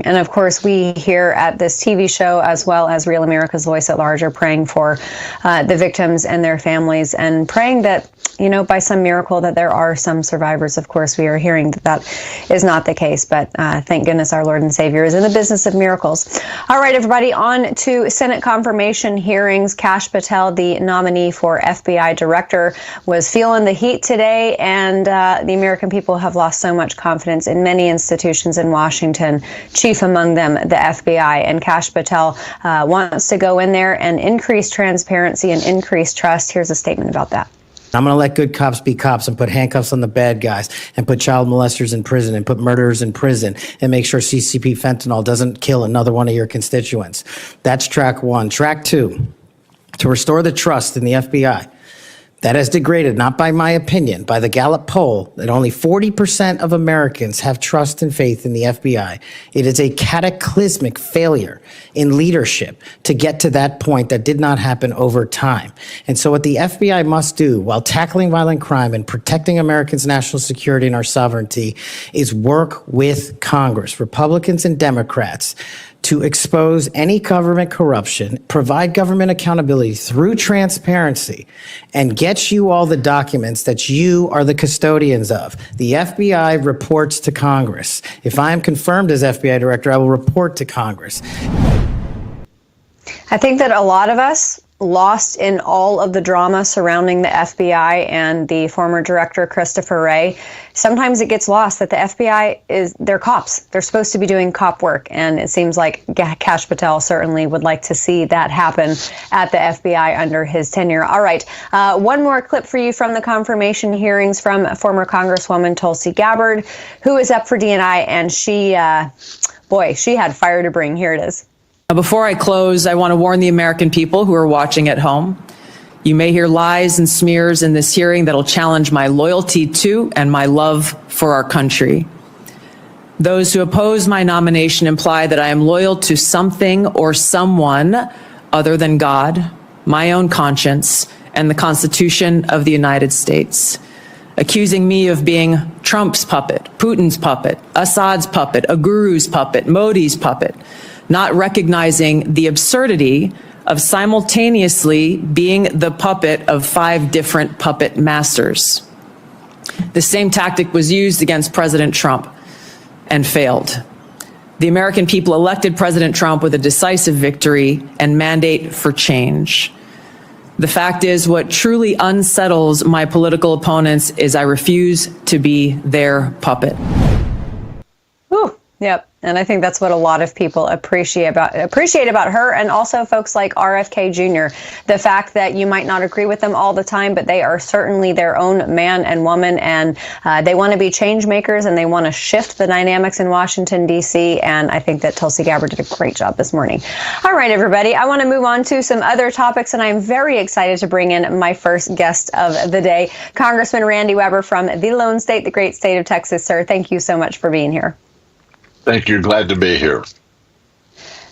And of course, we here at this TV show, as well as Real America's Voice at Large, are praying for the victims and their families, and praying that, you know, by some miracle that there are some survivors. Of course, we are hearing that that is not the case, but thank goodness our Lord and Savior is in the business of miracles. All right, everybody, on to Senate confirmation hearings. Kash Patel, the nominee for FBI director, was feeling the heat today, and the American people have lost so much confidence in many institutions in Washington, chief among them the FBI. And Kash Patel wants to go in there and increase transparency and increase trust. Here's a statement about that. I'm going to let good cops be cops and put handcuffs on the bad guys and put child molesters in prison and put murderers in prison and make sure CCP fentanyl doesn't kill another one of your constituents. That's track one. Track two, to restore the trust in the FBI. That has degraded, not by my opinion, by the Gallup poll, that only 40% of Americans have trust and faith in the FBI. It is a cataclysmic failure in leadership to get to that point that did not happen over time. And so what the FBI must do while tackling violent crime and protecting Americans' national security and our sovereignty is work with Congress, Republicans and Democrats, to expose any government corruption, provide government accountability through transparency, and get you all the documents that you are the custodians of. The FBI reports to Congress. If I am confirmed as FBI director, I will report to Congress. I think that a lot of us, lost in all of the drama surrounding the FBI and the former director, Christopher Wray, sometimes it gets lost that the FBI they're cops. They're supposed to be doing cop work. And it seems like Kash Patel certainly would like to see that happen at the FBI under his tenure. All right. One more clip for you from the confirmation hearings from former Congresswoman Tulsi Gabbard, who is up for DNI. And she had fire to bring. Here it is. Before I close, I want to warn the American people who are watching at home. You may hear lies and smears in this hearing that'll challenge my loyalty to and my love for our country. Those who oppose my nomination imply that I am loyal to something or someone other than God, my own conscience, and the Constitution of the United States. Accusing me of being Trump's puppet, Putin's puppet, Assad's puppet, a guru's puppet, Modi's puppet, not recognizing the absurdity of simultaneously being the puppet of 5 different puppet masters. The same tactic was used against President Trump and failed. The American people elected President Trump with a decisive victory and mandate for change. The fact is, what truly unsettles my political opponents is I refuse to be their puppet. Ooh, yep. And I think that's what a lot of people appreciate about her, and also folks like RFK Jr. The fact that you might not agree with them all the time, but they are certainly their own man and woman, and they want to be change makers, and they want to shift the dynamics in Washington, D.C., and I think that Tulsi Gabbard did a great job this morning. All right, everybody, I want to move on to some other topics, and I'm very excited to bring in my first guest of the day, Congressman Randy Weber from the Lone State, the great state of Texas. Sir, thank you so much for being here. Thank you. Glad to be here.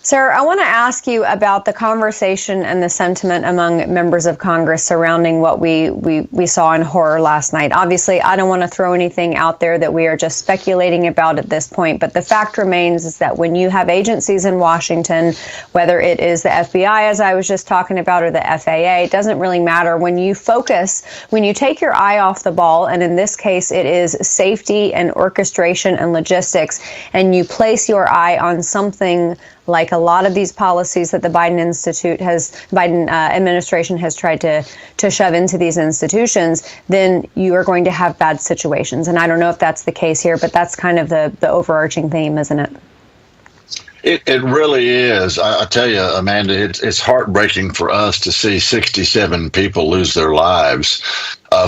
Sir, I want to ask you about the conversation and the sentiment among members of Congress surrounding what we saw in horror last night. Obviously, I don't want to throw anything out there that we are just speculating about at this point, but the fact remains is that when you have agencies in Washington, whether it is the FBI, as I was just talking about, or the FAA, it doesn't really matter. When you focus, when you take your eye off the ball, and in this case, it is safety and orchestration and logistics, and you place your eye on something like a lot of these policies that the Biden administration has tried to shove into these institutions, then you are going to have bad situations. And I don't know if that's the case here, but that's kind of the overarching theme, isn't it? It really is. I tell you, Amanda, it's heartbreaking for us to see 67 people lose their lives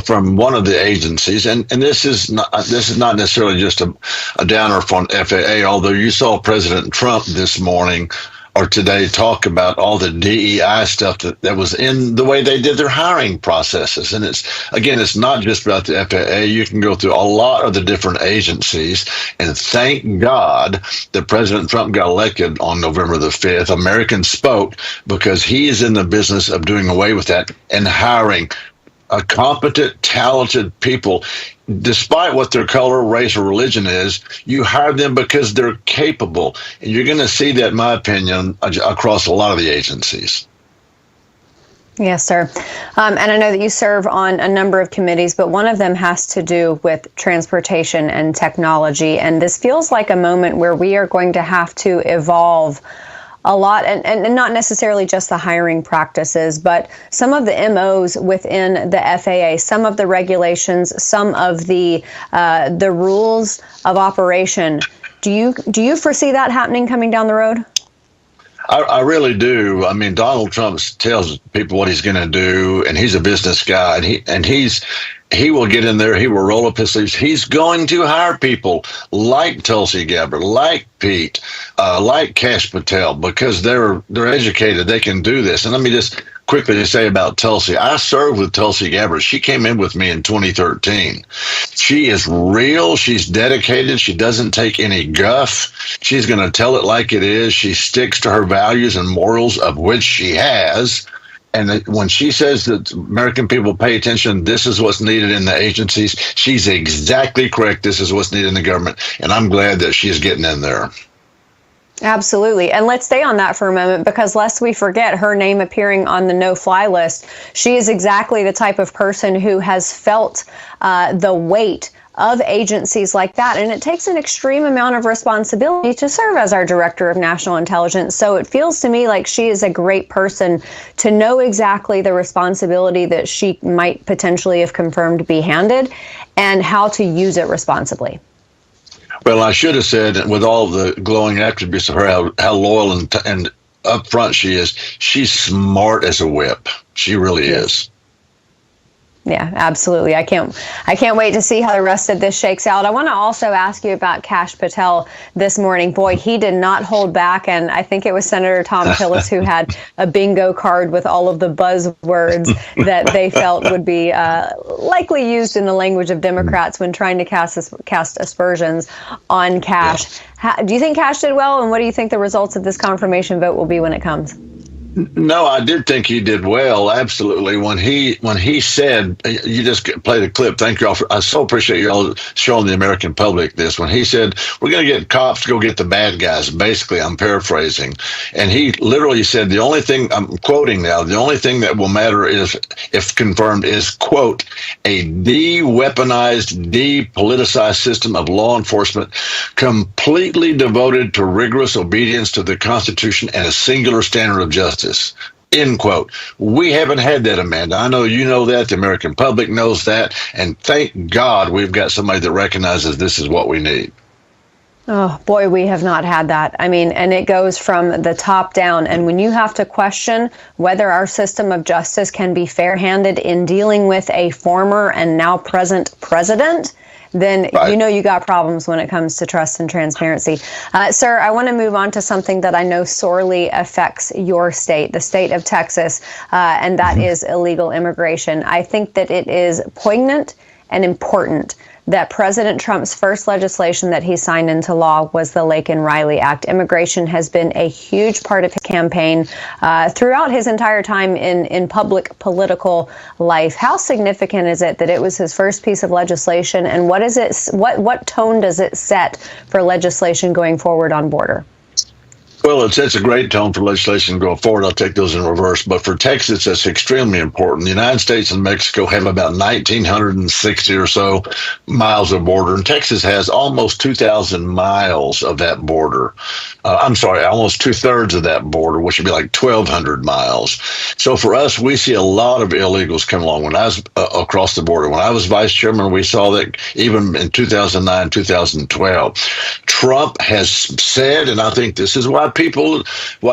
from one of the agencies, and this is not necessarily just a downer for FAA. Although you saw President Trump this morning or today talk about all the DEI stuff that was in the way they did their hiring processes. And it's not just about the FAA. You can go through a lot of the different agencies, and thank God that President Trump got elected on November the 5th. Americans spoke, because he is in the business of doing away with that and hiring competent, talented people. Despite what their color, race, or religion is, you hire them because they're capable. And you're going to see that, in my opinion, across a lot of the agencies. Yes, sir. And I know that you serve on a number of committees, but one of them has to do with transportation and technology. And this feels like a moment where we are going to have to evolve a lot, and not necessarily just the hiring practices, but some of the MOs within the FAA, some of the regulations, some of the rules of operation. Do you foresee that happening coming down the road? I really do. I mean, Donald Trump tells people what he's going to do, and he's a business guy, and he will get in there. He will roll up his sleeves. He's going to hire people like Tulsi Gabbard, like Pete, like Kash Patel, because they're educated. They can do this. And let me just quickly say about Tulsi. I served with Tulsi Gabbard. She came in with me in 2013. She is real. She's dedicated. She doesn't take any guff. She's going to tell it like it is. She sticks to her values and morals, of which she has. And when she says that American people pay attention, this is what's needed in the agencies, she's exactly correct. This is what's needed in the government. And I'm glad that she's getting in there. Absolutely. And let's stay on that for a moment, because lest we forget her name appearing on the no-fly list, she is exactly the type of person who has felt the weight of agencies like that. And it takes an extreme amount of responsibility to serve as our Director of National Intelligence. So it feels to me like she is a great person to know exactly the responsibility that she might potentially, if confirmed, be handed, and how to use it responsibly. Well, I should have said, with all the glowing attributes of her, how loyal and upfront she is. She's smart as a whip. She really is. Yeah, absolutely. I can't wait to see how the rest of this shakes out. I want to also ask you about Kash Patel this morning. Boy, he did not hold back, and I think it was Senator Tom Tillis who had a bingo card with all of the buzzwords that they felt would be likely used in the language of Democrats when trying to cast aspersions on Kash. Yeah. Do you think Kash did well, and what do you think the results of this confirmation vote will be when it comes? No, I did think he did well. Absolutely. When he said, you just play the clip. Thank you all. I so appreciate you all showing the American public this. When he said, we're going to get cops to go get the bad guys. Basically, I'm paraphrasing. And he literally said, the only thing, I'm quoting now, the only thing that will matter is, if confirmed, is, quote, a de-weaponized, de-politicized system of law enforcement completely devoted to rigorous obedience to the Constitution and a singular standard of justice. End quote. We haven't had that, Amanda. I know you know that. The American public knows that. And thank God we've got somebody that recognizes this is what we need. Oh, boy, we have not had that. I mean, and it goes from the top down. And when you have to question whether our system of justice can be fair-handed in dealing with a former and now present president, then right. You know you got problems when it comes to trust and transparency. Sir, I want to move on to something that I know sorely affects your state, the state of Texas, and that is illegal immigration. I think that it is poignant and important that President Trump's first legislation that he signed into law was the Laken-Riley Act. Immigration has been a huge part of his campaign throughout his entire time in public political life. How significant is it that it was his first piece of legislation, and what tone does it set for legislation going forward on border? Well, it sets a great tone for legislation going forward. I'll take those in reverse. But for Texas, that's extremely important. The United States and Mexico have about 1,960 or so miles of border, and Texas has almost 2,000 miles of that border. Almost 2/3 of that border, which would be like 1,200 miles. So for us, we see a lot of illegals come along. When I was across the border, when I was vice chairman, we saw that even in 2009, 2012. Trump has said, and I think this is why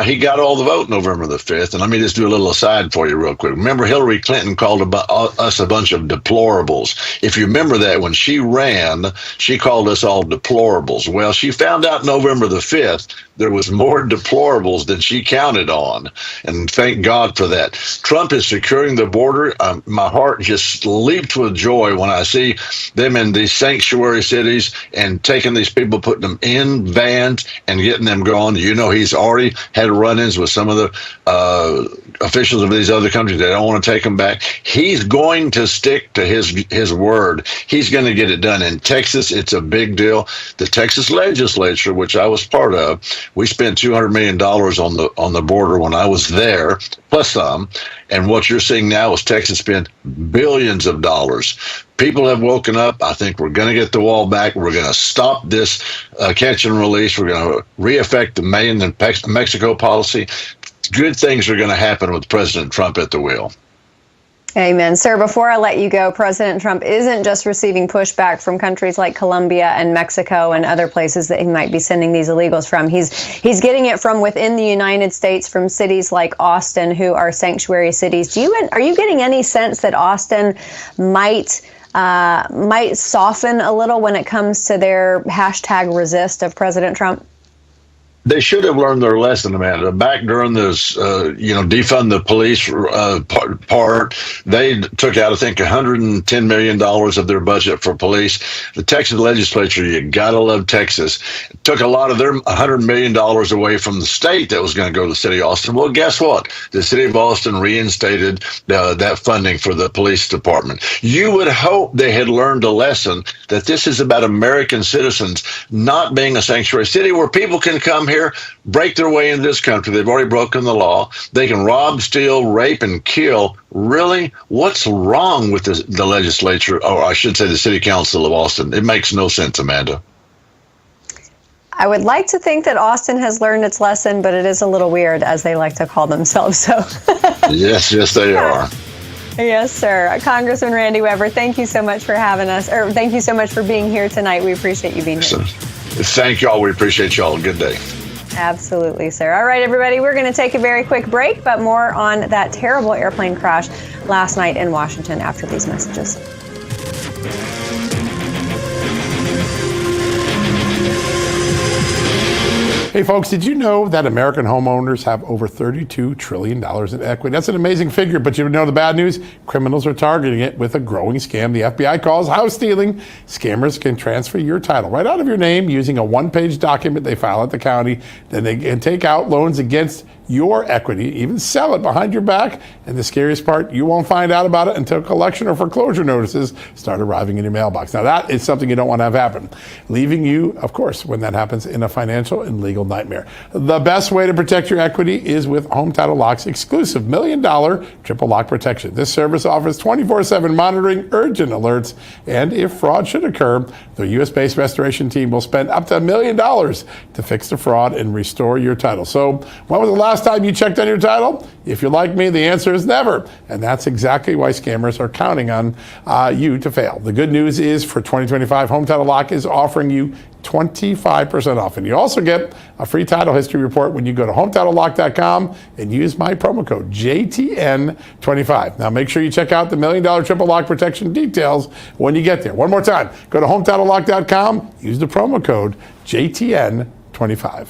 he got all the vote November the 5th. And let me just do a little aside for you real quick. Remember, Hillary Clinton called us a bunch of deplorables. If you remember that, when she ran, she called us all deplorables. Well, she found out November the 5th there was more deplorables than she counted on. And thank God for that. Trump is securing the border. My heart just leaped with joy when I see them in these sanctuary cities and taking these people, putting them them in vans and getting them going. He's already had run-ins with some of the officials of these other countries. They don't want to take them back. He's going to stick to his word. He's going to get it done. In Texas, it's a big deal. The Texas legislature, which I was part of, we spent $200 million on the border when I was there, plus some. And what you're seeing now is Texas spend billions of dollars. People have woken up. I think we're going to get the wall back. We're going to stop this catch and release. We're going to re-affect the Maine and Mexico policy. Good things are going to happen with President Trump at the wheel. Amen. Sir, before I let you go, President Trump isn't just receiving pushback from countries like Colombia and Mexico and other places that he might be sending these illegals from. He's getting it from within the United States, from cities like Austin, who are sanctuary cities. Are you getting any sense that Austin might soften a little when it comes to their #resist of President Trump? They should have learned their lesson, Amanda. Back during this, defund the police part, they took out, I think, $110 million of their budget for police. The Texas legislature, you gotta love Texas, took a lot of their $100 million away from the state that was going to go to the city of Austin. Well, guess what? The city of Austin reinstated that funding for the police department. You would hope they had learned a lesson that this is about American citizens not being a sanctuary city where people can come here, break their way into this country. They've already broken the law. They can rob, steal, rape, and kill. Really? What's wrong with the legislature, or I should say the city council of Austin? It makes no sense, Amanda. I would like to think that Austin has learned its lesson, but it is a little weird, as they like to call themselves. So, yes, they are. Yes, sir. Congressman Randy Weber, thank you so much for having us, or thank you so much for being here tonight. We appreciate you being here. Thank y'all. We appreciate y'all. Good day. Absolutely, sir. All right, everybody, we're going to take a very quick break, but more on that terrible airplane crash last night in Washington after these messages. Hey folks, did you know that American homeowners have over $32 trillion in equity? That's an amazing figure, but you know the bad news? Criminals are targeting it with a growing scam the FBI calls house stealing. Scammers can transfer your title right out of your name using a one-page document they file at the county. Then they can take out loans against your equity, even sell it behind your back. And the scariest part, you won't find out about it until collection or foreclosure notices start arriving in your mailbox. Now that is something you don't want to have happen, leaving you, of course, when that happens, in a financial and legal nightmare. The best way to protect your equity is with Home Title Lock's exclusive $1 million triple lock protection. This service offers 24/7 monitoring, urgent alerts, and if fraud should occur, the U.S.-based restoration team will spend up to $1 million to fix the fraud and restore your title. So when was the last time you checked on your title? If you're like me, the answer is never. And that's exactly why scammers are counting on you to fail. The good news is for 2025, Home Title Lock is offering you 25% off. And you also get a free title history report when you go to HometitleLock.com and use my promo code JTN25. Now make sure you check out the $1 million triple lock protection details when you get there. One more time, go to HometitleLock.com, use the promo code JTN25.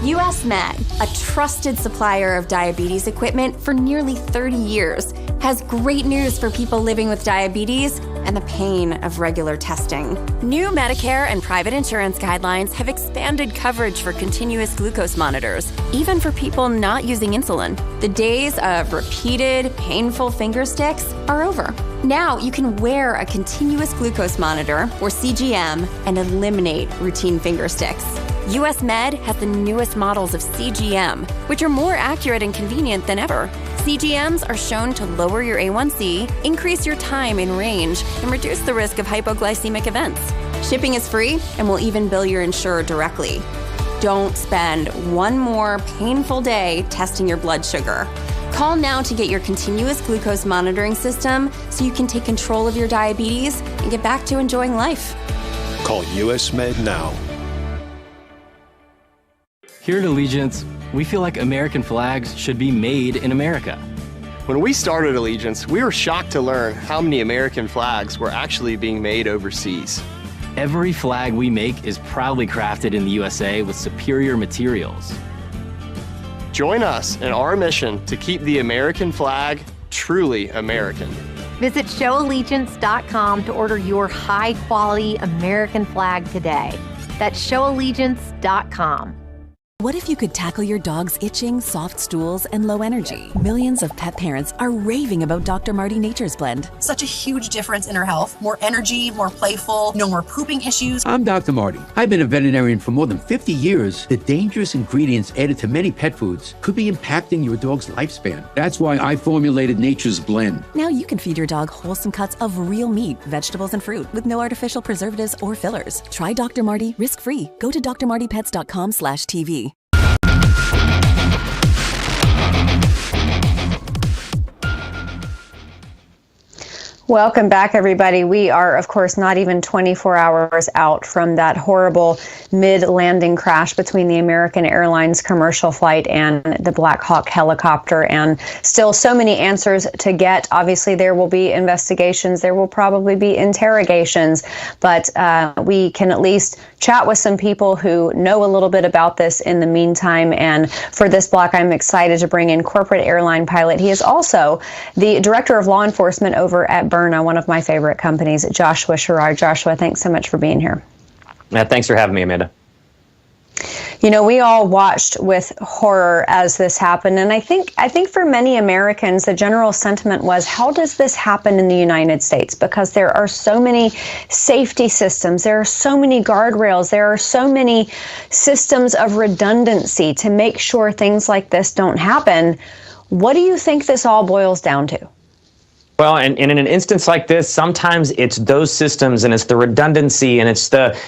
US Med, a trusted supplier of diabetes equipment for nearly 30 years, has great news for people living with diabetes and the pain of regular testing. New Medicare and private insurance guidelines have expanded coverage for continuous glucose monitors, even for people not using insulin. The days of repeated, painful finger sticks are over. Now you can wear a continuous glucose monitor, or CGM, and eliminate routine finger sticks. US Med has the newest models of CGM, which are more accurate and convenient than ever. CGMs are shown to lower your A1C, increase your time in range, and reduce the risk of hypoglycemic events. Shipping is free, and will even bill your insurer directly. Don't spend one more painful day testing your blood sugar. Call now to get your continuous glucose monitoring system so you can take control of your diabetes and get back to enjoying life. Call US Med now. Here at Allegiance, we feel like American flags should be made in America. When we started Allegiance, we were shocked to learn how many American flags were actually being made overseas. Every flag we make is proudly crafted in the USA with superior materials. Join us in our mission to keep the American flag truly American. Visit showallegiance.com to order your high-quality American flag today. That's showallegiance.com. What if you could tackle your dog's itching, soft stools, and low energy? Millions of pet parents are raving about Dr. Marty Nature's Blend. Such a huge difference in her health. More energy, more playful, no more pooping issues. I'm Dr. Marty. I've been a veterinarian for more than 50 years. The dangerous ingredients added to many pet foods could be impacting your dog's lifespan. That's why I formulated Nature's Blend. Now you can feed your dog wholesome cuts of real meat, vegetables, and fruit with no artificial preservatives or fillers. Try Dr. Marty risk-free. Go to drmartypets.com/TV. Welcome back, everybody. We are, of course, not even 24 hours out from that horrible mid-landing crash between the American Airlines commercial flight and the Black Hawk helicopter, and still so many answers to get. Obviously, there will be investigations. There will probably be interrogations, but we can at least chat with some people who know a little bit about this in the meantime. And for this block, I'm excited to bring in corporate airline pilot. He is also the director of law enforcement over at Byrna, one of my favorite companies, Joshua Sherrard. Joshua, thanks so much for being here. Thanks for having me, Amanda. You know, we all watched with horror as this happened, and I think for many Americans, the general sentiment was, how does this happen in the United States? Because there are so many safety systems, there are so many guardrails, there are so many systems of redundancy to make sure things like this don't happen. What do you think this all boils down to? Well, and in an instance like this, sometimes it's those systems and it's the redundancy and it's the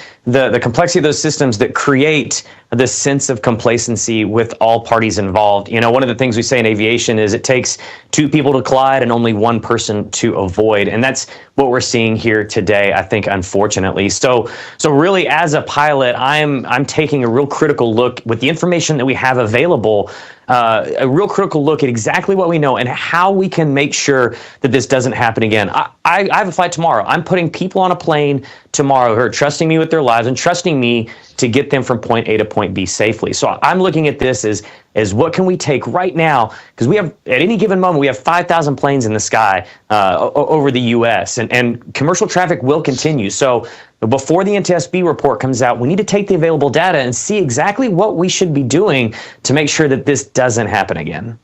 complexity of those systems that create this sense of complacency with all parties involved. You know, one of the things we say in aviation is it takes two people to collide and only one person to avoid. And that's what we're seeing here today, I think, unfortunately. So really, as a pilot, I'm taking a real critical look with the information that we have available, a real critical look at exactly what we know and how we can make sure that this doesn't happen again. I have a flight tomorrow. I'm putting people on a plane tomorrow who are trusting me with their lives and trusting me to get them from point A to point B safely. So I'm looking at this as what can we take right now? Because we have, at any given moment, we have 5,000 planes in the sky over the U.S. and commercial traffic will continue. So before the NTSB report comes out, we need to take the available data and see exactly what we should be doing to make sure that this doesn't happen again.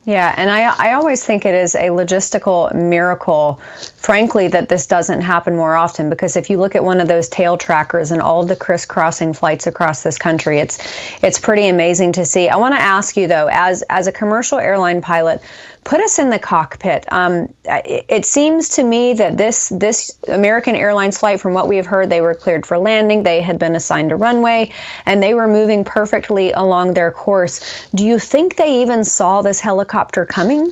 Yeah, and I always think it is a logistical miracle, frankly, that this doesn't happen more often, because if you look at one of those tail trackers and all the crisscrossing flights across this country, it's pretty amazing to see. I want to ask you, though, as a commercial airline pilot, put us in the cockpit. It seems to me that this American Airlines flight, from what we have heard, they were cleared for landing, they had been assigned a runway, and they were moving perfectly along their course. Do you think they even saw this helicopter coming?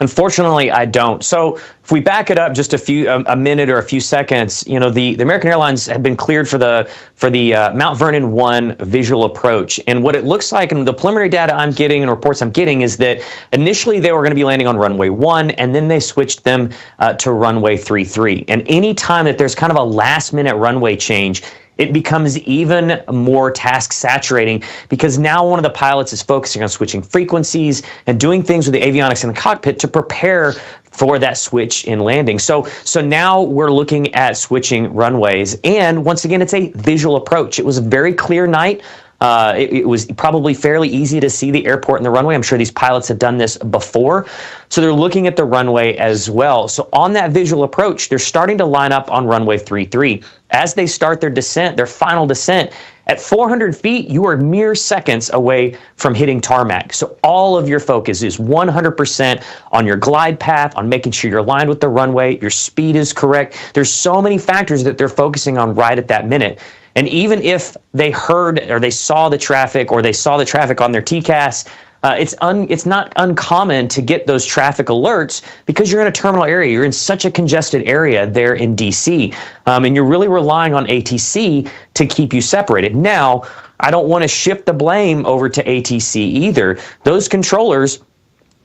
Unfortunately, I don't. So if we back it up just a minute or a few seconds, you know, the American Airlines had been cleared for the Mount Vernon 1 visual approach. And what it looks like, and the preliminary data I'm getting and reports I'm getting, is that initially they were going to be landing on runway 1, and then they switched them to runway 33. And any time that there's kind of a last minute runway change, it becomes even more task saturating, because now one of the pilots is focusing on switching frequencies and doing things with the avionics in the cockpit to prepare for that switch in landing. So now we're looking at switching runways. And once again, it's a visual approach. It was a very clear night. It was probably fairly easy to see the airport and the runway. I'm sure these pilots have done this before. So they're looking at the runway as well. So on that visual approach, they're starting to line up on runway 33. As they start their descent, their final descent, at 400 feet, you are mere seconds away from hitting tarmac. So all of your focus is 100% on your glide path, on making sure you're aligned with the runway, your speed is correct. There's so many factors that they're focusing on right at that minute. And even if they heard or they saw the traffic or they saw the traffic on their TCAS, it's not uncommon to get those traffic alerts because you're in a terminal area. You're in such a congested area there in DC, and you're really relying on ATC to keep you separated. Now, I don't want to shift the blame over to ATC either. Those controllers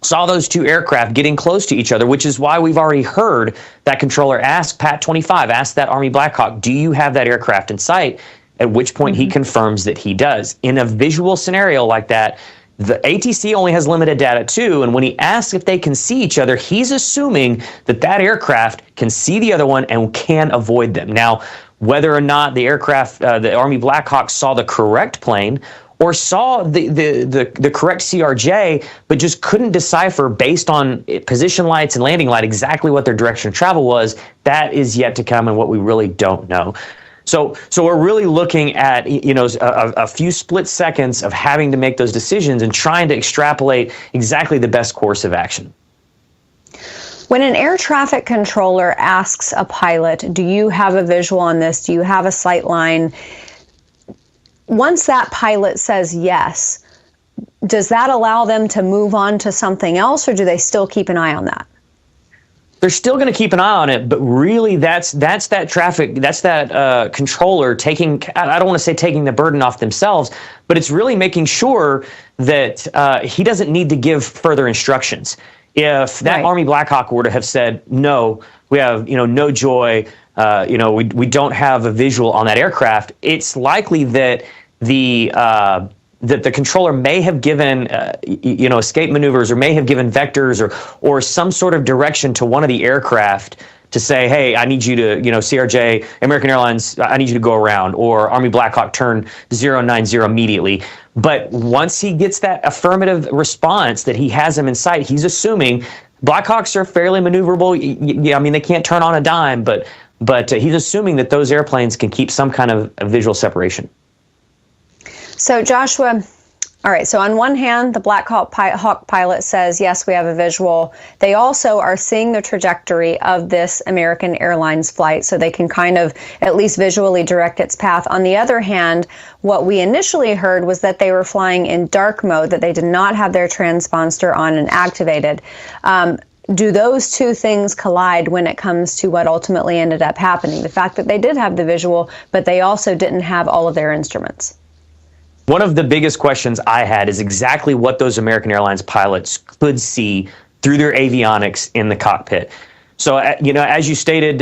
saw those two aircraft getting close to each other, which is why we've already heard that controller ask Pat 25, ask that Army Black Hawk, do you have that aircraft in sight? At which point he confirms that he does. In a visual scenario like that, The ATC only has limited data too, and when he asks if they can see each other, he's assuming that that aircraft can see the other one and can avoid them. Now, whether or not the aircraft, the Army Black Hawk saw the correct plane or saw the correct CRJ, but just couldn't decipher based on position lights and landing light exactly what their direction of travel was, that is yet to come and what we really don't know. So we're really looking at, a few split seconds of having to make those decisions and trying to extrapolate exactly the best course of action. When an air traffic controller asks a pilot, do you have a visual on this? Do you have a sight line? Once that pilot says yes, does that allow them to move on to something else, or do they still keep an eye on that? They're still going to keep an eye on it, but really that's that traffic, that's that controller taking, I don't want to say taking the burden off themselves, but it's really making sure that he doesn't need to give further instructions. If that Army Black Hawk were to have said, no, we have, no joy, we don't have a visual on that aircraft, it's likely that that the controller may have given, escape maneuvers, or may have given vectors or some sort of direction to one of the aircraft to say, hey, I need you to, CRJ, American Airlines, I need you to go around, or Army Black Hawk turn 090 immediately. But once he gets that affirmative response that he has him in sight, he's assuming Black Hawks are fairly maneuverable. Yeah, I mean, they can't turn on a dime, but he's assuming that those airplanes can keep some kind of visual separation. So Joshua, all right, so on one hand, the Black Hawk pilot says, yes, we have a visual. They also are seeing the trajectory of this American Airlines flight, so they can kind of at least visually direct its path. On the other hand, what we initially heard was that they were flying in dark mode, that they did not have their transponder on and activated. Do those two things collide when it comes to what ultimately ended up happening? The fact that they did have the visual, but they also didn't have all of their instruments. One of the biggest questions I had is exactly what those American Airlines pilots could see through their avionics in the cockpit. So, as you stated,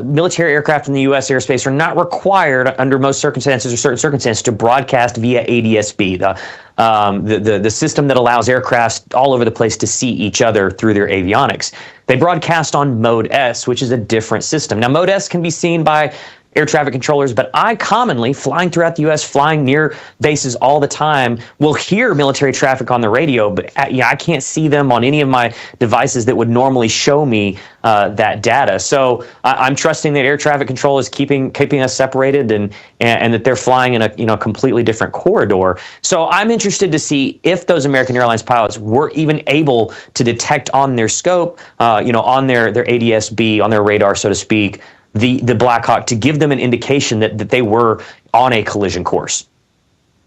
military aircraft in the U.S. airspace are not required under most circumstances or certain circumstances to broadcast via ADS-B, the system that allows aircraft all over the place to see each other through their avionics. They broadcast on Mode S, which is a different system. Now, Mode S can be seen by air traffic controllers, but I commonly, flying throughout the U.S., flying near bases all the time, will hear military traffic on the radio, but I can't see them on any of my devices that would normally show me that data. So I'm trusting that air traffic control is keeping us separated and that they're flying in a completely different corridor. So I'm interested to see if those American Airlines pilots were even able to detect on their scope, on their ADS-B, on their radar, so to speak, the Black Hawk, to give them an indication that they were on a collision course.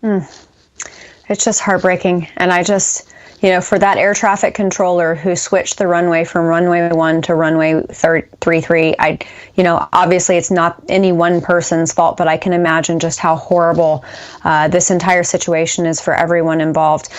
It's just heartbreaking. And I just, for that air traffic controller who switched the runway from runway 1 to runway 33, obviously it's not any one person's fault, but I can imagine just how horrible this entire situation is for everyone involved.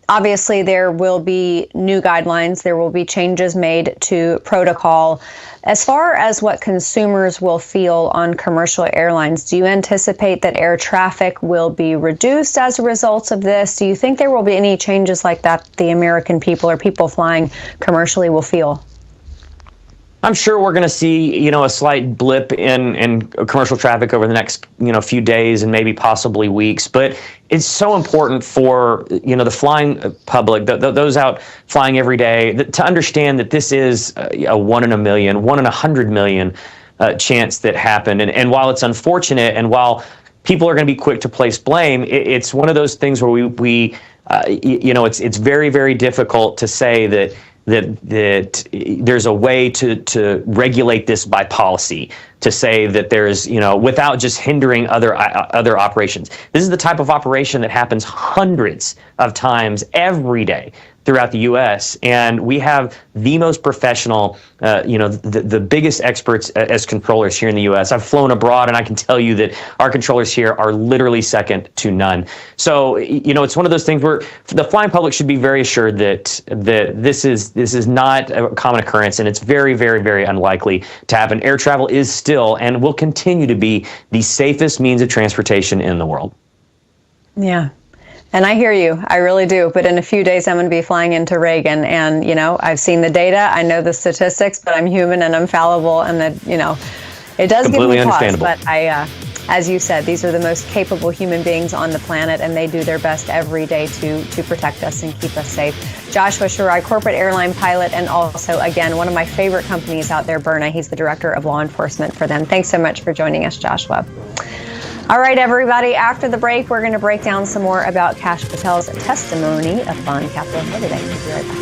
Obviously, there will be new guidelines. There will be changes made to protocol. As far as what consumers will feel on commercial airlines, do you anticipate that air traffic will be reduced as a result of this? Do you think there will be any changes like that the American people or people flying commercially will feel? I'm sure we're going to see, a slight blip in commercial traffic over the next, few days and maybe possibly weeks. But it's so important for, the flying public, those out flying every day, to understand that this is a 1 in a million, 1 in 100 million chance that happened. And while it's unfortunate, and while people are going to be quick to place blame, it's one of those things where it's very, very difficult to say that there's a way to regulate this by policy, to say that there's, without just hindering other operations. This is the type of operation that happens hundreds of times every day throughout the U.S., and we have the most professional, the biggest experts as controllers here in the U.S. I've flown abroad, and I can tell you that our controllers here are literally second to none. So, it's one of those things where the flying public should be very assured that this is not a common occurrence, and it's very, very, very unlikely to happen. Air travel is still and will continue to be the safest means of transportation in the world. Yeah. And I hear you. I really do. But in a few days, I'm going to be flying into Reagan. And, I've seen the data. I know the statistics, but I'm human and I'm fallible. And that, it does give me pause. But as you said, these are the most capable human beings on the planet, and they do their best every day to protect us and keep us safe. Joshua Shirai, corporate airline pilot, and also, again, one of my favorite companies out there, Byrna. He's the director of law enforcement for them. Thanks so much for joining us, Joshua. All right, everybody, after the break, we're going to break down some more about Kash Patel's testimony upon Capitol Hill today. We'll be right back.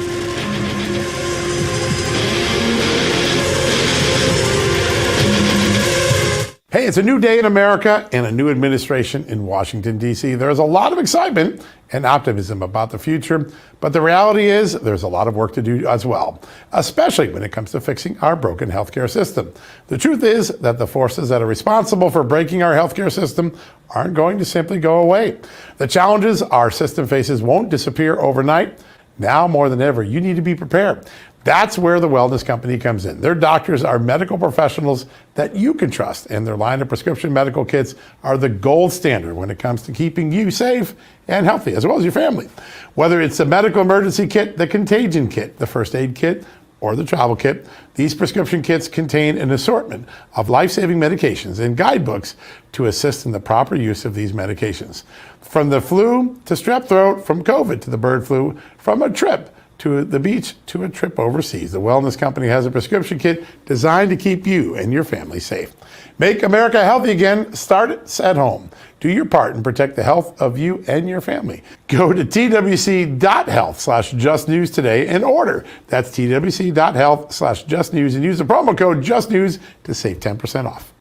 Hey, it's a new day in America and a new administration in Washington, D.C. There's a lot of excitement and optimism about the future, but the reality is there's a lot of work to do as well, especially when it comes to fixing our broken healthcare system. The truth is that the forces that are responsible for breaking our healthcare system aren't going to simply go away. The challenges our system faces won't disappear overnight. Now more than ever, you need to be prepared. That's where the Wellness Company comes in. Their doctors are medical professionals that you can trust, and their line of prescription medical kits are the gold standard when it comes to keeping you safe and healthy, as well as your family. Whether it's the medical emergency kit, the contagion kit, the first aid kit, or the travel kit, these prescription kits contain an assortment of life-saving medications and guidebooks to assist in the proper use of these medications. From the flu to strep throat, from COVID to the bird flu, from a trip to the beach to a trip overseas, the Wellness Company has a prescription kit designed to keep you and your family safe. Make America healthy again. Start it at home. Do your part and protect the health of you and your family. Go to twc.health/justnews today and order. That's twc.health/justnews and use the promo code JUSTNEWS to save 10% off.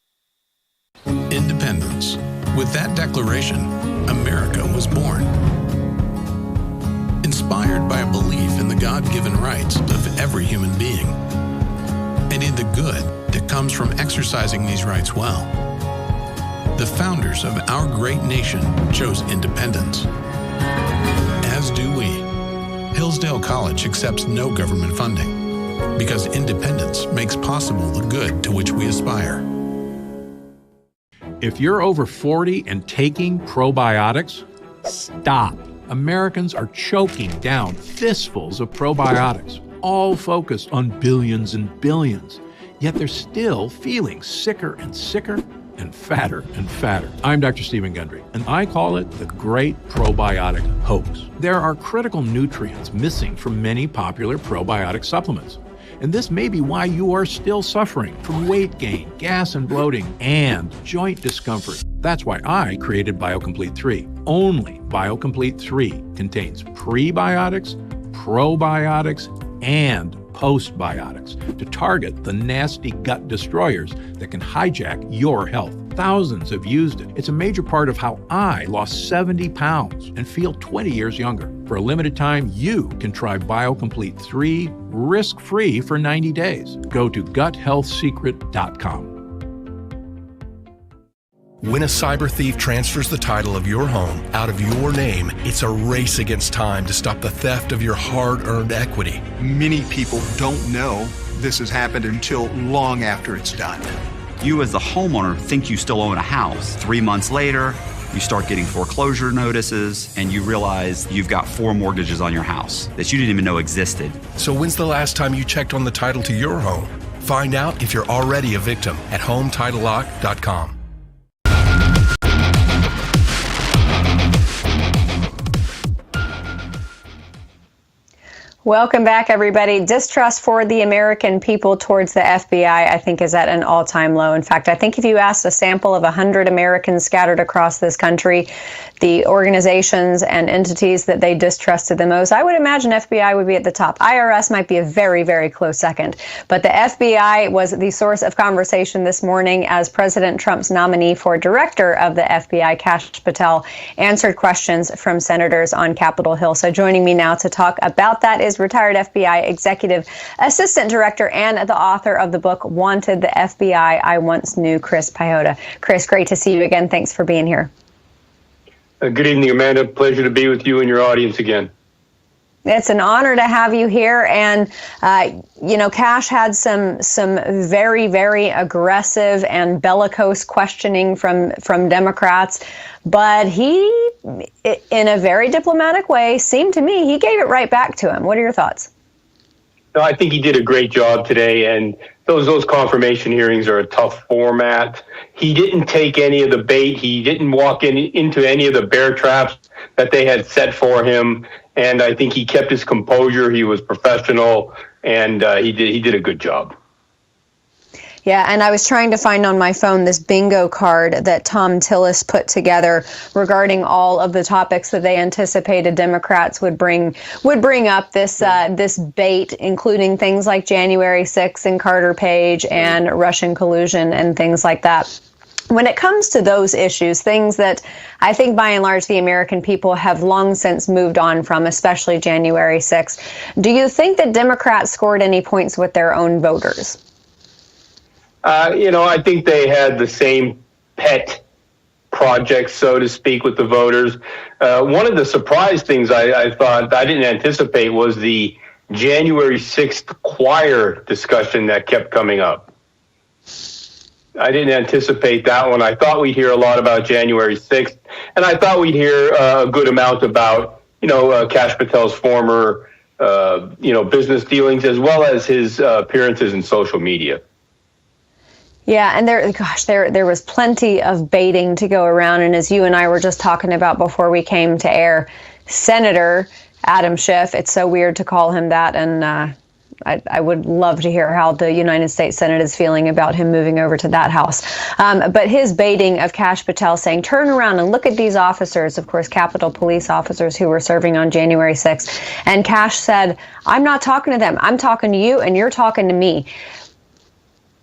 Independence. With that declaration, America was born. Inspired by a belief in the God-given rights of every human being, and in the good that comes from exercising these rights well. The founders of our great nation chose independence. As do we. Hillsdale College accepts no government funding because independence makes possible the good to which we aspire. If you're over 40 and taking probiotics, stop. Americans are choking down fistfuls of probiotics, all focused on billions and billions. Yet they're still feeling sicker and sicker and fatter and fatter. I'm Dr. Stephen Gundry, and I call it the Great Probiotic Hoax. There are critical nutrients missing from many popular probiotic supplements. And this may be why you are still suffering from weight gain, gas and bloating, and joint discomfort. That's why I created BioComplete 3. Only BioComplete 3 contains prebiotics, probiotics, and postbiotics to target the nasty gut destroyers that can hijack your health. Thousands have used it. It's a major part of how I lost 70 pounds and feel 20 years younger. For a limited time, you can try BioComplete 3 risk-free for 90 days. Go to guthealthsecret.com. When a cyber thief transfers the title of your home out of your name, it's a race against time to stop the theft of your hard-earned equity. Many people don't know this has happened until long after it's done. You as the homeowner think you still own a house. 3 months later, you start getting foreclosure notices and you realize you've got 4 mortgages on your house that you didn't even know existed. So when's the last time you checked on the title to your home? Find out if you're already a victim at HomeTitleLock.com. Welcome back, everybody. Distrust for the American people towards the FBI, I think, is at an all-time low. In fact, I think if you asked a sample of 100 Americans scattered across this country, the organizations and entities that they distrusted the most, I would imagine FBI would be at the top. IRS might be a very, very close second. But the FBI was the source of conversation this morning as President Trump's nominee for director of the FBI, Kash Patel, answered questions from senators on Capitol Hill. So joining me now to talk about that is retired FBI executive assistant director and the author of the book Wanted, the FBI I Once Knew, Chris Piotta. Chris, great to see you again. Thanks for being here. Good evening, Amanda. Pleasure to be with you and your audience again. It's an honor to have you here. And, Kash had some very, very aggressive and bellicose questioning from Democrats, but he in a very diplomatic way, seemed to me he gave it right back to him. What are your thoughts? No, I think he did a great job today, and those confirmation hearings are a tough format. He didn't take any of the bait. He didn't walk into any of the bear traps that they had set for him, and I think he kept his composure. He was professional, and he did a good job. Yeah, and I was trying to find on my phone this bingo card that Tom Tillis put together regarding all of the topics that they anticipated Democrats would bring up this bait, including things like January 6th and Carter Page and Russian collusion and things like that. When it comes to those issues, things that I think by and large the American people have long since moved on from, especially January 6th, do you think that Democrats scored any points with their own voters? I think they had the same pet projects, so to speak, with the voters. One of the surprise things I thought I didn't anticipate was the January 6th choir discussion that kept coming up. I didn't anticipate that one. I thought we'd hear a lot about January 6th, and I thought we'd hear a good amount about, Kash Patel's former, business dealings, as well as his appearances in social media. Yeah, and there was plenty of baiting to go around. And as you and I were just talking about before we came to air, Senator Adam Schiff, it's so weird to call him that. And I would love to hear how the United States Senate is feeling about him moving over to that house. But his baiting of Kash Patel saying, turn around and look at these officers, of course, Capitol Police officers who were serving on January 6th. And Kash said, I'm not talking to them. I'm talking to you and you're talking to me.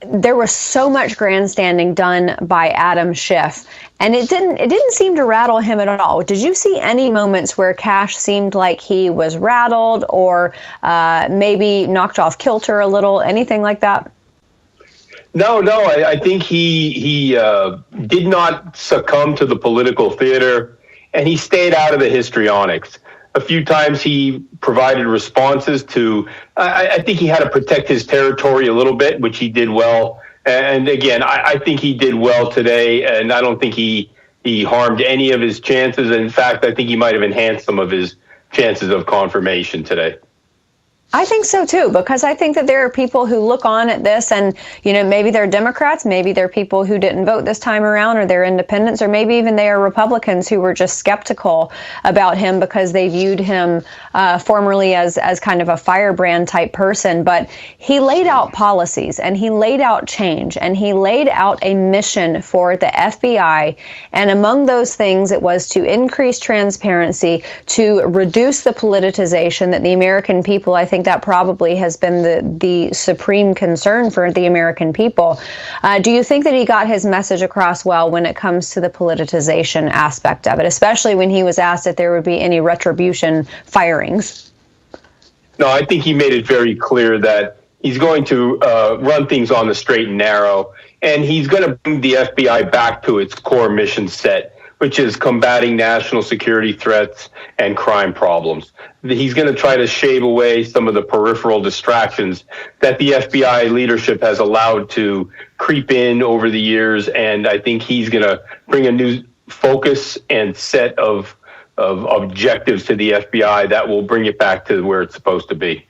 There was so much grandstanding done by Adam Schiff, and it didn't seem to rattle him at all. Did you see any moments where Kash seemed like he was rattled or maybe knocked off kilter a little, anything like that? No, I think he did not succumb to the political theater, and he stayed out of the histrionics. A few times he provided responses to, I think he had to protect his territory a little bit, which he did well. And again, I think he did well today, and I don't think he harmed any of his chances. In fact, I think he might have enhanced some of his chances of confirmation today. I think so, too, because I think that there are people who look on at this and, maybe they're Democrats, maybe they're people who didn't vote this time around, or they're independents, or maybe even they are Republicans who were just skeptical about him because they viewed him formerly as kind of a firebrand type person. But he laid out policies and he laid out change and he laid out a mission for the FBI. And among those things, it was to increase transparency, to reduce the politicization that the American people, I think, that probably has been the supreme concern for the American people. Do you think that he got his message across well when it comes to the politicization aspect of it, especially when he was asked if there would be any retribution firings? No, I think he made it very clear that he's going to run things on the straight and narrow, and he's going to bring the FBI back to its core mission set, which is combating national security threats and crime problems. He's going to try to shave away some of the peripheral distractions that the FBI leadership has allowed to creep in over the years. And I think he's going to bring a new focus and set of objectives to the FBI that will bring it back to where it's supposed to be.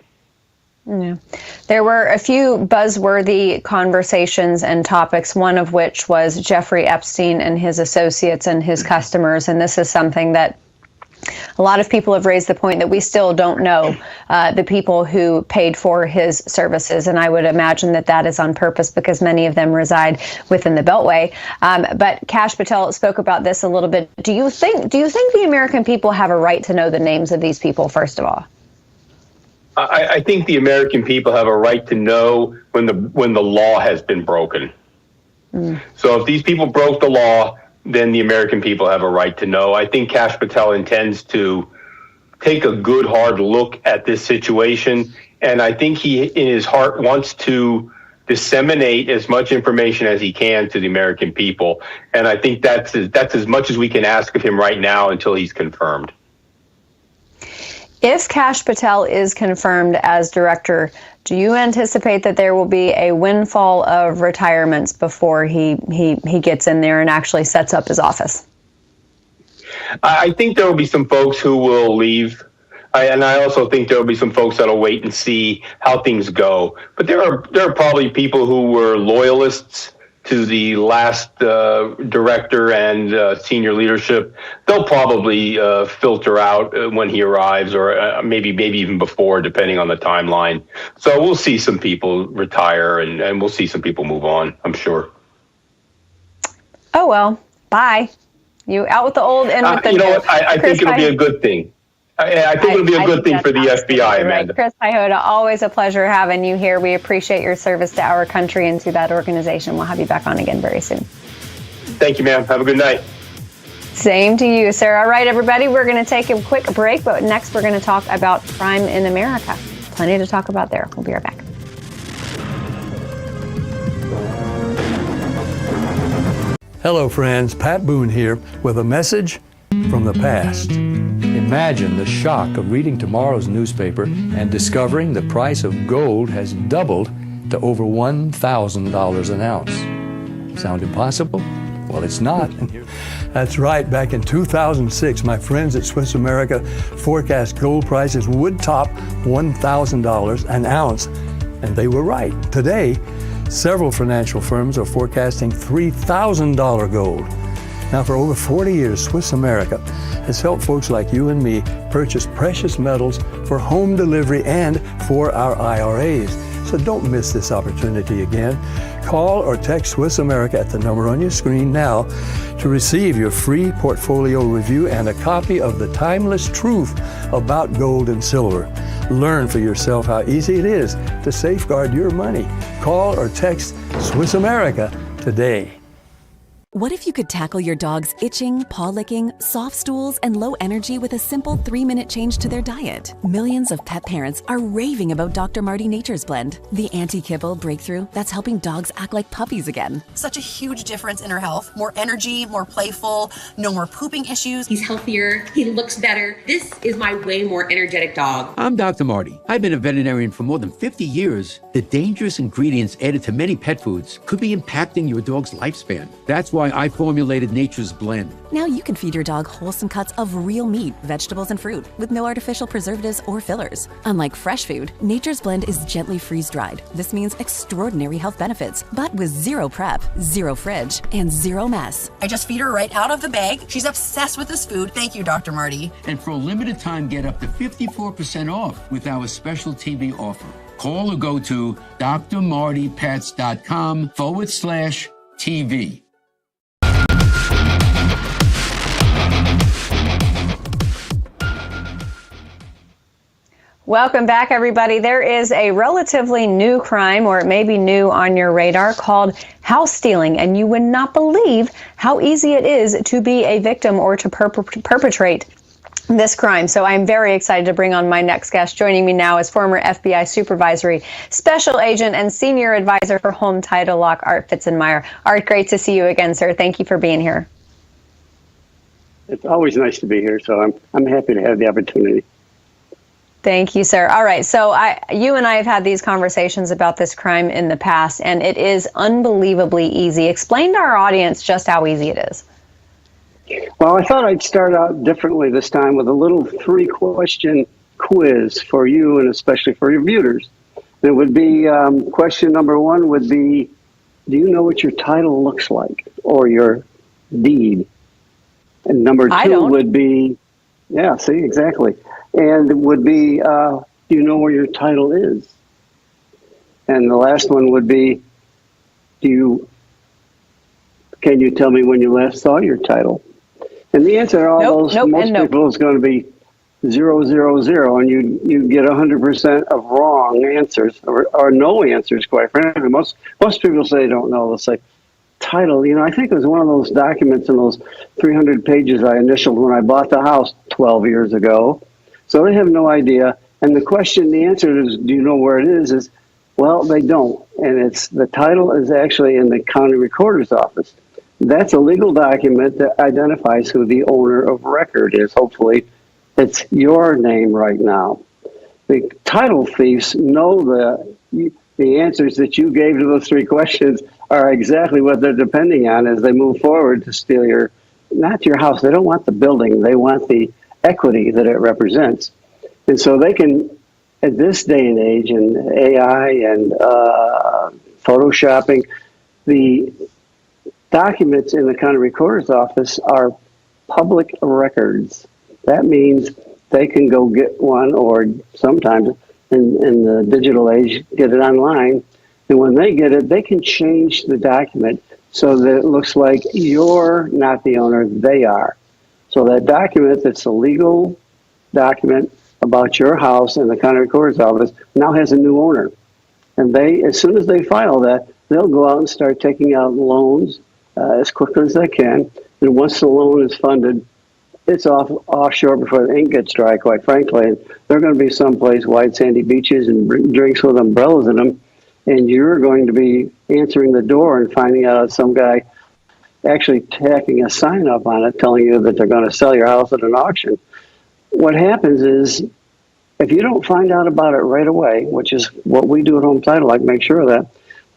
Yeah. There were a few buzzworthy conversations and topics, one of which was Jeffrey Epstein and his associates and his customers. And this is something that a lot of people have raised the point that we still don't know the people who paid for his services. And I would imagine that that is on purpose because many of them reside within the Beltway. But Kash Patel spoke about this a little bit. Do you think the American people have a right to know the names of these people, first of all? I think the American people have a right to know when the law has been broken. So if these people broke the law, then the American people have a right to know. I think Kash Patel intends to take a good, hard look at this situation. And I think he, in his heart, wants to disseminate as much information as he can to the American people. And I think that's as much as we can ask of him right now until he's confirmed. If Kash Patel is confirmed as director, do you anticipate that there will be a windfall of retirements before he gets in there and actually sets up his office? I think there will be some folks who will leave. And I also think there will be some folks that'll wait and see how things go. But there are probably people who were loyalists to the last director and senior leadership. They'll probably filter out when he arrives, or maybe even before, depending on the timeline. So we'll see some people retire, and we'll see some people move on, I'm sure. Oh, well, bye. You out with the old and with the new. You know what? I think it'll be a good thing. I think it'll be a good thing for the FBI, Amanda. Right. Chris Iota, always a pleasure having you here. We appreciate your service to our country and to that organization. We'll have you back on again very soon. Thank you, ma'am. Have a good night. Same to you, sir. All right, everybody, we're going to take a quick break, but next we're going to talk about crime in America. Plenty to talk about there. We'll be right back. Hello, friends. Pat Boone here with a message from the past. Imagine the shock of reading tomorrow's newspaper and discovering the price of gold has doubled to over $1,000 an ounce. Sound impossible? Well, it's not. That's right. Back in 2006, my friends at Swiss America forecast gold prices would top $1,000 an ounce, and they were right. Today, several financial firms are forecasting $3,000 gold. Now, for over 40 years, Swiss America has helped folks like you and me purchase precious metals for home delivery and for our IRAs. So don't miss this opportunity again. Call or text Swiss America at the number on your screen now to receive your free portfolio review and a copy of The Timeless Truth About Gold and Silver. Learn for yourself how easy it is to safeguard your money. Call or text Swiss America today. What if you could tackle your dog's itching, paw licking, soft stools, and low energy with a simple 3-minute change to their diet? Millions of pet parents are raving about Dr. Marty Nature's Blend, the anti-kibble breakthrough that's helping dogs act like puppies again. Such a huge difference in her health. More energy, more playful, no more pooping issues. He's healthier, he looks better. This is my way more energetic dog. I'm Dr. Marty. I've been a veterinarian for more than 50 years. The dangerous ingredients added to many pet foods could be impacting your dog's lifespan. That's why I formulated Nature's Blend. Now you can feed your dog wholesome cuts of real meat, vegetables, and fruit with no artificial preservatives or fillers. Unlike fresh food, Nature's Blend is gently freeze-dried. This means extraordinary health benefits, but with zero prep, zero fridge, and zero mess. I just feed her right out of the bag. She's obsessed with this food. Thank you, Dr. Marty. And for a limited time, get up to 54% off with our special TV offer. Call or go to drmartypets.com/TV. Welcome back, everybody. There is a relatively new crime, or it may be new on your radar, called house stealing, and you would not believe how easy it is to be a victim or to perpetrate this crime. So I'm very excited to bring on my next guest. Joining me now is former FBI Supervisory Special Agent and Senior Advisor for Home Title Lock, Art Fitzenmeyer. Art, great to see you again, sir. Thank you for being here. It's always nice to be here, so I'm happy to have the opportunity. Thank you, sir. All right. So you and I have had these conversations about this crime in the past, and it is unbelievably easy. Explain to our audience just how easy it is. Well, I thought I'd start out differently this time with a little 3-question quiz for you and especially for your viewers. It would be, question number 1 would be, do you know what your title looks like or your deed? And number 2 would be, yeah, see, exactly. And it would be, do you know where your title is? And the last one would be, can you tell me when you last saw your title? And the answer to all those, most people is going to be 0, 0, 0, and you get 100% of wrong answers or no answers, quite frankly. Most people say they don't know. They'll say, title, I think it was one of those documents in those 300 pages I initialed when I bought the house 12 years ago. So they have no idea. And the answer is, do you know where it is, well, they don't. And the title is actually in the county recorder's office. That's a legal document that identifies who the owner of record is. Hopefully, it's your name right now. The title thieves know the answers that you gave to those 3 questions are exactly what they're depending on as they move forward to steal your not your house. They don't want the building. They want the equity that it represents. And so they can, at this day and age, and AI and photoshopping, the documents in the county recorder's office are public records. That means they can go get one, or sometimes in the digital age, get it online. And when they get it, they can change the document so that it looks like you're not the owner, they are. So that document that's a legal document about your house in the county recorder's office now has a new owner. And they, as soon as they file that, they'll go out and start taking out loans as quickly as they can. And once the loan is funded, it's offshore before the ink gets dry, quite frankly. And they're going to be someplace, wide sandy beaches and drinks with umbrellas in them. And you're going to be answering the door and finding out some guy actually tacking a sign up on it telling you that they're going to sell your house at an auction. What happens is, if you don't find out about it right away, which is what we do at Home Title, like make sure of that,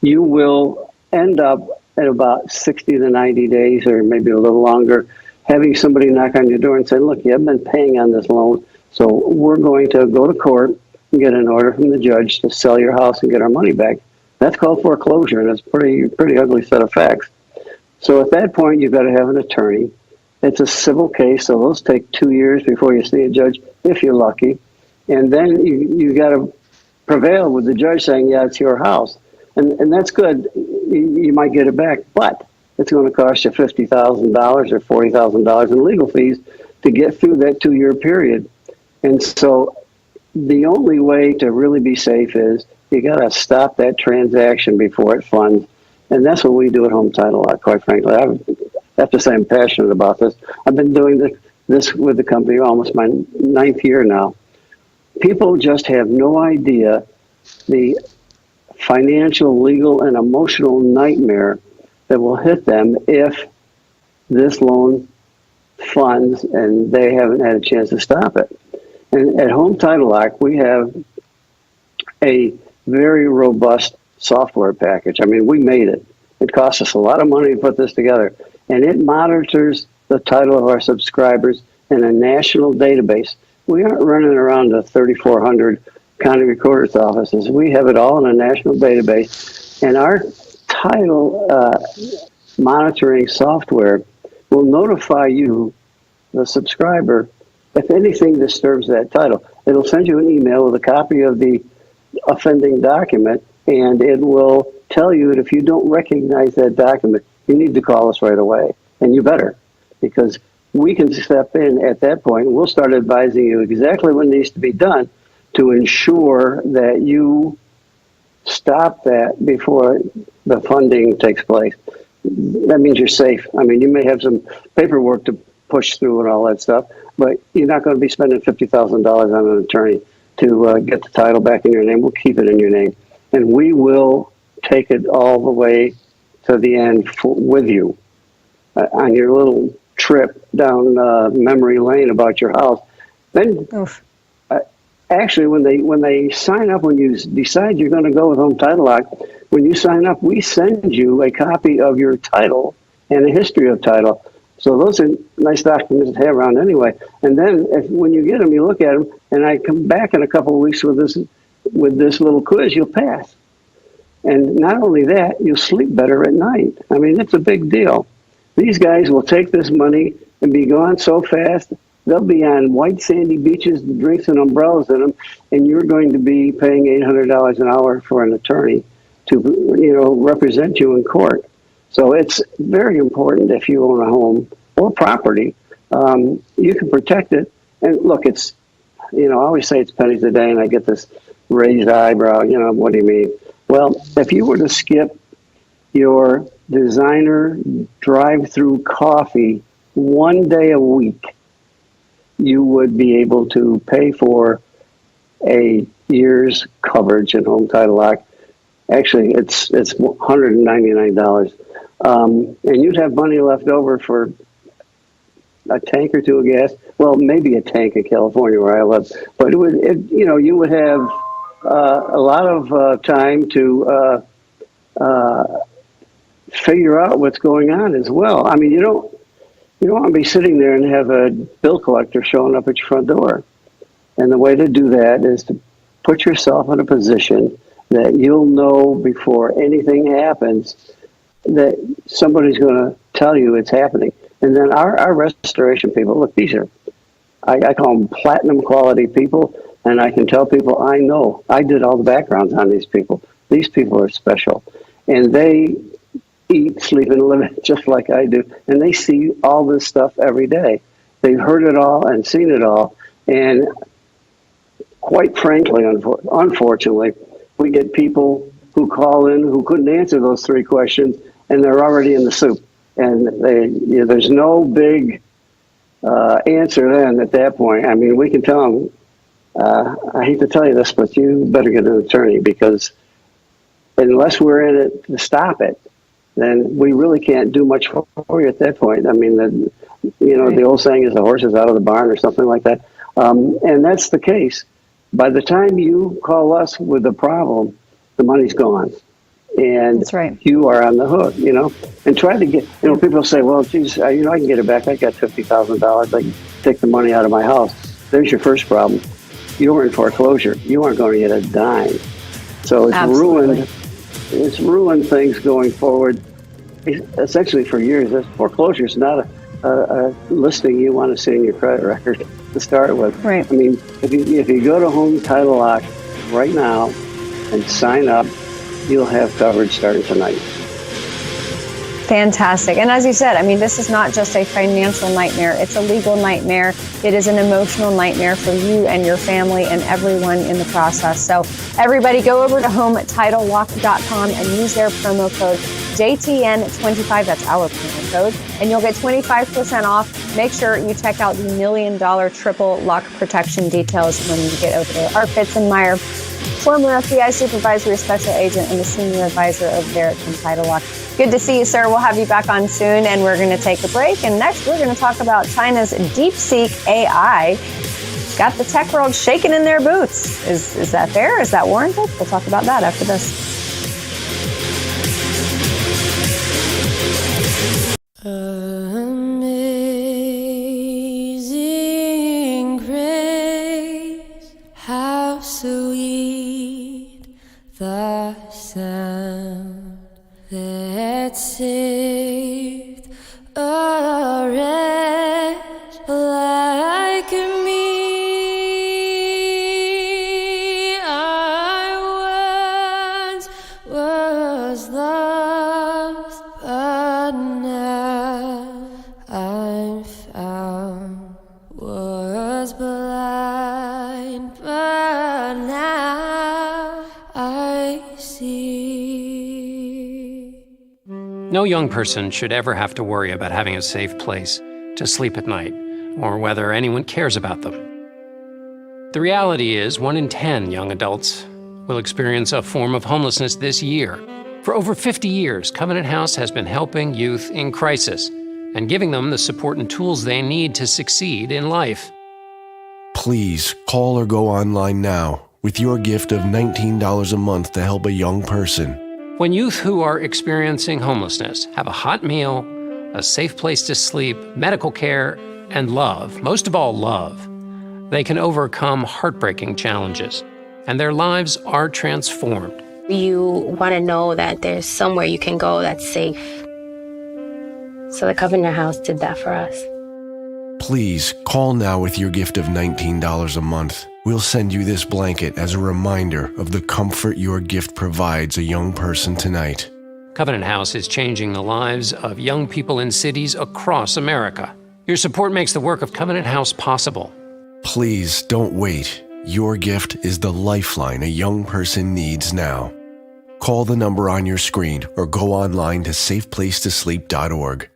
you will end up in about 60 to 90 days, or maybe a little longer, having somebody knock on your door and say, look, you haven't been paying on this loan, so we're going to go to court and get an order from the judge to sell your house and get our money back. That's called foreclosure, and it's a pretty ugly set of facts. So at that point, you've got to have an attorney. It's a civil case, so those take 2 years before you see a judge, if you're lucky. And then you got to prevail with the judge saying, yeah, it's your house. And that's good. You might get it back, but it's going to cost you $50,000 or $40,000 in legal fees to get through that 2 year period. And so the only way to really be safe is you got to stop that transaction before it funds. And that's what we do at Home Title, quite frankly. I have to say I'm passionate about this. I've been doing this with the company almost my 9th year now. People just have no idea the financial, legal, and emotional nightmare that will hit them if this loan funds and they haven't had a chance to stop it. And at Home Title Lock, we have a very robust software package. I mean, we made it. It cost us a lot of money to put this together. And it monitors the title of our subscribers in a national database. We aren't running around to 3,400 county recorder's offices. We have it all in a national database. And our title monitoring software will notify you, the subscriber, if anything disturbs that title. It'll send you an email with a copy of the offending document, and it will tell you that if you don't recognize that document, you need to call us right away. And you better, because we can step in at that point. We'll start advising you exactly what needs to be done to ensure that you stop that before the funding takes place. That means you're safe. I mean, you may have some paperwork to push through and all that stuff, but you're not going to be spending $50,000 on an attorney to get the title back in your name. We'll keep it in your name. And we will take it all the way to the end with you on your little trip down memory lane about your house. Then, actually, when they sign up, when you decide you're going to go with Home Title Lock, when you sign up, we send you a copy of your title and a history of title. So those are nice documents to have around anyway. And then when you get them, you look at them, and I come back in a couple of weeks with this little quiz, you'll pass. And not only that, you'll sleep better at night. I mean, it's a big deal. These guys will take this money and be gone so fast, they'll be on white sandy beaches, drinks and umbrellas in them, and you're going to be paying $800 an hour for an attorney to, represent you in court. So it's very important if you own a home or property, you can protect it. And look, it's, I always say it's pennies a day, and I get this raised eyebrow, what do you mean? Well, if you were to skip your designer drive-through coffee one day a week, you would be able to pay for a year's coverage in Home Title Lock. Actually, it's $199. And you'd have money left over for a tank or two of gas. Well, maybe a tank in California where I live. But you would have a lot of time to figure out what's going on as well. I mean, you You don't want to be sitting there and have a bill collector showing up at your front door. And the way to do that is to put yourself in a position that you'll know before anything happens that somebody's going to tell you it's happening. And then our restoration people, look, these are, I call them platinum quality people, and I can tell people I know. I did all the backgrounds on these people. These people are special. And they eat, sleep, and live just like I do. And they see all this stuff every day. They've heard it all and seen it all. And quite frankly, unfortunately, we get people who call in who couldn't answer those 3 questions, and they're already in the soup. And there's no big answer then at that point. I mean, we can tell them, I hate to tell you this, but you better get an attorney, because unless we're in it to stop it, then we really can't do much for you at that point. I mean, the old saying is the horse is out of the barn or something like that. And that's the case. By the time you call us with a problem, the money's gone. And that's right. You are on the hook, and try to get, people say, well, geez, I can get it back. I got $50,000. I can take the money out of my house. There's your first problem. You were in foreclosure. You aren't going to get a dime. So it's ruined things going forward. Essentially for years, foreclosure is not a listing you want to see in your credit record to start with. Right. I mean, if you go to Home Title Lock right now and sign up, you'll have coverage starting tonight. Fantastic. And as you said, I mean, this is not just a financial nightmare. It's a legal nightmare. It is an emotional nightmare for you and your family and everyone in the process. So everybody go over to HomeTitleLock.com and use their promo code JTN25. That's our promo code. And you'll get 25% off. Make sure you check out the $1 million triple lock protection details when you get over there. Art Fitzenmeyer, former FBI supervisory special agent and the senior advisor over there at Home Title Lock. Good to see you, sir. We'll have you back on soon, and we're going to take a break. And next, we're going to talk about China's DeepSeek AI. Got the tech world shaking in their boots. Is that fair? Is that warranted? We'll talk about that after this. Amazing grace, how sweet the sound that saved a wretch like me. I once was lost, but now I'm found. Was blind, but now I see. No young person should ever have to worry about having a safe place to sleep at night, or whether anyone cares about them. The reality is 1 in 10 young adults will experience a form of homelessness this year. For over 50 years, Covenant House has been helping youth in crisis and giving them the support and tools they need to succeed in life. Please call or go online now with your gift of $19 a month to help a young person. When youth who are experiencing homelessness have a hot meal, a safe place to sleep, medical care, and love, most of all love, they can overcome heartbreaking challenges, and their lives are transformed. You want to know that there's somewhere you can go that's safe. So the Covenant House did that for us. Please call now with your gift of $19 a month. We'll send you this blanket as a reminder of the comfort your gift provides a young person tonight. Covenant House is changing the lives of young people in cities across America. Your support makes the work of Covenant House possible. Please don't wait. Your gift is the lifeline a young person needs now. Call the number on your screen or go online to safeplacetosleep.org.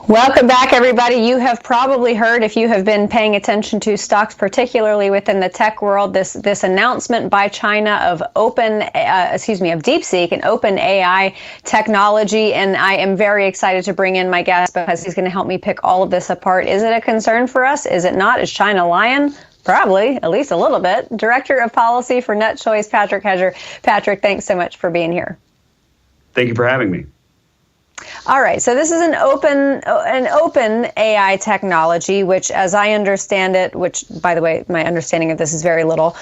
Welcome back, everybody. You have probably heard, if you have been paying attention to stocks, particularly within the tech world, this announcement by China of DeepSeek and open AI technology. And I am very excited to bring in my guest because he's going to help me pick all of this apart. Is it a concern for us? Is it not? Is China lying? Probably, at least a little bit. Director of Policy for Net Choice, Patrick Hedger. Patrick, thanks so much for being here. Thank you for having me. All right, so this is an open AI technology, which, as I understand it, which, by the way, my understanding of this is very little.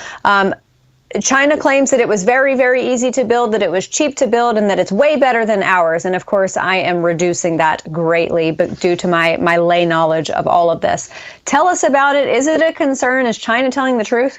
China claims that it was very, very easy to build, that it was cheap to build, and that it's way better than ours. And of course, I am reducing that greatly, but due to my lay knowledge of all of this. Tell us about it. Is it a concern? Is China telling the truth?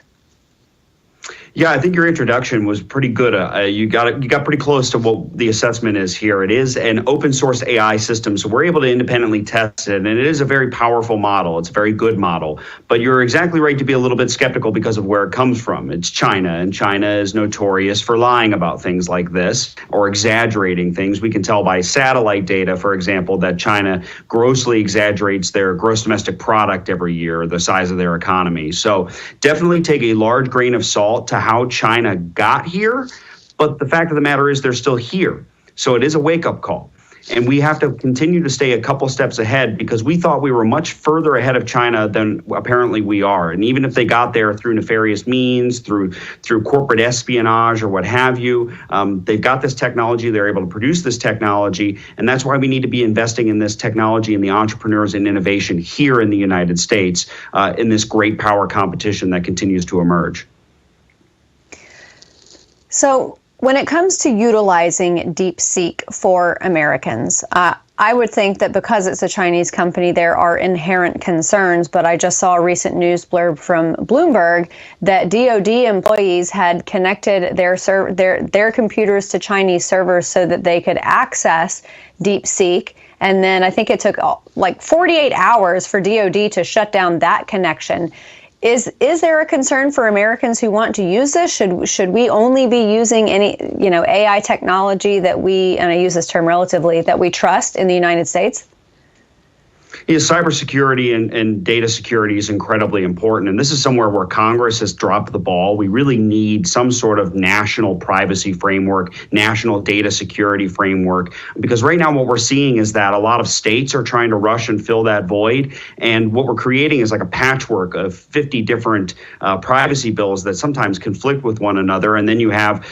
Yeah, I think your introduction was pretty good. You got pretty close to what the assessment is here. It is an open source AI system, so we're able to independently test it, and it is a very powerful model. It's a very good model. But you're exactly right to be a little bit skeptical because of where it comes from. It's China, and China is notorious for lying about things like this or exaggerating things. We can tell by satellite data, for example, that China grossly exaggerates their gross domestic product every year, the size of their economy. So definitely take a large grain of salt to how China got here, but the fact of the matter is they're still here. So it is a wake-up call. And we have to continue to stay a couple steps ahead because we thought we were much further ahead of China than apparently we are. And even if they got there through nefarious means, through corporate espionage or what have you, they've got this technology, they're able to produce this technology, and that's why we need to be investing in this technology and the entrepreneurs and innovation here in the United States in this great power competition that continues to emerge. So when it comes to utilizing DeepSeek for Americans, I would think that because it's a Chinese company, there are inherent concerns. But I just saw a recent news blurb from Bloomberg that DoD employees had connected their computers to Chinese servers so that they could access DeepSeek. And then I think it took like 48 hours for DoD to shut down that connection. Is there a concern for Americans who want to use this? Should we only be using any AI technology that we, and I use this term relatively, that we trust in the United States? Yeah, cybersecurity and data security is incredibly important. And this is somewhere where Congress has dropped the ball. We really need some sort of national privacy framework, national data security framework, because right now what we're seeing is that a lot of states are trying to rush and fill that void. And what we're creating is like a patchwork of 50 different privacy bills that sometimes conflict with one another. And then you have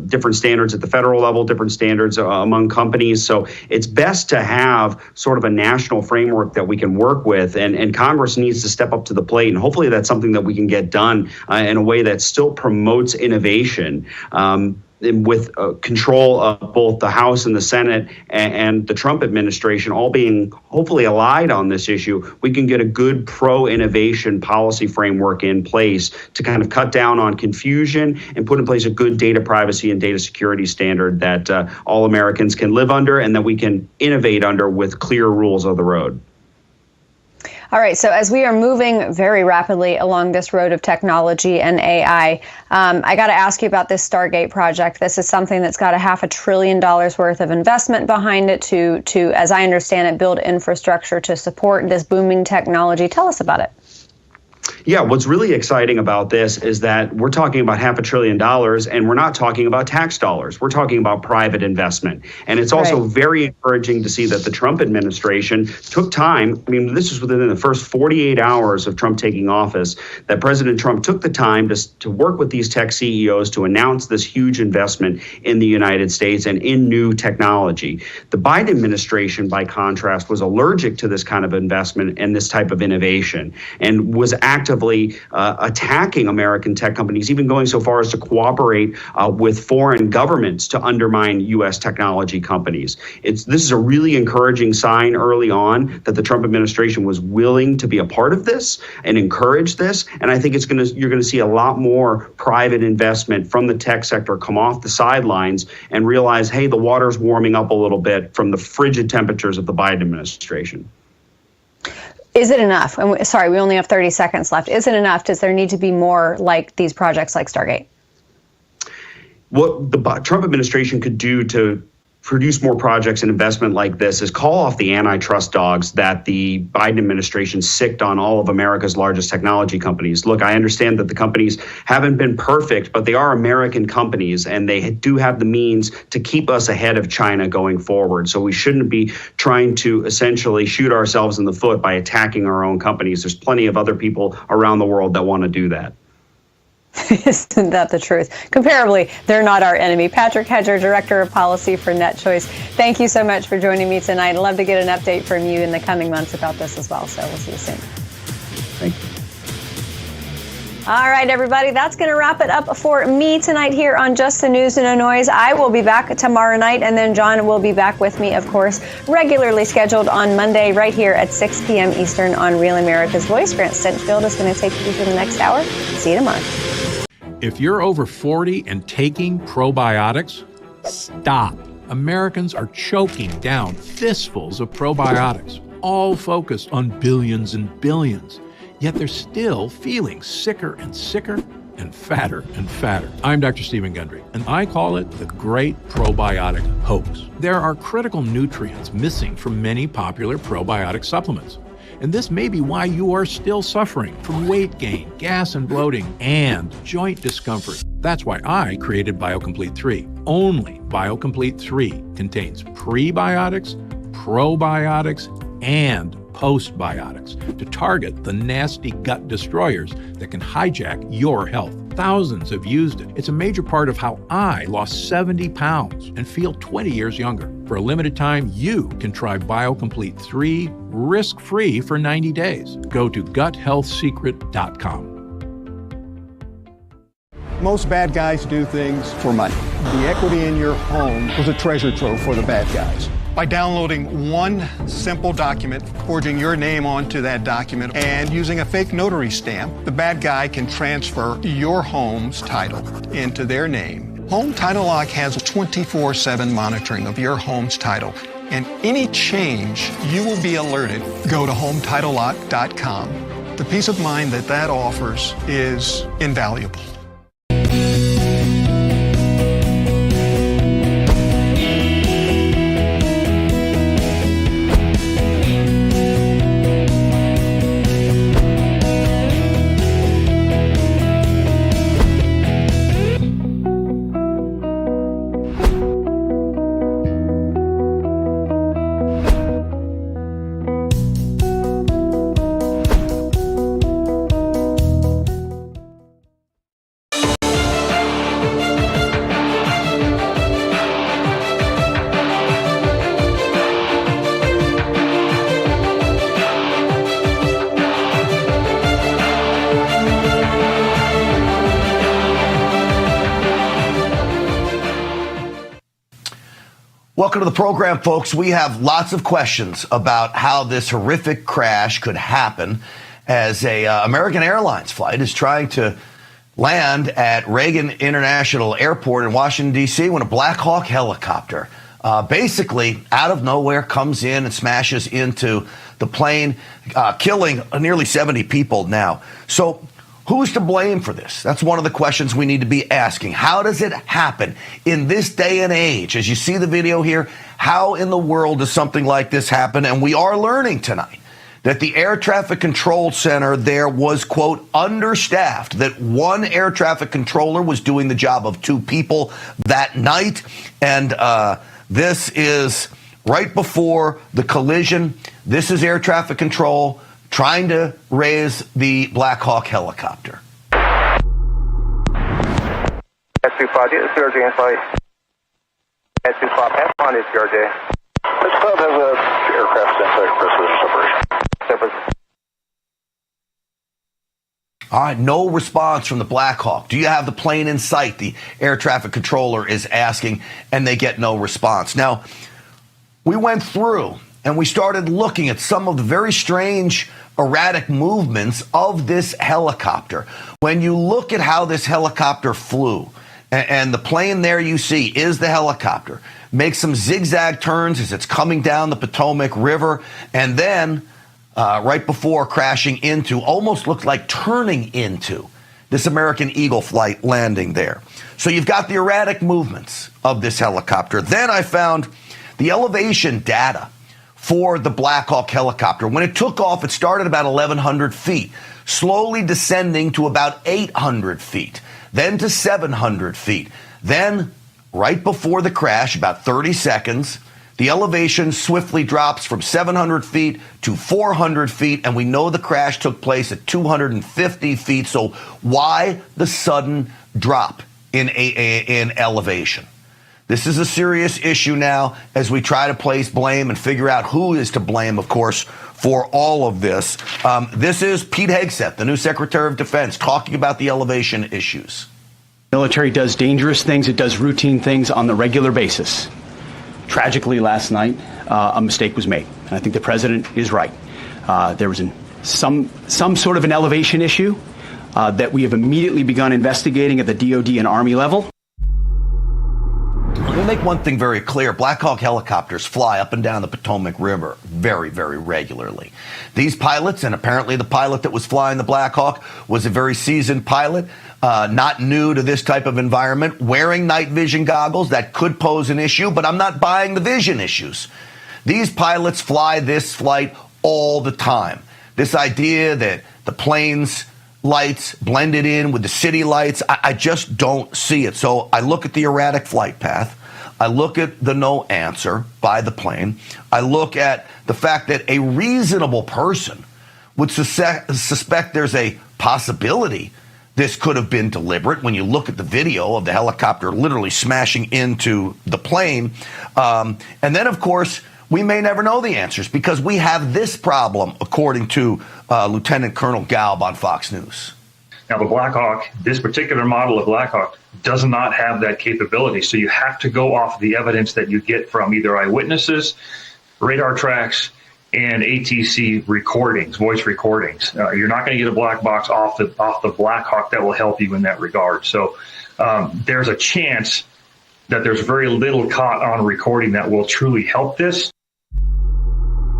different standards at the federal level, different standards among companies. So it's best to have sort of a national framework that we can work with, and Congress needs to step up to the plate, and hopefully that's something that we can get done in a way that still promotes innovation with control of both the House and the Senate and the Trump administration all being hopefully allied on this issue. We can get a good pro-innovation policy framework in place to kind of cut down on confusion and put in place a good data privacy and data security standard that all Americans can live under and that we can innovate under with clear rules of the road. All right, so as we are moving very rapidly along this road of technology and AI, I got to ask you about this Stargate project. This is something that's got $500 billion worth of investment behind it to, as I understand it, build infrastructure to support this booming technology. Tell us about it. Yeah, what's really exciting about this is that we're talking about $500 billion and we're not talking about tax dollars. We're talking about private investment. And it's also very encouraging to see that the Trump administration took time. I mean, this was within the first 48 hours of Trump taking office, that President Trump took the time to work with these tech CEOs to announce this huge investment in the United States and in new technology. The Biden administration, by contrast, was allergic to this kind of investment and this type of innovation and was actively attacking American tech companies, even going so far as to cooperate with foreign governments to undermine U.S. technology companies. This is a really encouraging sign early on that the Trump administration was willing to be a part of this and encourage this. And I think you're going to see a lot more private investment from the tech sector come off the sidelines and realize, hey, the water's warming up a little bit from the frigid temperatures of the Biden administration. Is it enough? And sorry, we only have 30 seconds left. Is it enough? Does there need to be more like these projects like Stargate? What the Trump administration could do to produce more projects and investment like this is call off the antitrust dogs that the Biden administration sicked on all of America's largest technology companies. Look, I understand that the companies haven't been perfect, but they are American companies, and they do have the means to keep us ahead of China going forward. So we shouldn't be trying to essentially shoot ourselves in the foot by attacking our own companies. There's plenty of other people around the world that want to do that. Isn't that the truth? Comparably, they're not our enemy. Patrick Hedger, Director of Policy for NetChoice, thank you so much for joining me tonight. I'd love to get an update from you in the coming months about this as well. So we'll see you soon. Thank you. All right, everybody, that's going to wrap it up for me tonight here on Just the News and No Noise. I will be back tomorrow night, and then John will be back with me, of course, regularly scheduled on Monday right here at 6 p.m. Eastern on Real America's Voice. Grant Stinchfield is going to take you through the next hour. See you tomorrow. If you're over 40 and taking probiotics, stop. Americans are choking down fistfuls of probiotics, all focused on billions and billions. Yet they're still feeling sicker and sicker and fatter and fatter. I'm Dr. Stephen Gundry, and I call it the Great Probiotic Hoax. There are critical nutrients missing from many popular probiotic supplements. And this may be why you are still suffering from weight gain, gas and bloating, and joint discomfort. That's why I created BioComplete 3. Only BioComplete 3 contains prebiotics, probiotics, and postbiotics to target the nasty gut destroyers that can hijack your health. Thousands have used it. It's a major part of how I lost 70 pounds and feel 20 years younger. For a limited time, you can try BioComplete 3 risk-free for 90 days. Go to guthealthsecret.com. Most bad guys do things for money. The equity in your home was a treasure trove for the bad guys. By downloading one simple document, forging your name onto that document, and using a fake notary stamp, the bad guy can transfer your home's title into their name. Home Title Lock has 24/7 monitoring of your home's title, and any change, you will be alerted. Go to HomeTitleLock.com. The peace of mind that offers is invaluable. Welcome to the program, folks. We have lots of questions about how this horrific crash could happen as a American Airlines flight is trying to land at Reagan International Airport in Washington, D.C. when a Black Hawk helicopter basically out of nowhere comes in and smashes into the plane, killing nearly 70 people now. So who's to blame for this? That's one of the questions we need to be asking. How does it happen in this day and age? As you see the video here, how in the world does something like this happen? And we are learning tonight that the air traffic control center there was, quote, understaffed, that one air traffic controller was doing the job of two people that night. And this is right before the collision. This is air traffic control trying to raise the Black Hawk helicopter. S25, get the CRJ in flight. S25, pass on this CRJ. This club has a aircraft in separation. All right, no response from the Black Hawk. Do you have the plane in sight? The air traffic controller is asking, and they get no response. Now, we went through and we started looking at some of the very strange, erratic movements of this helicopter. When you look at how this helicopter flew, and the plane there you see is the helicopter, makes some zigzag turns as it's coming down the Potomac River, and then right before crashing into, almost looked like turning into this American Eagle flight landing there. So you've got the erratic movements of this helicopter. Then I found the elevation data for the Black Hawk helicopter. When it took off, it started about 1,100 feet, slowly descending to about 800 feet, then to 700 feet. Then, right before the crash, about 30 seconds, the elevation swiftly drops from 700 feet to 400 feet, and we know the crash took place at 250 feet. So why the sudden drop in elevation? This is a serious issue now as we try to place blame and figure out who is to blame, of course, for all of this. This is Pete Hegseth, the new Secretary of Defense, talking about the elevation issues. Military does dangerous things. It does routine things on the regular basis. Tragically, last night, a mistake was made. And I think the president is right. There was some sort of an elevation issue that we have immediately begun investigating at the DOD and Army level. Let me make one thing very clear. Black Hawk helicopters fly up and down the Potomac River very, very regularly. These pilots, and apparently the pilot that was flying the Black Hawk was a very seasoned pilot, not new to this type of environment, wearing night vision goggles. That could pose an issue, but I'm not buying the vision issues. These pilots fly this flight all the time. This idea that the plane's lights blended in with the city lights, I just don't see it. So I look at the erratic flight path. I look at the no answer by the plane. I look at the fact that a reasonable person would suspect there's a possibility this could have been deliberate when you look at the video of the helicopter literally smashing into the plane. And then, of course, we may never know the answers because we have this problem, according to Lieutenant Colonel Galb on Fox News. Now, the Black Hawk, this particular model of Black Hawk, does not have that capability. So you have to go off the evidence that you get from either eyewitnesses, radar tracks, and ATC recordings, voice recordings. You're not going to get a black box off the Black Hawk that will help you in that regard. So there's a chance that there's very little caught on recording that will truly help this.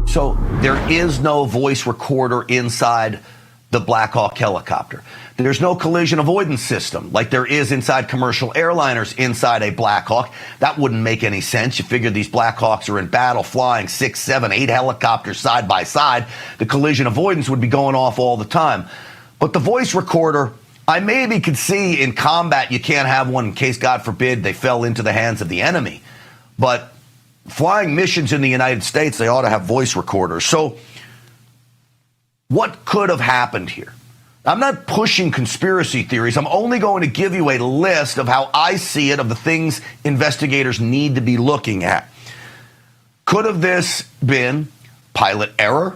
So there is no voice recorder inside the Black Hawk helicopter. There's no collision avoidance system like there is inside commercial airliners inside a Black Hawk. That wouldn't make any sense. You figure these Black Hawks are in battle flying 6, 7, 8 helicopters side by side. The collision avoidance would be going off all the time. But the voice recorder, I maybe could see in combat you can't have one in case, God forbid, they fell into the hands of the enemy. But flying missions in the United States, they ought to have voice recorders. So what could have happened here? I'm not pushing conspiracy theories. I'm only going to give you a list of how I see it, of the things investigators need to be looking at. Could have this been pilot error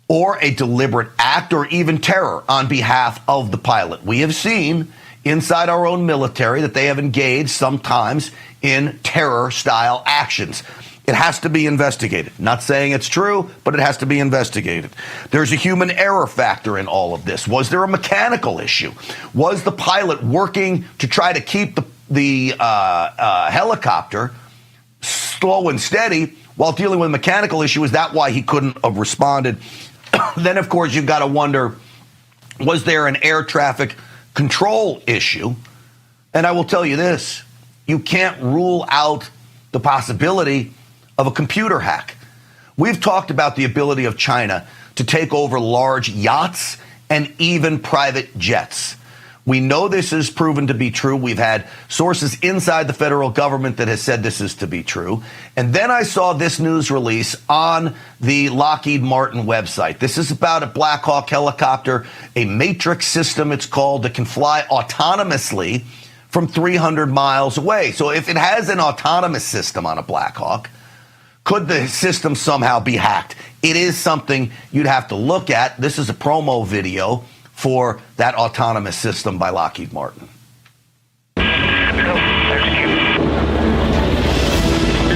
or a deliberate act or even terror on behalf of the pilot? We have seen inside our own military that they have engaged sometimes in terror-style actions. It has to be investigated. Not saying it's true, but it has to be investigated. There's a human error factor in all of this. Was there a mechanical issue? Was the pilot working to try to keep the helicopter slow and steady while dealing with a mechanical issue? Is that why he couldn't have responded? Then, of course, you've got to wonder, was there an air traffic control issue? And I will tell you this, you can't rule out the possibility of a computer hack. We've talked about the ability of China to take over large yachts and even private jets. We know this is proven to be true. We've had sources inside the federal government that has said this is to be true. And then I saw this news release on the Lockheed Martin website. This is about a Black Hawk helicopter, a matrix system it's called, that can fly autonomously from 300 miles away. So if it has an autonomous system on a Black Hawk, could the system somehow be hacked? It is something you'd have to look at. This is a promo video for that autonomous system by Lockheed Martin. You're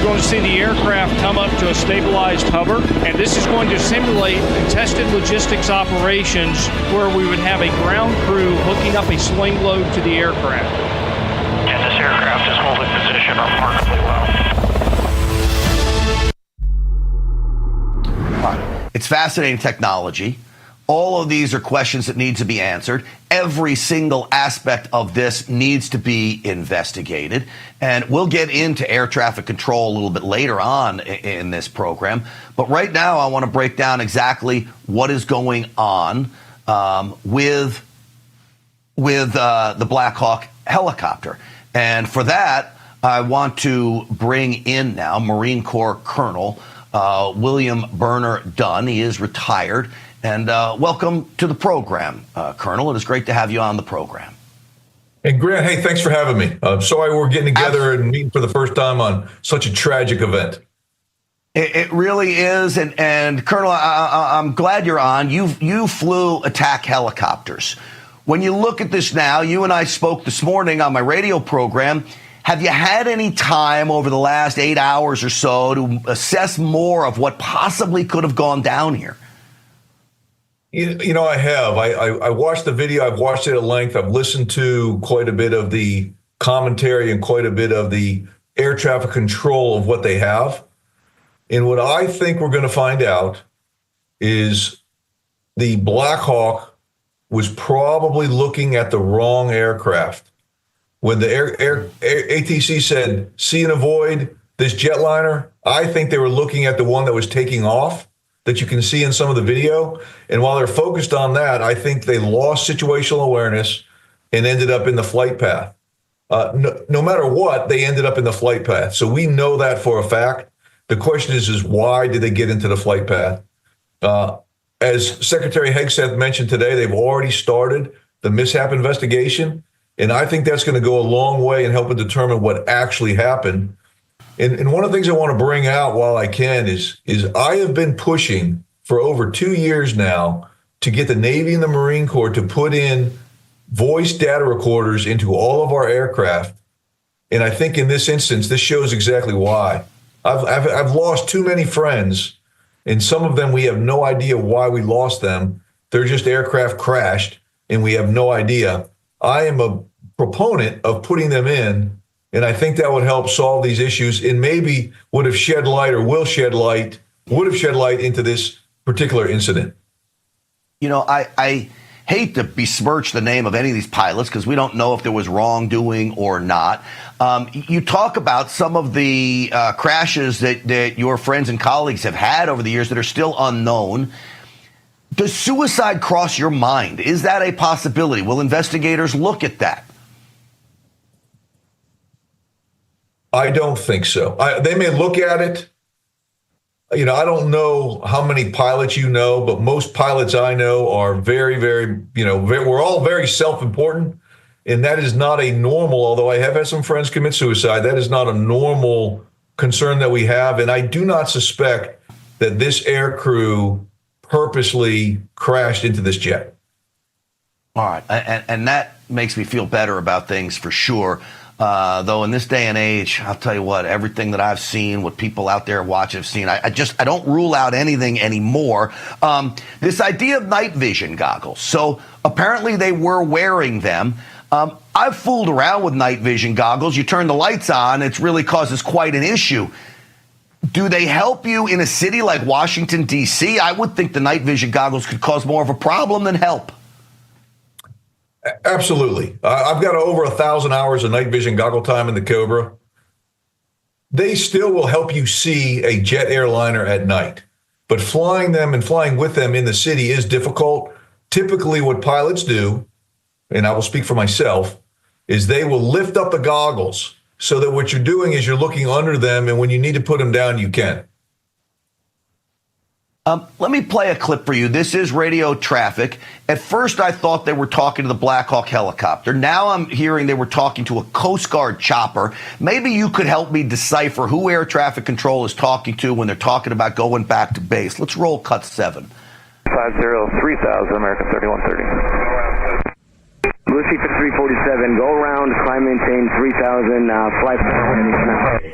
going to see the aircraft come up to a stabilized hover, and this is going to simulate contested logistics operations where we would have a ground crew hooking up a sling load to the aircraft. And this aircraft is holding position remarkably well. It's fascinating technology. All of these are questions that need to be answered. Every single aspect of this needs to be investigated. And we'll get into air traffic control a little bit later on in this program. But right now, I want to break down exactly what is going on with the Black Hawk helicopter. And for that, I want to bring in now Marine Corps Colonel William Burner Dunn. He is retired. And welcome to the program, Colonel. It is great to have you on the program. Hey, Grant, hey, thanks for having me. Sorry we're getting together and meeting for the first time on such a tragic event. It really is. And Colonel, I'm glad you're on. You flew attack helicopters. When you look at this now, you and I spoke this morning on my radio program. Have you had any time over the last 8 hours or so to assess more of what possibly could have gone down here? You know, I have. I watched the video. I've watched it at length. I've listened to quite a bit of the commentary and quite a bit of the air traffic control of what they have. And what I think we're going to find out is the Black Hawk was probably looking at the wrong aircraft. When the ATC said, see and avoid this jetliner, I think they were looking at the one that was taking off, that you can see in some of the video. And while they're focused on that, I think they lost situational awareness and ended up in the flight path. No matter what, they ended up in the flight path. So we know that for a fact. The question is why did they get into the flight path? As Secretary Hegseth mentioned today, they've already started the mishap investigation. And I think that's going to go a long way in helping determine what actually happened. And one of the things I want to bring out while I can is I have been pushing for over 2 years now to get the Navy and the Marine Corps to put in voice data recorders into all of our aircraft. And I think in this instance, this shows exactly why. I've lost too many friends, and some of them we have no idea why we lost them. They're just aircraft crashed, and we have no idea. I am a proponent of putting them in. And I think that would help solve these issues and maybe would have shed light into this particular incident. You know, I hate to besmirch the name of any of these pilots because we don't know if there was wrongdoing or not. You talk about some of the crashes that your friends and colleagues have had over the years that are still unknown. Does suicide cross your mind? Is that a possibility? Will investigators look at that? I don't think so. They may look at it. You know, I don't know how many pilots you know, but most pilots I know are very, very, we're all very self-important. And that is not a normal, although I have had some friends commit suicide, that is not a normal concern that we have. And I do not suspect that this air crew purposely crashed into this jet. All right. And that makes me feel better about things for sure. Though in this day and age, I'll tell you what, everything that I've seen, what people out there watching have seen, I don't rule out anything anymore. This idea of night vision goggles. So apparently they were wearing them. I've fooled around with night vision goggles. You turn the lights on, it really causes quite an issue. Do they help you in a city like Washington, D.C.? I would think the night vision goggles could cause more of a problem than help. Absolutely. I've got over 1,000 hours of night vision goggle time in the Cobra. They still will help you see a jet airliner at night, but flying them and flying with them in the city is difficult. Typically what pilots do, and I will speak for myself, is they will lift up the goggles so that what you're doing is you're looking under them, and when you need to put them down, you can. Let me play a clip for you. This is radio traffic. At first, I thought they were talking to the Black Hawk helicopter. Now I'm hearing they were talking to a Coast Guard chopper. Maybe you could help me decipher who air traffic control is talking to when they're talking about going back to base. Let's roll cut 7. 50-3000, American 3130. Lucy for 347, go around, climb, maintain 3000, flight 3000,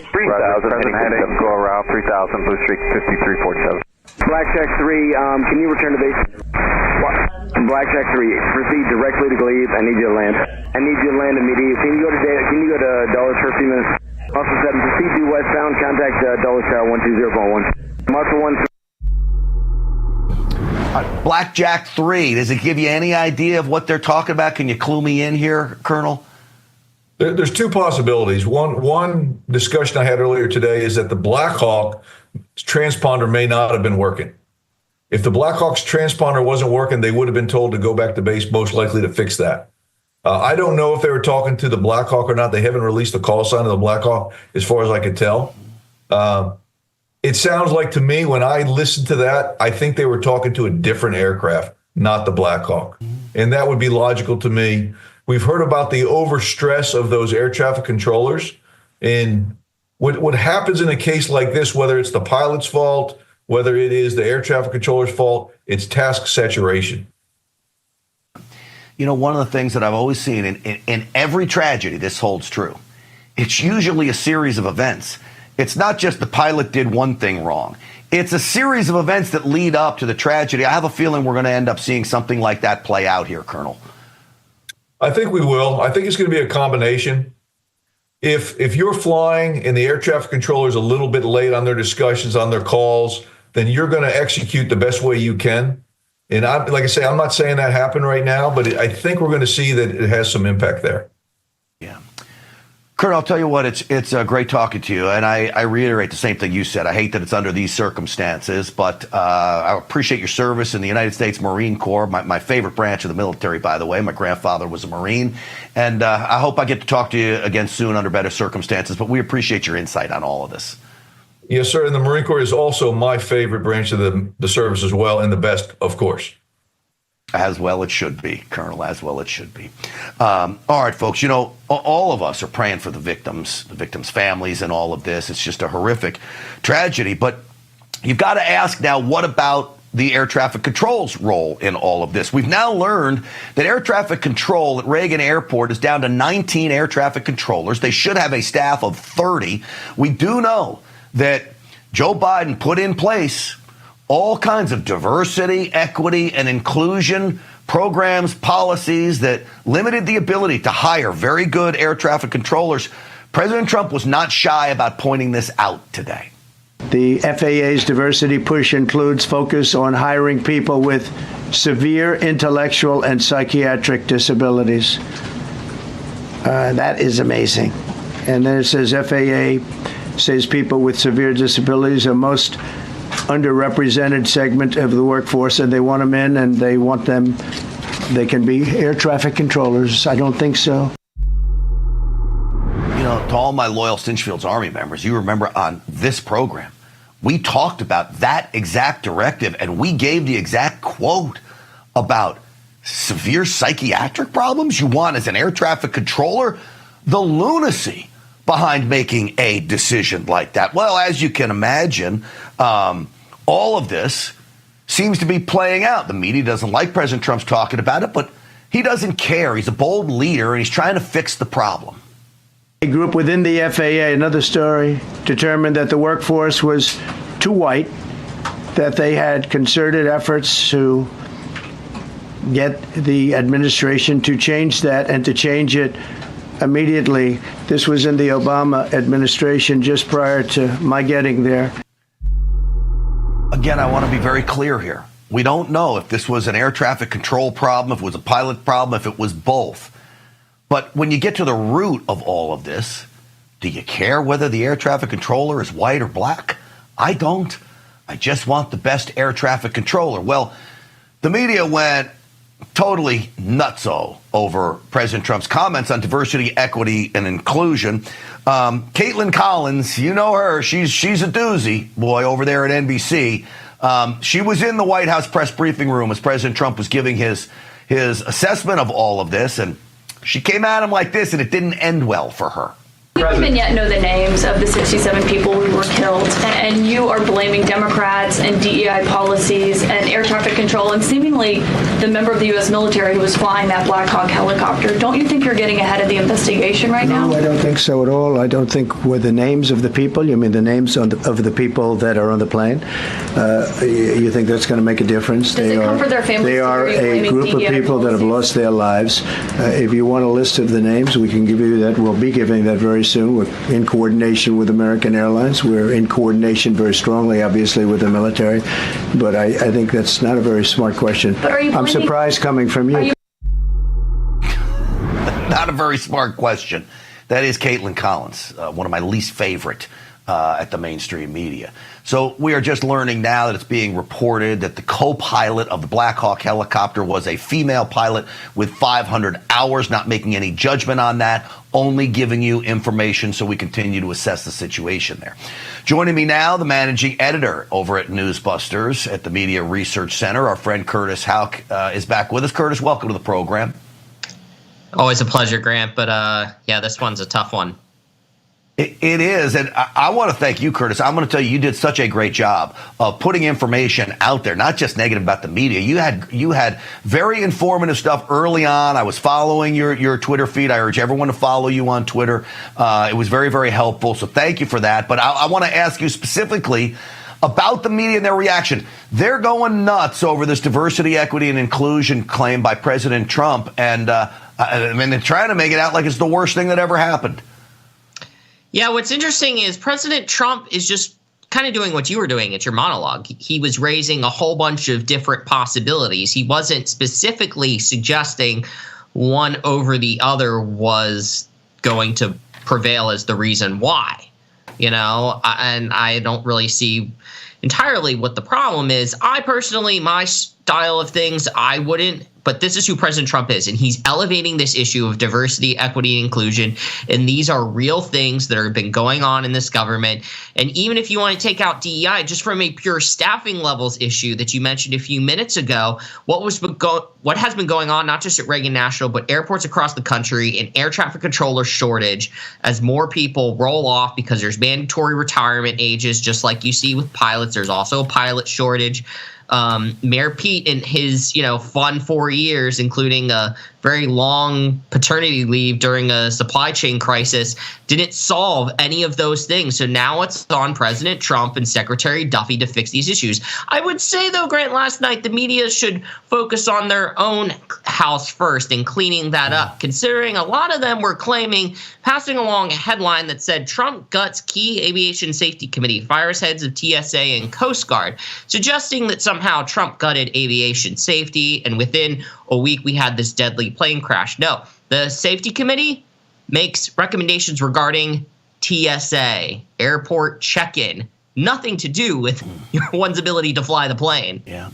present heading, go around 3000, Blue Streak 5347. Blackjack 3, can you return to base? Blackjack 3, proceed directly to Glebe. I need you to land. I need you to land immediately. Can you go to Dulles for a few minutes? Muscle 7, proceed due westbound. Contact Dulles Tower 120.1. Muscle 1. Blackjack 3, does it give you any idea of what they're talking about? Can you clue me in here, Colonel? There's two possibilities. One discussion I had earlier today is that the Black Hawk transponder may not have been working. If the Black Hawk's transponder wasn't working, they would have been told to go back to base, most likely to fix that. I don't know if they were talking to the Black Hawk or not. They haven't released the call sign of the Black Hawk, as far as I could tell. It sounds like to me, when I listened to that, I think they were talking to a different aircraft, not the Black Hawk. And that would be logical to me. We've heard about the overstress of those air traffic controllers. And what happens in a case like this, whether it's the pilot's fault, whether it is the air traffic controller's fault, it's task saturation. You know, one of the things that I've always seen in every tragedy, this holds true. It's usually a series of events. It's not just the pilot did one thing wrong. It's a series of events that lead up to the tragedy. I have a feeling we're going to end up seeing something like that play out here, Colonel. I think we will. I think it's going to be a combination. If you're flying and the air traffic controller is a little bit late on their discussions, on their calls, then you're going to execute the best way you can. And like I say, I'm not saying that happened right now, but I think we're going to see that it has some impact there. Yeah. Colonel, I'll tell you what, it's great talking to you, and I reiterate the same thing you said. I hate that it's under these circumstances, but I appreciate your service in the United States Marine Corps, my favorite branch of the military, by the way. My grandfather was a Marine, and I hope I get to talk to you again soon under better circumstances, but we appreciate your insight on all of this. Yes, sir, and the Marine Corps is also my favorite branch of the service as well, and the best, of course. As well it should be, Colonel, as well it should be. All right, folks, you know, all of us are praying for the victims' families and all of this. It's just a horrific tragedy. But you've got to ask now, what about the air traffic control's role in all of this? We've now learned that air traffic control at Reagan Airport is down to 19 air traffic controllers. They should have a staff of 30. We do know that Joe Biden put in place all kinds of diversity, equity, and inclusion programs, policies that limited the ability to hire very good air traffic controllers. President Trump was not shy about pointing this out today. The FAA's diversity push includes focus on hiring people with severe intellectual and psychiatric disabilities. That is amazing. And then it says FAA says people with severe disabilities are most underrepresented segment of the workforce, and they want them in, and they can be air traffic controllers. I don't think so. You know, to all my loyal Cinchfield's Army members, you remember on this program, we talked about that exact directive, and we gave the exact quote about severe psychiatric problems you want as an air traffic controller. The lunacy behind making a decision like that. Well, as you can imagine, all of this seems to be playing out. The media doesn't like President Trump's talking about it, but he doesn't care. He's a bold leader, and he's trying to fix the problem. A group within the FAA, another story, determined that the workforce was too white, that they had concerted efforts to get the administration to change that and to change it immediately. This was in the Obama administration just prior to my getting there. Again, I want to be very clear here. We don't know if this was an air traffic control problem, if it was a pilot problem, if it was both. But when you get to the root of all of this, do you care whether the air traffic controller is white or black? I don't. I just want the best air traffic controller. Well, the media went totally nutso over President Trump's comments on diversity, equity, and inclusion. Caitlin Collins, you know her. She's a doozy, boy, over there at NBC. She was in the White House press briefing room as President Trump was giving his assessment of all of this, and she came at him like this, and it didn't end well for her. We don't even yet know the names of the 67 people who were killed, and you are blaming Democrats and DEI policies and air traffic control and seemingly the member of the U.S. military who was flying that Black Hawk helicopter. Don't you think you're getting ahead of the investigation right now? No, I don't think so at all. I don't think with the names of the people, you mean the names of the people that are on the plane, you think that's going to make a difference? Does it comfort their families? They are a group of people that have lost their lives. If you want a list of the names, we can give you that. We'll be giving that very soon. We're in coordination with American Airlines. We're in coordination very strongly, obviously, with the military. But I think that's not a very smart question. I'm surprised coming from you. Not a very smart question. That is Caitlin Collins, one of my least favorite at the mainstream media. So we are just learning now that it's being reported that the co-pilot of the Black Hawk helicopter was a female pilot with 500 hours, not making any judgment on that, only giving you information so we continue to assess the situation there. Joining me now, the managing editor over at Newsbusters at the Media Research Center, our friend Curtis Houck is back with us. Curtis, welcome to the program. Always a pleasure, Grant, but yeah, this one's a tough one. It is, and I want to thank you, Curtis. I'm going to tell you, you did such a great job of putting information out there, not just negative about the media. You had very informative stuff early on. I was following your Twitter feed. I urge everyone to follow you on Twitter. It was very, very helpful, so thank you for that. But I want to ask you specifically about the media and their reaction. They're going nuts over this diversity, equity, and inclusion claim by President Trump, and I mean, they're trying to make it out like it's the worst thing that ever happened. Yeah, what's interesting is President Trump is just kind of doing what you were doing at your monologue. He was raising a whole bunch of different possibilities. He wasn't specifically suggesting one over the other was going to prevail as the reason why, you know, and I don't really see entirely what the problem is. I personally, my style of things, I wouldn't. But this is who President Trump is, and he's elevating this issue of diversity, equity, and inclusion. And these are real things that have been going on in this government. And even if you want to take out DEI, just from a pure staffing levels issue that you mentioned a few minutes ago, what has been going on, not just at Reagan National, but airports across the country, an air traffic controller shortage as more people roll off because there's mandatory retirement ages, just like you see with pilots. There's also a pilot shortage. Mayor Pete in his, fun 4 years, including a very long paternity leave during a supply chain crisis, didn't solve any of those things. So now it's on President Trump and Secretary Duffy to fix these issues. I would say, though, Grant, last night the media should focus on their own house first and cleaning that up, considering a lot of them were passing along a headline that said Trump guts key aviation safety committee, fires heads of TSA and Coast Guard, suggesting that somehow Trump gutted aviation safety, and within a week we had this deadly plane crash. No, the safety committee makes recommendations regarding TSA, airport check-in, nothing to do with one's ability to fly the plane. Yeah.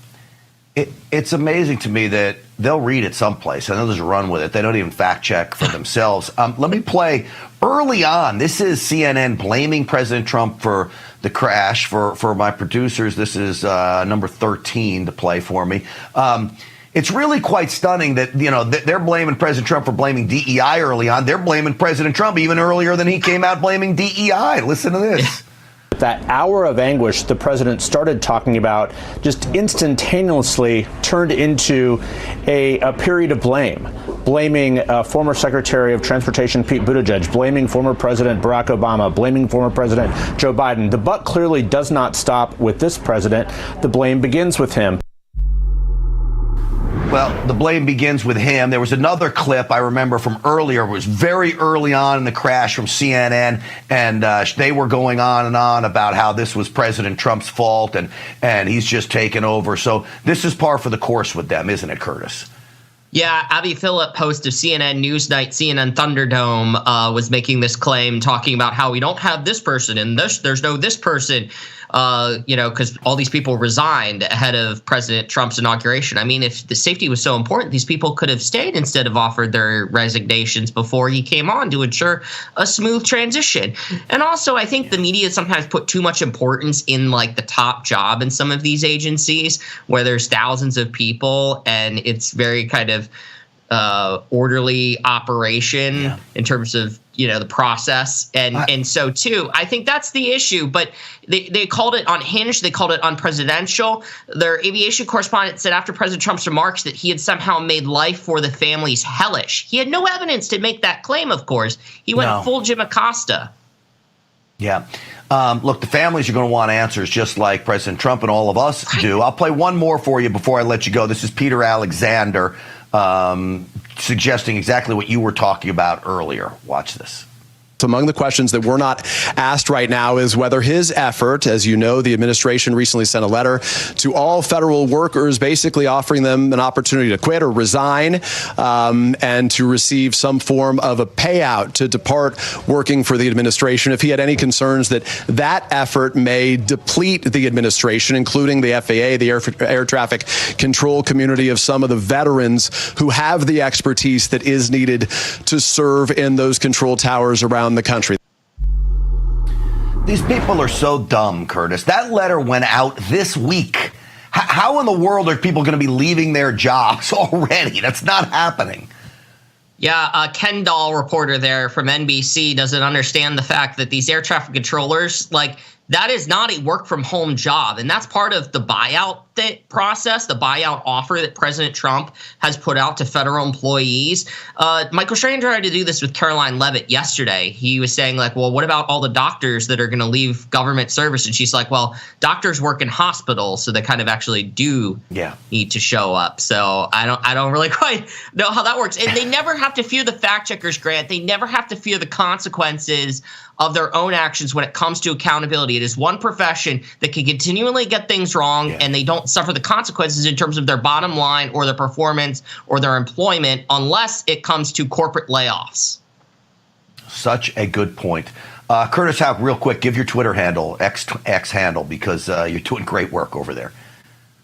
It's amazing to me that they'll read it someplace and they'll just run with it. They don't even fact check for themselves. Let me play early on. This is CNN blaming President Trump for the crash. For my producers, this is number 13 to play for me. It's really quite stunning that, they're blaming President Trump for blaming DEI early on. They're blaming President Trump even earlier than he came out blaming DEI. Listen to this. That hour of anguish the president started talking about just instantaneously turned into a period of blaming former Secretary of Transportation Pete Buttigieg, blaming former President Barack Obama, blaming former President Joe Biden. The buck clearly does not stop with this president. The blame begins with him. Well, the blame begins with him. There was another clip I remember from earlier. It was very early on in the crash from CNN, and they were going on and on about how this was President Trump's fault and he's just taken over. So this is par for the course with them, isn't it, Curtis? Yeah, Abby Phillip, host of CNN Newsnight, CNN Thunderdome, was making this claim, talking about how we don't have this person and there's no this person, because all these people resigned ahead of President Trump's inauguration. I mean, if the safety was so important, these people could have stayed instead of offered their resignations before he came on to ensure a smooth transition. And also, I think the media sometimes put too much importance in the top job in some of these agencies where there's thousands of people and it's very kind of orderly operation in terms of the process, and so too I think that's the issue. But they called it unhinged, they called it unpresidential. Their aviation correspondent said after President Trump's remarks that he had somehow made life for the families hellish. He had no evidence to make that claim, of course. He went full Jim Acosta. Yeah. Look, the families are going to want answers just like President Trump and all of us do. I'll play one more for you before I let you go. This is Peter Alexander suggesting exactly what you were talking about earlier. Watch this. Among the questions that we're not asked right now is whether his effort, as you know, the administration recently sent a letter to all federal workers, basically offering them an opportunity to quit or resign and to receive some form of a payout to depart working for the administration. If he had any concerns that that effort may deplete the administration, including the FAA, the air traffic control community, of some of the veterans who have the expertise that is needed to serve in those control towers around the country. These people are so dumb, Curtis. That letter went out this week. How in the world are people going to be leaving their jobs already? That's not happening. Yeah, Ken Dahl, reporter there from NBC, doesn't understand the fact that these air traffic controllers, that is not a work-from-home job, and that's part of the buyout process, the buyout offer that President Trump has put out to federal employees. Michael Strahan tried to do this with Caroline Leavitt yesterday. He was saying, well, what about all the doctors that are going to leave government service? And she's like, well, doctors work in hospitals, so they kind of actually do need to show up. So I don't really quite know how that works. And they never have to fear the fact checkers, Grant. They never have to fear the consequences of their own actions when it comes to accountability. It is one profession that can continually get things wrong, and they don't suffer the consequences in terms of their bottom line or their performance or their employment unless it comes to corporate layoffs. Such a good point. Curtis Houck, real quick, give your Twitter handle, X handle, because you're doing great work over there.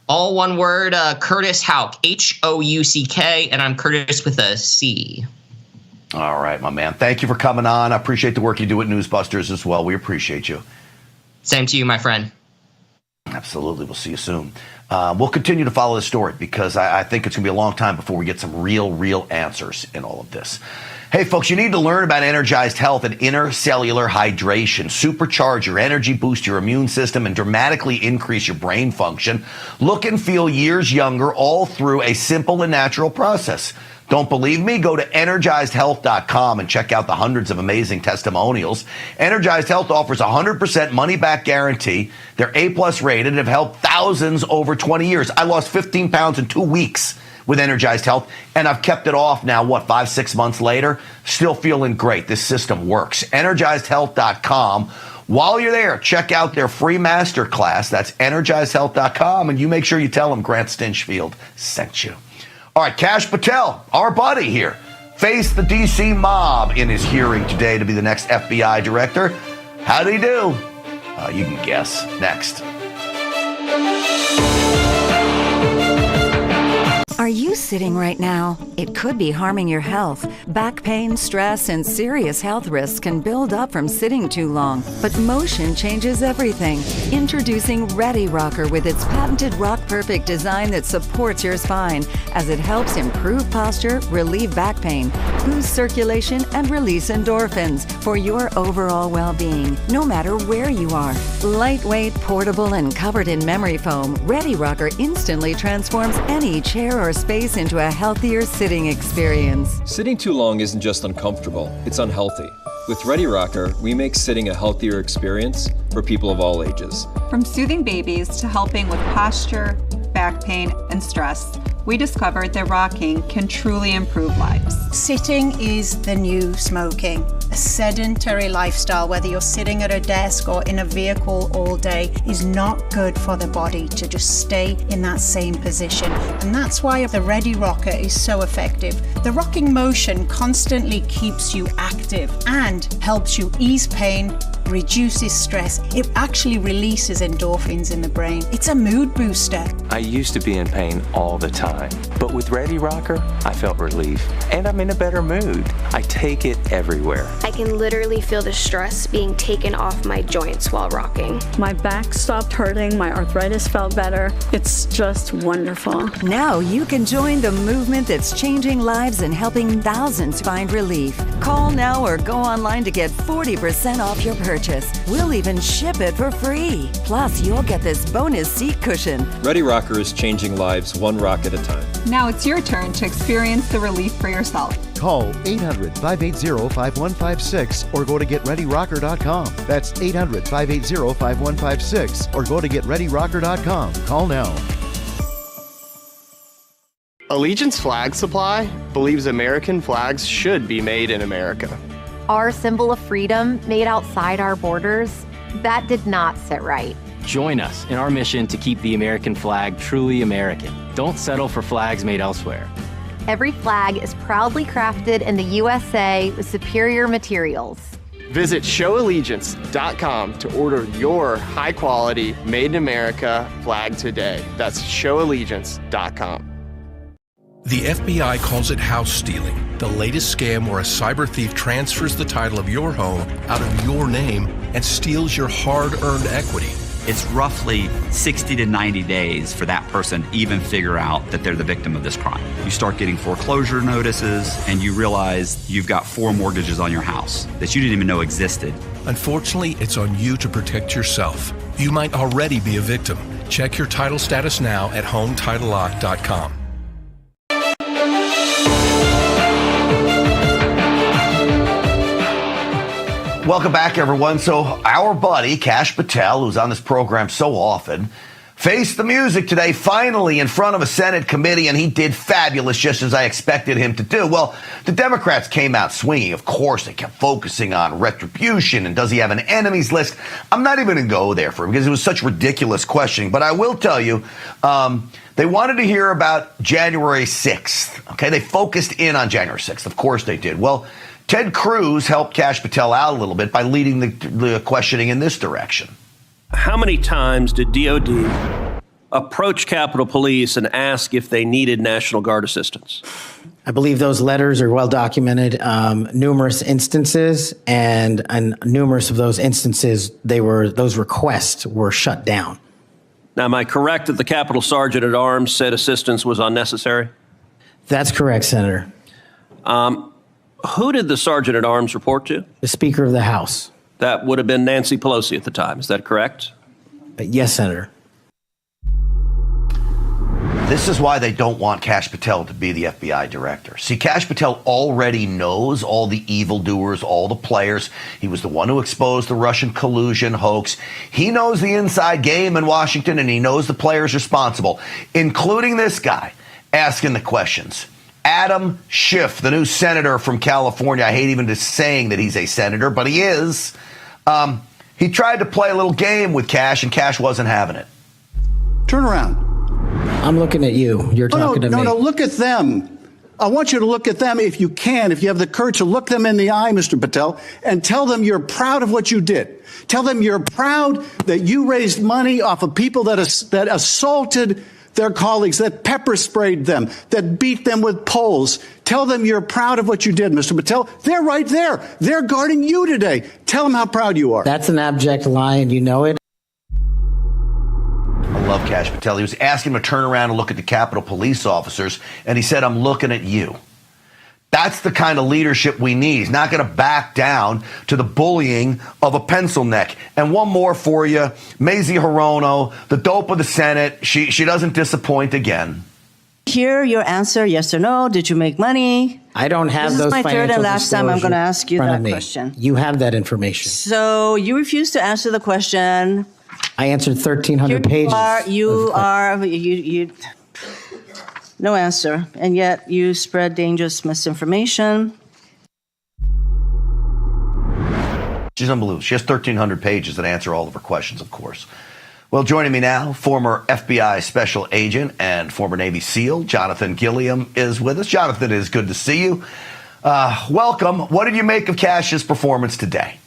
All one word, Curtis Houck, H-O-U-C-K, and I'm Curtis with a C. All right, my man. Thank you for coming on. I appreciate the work you do at Newsbusters as well. We appreciate you. Same to you, my friend. Absolutely. We'll see you soon. We'll continue to follow this story because I think it's going to be a long time before we get some real answers in all of this. Hey, folks, you need to learn about Energized Health and intercellular hydration. Supercharge your energy, boost your immune system, and dramatically increase your brain function. Look and feel years younger, all through a simple and natural process. Don't believe me? Go to EnergizedHealth.com and check out the hundreds of amazing testimonials. Energized Health offers a 100% money-back guarantee. They're A+ rated and have helped thousands over 20 years. I lost 15 pounds in 2 weeks with Energized Health, and I've kept it off now, 5-6 months later? Still feeling great. This system works. EnergizedHealth.com. While you're there, check out their free masterclass. That's EnergizedHealth.com, and you make sure you tell them Grant Stinchfield sent you. All right, Kash Patel, our buddy here, faced the D.C. mob in his hearing today to be the next FBI director. How'd he do? You can guess. Next. Are you sitting right now? It could be harming your health. Back pain, stress, and serious health risks can build up from sitting too long. But motion changes everything. Introducing Ready Rocker with its patented Rock Perfect design that supports your spine as it helps improve posture, relieve back pain, boost circulation, and release endorphins for your overall well-being, no matter where you are. Lightweight, portable, and covered in memory foam, Ready Rocker instantly transforms any chair or space into a healthier sitting experience. Sitting too long isn't just uncomfortable, it's unhealthy. With Ready Rocker, we make sitting a healthier experience for people of all ages. From soothing babies to helping with posture, back pain, and stress, we discovered that rocking can truly improve lives. Sitting is the new smoking. A sedentary lifestyle, whether you're sitting at a desk or in a vehicle all day, is not good for the body to just stay in that same position. And that's why the Ready Rocker is so effective. The rocking motion constantly keeps you active and helps you ease pain, reduces stress. It actually releases endorphins in the brain. It's a mood booster. I used to be in pain all the time, but with Ready Rocker, I felt relief, and I'm in a better mood. I take it everywhere. I can literally feel the stress being taken off my joints while rocking. My back stopped hurting, my arthritis felt better. It's just wonderful. Now you can join the movement that's changing lives and helping thousands find relief. Call now or go online to get 40% off your purchase. We'll even ship it for free. Plus, you'll get this bonus seat cushion. Ready Rocker is changing lives one rock at a time. Now it's your turn to experience the relief for yourself. Call 800-580-5156 or go to GetReadyRocker.com. That's 800-580-5156 or go to GetReadyRocker.com. Call now. Allegiance Flag Supply believes American flags should be made in America. our symbol of freedom made outside our borders, that did not sit right. Join us in our mission to keep the American flag truly American. Don't settle for flags made elsewhere. Every flag is proudly crafted in the USA with superior materials. Visit showallegiance.com to order your high-quality, made-in-America flag today. That's showallegiance.com. The FBI calls it house stealing, the latest scam where a cyber thief transfers the title of your home out of your name and steals your hard-earned equity. It's roughly 60 to 90 days for that person to even figure out that they're the victim of this crime. You start getting foreclosure notices and you realize you've got 4 mortgages on your house that you didn't even know existed. Unfortunately, it's on you to protect yourself. You might already be a victim. Check your title status now at HomeTitleLock.com. Welcome back, everyone. So our buddy, Kash Patel, who's on this program so often, faced the music today, finally in front of a Senate committee, and he did fabulous, just as I expected him to do. Well, the Democrats came out swinging. Of course, they kept focusing on retribution, and does he have an enemies list? I'm not even going to go there for him because it was such ridiculous questioning. But I will tell you, they wanted to hear about January 6th. Okay, they focused in on January 6th. Of course they did. Well, Ted Cruz helped Kash Patel out a little bit by leading the questioning in this direction. How many times did DOD approach Capitol Police and ask if they needed National Guard assistance? I believe those letters are well documented, numerous instances, and numerous of those instances, those requests were shut down. Now, am I correct that the Capitol Sergeant at Arms said assistance was unnecessary? That's correct, Senator. Who did the Sergeant at Arms report to? The Speaker of the House. That would have been Nancy Pelosi at the time. Is that correct? Yes, Senator. This is why they don't want Kash Patel to be the FBI director. See, Kash Patel already knows all the evildoers, all the players. He was the one who exposed the Russian collusion hoax. He knows the inside game in Washington, and he knows the players responsible, including this guy asking the questions. Adam Schiff, the new senator from California. I hate even just saying that he's a senator, but he is. He tried to play a little game with Kash, and Kash wasn't having it. Turn around. I'm looking at you. You're talking to me. No, look at them. I want you to look at them if you can, if you have the courage to look them in the eye, Mr. Patel, and tell them you're proud of what you did. Tell them you're proud that you raised money off of people that assaulted their colleagues, that pepper sprayed them, that beat them with poles. Tell them you're proud of what you did, Mr. Patel. They're right there. They're guarding you today. Tell them how proud you are. That's an abject lie, and you know it. I love Kash Patel. He was asking him to turn around and look at the Capitol Police officers, and he said, I'm looking at you. That's the kind of leadership we need. He's not going to back down to the bullying of a pencil neck. And one more for you. Mazie Hirono, the dope of the Senate. She doesn't disappoint again. Hear your answer, yes or no. Did you make money? I don't have those financial disclosures. This is my third and last time I'm going to ask you that question. You have that information. So you refuse to answer the question. I answered 1,300 pages. No answer. And yet you spread dangerous misinformation. She's unbelievable. She has 1,300 pages that answer all of her questions, of course. Well, joining me now, former FBI Special Agent and former Navy SEAL, Jonathan Gilliam, is with us. Jonathan, it is good to see you. Welcome. What did you make of Kash's performance today?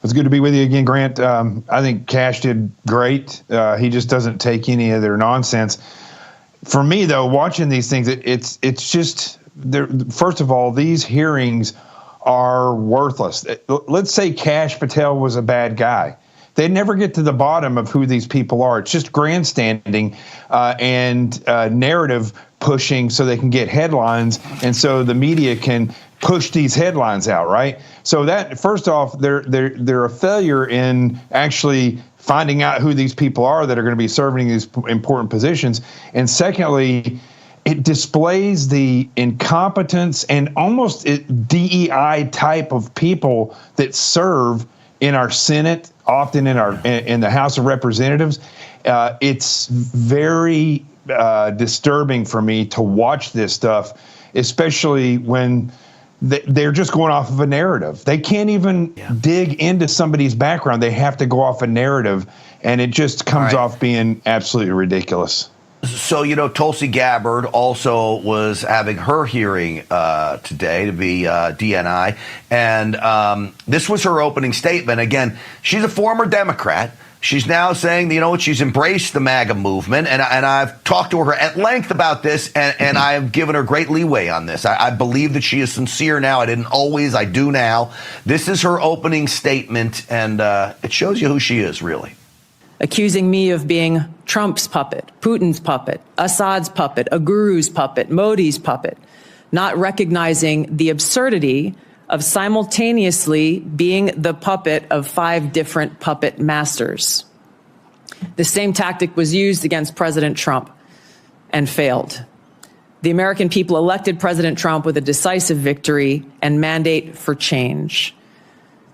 It's good to be with you again, Grant. I think Kash did great. He just doesn't take any of their nonsense. For me, though, watching these things, it's just, first of all, these hearings are worthless. Let's say Kash Patel was a bad guy. They never get to the bottom of who these people are. It's just grandstanding and narrative pushing so they can get headlines, and so the media can push these headlines out, right? So that, first off, they're a failure in actually finding out who these people are that are going to be serving these important positions. And secondly, it displays the incompetence and almost DEI type of people that serve in our Senate, often in the House of Representatives. It's very disturbing for me to watch this stuff, especially when they're just going off of a narrative. They can't even dig into somebody's background. They have to go off a narrative, and it just comes off being absolutely ridiculous. So, Tulsi Gabbard also was having her hearing today to be DNI, and this was her opening statement. Again, she's a former Democrat. She's now saying, she's embraced the MAGA movement, and I've talked to her at length about this, and I've given her great leeway on this. I believe that she is sincere now. I didn't always. I do now. This is her opening statement, and it shows you who she is, really. Accusing me of being Trump's puppet, Putin's puppet, Assad's puppet, a guru's puppet, Modi's puppet, not recognizing the absurdity of simultaneously being the puppet of 5 different puppet masters. The same tactic was used against President Trump and failed. The American people elected President Trump with a decisive victory and mandate for change.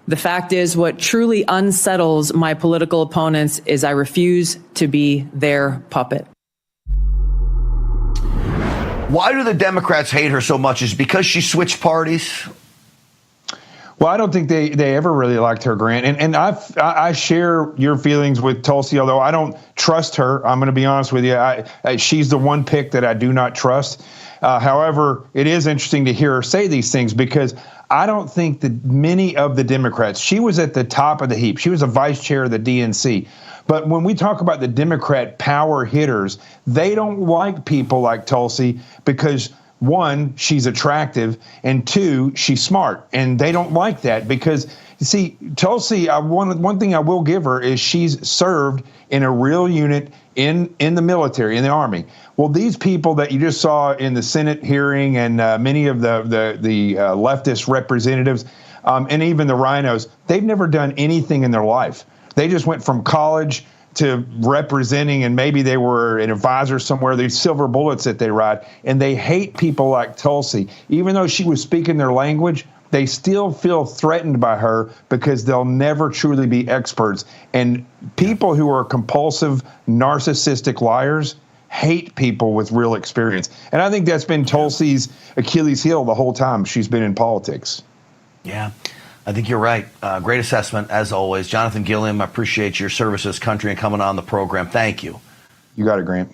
The fact is, what truly unsettles my political opponents is I refuse to be their puppet. Why do the Democrats hate her so much? Is it because she switched parties? Well, I don't think they ever really liked her, Grant. And I share your feelings with Tulsi, although I don't trust her. I'm going to be honest with you. She's the one pick that I do not trust. However, it is interesting to hear her say these things because I don't think that many of the Democrats, she was at the top of the heap. She was a vice chair of the DNC. But when we talk about the Democrat power hitters, they don't like people like Tulsi because, one, she's attractive, and 2, she's smart. And they don't like that because, you see, Tulsi, one thing I will give her is she's served in a real unit in the military, in the Army. Well, these people that you just saw in the Senate hearing and many of the leftist representatives and even the rhinos, they've never done anything in their life. They just went from college to representing, and maybe they were an advisor somewhere, these silver bullets that they ride, and they hate people like Tulsi. Even though she was speaking their language, they still feel threatened by her because they'll never truly be experts. And people who are compulsive, narcissistic liars hate people with real experience. And I think that's been Tulsi's Achilles heel the whole time she's been in politics. Yeah. I think you're right. Great assessment, as always. Jonathan Gilliam, I appreciate your service to this country and coming on the program. Thank you. You got it, Grant.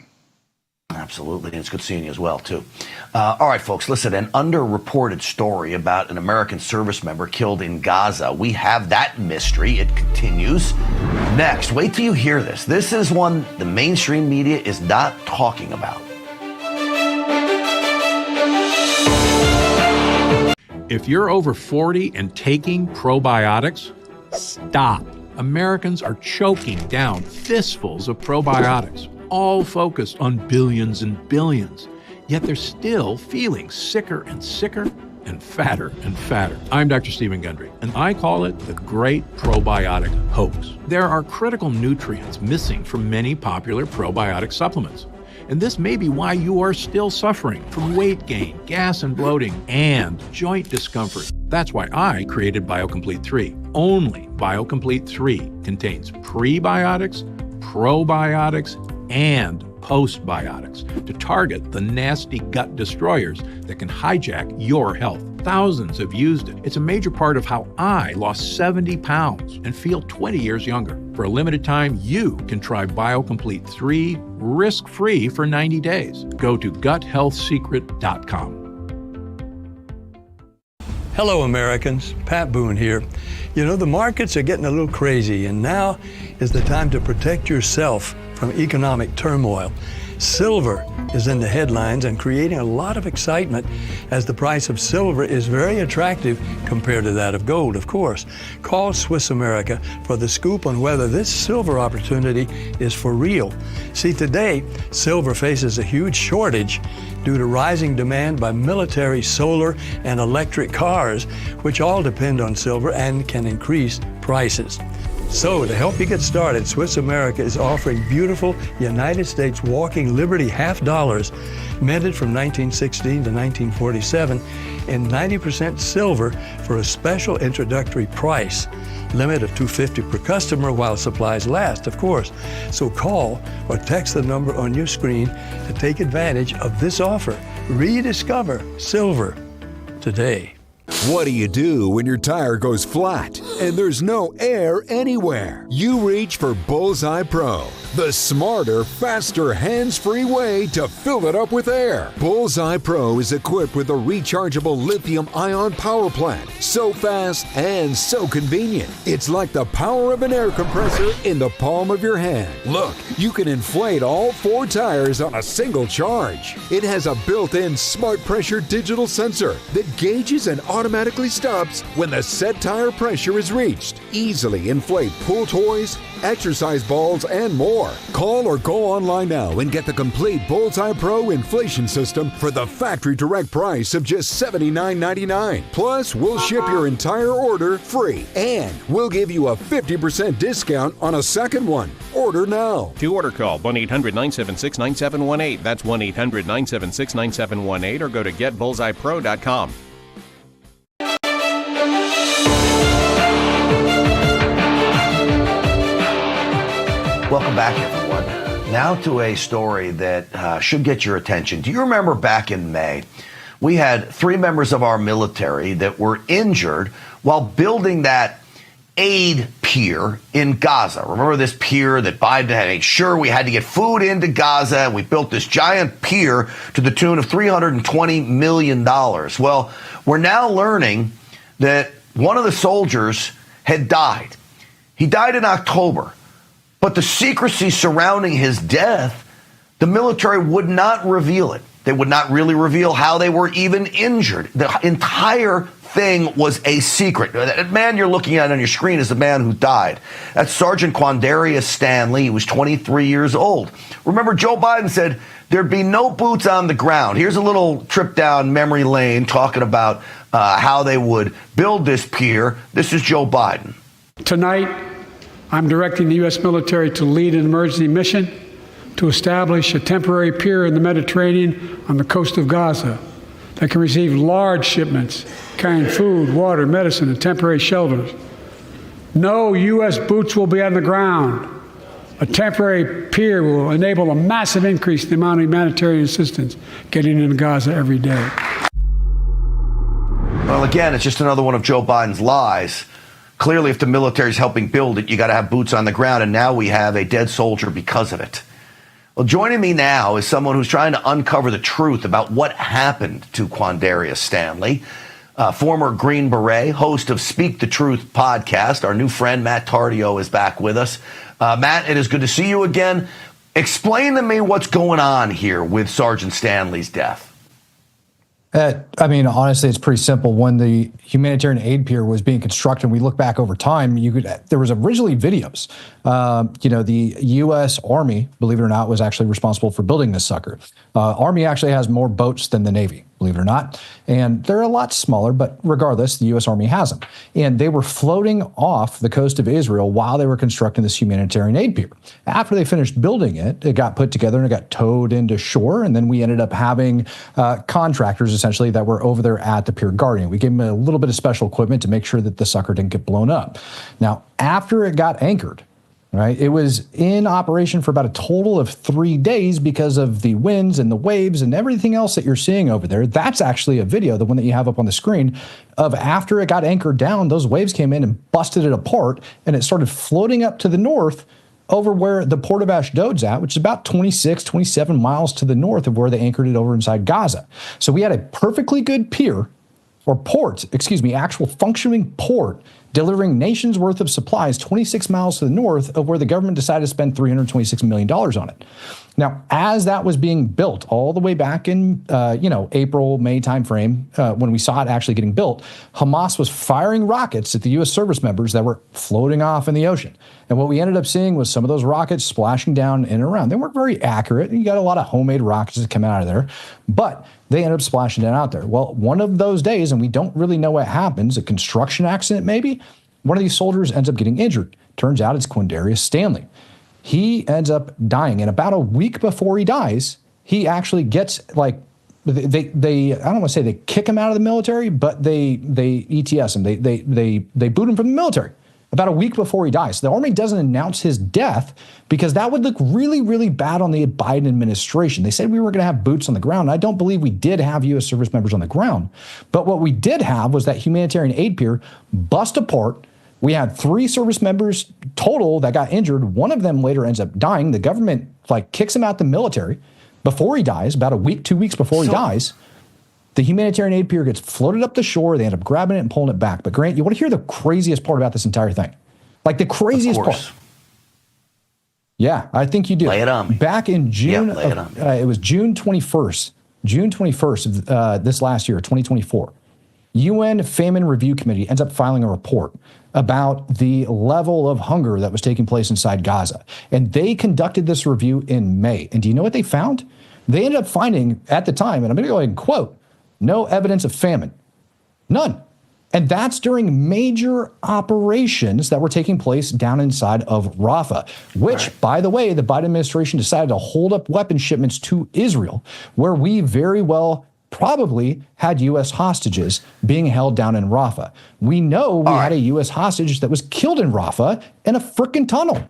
Absolutely. And it's good seeing you as well, too. All right, folks, listen, an underreported story about an American service member killed in Gaza. We have that mystery. It continues. Next, wait till you hear this. This is one the mainstream media is not talking about. If you're over 40 and taking probiotics, stop. Americans are choking down fistfuls of probiotics, all focused on billions and billions. Yet they're still feeling sicker and sicker and fatter and fatter. I'm Dr. Stephen Gundry, and I call it the Great Probiotic Hoax. There are critical nutrients missing from many popular probiotic supplements. And this may be why you are still suffering from weight gain, gas and bloating, and joint discomfort. That's why I created BioComplete 3. Only BioComplete 3 contains prebiotics, probiotics, and postbiotics to target the nasty gut destroyers that can hijack your health. Thousands have used it. It's a major part of how I lost 70 pounds and feel 20 years younger. For a limited time, you can try BioComplete 3 risk-free for 90 days. Go to guthealthsecret.com. Hello, Americans. Pat Boone here. You know, the markets are getting a little crazy, and now is the time to protect yourself from economic turmoil. Silver is in the headlines and creating a lot of excitement as the price of silver is very attractive compared to that of gold, of course. Call Swiss America for the scoop on whether this silver opportunity is for real. See, today, silver faces a huge shortage due to rising demand by military, solar, and electric cars, which all depend on silver and can increase prices. So, to help you get started, Swiss America is offering beautiful United States walking Liberty half dollars, minted from 1916 to 1947, in 90% silver for a special introductory price. Limit of $250 per customer while supplies last, of course. So call or text the number on your screen to take advantage of this offer. Rediscover silver today. What do you do when your tire goes flat and there's no air anywhere? You reach for Bullseye Pro, the smarter, faster, hands-free way to fill it up with air. Bullseye Pro is equipped with a rechargeable lithium-ion power plant. So fast and so convenient. It's like the power of an air compressor in the palm of your hand. Look, you can inflate all 4 tires on a single charge. It has a built-in smart pressure digital sensor that gauges and automatically stops when the set tire pressure is reached. Easily inflate pool toys, exercise balls, and more. Call or go online now and get the complete Bullseye Pro inflation system for the factory direct price of just $79.99. Plus, we'll ship your entire order free, and we'll give you a 50% discount on a second one. Order now. To order, call 1-800-976-9718. That's 1-800-976-9718, or go to getbullseyepro.com. Welcome back, everyone. Now to a story that should get your attention. Do you remember back in May, we had 3 members of our military that were injured while building that aid pier in Gaza? Remember this pier that Biden had made sure we had to get food into Gaza, and we built this giant pier to the tune of $320 million. Well, we're now learning that one of the soldiers had died. He died in October. But the secrecy surrounding his death, the military would not reveal it. They would not really reveal how they were even injured. The entire thing was a secret. That man you're looking at on your screen is the man who died. That's Sergeant Quandarius Stanley. He was 23 years old. Remember, Joe Biden said there'd be no boots on the ground. Here's a little trip down memory lane talking about how they would build this pier. This is Joe Biden. Tonight, I'm directing the U.S. military to lead an emergency mission to establish a temporary pier in the Mediterranean on the coast of Gaza that can receive large shipments carrying food, water, medicine, and temporary shelters. No U.S. boots will be on the ground. A temporary pier will enable a massive increase in the amount of humanitarian assistance getting into Gaza every day. Well, again, it's just another one of Joe Biden's lies. Clearly, if the military is helping build it, you got to have boots on the ground, and now we have a dead soldier because of it. Well, joining me now is someone who's trying to uncover the truth about what happened to Quandarius Stanley, former Green Beret, host of Speak the Truth podcast. Our new friend, Matt Tardio, is back with us. Matt, it is good to see you again. Explain to me what's going on here with Sergeant Stanley's death. I mean, honestly, it's pretty simple. When the humanitarian aid pier was being constructed, we look back over time, there was originally videos. The U.S. Army, believe it or not, was actually responsible for building this sucker. Army actually has more boats than the Navy, believe it or not. And they're a lot smaller, but regardless, the U.S. Army has them. And they were floating off the coast of Israel while they were constructing this humanitarian aid pier. After they finished building it, it got put together and it got towed into shore. And then we ended up having contractors, essentially, that were over there at the pier guarding. We gave them a little bit of special equipment to make sure that the sucker didn't get blown up. Now, after it got anchored, right, it was in operation for about a total of 3 days because of the winds and the waves and everything else that you're seeing over there. That's actually a video, the one that you have up on the screen, of after it got anchored down, those waves came in and busted it apart, and it started floating up to the north over where the port of Ashdod's at, which is about 26, 27 miles to the north of where they anchored it over inside Gaza. So we had a perfectly good pier, or port, actual functioning port, delivering nations worth of supplies 26 miles to the north of where the government decided to spend $326 million on it. Now, as that was being built all the way back in, April, May timeframe, when we saw it actually getting built, Hamas was firing rockets at the U.S. service members that were floating off in the ocean. And what we ended up seeing was some of those rockets splashing down in and around. They weren't very accurate. You got a lot of homemade rockets that come out of there, but they ended up splashing down out there. Well, one of those days, and we don't really know what happens, a construction accident maybe, one of these soldiers ends up getting injured. Turns out it's Quandarius Stanley. He ends up dying, and about a week before he dies, he actually gets they I don't want to say they kick him out of the military, but they ETS him. They boot him from the military. about a week before he dies. The Army doesn't announce his death because that would look really, really bad on the Biden administration. They said we were going to have boots on the ground. I don't believe we did have U.S. service members on the ground. But what we did have was that humanitarian aid pier bust apart. We had 3 service members total that got injured. One of them later ends up dying. The government kicks him out the military before he dies, about a week, 2 weeks before he dies. The humanitarian aid pier gets floated up the shore. They end up grabbing it and pulling it back. But Grant, you want to hear the craziest part about this entire thing? The craziest part. Yeah, I think you do. Lay it on me. Back in June, it was June 21st. June 21st of this last year, 2024. UN Famine Review Committee ends up filing a report about the level of hunger that was taking place inside Gaza. And they conducted this review in May. And do you know what they found? They ended up finding at the time, and I'm going to go ahead and quote, no evidence of famine. None. And that's during major operations that were taking place down inside of Rafah, which, by the way, the Biden administration decided to hold up weapons shipments to Israel, where we very well probably had U.S. hostages being held down in Rafah. We know we had a U.S. hostage that was killed in Rafah in a frickin' tunnel.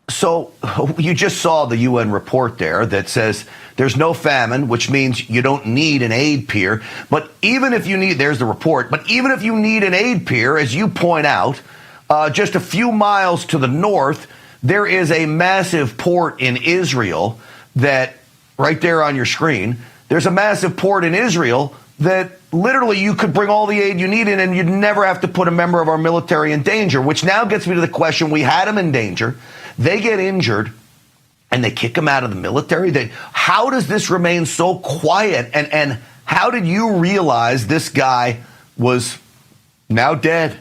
So you just saw the UN report there that says there's no famine, which means you don't need an aid pier. But even if you need, there's the report, but even if you need an aid pier, as you point out, just a few miles to the north, there is a massive port in Israel that, right there on your screen, there's a massive port in Israel that literally you could bring all the aid you need in and you'd never have to put a member of our military in danger, which now gets me to the question, we had them in danger. They get injured and they kick them out of the military. How does this remain so quiet? And how did you realize this guy was now dead?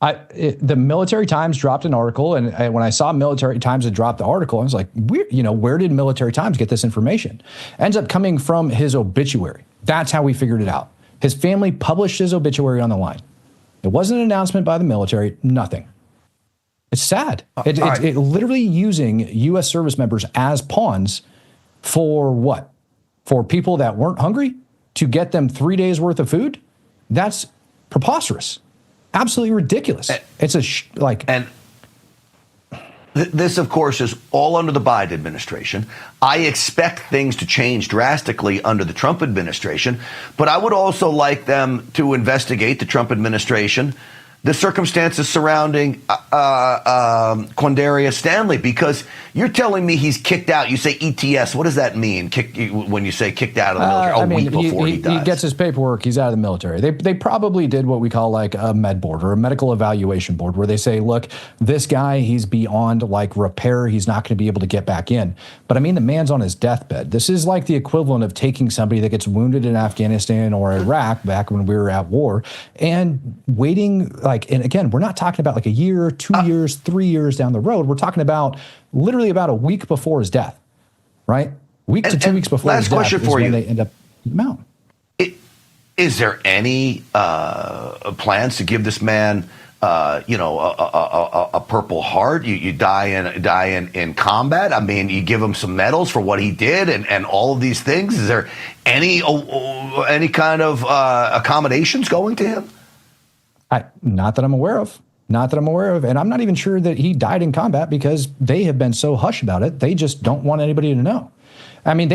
The Military Times dropped an article, and when I saw Military Times had dropped the article, I was like, where did Military Times get this information? Ends up coming from his obituary. That's how we figured it out. His family published his obituary on the line. It wasn't an announcement by the military, nothing. It's sad. It literally using U.S. service members as pawns for what? For people that weren't hungry to get them 3 days worth of food? That's preposterous. Absolutely ridiculous. It's this, of course, is all under the Biden administration. I expect things to change drastically under the Trump administration, but I would also like them to investigate, the Trump administration, the circumstances surrounding Quandaria Stanley, because you're telling me he's kicked out. You say ETS. What does that mean? When you say kicked out of the military? Week before he dies. He gets his paperwork. He's out of the military. They probably did what we call a med board or a medical evaluation board, where they say, look, this guy, he's beyond repair. He's not going to be able to get back in. But I mean, the man's on his deathbed. This is like the equivalent of taking somebody that gets wounded in Afghanistan or Iraq back when we were at war and waiting. And again, we're not talking about a year, 2 years, 3 years down the road. We're talking about literally about a week before his death, right? Week to 2 weeks before his death. Last question for you. They end up getting him out. Is there any plans to give this man, a Purple Heart? You die in combat. I mean, you give him some medals for what he did and all of these things. Is there any kind of accommodations going to him? Not that I'm aware of. And I'm not even sure that he died in combat because they have been so hush about it. They just don't want anybody to know. I mean,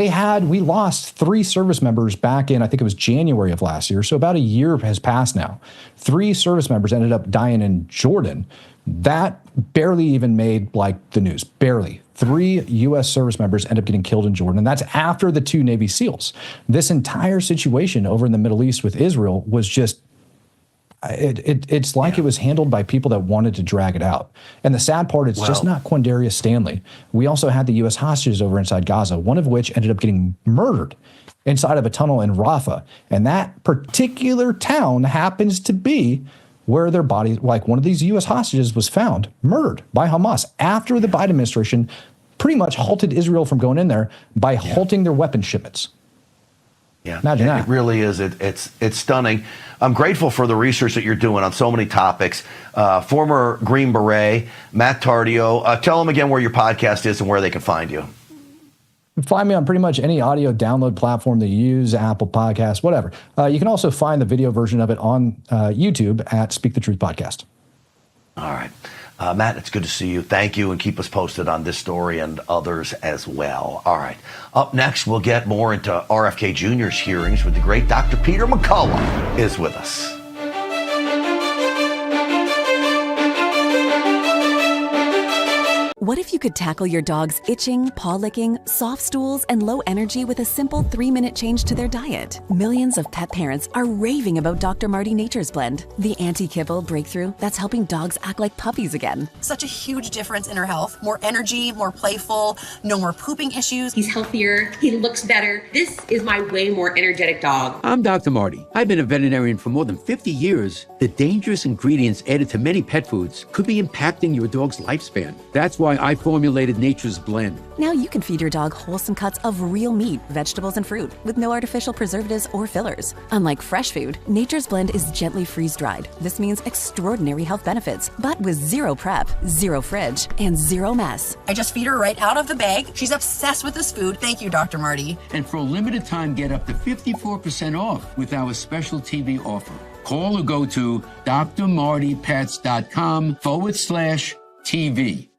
we lost 3 service members back in, I think it was January of last year. So about a year has passed now. 3 service members ended up dying in Jordan. That barely even made the news. Barely. 3 U.S. service members end up getting killed in Jordan. And that's after the 2 Navy SEALs. This entire situation over in the Middle East with Israel was just, it's like it was handled by people that wanted to drag it out. And the sad part, it's just not Quandaria Stanley. We also had the U.S. hostages over inside Gaza, one of which ended up getting murdered inside of a tunnel in Rafah. And that particular town happens to be where their bodies, one of these U.S. hostages was found, murdered by Hamas after the Biden administration pretty much halted Israel from going in there by halting their weapons shipments. Yeah, imagine that. It really is. It's stunning. I'm grateful for the research that you're doing on so many topics. Former Green Beret, Matt Tardio. Tell them again where your podcast is and where they can find you. Find me on pretty much any audio download platform that you use, Apple Podcasts, whatever. You can also find the video version of it on YouTube at Speak the Truth Podcast. All right. Matt, it's good to see you. Thank you, and keep us posted on this story and others as well. All right. Up next, we'll get more into RFK Jr.'s hearings with the great Dr. Peter McCullough is with us. What if you could tackle your dog's itching, paw licking, soft stools, and low energy with a simple 3-minute change to their diet? Millions of pet parents are raving about Dr. Marty Nature's Blend, the anti-kibble breakthrough that's helping dogs act like puppies again. Such a huge difference in her health. More energy, more playful, no more pooping issues. He's healthier, he looks better. This is my way more energetic dog. I'm Dr. Marty. I've been a veterinarian for more than 50 years. The dangerous ingredients added to many pet foods could be impacting your dog's lifespan. That's why I formulated Nature's Blend. Now you can feed your dog wholesome cuts of real meat, vegetables, and fruit with no artificial preservatives or fillers. Unlike fresh food, Nature's Blend is gently freeze-dried. This means extraordinary health benefits, but with zero prep, zero fridge, and zero mess. I just feed her right out of the bag. She's obsessed with this food. Thank you, Dr. Marty. And for a limited time, get up to 54% off with our special TV offer. Call or go to drmartypets.com/TV.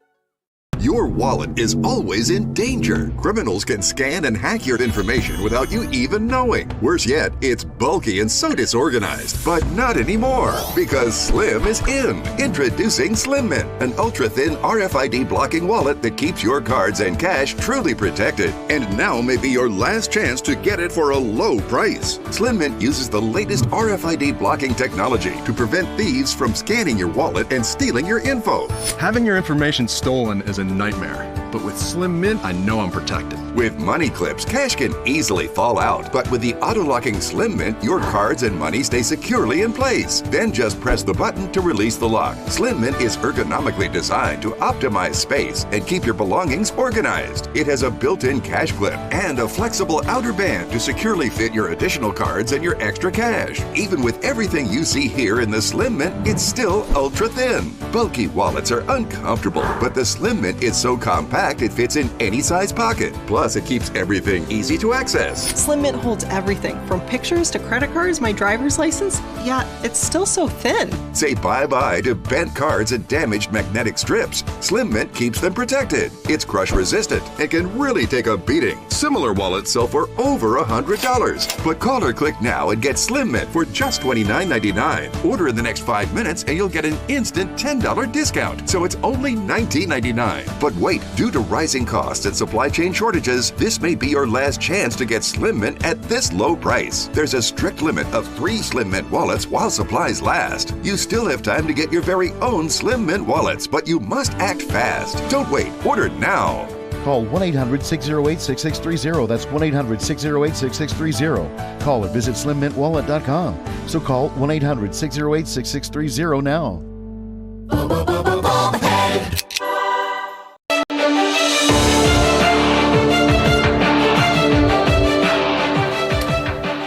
Your wallet is always in danger. Criminals can scan and hack your information without you even knowing. Worse yet, it's bulky and so disorganized. But not anymore, because Slim is in. Introducing Slim Mint, an ultra-thin RFID blocking wallet that keeps your cards and cash truly protected. And now may be your last chance to get it for a low price. Slim Mint uses the latest RFID blocking technology to prevent thieves from scanning your wallet and stealing your info. Having your information stolen is a nightmare, but with Slim Mint, I know I'm protected. With money clips, cash can easily fall out, but with the auto-locking Slim Mint, your cards and money stay securely in place. Then just press the button to release the lock. Slim Mint is ergonomically designed to optimize space and keep your belongings organized. It has a built-in cash clip and a flexible outer band to securely fit your additional cards and your extra cash. Even with everything you see here in the Slim Mint, it's still ultra-thin. Bulky wallets are uncomfortable, but the Slim Mint is so compact it fits in any size pocket. Plus, it keeps everything easy to access. Slim Mint holds everything, from pictures to credit cards, my driver's license. Yeah, it's still so thin. Say bye-bye to bent cards and damaged magnetic strips. Slim Mint keeps them protected. It's crush-resistant and can really take a beating. Similar wallets sell for over $100. But call or click now and get Slim Mint for just $29.99. Order in the next 5 minutes and you'll get an instant $10 discount. So it's only $19.99. But wait, due to rising costs and supply chain shortages, this may be your last chance to get Slim Mint at this low price. There's a strict limit of 3 Slim Mint wallets while supplies last. You still have time to get your very own Slim Mint wallets, but you must act fast. Don't wait, order now. Call 1-800-608-6630. That's 1-800-608-6630. Call or visit slimmintwallet.com. So call 1-800-608-6630 now.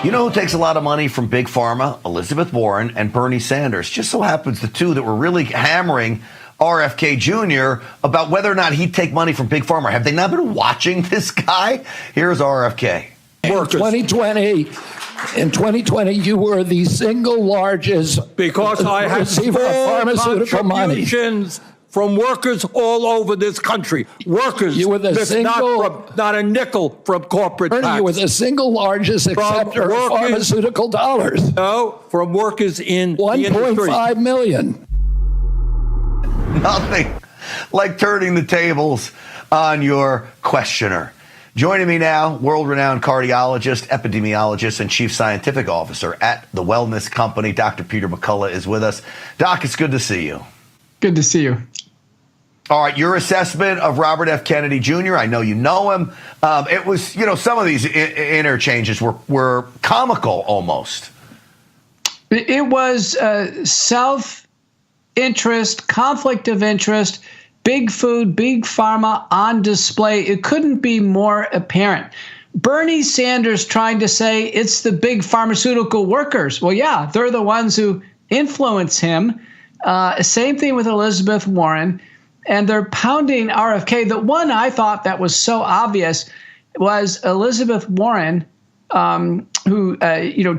You know who takes a lot of money from Big Pharma? Elizabeth Warren and Bernie Sanders. Just so happens the two that were really hammering RFK Jr. about whether or not he'd take money from Big Pharma. Have they not been watching this guy? Here's RFK. In 2020, you were the single largest because I had receiver of pharmaceutical money from workers all over this country. Workers, you were the not a nickel from corporate Bernie, tax. You were the single largest acceptor of pharmaceutical dollars. No, from workers in 1.5 million. Nothing like turning the tables on your questioner. Joining me now, world-renowned cardiologist, epidemiologist, and chief scientific officer at the Wellness Company, Dr. Peter McCullough is with us. Doc, it's good to see you. Good to see you. All right, your assessment of Robert F. Kennedy Jr., I know you know him. It was, some of these interchanges were comical almost. It was self-interest, conflict of interest, big food, big pharma on display. It couldn't be more apparent. Bernie Sanders trying to say it's the big pharmaceutical workers. Well, yeah, they're the ones who influence him. Same thing with Elizabeth Warren. And they're pounding RFK. The one I thought that was so obvious was Elizabeth Warren, who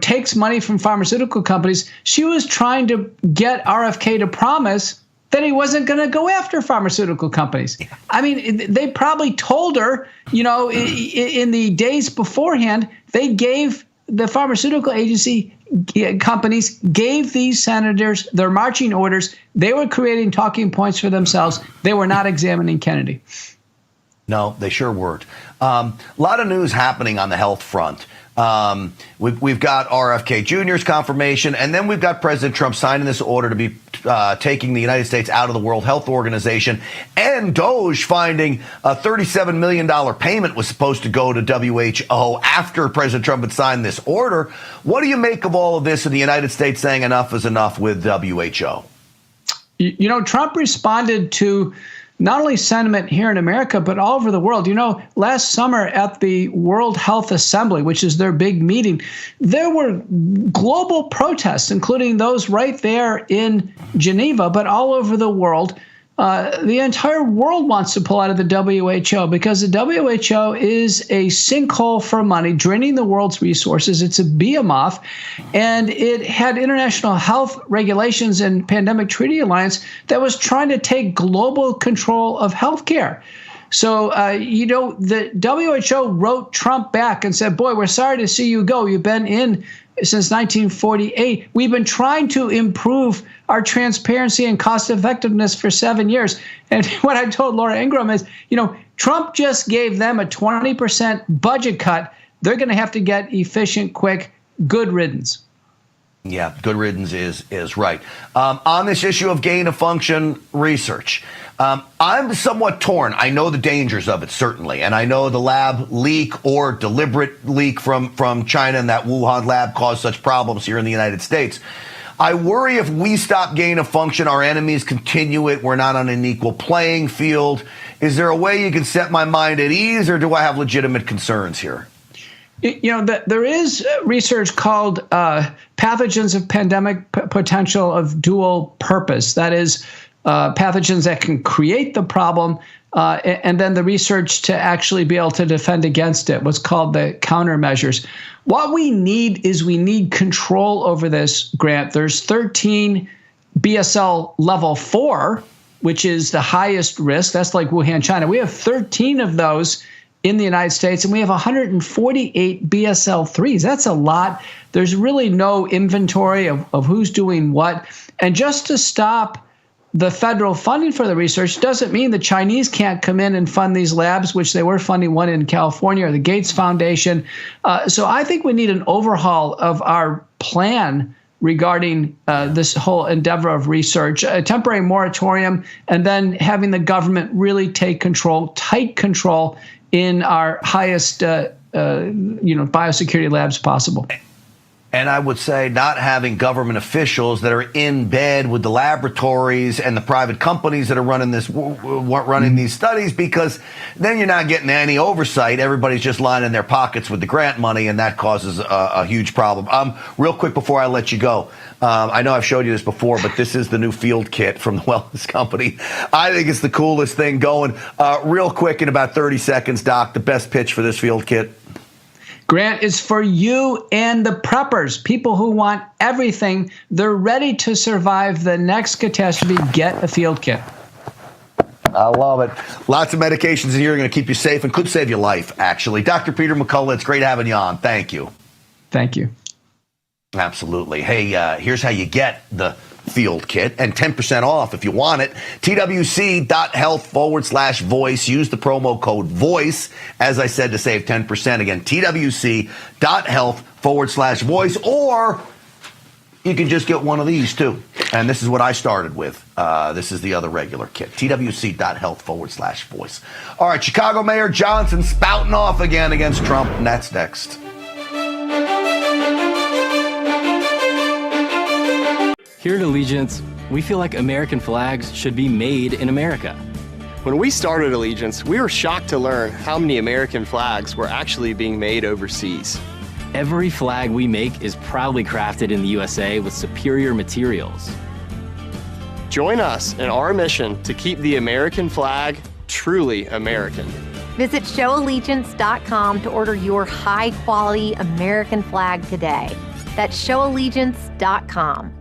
takes money from pharmaceutical companies. She was trying to get RFK to promise that he wasn't going to go after pharmaceutical companies. I mean, they probably told her, in the days beforehand, they gave the pharmaceutical agency companies gave these senators their marching orders. They were creating talking points for themselves. They were not examining Kennedy. No, they sure weren't. A lot of news happening on the health front. We've got RFK Jr.'s confirmation, and then we've got President Trump signing this order to be taking the United States out of the World Health Organization, and DOJ finding a $37 million payment was supposed to go to WHO after President Trump had signed this order. What do you make of all of this in the United States saying enough is enough with WHO? Trump responded to not only sentiment here in America, but all over the world. Last summer at the World Health Assembly, which is their big meeting, there were global protests, including those right there in Geneva, but all over the world. The entire world wants to pull out of the WHO because the WHO is a sinkhole for money, draining the world's resources. It's a behemoth, and it had international health regulations and Pandemic Treaty Alliance that was trying to take global control of healthcare. So, the WHO wrote Trump back and said, boy, we're sorry to see you go. You've been in since 1948. We've been trying to improve our transparency and cost effectiveness for 7 years. And what I told Laura Ingraham is, Trump just gave them a 20% budget cut. They're going to have to get efficient, quick, good riddance. Yeah, good riddance is right. On this issue of gain of function research, I'm somewhat torn. I know the dangers of it, certainly. And I know the lab leak or deliberate leak from China and that Wuhan lab caused such problems here in the United States. I worry if we stop gain of function, our enemies continue it. We're not on an equal playing field. Is there a way you can set my mind at ease, or do I have legitimate concerns here? There is research called pathogens of pandemic potential of dual purpose. That is, pathogens that can create the problem, and then the research to actually be able to defend against it, what's called the countermeasures. What we need control over this, Grant. There's 13 BSL level 4, which is the highest risk. That's like Wuhan, China. We have 13 of those in the United States, and we have 148 BSL-3s. That's a lot. There's really no inventory of who's doing what. And just to stop the federal funding for the research doesn't mean the Chinese can't come in and fund these labs, which they were funding one in California, or the Gates Foundation. So I think we need an overhaul of our plan regarding this whole endeavor of research, a temporary moratorium, and then having the government really take control, tight control in our highest biosecurity labs possible. And I would say not having government officials that are in bed with the laboratories and the private companies that are running these studies, because then you're not getting any oversight. Everybody's just lining their pockets with the grant money, and that causes a huge problem. Real quick before I let you go, I know I've showed you this before, but this is the new field kit from the wellness company. I think it's the coolest thing going. Real quick, in about 30 seconds, Doc, the best pitch for this field kit. Grant, is for you and the preppers, people who want everything. They're ready to survive the next catastrophe. Get a field kit. I love it. Lots of medications in here are going to keep you safe and could save your life, actually. Dr. Peter McCullough, it's great having you on. Thank you. Thank you. Absolutely. Hey, here's how you get the field kit and 10% off if you want it. TWC.health/voice. Use the promo code VOICE, as I said, to save 10%. Again, TWC.health/voice. Or you can just get one of these too. And this is what I started with. This is the other regular kit. TWC.health/voice. All right, Chicago Mayor Johnson spouting off again against Trump. And that's next. Here at Allegiance, we feel like American flags should be made in America. When we started Allegiance, we were shocked to learn how many American flags were actually being made overseas. Every flag we make is proudly crafted in the USA with superior materials. Join us in our mission to keep the American flag truly American. Visit showallegiance.com to order your high-quality American flag today. That's showallegiance.com.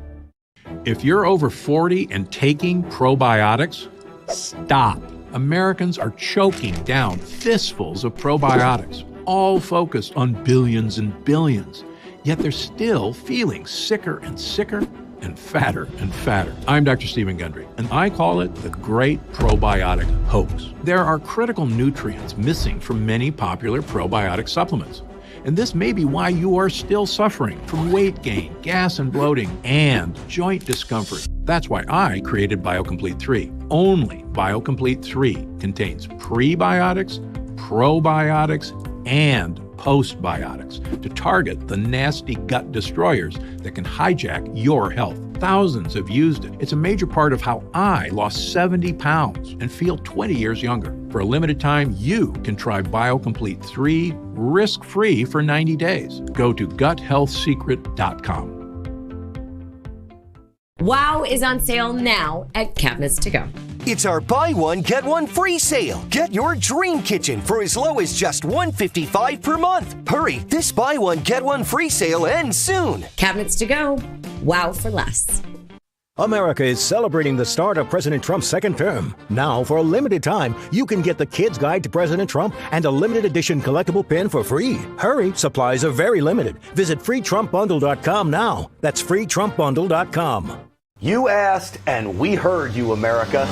If you're over 40 and taking probiotics, stop. Americans are choking down fistfuls of probiotics, all focused on billions and billions. Yet they're still feeling sicker and sicker and fatter and fatter. I'm Dr. Stephen Gundry, and I call it the Great Probiotic Hoax. There are critical nutrients missing from many popular probiotic supplements. And this may be why you are still suffering from weight gain, gas and bloating, and joint discomfort. That's why I created BioComplete 3. Only BioComplete 3 contains prebiotics, probiotics, and postbiotics to target the nasty gut destroyers that can hijack your health. Thousands have used it. It's a major part of how I lost 70 pounds and feel 20 years younger. For a limited time, you can try BioComplete 3 risk-free for 90 days. Go to guthealthsecret.com. Wow is on sale now at Cabinets to Go. It's our buy one, get one free sale. Get your dream kitchen for as low as just $155 per month. Hurry, this buy one, get one free sale ends soon. Cabinets to Go. Wow for less. America is celebrating the start of President Trump's second term. Now, for a limited time, you can get the Kid's Guide to President Trump and a limited edition collectible pin for free. Hurry, supplies are very limited. Visit freetrumpbundle.com now. That's freetrumpbundle.com. You asked, and we heard you, America.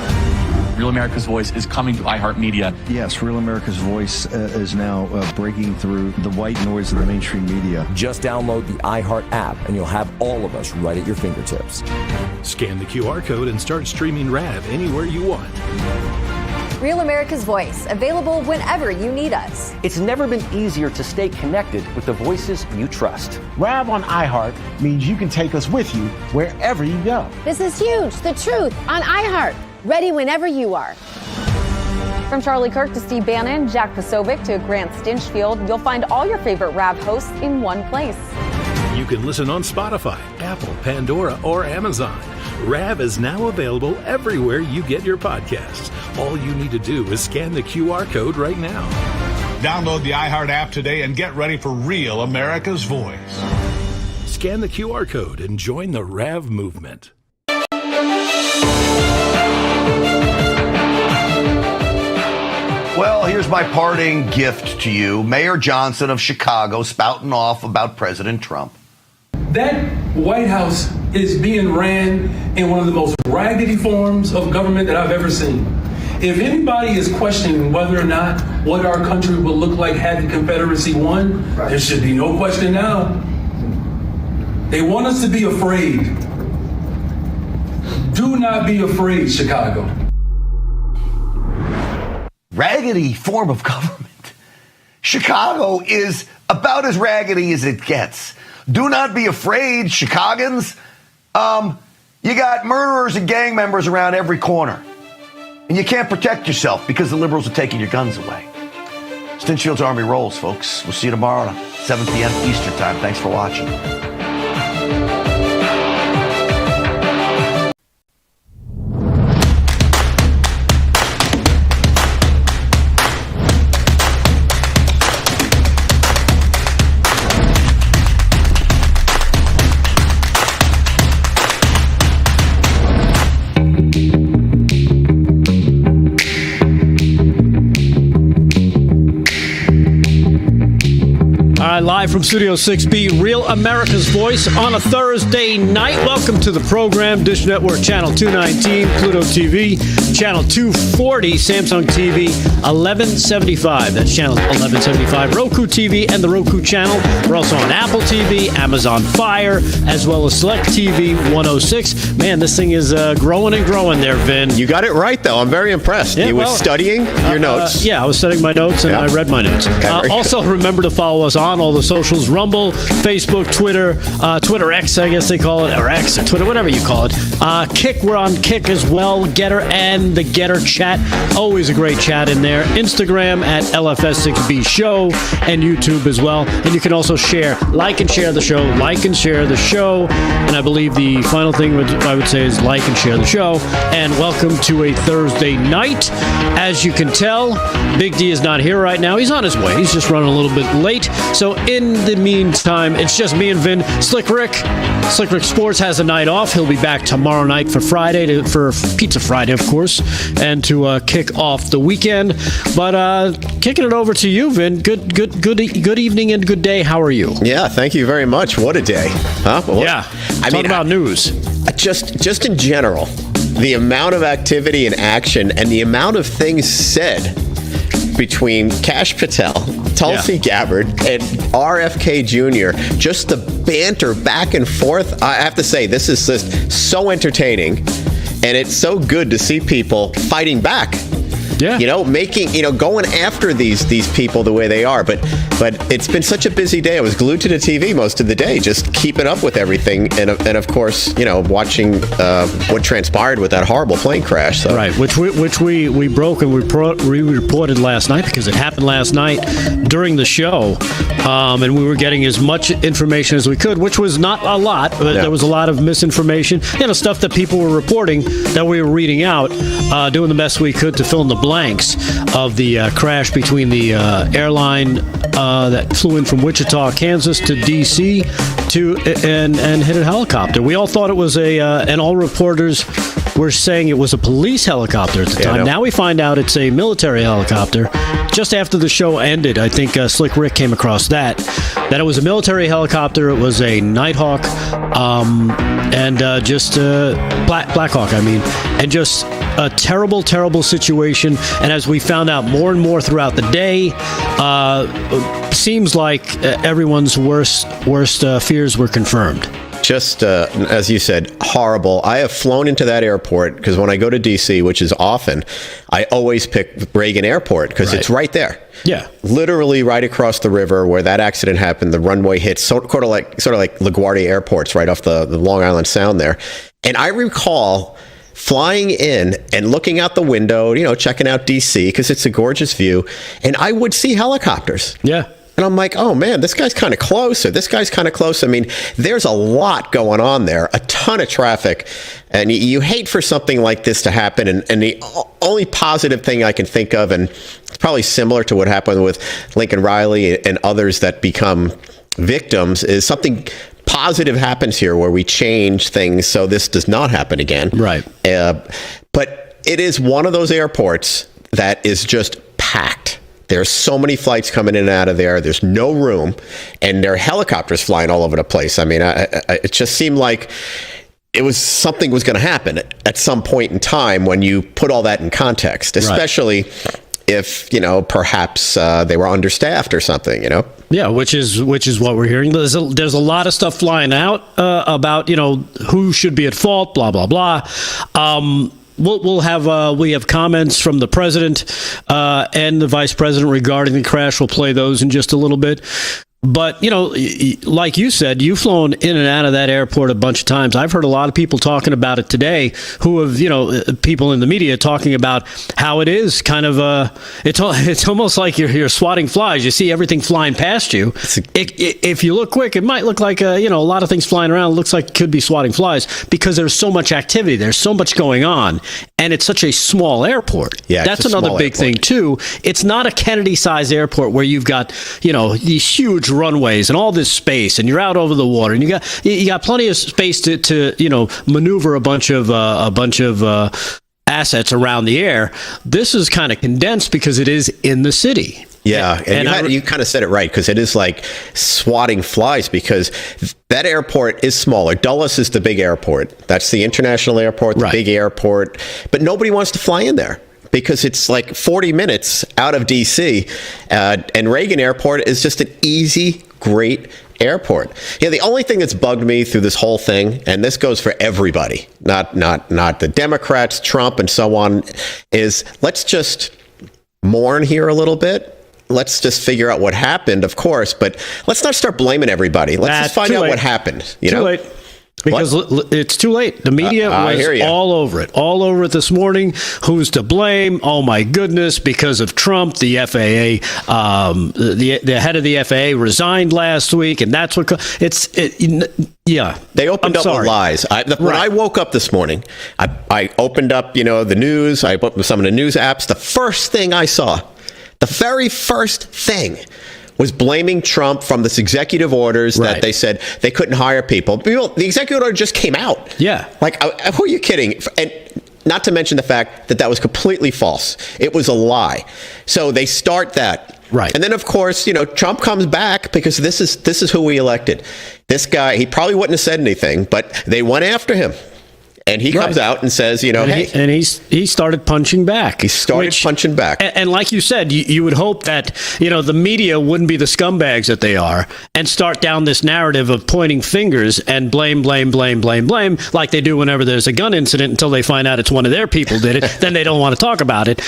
Real America's Voice is coming to iHeartMedia. Yes, Real America's Voice is now breaking through the white noise of the mainstream media. Just download the iHeart app, and you'll have all of us right at your fingertips. Scan the QR code and start streaming RAV anywhere you want. Real America's Voice, available whenever you need us. It's never been easier to stay connected with the voices you trust. RAV on iHeart means you can take us with you wherever you go. This is huge. The truth on iHeart. Ready whenever you are. From Charlie Kirk to Steve Bannon, Jack Posobiec to Grant Stinchfield, you'll find all your favorite RAV hosts in one place. You can listen on Spotify, Apple, Pandora, or Amazon. RAV is now available everywhere you get your podcasts. All you need to do is scan the QR code right now. Download the iHeart app today and get ready for Real America's Voice. Scan the QR code and join the RAV movement. Well, here's my parting gift to you. Mayor Johnson of Chicago spouting off about President Trump. That White House is being ran in one of the most raggedy forms of government that I've ever seen. If anybody is questioning whether or not what our country would look like had the Confederacy won, there should be no question now. They want us to be afraid. Do not be afraid, Chicago. Raggedy form of government. Chicago is about as raggedy as it gets. Do not be afraid, Chicagoans. You got murderers and gang members around every corner. And you can't protect yourself because the liberals are taking your guns away. Stinchfield's Army rolls, folks. We'll see you tomorrow at 7 p.m. Eastern Time. Thanks for watching. Live from Studio 6B, Real America's Voice on a Thursday night. Welcome to the program. Dish Network Channel 219, Pluto TV, Channel 240, Samsung TV 1175. That's Channel 1175, Roku TV and the Roku channel. We're also on Apple TV, Amazon Fire, as well as Select TV 106. Man, this thing is growing and growing there, Vin. You got it right, though. I'm very impressed. Yeah, you were studying your notes. Yeah, I was studying my notes, and I read my notes. Also, remember to follow us on all the socials, Rumble, Facebook, Twitter, Twitter X, I guess they call it, or X, or Twitter, whatever you call it. Kick, we're on Kick as well, Getter and the Getter chat. Always a great chat in there. Instagram at LFS6B Show, and YouTube as well. And you can also share, like and share the show, like and share the show. And I believe the final thing I would say is like and share the show. And welcome to a Thursday night. As you can tell, Big D is not here right now. He's on his way. He's just running a little bit late. So So in the meantime, it's just me and Vin. Slick Rick Sports has a night off. He'll be back tomorrow night for Friday, for Pizza Friday, of course, and to kick off the weekend. But kicking it over to you, Vin. Good evening and good day. How are you? Yeah, thank you very much. What a day, huh? Talk about news. Just in general, the amount of activity and action and the amount of things said between Kash Patel, Tulsi Gabbard, and RFK Jr., just the banter back and forth. I have to say, this is just so entertaining, and it's so good to see people fighting back. Yeah. Going after these people the way they are. But it's been such a busy day. I was glued to the TV most of the day, just keeping up with everything. And of course, watching what transpired with that horrible plane crash. So. Right, which we broke and we reported last night because it happened last night during the show. And we were getting as much information as we could, which was not a lot. But there was a lot of misinformation, stuff that people were reporting that we were reading out, doing the best we could to fill in the blanks of the crash between the airline that flew in from Wichita, Kansas to D.C. and hit a helicopter. We all thought it was and all reporters were saying it was a police helicopter at the time. Now we find out it's a military helicopter. Just after the show ended, I think Slick Rick came across that it was a military helicopter. It was a Nighthawk, and just Black Hawk, and just a terrible, terrible situation. And as we found out more and more throughout the day, seems like everyone's worst fears were confirmed. Just, as you said, horrible. I have flown into that airport because when I go to D.C., which is often, I always pick Reagan Airport because it's right there. Yeah. Literally right across the river where that accident happened, the runway hit, sort of like LaGuardia Airport's right off the Long Island Sound there. And I recall flying in and looking out the window, checking out D.C. because it's a gorgeous view, and I would see helicopters. Yeah. And I'm like, oh, man, this guy's kind of close, or this guy's kind of close. There's a lot going on there, a ton of traffic. And you hate for something like this to happen. And the only positive thing I can think of, and it's probably similar to what happened with Lincoln Riley and others that become victims, is something positive happens here where we change things so this does not happen again. Right. But it is one of those airports that is just packed. There's so many flights coming in and out of there. There's no room, and there are helicopters flying all over the place. It just seemed like something was going to happen at some point in time when you put all that in context, especially if, perhaps they were understaffed or something, Yeah, which is what we're hearing. There's a lot of stuff flying out about, who should be at fault, blah, blah, blah. We have comments from the president and the vice president regarding the crash. We'll play those in just a little bit. But, like you said, you've flown in and out of that airport a bunch of times. I've heard a lot of people talking about it today who have, people in the media talking about how it is kind of, it's almost like you're swatting flies. You see everything flying past you. If you look quick, it might look like, a lot of things flying around. It looks like it could be swatting flies because there's so much activity. There's so much going on. And it's such a small airport. Yeah, that's another big thing, too. It's not a Kennedy-sized airport where you've got, these huge runways and all this space, and you're out over the water, and you got plenty of space to maneuver a bunch of assets around the air. This is kind of condensed because it is in the city. Yeah, and you kind of said it right, because it is like swatting flies, because that airport is smaller. Dulles is the big airport. That's the international airport, the big airport. But nobody wants to fly in there because it's like 40 minutes out of D.C. And Reagan Airport is just an easy, great airport. The only thing that's bugged me through this whole thing, and this goes for everybody, not the Democrats, Trump, and so on, is let's just mourn here a little bit. Let's just figure out what happened, of course, but let's not start blaming everybody. Let's just find out what happened. Too late. Because it's too late. The media was all over it this morning. Who's to blame? Oh my goodness! Because of Trump, the FAA, the head of the FAA resigned last week, and that's what yeah. They opened up with lies. When I woke up this morning, I opened up, the news. I opened some of the news apps. The first thing I saw, the very first thing, was blaming Trump from this executive orders that they said they couldn't hire people. The executive order just came out. Yeah. Like, who are you kidding? And not to mention the fact that was completely false. It was a lie. So they start that. Right. And then, of course, Trump comes back because this is who we elected. This guy, he probably wouldn't have said anything, but they went after him. And he comes out and says, hey. And he started punching back. He started punching back. And like you said, you would hope that, the media wouldn't be the scumbags that they are and start down this narrative of pointing fingers and blame, like they do whenever there's a gun incident until they find out it's one of their people did it. Then they don't want to talk about it.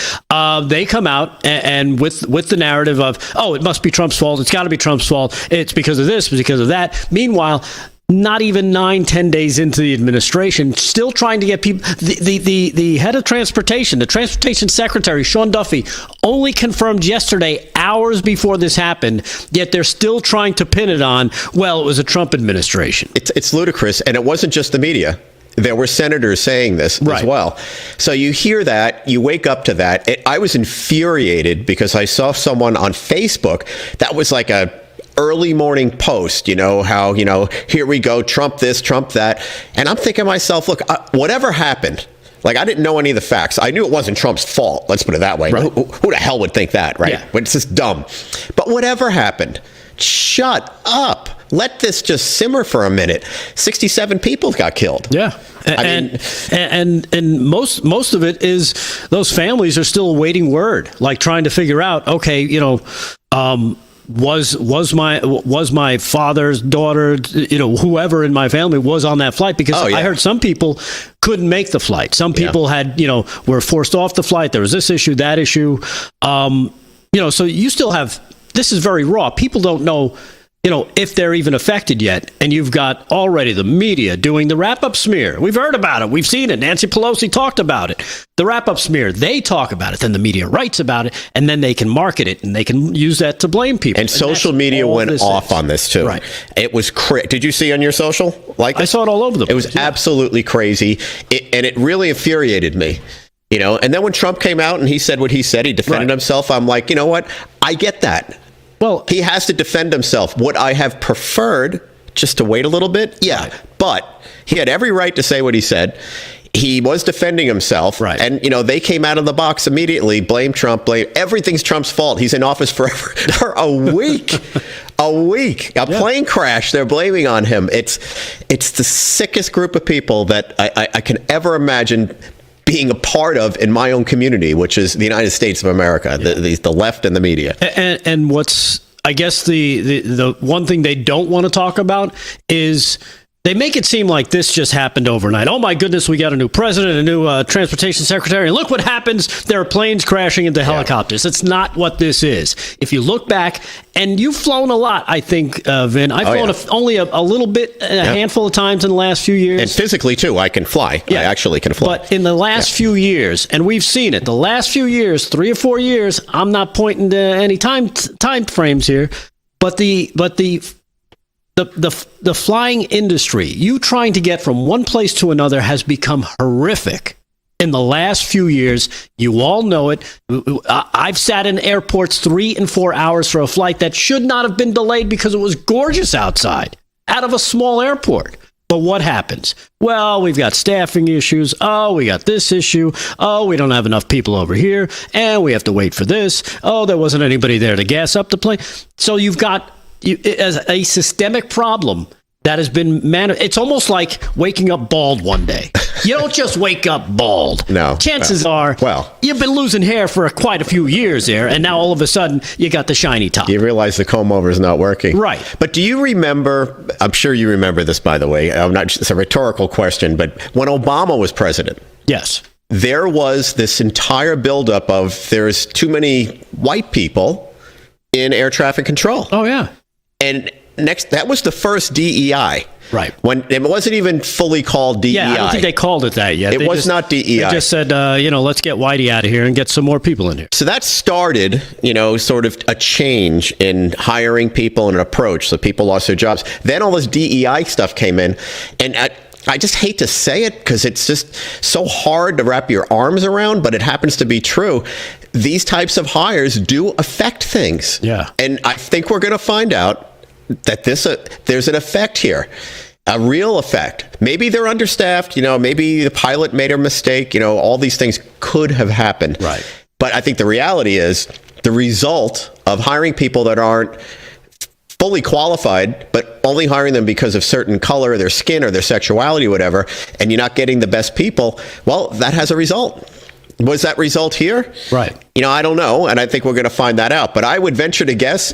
They come out and with the narrative of, it must be Trump's fault. It's got to be Trump's fault. It's because of this, because of that. Meanwhile, not even 9-10 days into the administration, still trying to get people. The head of transportation, the transportation secretary, Sean Duffy, only confirmed yesterday, hours before this happened, yet they're still trying to pin it on, it was a Trump administration. It's ludicrous, and it wasn't just the media. There were senators saying this as well. So you hear that, you wake up to that. I was infuriated because I saw someone on Facebook that was like a early morning post, how, here we go, Trump this, Trump that. And I'm thinking to myself, look, whatever happened, like I didn't know any of the facts. I knew it wasn't Trump's fault. Let's put it that way. Right. Who the hell would think that, right? Yeah. But it's just dumb. But whatever happened, shut up. Let this just simmer for a minute. 67 people got killed. Yeah. And most of it is those families are still awaiting word, like trying to figure out, okay, was my father's daughter, whoever in my family was on that flight? Because I heard some people couldn't make the flight. Some people had, were forced off the flight. There was this issue, that issue. So you still have, this is very raw. People don't know, if they're even affected yet. And you've got already the media doing the wrap-up smear. We've heard about it. We've seen it. Nancy Pelosi talked about it. The wrap-up smear, they talk about it. Then the media writes about it. And then they can market it. And they can use that to blame people. And social media went off on this, too. Right. It was Did you see on your social? I saw it all over the place. It was absolutely crazy. And it really infuriated me. And then when Trump came out and he said what he said, he defended himself. I'm like, you know what? I get that. Well, he has to defend himself. Would I have preferred just to wait a little bit? Yeah. But he had every right to say what he said. He was defending himself. Right. And, they came out of the box immediately. Blame Trump. Everything's Trump's fault. He's in office for a week. A plane crash. They're blaming on him. It's the sickest group of people that I can ever imagine being a part of in my own community, which is the United States of America, the left and the media. And what's, I guess, the one thing they don't want to talk about is they make it seem like this just happened overnight. Oh, my goodness, we got a new president, a new transportation secretary. And look what happens. There are planes crashing into helicopters. It's not what this is. If you look back, and you've flown a lot, I think, Vin. I've flown only a little bit, a handful of times in the last few years. And physically, too, I can fly. I actually can fly. But in the last few years, and we've seen it, the last few years, 3 or 4 years, I'm not pointing to any time frames here, but the flying industry, you trying to get from one place to another has become horrific in the last few years. You all know it. I've sat in airports 3 and 4 hours for a flight that should not have been delayed because it was gorgeous outside, out of a small airport. But what happens? Well, we've got staffing issues. Oh, we got this issue. Oh, we don't have enough people over here. And we have to wait for this. Oh, there wasn't anybody there to gas up the plane. So you've got as a systemic problem that has been it's almost like waking up bald one day. You don't just wake up bald. No. Chances are, you've been losing hair for quite a few years there, and now all of a sudden you got the shiny top. You realize the comb over is not working. Right. But do you remember, I'm sure you remember this, by the way, it's a rhetorical question, but when Obama was president. Yes. There was this entire buildup of there's too many white people in air traffic control. Oh, yeah. And that was the first DEI. Right. When it wasn't even fully called DEI. Yeah, I don't think they called it that yet. It was not DEI. They just said, let's get Whitey out of here and get some more people in here. So that started, sort of a change in hiring people and an approach. So people lost their jobs. Then all this DEI stuff came in. And I just hate to say it because it's just so hard to wrap your arms around, but it happens to be true. these types of hires do affect things. Yeah. And I think we're going to find out that there's an effect here. A real effect. Maybe they're understaffed, maybe the pilot made a mistake, all these things could have happened. Right. But I think the reality is the result of hiring people that aren't fully qualified, but only hiring them because of certain color of their skin or their sexuality or whatever, and you're not getting the best people, well, that has a result. Was that result here? Right. I don't know, and I think we're going to find that out. But I would venture to guess,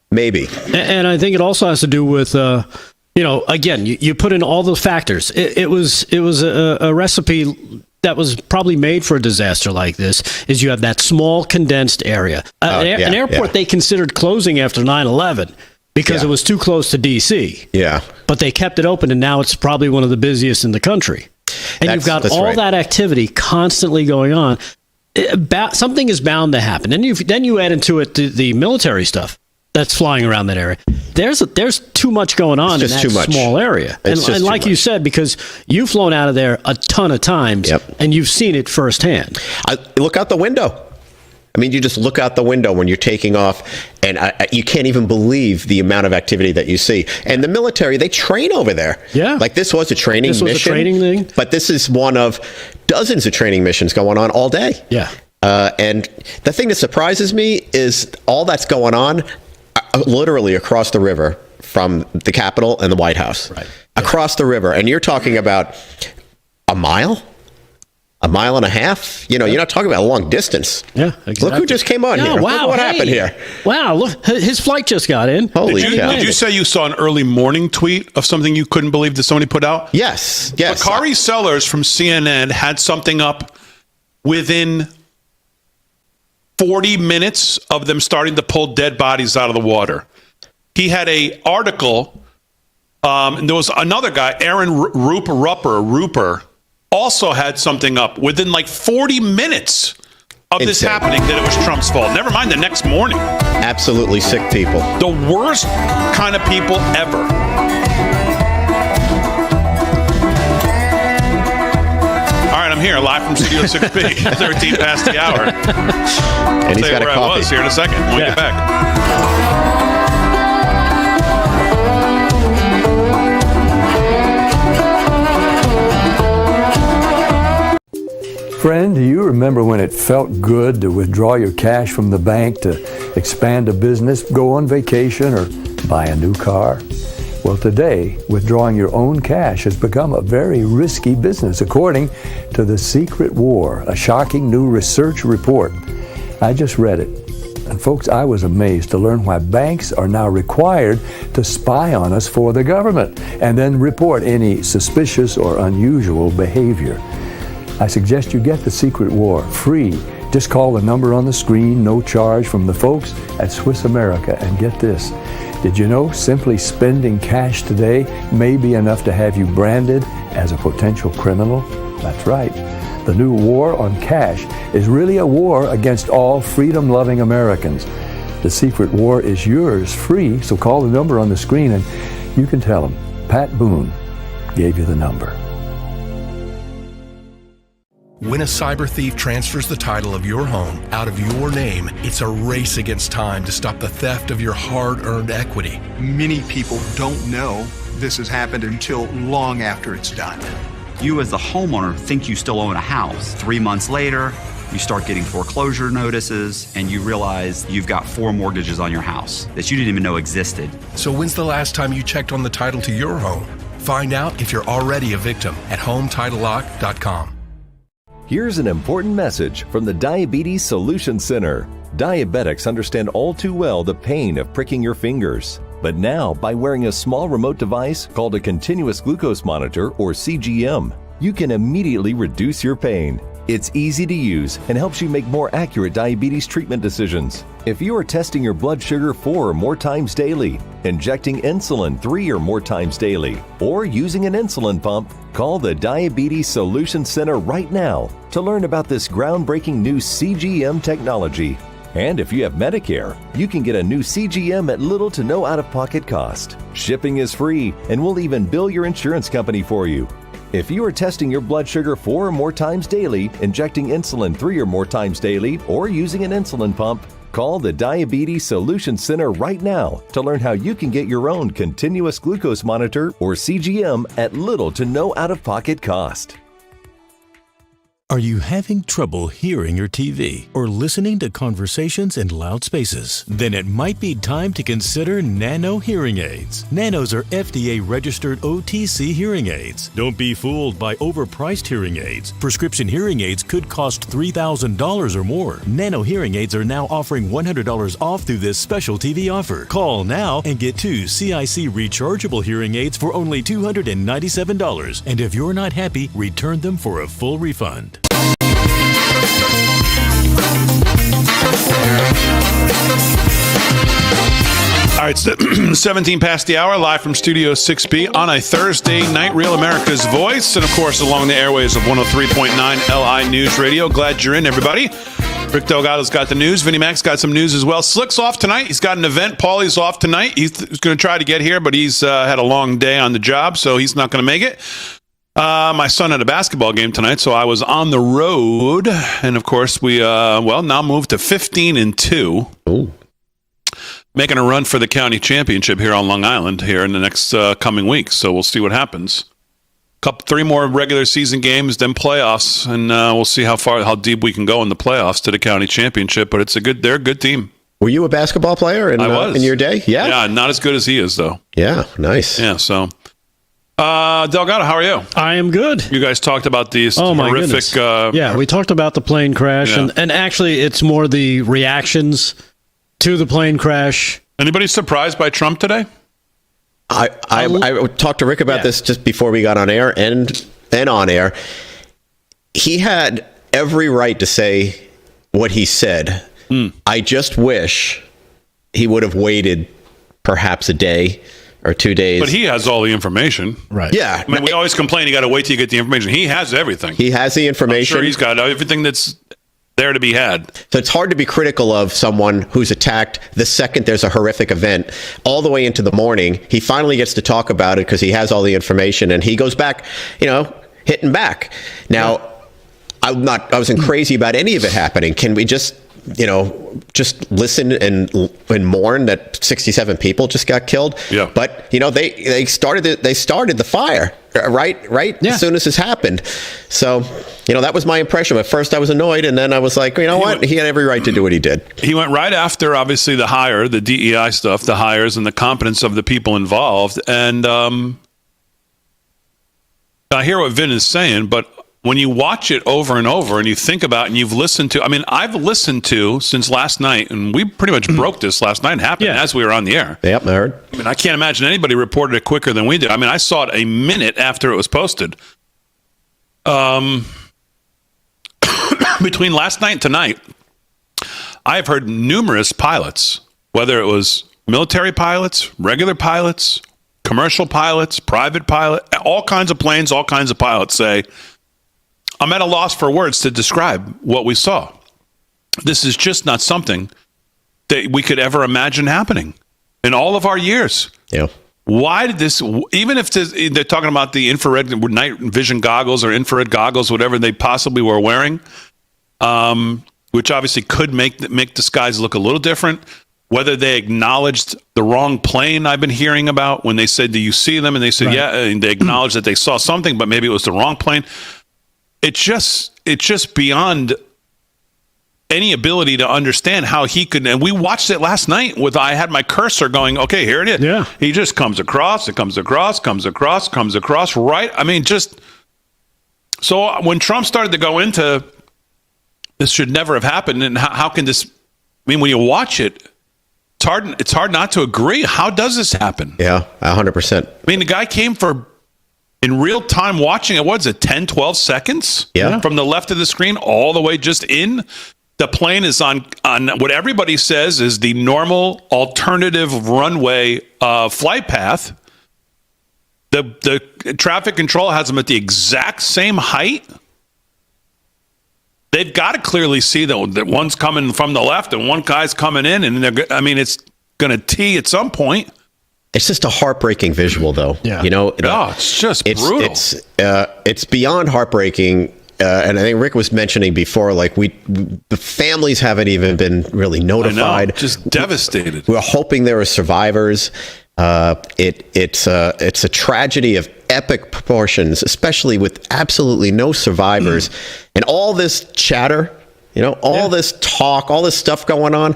maybe. And I think it also has to do with... again, you put in all the factors. It was a recipe that was probably made for a disaster like this. Is you have that small condensed area, an airport they considered closing after 9/11 because it was too close to D.C. Yeah, but they kept it open, and now it's probably one of the busiest in the country. And you've got all that activity constantly going on. Something is bound to happen. And then you add into it the military stuff that's flying around that area. There's too much going on in that small area. And like you said, because you've flown out of there a ton of times, and you've seen it firsthand. Look out the window. I mean, you just look out the window when you're taking off, and you can't even believe the amount of activity that you see. And the military, they train over there. Yeah. Like this was a training mission. This was a training thing. But this is one of dozens of training missions going on all day. Yeah. And the thing that surprises me is all that's going on literally across the river from the Capitol and the White House. Right. Across the river. And you're talking about a mile and a half. You're not talking about a long distance. Yeah, exactly. Look who just came on here. Wow, look what happened here. Wow, look, his flight just got in. Holy cow. Did you say you saw an early morning tweet of something you couldn't believe that somebody put out? Yes. Bakari Sellers from CNN had something up within 40 minutes of them starting to pull dead bodies out of the water. He had a article, and there was another guy, Aaron Rupert, also had something up within like 40 minutes of this happening that it was Trump's fault. Never mind the next morning. Absolutely sick people. The worst kind of people ever. All right, I'm here live from Studio 6B, 13 past the hour. And he's got a coffee. I was here in a second when we get back. Friend, do you remember when it felt good to withdraw your cash from the bank to expand a business, go on vacation, or buy a new car? Well, today, withdrawing your own cash has become a very risky business, according to The Secret War, a shocking new research report. I just read it. And folks, I was amazed to learn why banks are now required to spy on us for the government and then report any suspicious or unusual behavior. I suggest you get The Secret War free. Just call the number on the screen, no charge, from the folks at Swiss America. And get this, did you know simply spending cash today may be enough to have you branded as a potential criminal? That's right. The new war on cash is really a war against all freedom-loving Americans. The Secret War is yours free, so call the number on the screen and you can tell them Pat Boone gave you the number. When a cyber thief transfers the title of your home out of your name, it's a race against time to stop the theft of your hard-earned equity. Many people don't know this has happened until long after it's done. You as the homeowner think you still own a house. 3 months later, you start getting foreclosure notices and you realize you've got 4 mortgages on your house that you didn't even know existed. So when's the last time you checked on the title to your home? Find out if you're already a victim at HomeTitleLock.com. Here's an important message from the Diabetes Solution Center. Diabetics understand all too well the pain of pricking your fingers. But now, by wearing a small remote device called a continuous glucose monitor, or CGM, you can immediately reduce your pain. It's easy to use and helps you make more accurate diabetes treatment decisions. If you are testing your blood sugar 4 or more times daily, injecting insulin 3 or more times daily, or using an insulin pump, call the Diabetes Solution Center right now to learn about this groundbreaking new CGM technology. And if you have Medicare, you can get a new CGM at little to no out-of-pocket cost. Shipping is free, and we'll even bill your insurance company for you. If you are testing your blood sugar 4 or more times daily, injecting insulin 3 or more times daily, or using an insulin pump, call the Diabetes Solution Center right now to learn how you can get your own continuous glucose monitor or CGM at little to no out-of-pocket cost. Are you having trouble hearing your TV or listening to conversations in loud spaces? Then it might be time to consider Nano hearing aids. Nanos are FDA-registered OTC hearing aids. Don't be fooled by overpriced hearing aids. Prescription hearing aids could cost $3,000 or more. Nano hearing aids are now offering $100 off through this special TV offer. Call now and get 2 CIC rechargeable hearing aids for only $297. And if you're not happy, return them for a full refund. All right, 17 past the hour, live from Studio 6B on a Thursday night, Real America's Voice, and of course along the airways of 103.9 LI News Radio. Glad you're in, everybody. Rick Delgado's got the news. Vinnie Mac's got some news as well. Slick's off tonight. He's got an event. Paulie's off tonight. He's going to try to get here, but he's had a long day on the job, so he's not going to make it. My son had a basketball game tonight, so I was on the road. And, of course, we, now moved to 15-2. Ooh. Making a run for the county championship here on Long Island here in the next coming weeks. So we'll see what happens. 3 more regular season games, then playoffs, and we'll see how deep we can go in the playoffs to the county championship. But they're a good team. Were you a basketball player in your day? Yeah. Yeah, not as good as he is though. Yeah, nice. Yeah, so. Delgado, how are you? I am good. You guys talked about these horrific... yeah, we talked about the plane crash, and actually it's more the reactions to the plane crash. Anybody surprised by Trump today? I talked to Rick about this just before we got on air and on air. He had every right to say what he said. I just wish he would have waited perhaps a day or 2 days. But he has all the information. Right. Yeah. I mean, we always complain you got to wait till you get the information. He has everything. He has the information. I'm sure he's got everything that's there to be had. So it's hard to be critical of someone who's attacked the second there's a horrific event all the way into the morning. He finally gets to talk about it because he has all the information, and he goes back, hitting back. Now, I wasn't crazy about any of it happening. Can we just listen and mourn that 67 people just got killed? Yeah. But they started the fire right as soon as this happened. So that was my impression. At first I was annoyed, and then I was like, what? He had every right to do what he did. He went right after obviously the DEI stuff, the hires, and the competence of the people involved. And I hear what Vin is saying, but when you watch it over and over and you think about it and you've listened to, I've listened to since last night, and we pretty much broke this last night. It happened as we were on the air. Yep, I heard. I can't imagine anybody reported it quicker than we did. I saw it a minute after it was posted. Between last night and tonight, I've heard numerous pilots, whether it was military pilots, regular pilots, commercial pilots, private pilot, all kinds of planes, all kinds of pilots say, I'm at a loss for words to describe what we saw. This is just not something that we could ever imagine happening in all of our years. Yeah. Why did this, even if they're talking about the infrared night vision goggles or infrared goggles, whatever they possibly were wearing, which obviously could make the skies look a little different, whether they acknowledged the wrong plane I've been hearing about when they said, do you see them? And they said, yeah, and they acknowledged that they saw something, but maybe it was the wrong plane. It's just beyond any ability to understand how he could. And we watched it last night I had my cursor going, okay, here it is. Yeah. He just comes across, comes across. Right. So when Trump started to go into this should never have happened. And how can this, when you watch it, it's hard not to agree. How does this happen? Yeah, 100%. The guy came in real time watching it, 10, 12 seconds? Yeah. From the left of the screen all the way just in. The plane is on what everybody says is the normal alternative runway flight path. The traffic control has them at the exact same height. they've got to clearly see that one's coming from the left and one guy's coming in, and it's going to tee at some point. It's just a heartbreaking visual, though. Yeah. It's just brutal. It's beyond heartbreaking. And I think Rick was mentioning before, like the families haven't even been really notified. I know, just devastated. We're hoping there are survivors. It's a tragedy of epic proportions, especially with absolutely no survivors, and all this chatter, this talk, all this stuff going on.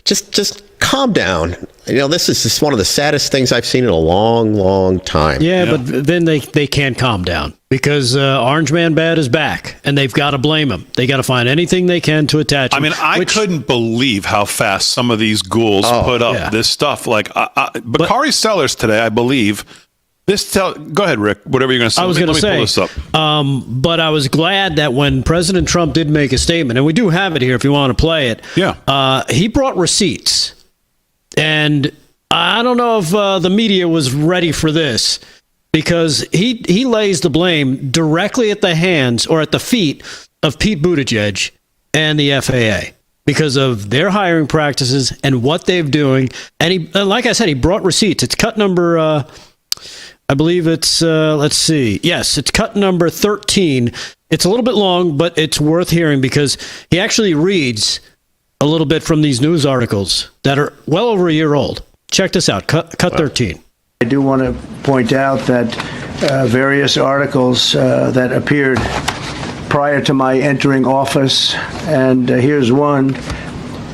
Just calm down. This is just one of the saddest things I've seen in a long, long time. Yeah, but then they can't calm down because Orange Man Bad is back, and they've got to blame him. They got to find anything they can to attach him. I couldn't believe how fast some of these ghouls put up this stuff. Like Bakari Sellers today, I believe. Go ahead, Rick. Whatever you're going to say. I was going to say, pull this up. but I was glad that when President Trump did make a statement, and we do have it here if you want to play it. Yeah. He brought receipts. And I don't know if the media was ready for this, because he lays the blame directly at the hands or at the feet of Pete Buttigieg and the FAA because of their hiring practices and what they're doing. And like I said, he brought receipts. It's cut number, I believe it's, let's see. Yes, it's cut number 13. It's a little bit long, but it's worth hearing because he actually reads a little bit from these news articles that are well over a year old. Check this out, cut 13. I do want to point out that various articles that appeared prior to my entering office, and here's one.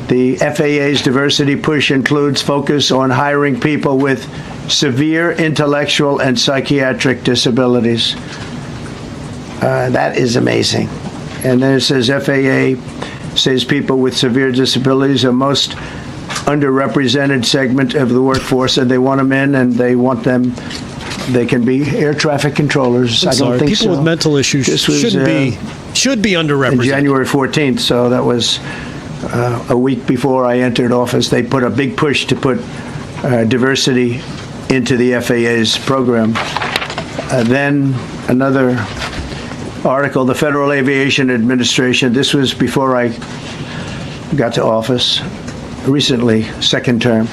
The FAA's diversity push includes focus on hiring people with severe intellectual and psychiatric disabilities. That is amazing. And then it says FAA says people with severe disabilities are most underrepresented segment of the workforce, and they want them in, and they want them. They can be air traffic controllers. I don't think people with mental issues should be underrepresented. January 14th, so that was a week before I entered office. They put a big push to put diversity into the FAA's program. Then another article, the Federal Aviation Administration. This was before I got to office, recently, second term.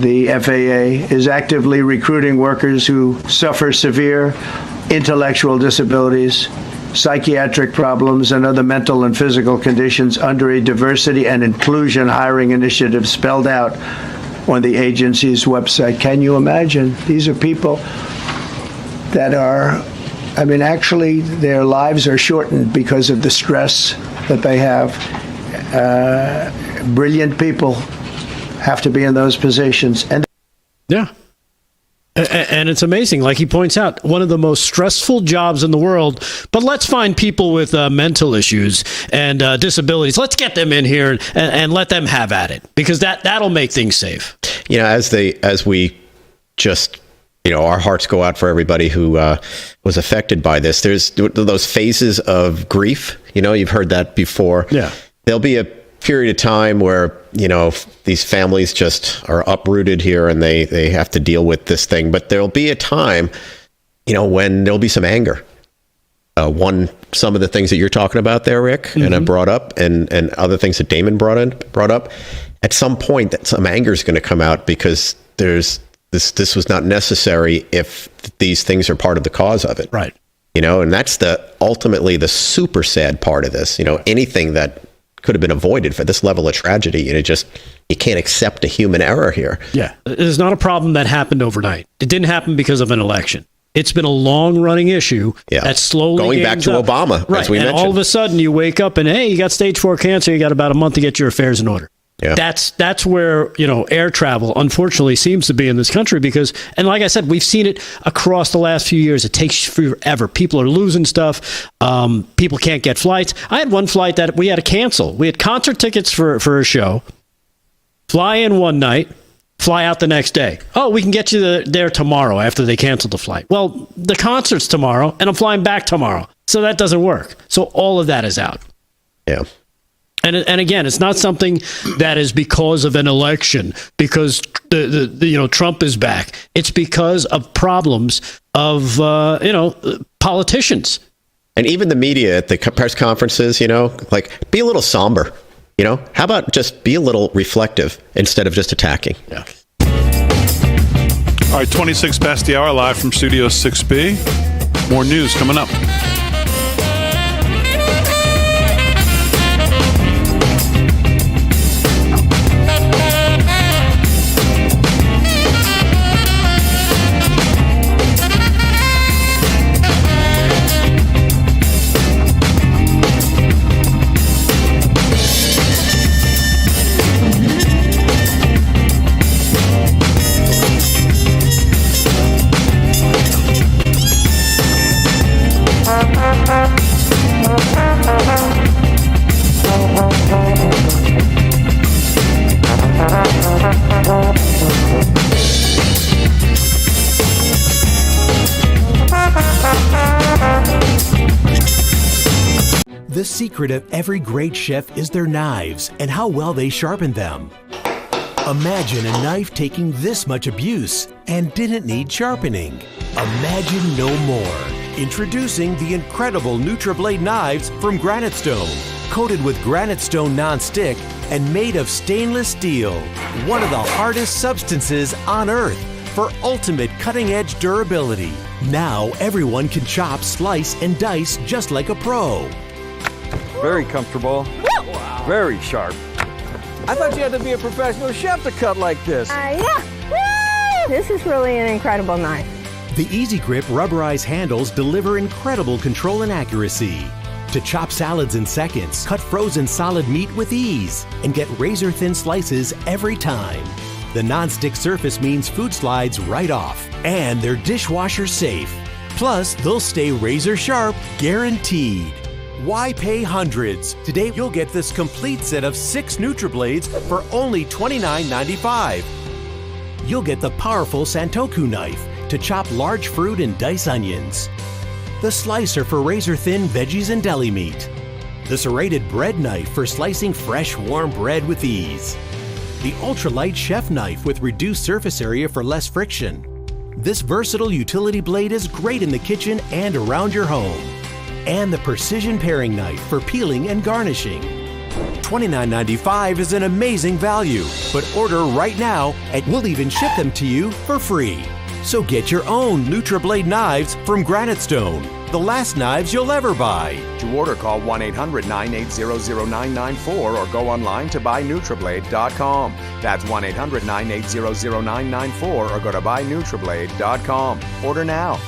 The FAA is actively recruiting workers who suffer severe intellectual disabilities, psychiatric problems, and other mental and physical conditions under a diversity and inclusion hiring initiative spelled out on the agency's website. Can you imagine? These are people that are, actually their lives are shortened because of the stress that they have. Brilliant people have to be in those positions. And it's amazing. Like he points out, one of the most stressful jobs in the world. But let's find people with mental issues and disabilities. Let's get them in here and let them have at it, because that'll make things safe. As we just, our hearts go out for everybody who was affected by this. There's those phases of grief. You've heard that before. Yeah. There'll be a period of time where, these families just are uprooted here and they have to deal with this thing. But there'll be a time, when there'll be some anger. Some of the things that you're talking about there, Rick, and I brought up, and other things that Damon brought up, at some point that some anger is going to come out, because this was not necessary if these things are part of the cause of it. Right. And that's ultimately the super sad part of this. Anything that could have been avoided for this level of tragedy, you can't accept a human error here. Yeah. It's not a problem that happened overnight. It didn't happen because of an election. It's been a long-running issue that's slowly going back to Obama, right. as we mentioned. All of a sudden, you wake up and, hey, you got stage 4 cancer. You got about a month to get your affairs in order. Yeah. That's where, air travel, unfortunately, seems to be in this country because, and like I said, we've seen it across the last few years. It takes forever. People are losing stuff. People can't get flights. I had one flight that we had to cancel. We had concert tickets for a show, fly in one night, fly out the next day. Oh, we can get you there tomorrow after they canceled the flight. Well, the concert's tomorrow, and I'm flying back tomorrow. So that doesn't work. So all of that is out. Yeah. And again, it's not something that is because of an election, because the Trump is back. It's because of problems of politicians. And even the media at the press conferences, like, be a little somber. How about just be a little reflective instead of just attacking? Yeah. All right, 26 past the hour, live from Studio 6B. More news coming up. The secret of every great chef is their knives and how well they sharpen them. Imagine a knife taking this much abuse and didn't need sharpening. Imagine no more. Introducing the incredible NutriBlade knives from Granite Stone. Coated with Granite Stone non-stick and made of stainless steel. One of the hardest substances on Earth for ultimate cutting-edge durability. Now everyone can chop, slice, and dice just like a pro. Very comfortable. Wow. Very sharp. I thought you had to be a professional chef to cut like this. Yeah. Woo! This is really an incredible knife. The Easy Grip rubberized handles deliver incredible control and accuracy. To chop salads in seconds, cut frozen solid meat with ease, and get razor-thin slices every time. The non-stick surface means food slides right off, and they're dishwasher safe. Plus, they'll stay razor sharp, guaranteed. Why pay hundreds? Today, you'll get this complete set of 6 NutriBlades for only $29.95. You'll get the powerful Santoku knife to chop large fruit and dice onions. The slicer for razor-thin veggies and deli meat. The serrated bread knife for slicing fresh, warm bread with ease. The ultralight chef knife with reduced surface area for less friction. This versatile utility blade is great in the kitchen and around your home. And the precision paring knife for peeling and garnishing. $29.95 is an amazing value, but order right now and we'll even ship them to you for free. So get your own NutriBlade knives from Granite Stone, the last knives you'll ever buy. To order, call 1-800-980-0994 or go online to buynutriblade.com. That's 1-800-980-0994 or go to buynutriblade.com. Order now.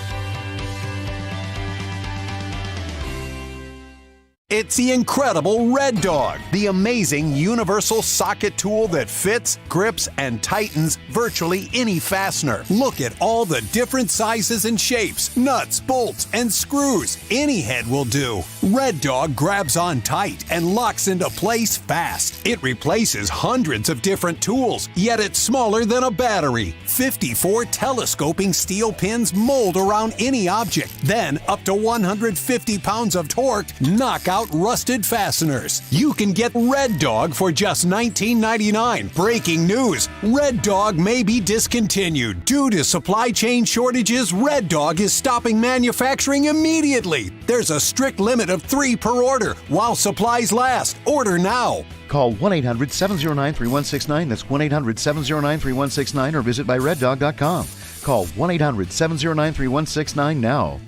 It's the incredible Red Dog, the amazing universal socket tool that fits, grips, and tightens virtually any fastener. Look at all the different sizes and shapes, nuts, bolts, and screws. Any head will do. Red Dog grabs on tight and locks into place fast. It replaces hundreds of different tools, yet it's smaller than a battery. 54 telescoping steel pins mold around any object. Then, up to 150 pounds of torque, knock out rusted fasteners. You can get Red Dog for just $19.99. Breaking news: Red Dog may be discontinued. Due to supply chain shortages, Red Dog is stopping manufacturing immediately. There's a strict limit of 3 per order while supplies last. Order now. Call 1-800-709-3169. That's 1-800-709-3169 or visit byreddog.com. Call 1-800-709-3169 now.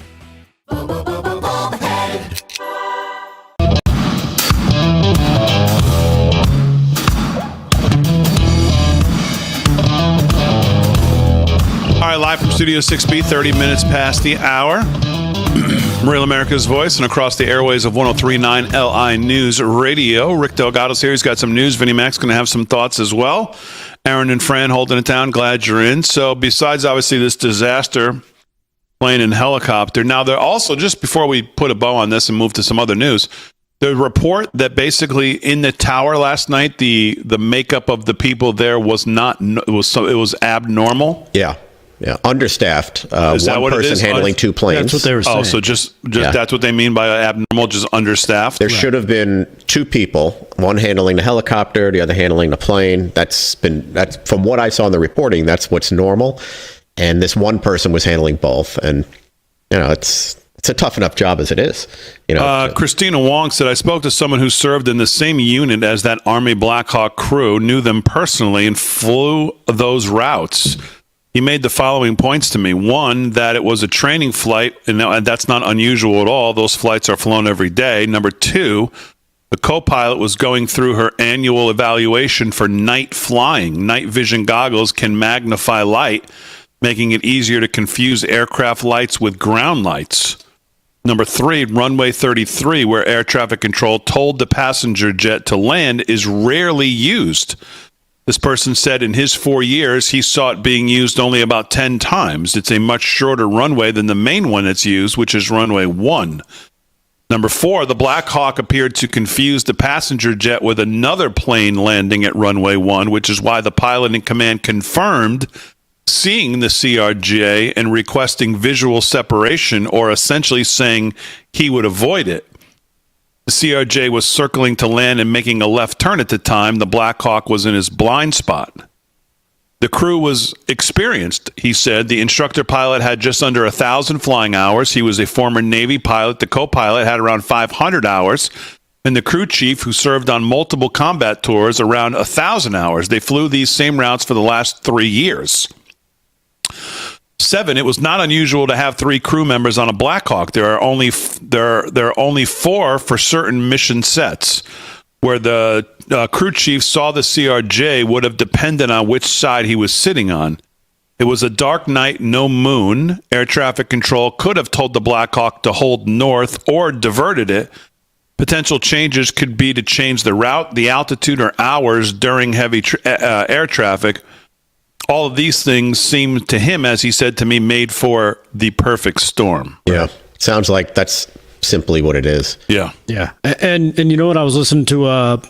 All right, live from Studio 6B, 30 minutes past the hour. Real America's Voice and across the airways of 103.9 LI News Radio. Rick Delgado's here. He's got some news. Vinnie Mac's going to have some thoughts as well. Aaron and Fran holding it down. Glad you're in. So besides, obviously, this disaster, plane and helicopter, now they're also, just before we put a bow on this and move to some other news, the report that basically in the tower last night, the makeup of the people there was not, it was abnormal. Yeah. Yeah, understaffed. Is that one what it person is? handling 2 planes. That's what they were saying. Oh, so just that's what they mean by abnormal, just understaffed? There should have been 2 people, one handling the helicopter, the other handling the plane. That's from what I saw in the reporting, that's what's normal. And this one person was handling both. And, it's It's a tough enough job as it is. Christina Wong said, I spoke to someone who served in the same unit as that Army Black Hawk crew, knew them personally, and flew those routes. He made the following points to me. One, that it was a training flight, and that's not unusual at all. Those flights are flown every day. Number two, the co-pilot was going through her annual evaluation for night flying. Night vision goggles can magnify light, making it easier to confuse aircraft lights with ground lights. Number three, runway 33, where air traffic control told the passenger jet to land, is rarely used. This person said in his 4 years, he saw it being used only about 10 times. It's a much shorter runway than the main one that's used, which is runway 1. Number four, the Black Hawk appeared to confuse the passenger jet with another plane landing at runway 1, which is why the pilot in command confirmed seeing the CRJ and requesting visual separation, or essentially saying he would avoid it. The CRJ was circling to land and making a left turn at the time. The Black Hawk was in his blind spot. The crew was experienced, he said. The instructor pilot had just under 1,000 flying hours. He was a former Navy pilot. The co-pilot had around 500 hours. And the crew chief, who served on multiple combat tours, around 1,000 hours. They flew these same routes for the last 3 years. 7, it was not unusual to have 3 crew members on a Black Hawk. There are only 4 for certain mission sets. Where the crew chief saw the CRJ would have depended on which side he was sitting on. It was a dark night, no moon. Air traffic control could have told the Black Hawk to hold north or diverted it. Potential changes could be to change the route, the altitude, or hours during heavy air traffic. All of these things seem to him, as he said to me, made for the perfect storm. Yeah, sounds like that's simply what it is. Yeah. Yeah. And you know what? I was listening to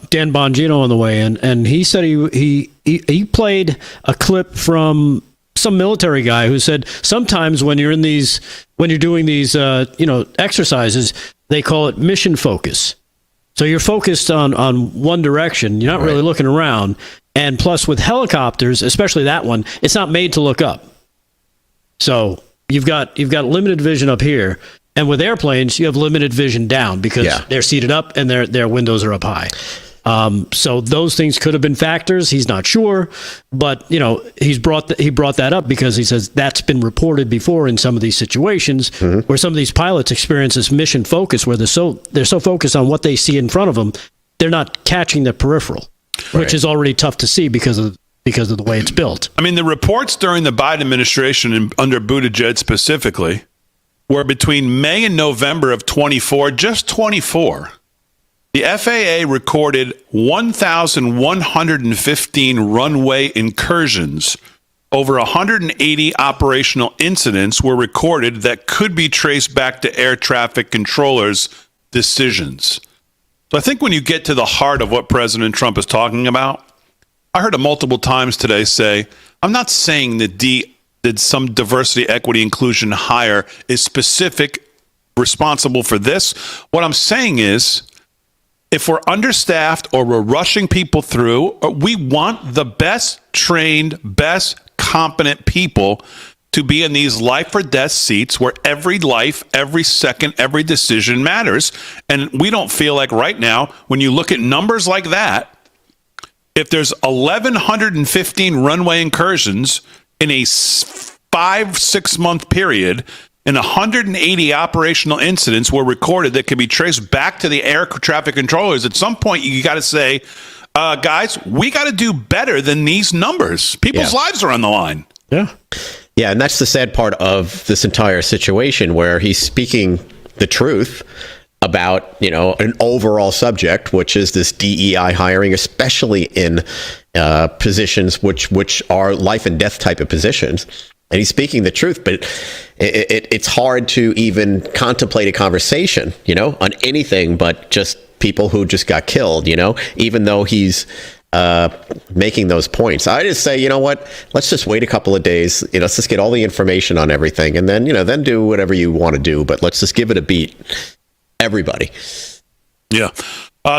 Dan Bongino on the way in, and he said he played a clip from some military guy who said sometimes when you're doing these exercises, they call it mission focus. So you're focused on one direction. You're not really looking around. And plus with helicopters, especially that one, it's not made to look up. So you've got limited vision up here. And with airplanes, you have limited vision down because they're seated up and their windows are up high. So those things could have been factors. He's not sure, but he brought that up because he says that's been reported before in some of these situations where some of these pilots experience this mission focus where they're so focused on what they see in front of them, they're not catching the peripheral, which is already tough to see because of the way it's built. I mean, the reports during the Biden administration and under Buttigieg specifically were between May and November of 24, just 24. The FAA recorded 1,115 runway incursions. Over 180 operational incidents were recorded that could be traced back to air traffic controllers' decisions. So I think when you get to the heart of what President Trump is talking about, I heard him multiple times today say, I'm not saying that some diversity, equity, inclusion hire is specific responsible for this. What I'm saying is, if we're understaffed or we're rushing people through, we want the best trained, best competent people to be in these life or death seats where every life, every second, every decision matters. And we don't feel like right now, when you look at numbers like that, if there's 1,115 runway incursions in a 5-6 month period, and 180 operational incidents were recorded that can be traced back to the air traffic controllers, at some point you got to say, guys, we got to do better than these numbers. People's lives are on the line. Yeah. Yeah, and that's the sad part of this entire situation, where he's speaking the truth about, an overall subject, which is this DEI hiring, especially in positions which are life and death type of positions. And he's speaking the truth, but it's hard to even contemplate a conversation, on anything but just people who just got killed, even though he's making those points. I just say, you know what, let's just wait a couple of days, let's just get all the information on everything, and then, then do whatever you want to do, but let's just give it a beat. Everybody. Yeah.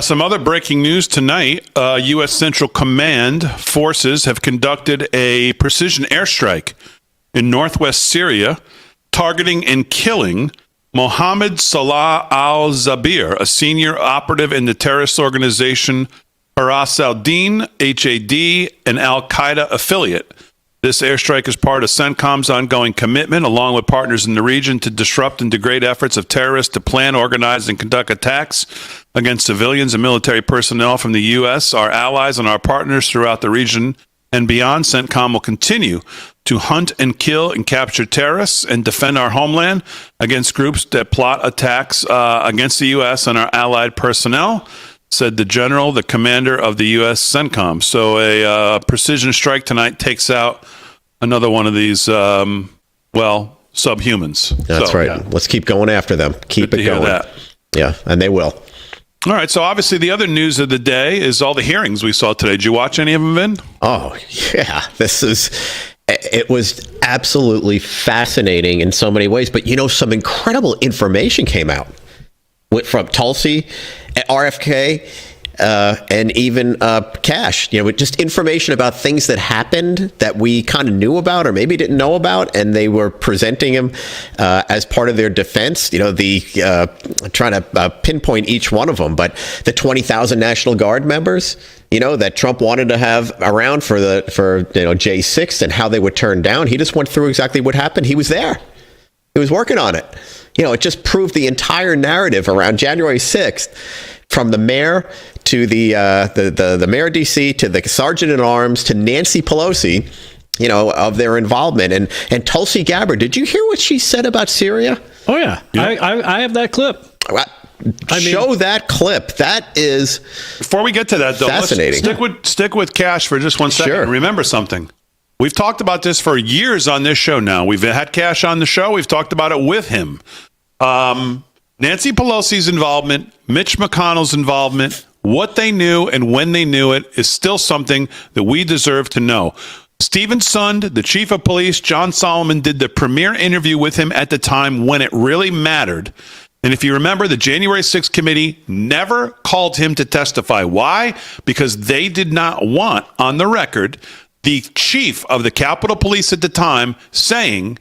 Some other breaking news tonight. U.S. Central Command forces have conducted a precision airstrike in northwest Syria, targeting and killing Mohammed Salah al-Zabir, a senior operative in the terrorist organization Haras al-Din, HAD, an al-Qaeda affiliate. This airstrike is part of CENTCOM's ongoing commitment, along with partners in the region, to disrupt and degrade efforts of terrorists to plan, organize, and conduct attacks against civilians and military personnel from the U.S., our allies, and our partners throughout the region and beyond. CENTCOM will continue to hunt and kill and capture terrorists and defend our homeland against groups that plot attacks against the U.S. and our allied personnel, said the general, the commander of the U.S. CENTCOM. So a precision strike tonight takes out another one of these, subhumans. That's right. Yeah. Let's keep going after them. Keep it going. Yeah, and they will. All right, so obviously the other news of the day is all the hearings we saw today. Did you watch any of them, Vin? Oh, yeah. It was absolutely fascinating in so many ways. But, some incredible information came out from Tulsi, RFK, and even Cash. Just information about things that happened that we kind of knew about or maybe didn't know about, and they were presenting him as part of their defense. Trying to pinpoint each one of them, but the 20,000 National Guard members, that Trump wanted to have around for J6 and how they would turn down. He just went through exactly what happened. He was there. He was working on it. It just proved the entire narrative around January 6th, from the mayor to the mayor of D.C. to the sergeant at arms to Nancy Pelosi, of their involvement. And Tulsi Gabbard, did you hear what she said about Syria? Oh, yeah. I have that clip. Show that clip. That is before we get to that, though, fascinating. Stick with Cash for just 1 second. Sure. Remember something. We've talked about this for years on this show now. We've had Cash on the show. We've talked about it with him. Nancy Pelosi's involvement, Mitch McConnell's involvement, what they knew and when they knew it is still something that we deserve to know. Stephen Sund, the chief of police, John Solomon, did the premiere interview with him at the time when it really mattered. And if you remember, the January 6th committee never called him to testify. Why? Because they did not want on the record the chief of the Capitol Police at the time saying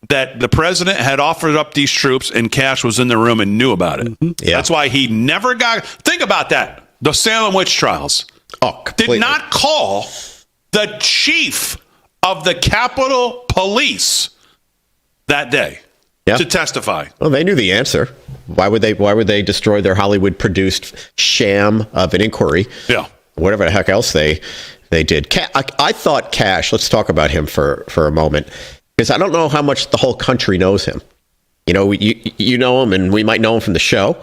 that the president had offered up these troops and Cash was in the room and knew about it. Mm-hmm. Yeah. That's why he never got... Think about that. The Salem witch trials. Oh, completely. Did not call the chief of the Capitol Police that day to testify. Well, they knew the answer. Why would they destroy their Hollywood-produced sham of an inquiry? Yeah. Whatever the heck else they did. I thought Cash, let's talk about him for a moment, because I don't know how much the whole country knows him. You know him, and we might know him from the show.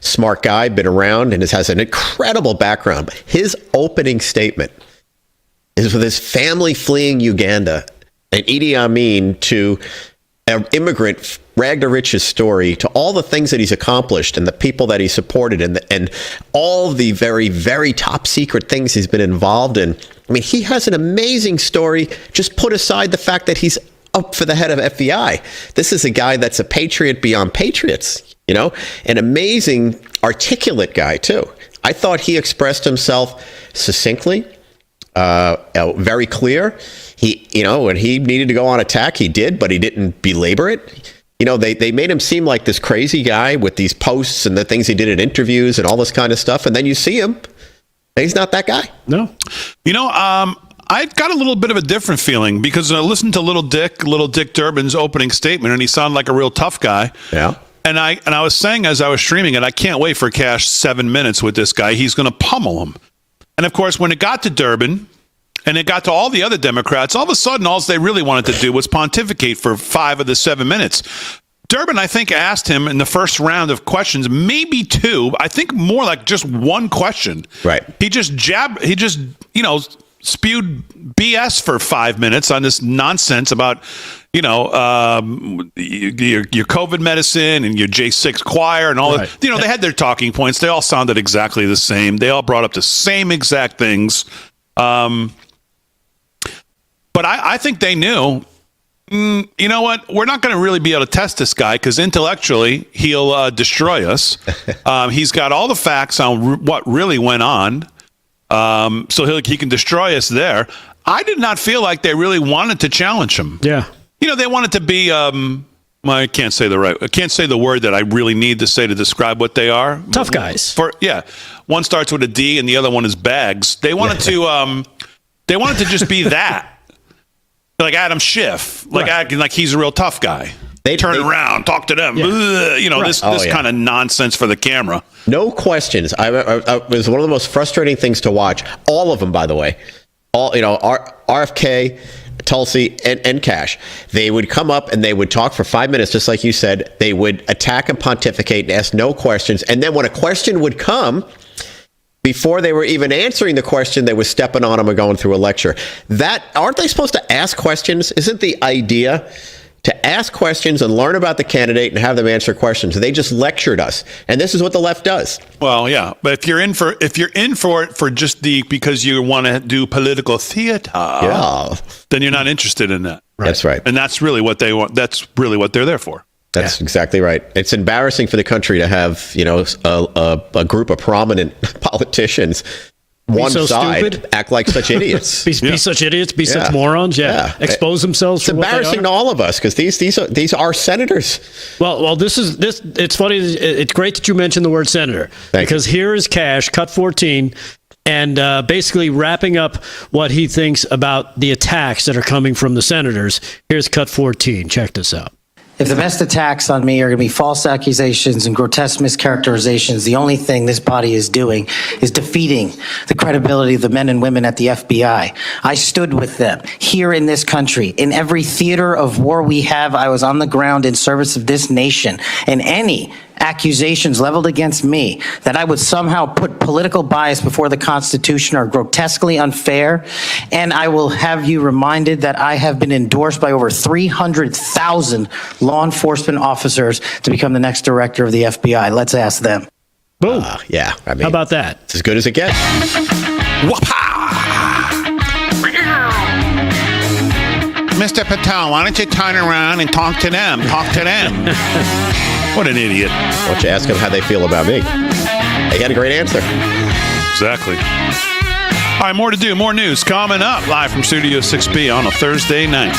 Smart guy, been around, and has an incredible background. But his opening statement is with his family fleeing Uganda and Idi Amin to an immigrant ragged to riches story, to all the things that he's accomplished and the people that he supported and all the very, very top secret things he's been involved in. I mean, he has an amazing story. Just put aside the fact that he's up for the head of FBI. This is a guy that's a patriot beyond patriots, an amazing, articulate guy, too. I thought he expressed himself succinctly, very clear. When he needed to go on attack, he did, but he didn't belabor it. They made him seem like this crazy guy with these posts and the things he did in interviews and all this kind of stuff. And then you see him, and he's not that guy. No. I got a little bit of a different feeling because I listened to Little Dick Durbin's opening statement, and he sounded like a real tough guy. Yeah. And I was saying as I was streaming it, I can't wait for Cash 7 minutes with this guy. He's going to pummel him. And of course, when it got to Durbin and it got to all the other Democrats, all of a sudden, all they really wanted to do was pontificate for 5 of the 7 minutes. Durbin, I think, asked him in the first round of questions, maybe 2, I think more like just 1 question. Right. He just spewed BS for 5 minutes on this nonsense about, your COVID medicine and your J6 choir and all that. They had their talking points. They all sounded exactly the same. They all brought up the same exact things. But I think they knew, you know what? We're not going to really be able to test this guy because intellectually he'll destroy us. He's got all the facts on what really went on. So he can destroy us there. I did not feel like they really wanted to challenge him. Yeah. They wanted to be, Well, I can't say the word that I really need to say to describe what they are. Tough guys. One starts with a D and the other one is bags. They wanted to just be that. Like Adam Schiff, acting like he's a real tough guy. They turn around, talk to them. This kind of nonsense for the camera. No questions. It was one of the most frustrating things to watch. All of them, by the way. RFK, Tulsi, and Cash. They would come up and they would talk for 5 minutes, just like you said. They would attack and pontificate and ask no questions. And then when a question would come, before they were even answering the question, they were stepping on them and going through a lecture. Aren't they supposed to ask questions? Isn't the idea to ask questions and learn about the candidate and have them answer questions? They just lectured us, and this is what the left does. Well, yeah, but if you're in for it for just because you want to do political theater, then you're not interested in that. Right. That's right, and that's really what they want. That's really what they're there for. That's exactly right. It's embarrassing for the country to have a group of prominent politicians. One side stupid. Act like such idiots. be such idiots. Be such morons. Yeah. Expose themselves. It's embarrassing to all of us because these are senators. Well. This. It's funny. It's great that you mentioned the word senator because here is Cash, cut 14, and basically wrapping up what he thinks about the attacks that are coming from the senators. Here's cut 14. Check this out. If the best attacks on me are going to be false accusations and grotesque mischaracterizations, the only thing this body is doing is defeating the credibility of the men and women at the FBI. I stood with them here in this country. In every theater of war we have, I was on the ground in service of this nation. And any accusations leveled against me that I would somehow put political bias before the Constitution are grotesquely unfair. And I will have you reminded that I have been endorsed by over 300,000 law enforcement officers to become the next director of the FBI. Let's ask them. Boom. How about that? It's as good as it gets. Mr. Patel, why don't you turn around and talk to them? What an idiot. Why don't you ask them how they feel about me? They got a great answer. Exactly. All right, more to do. More news coming up live from Studio 6B on a Thursday night.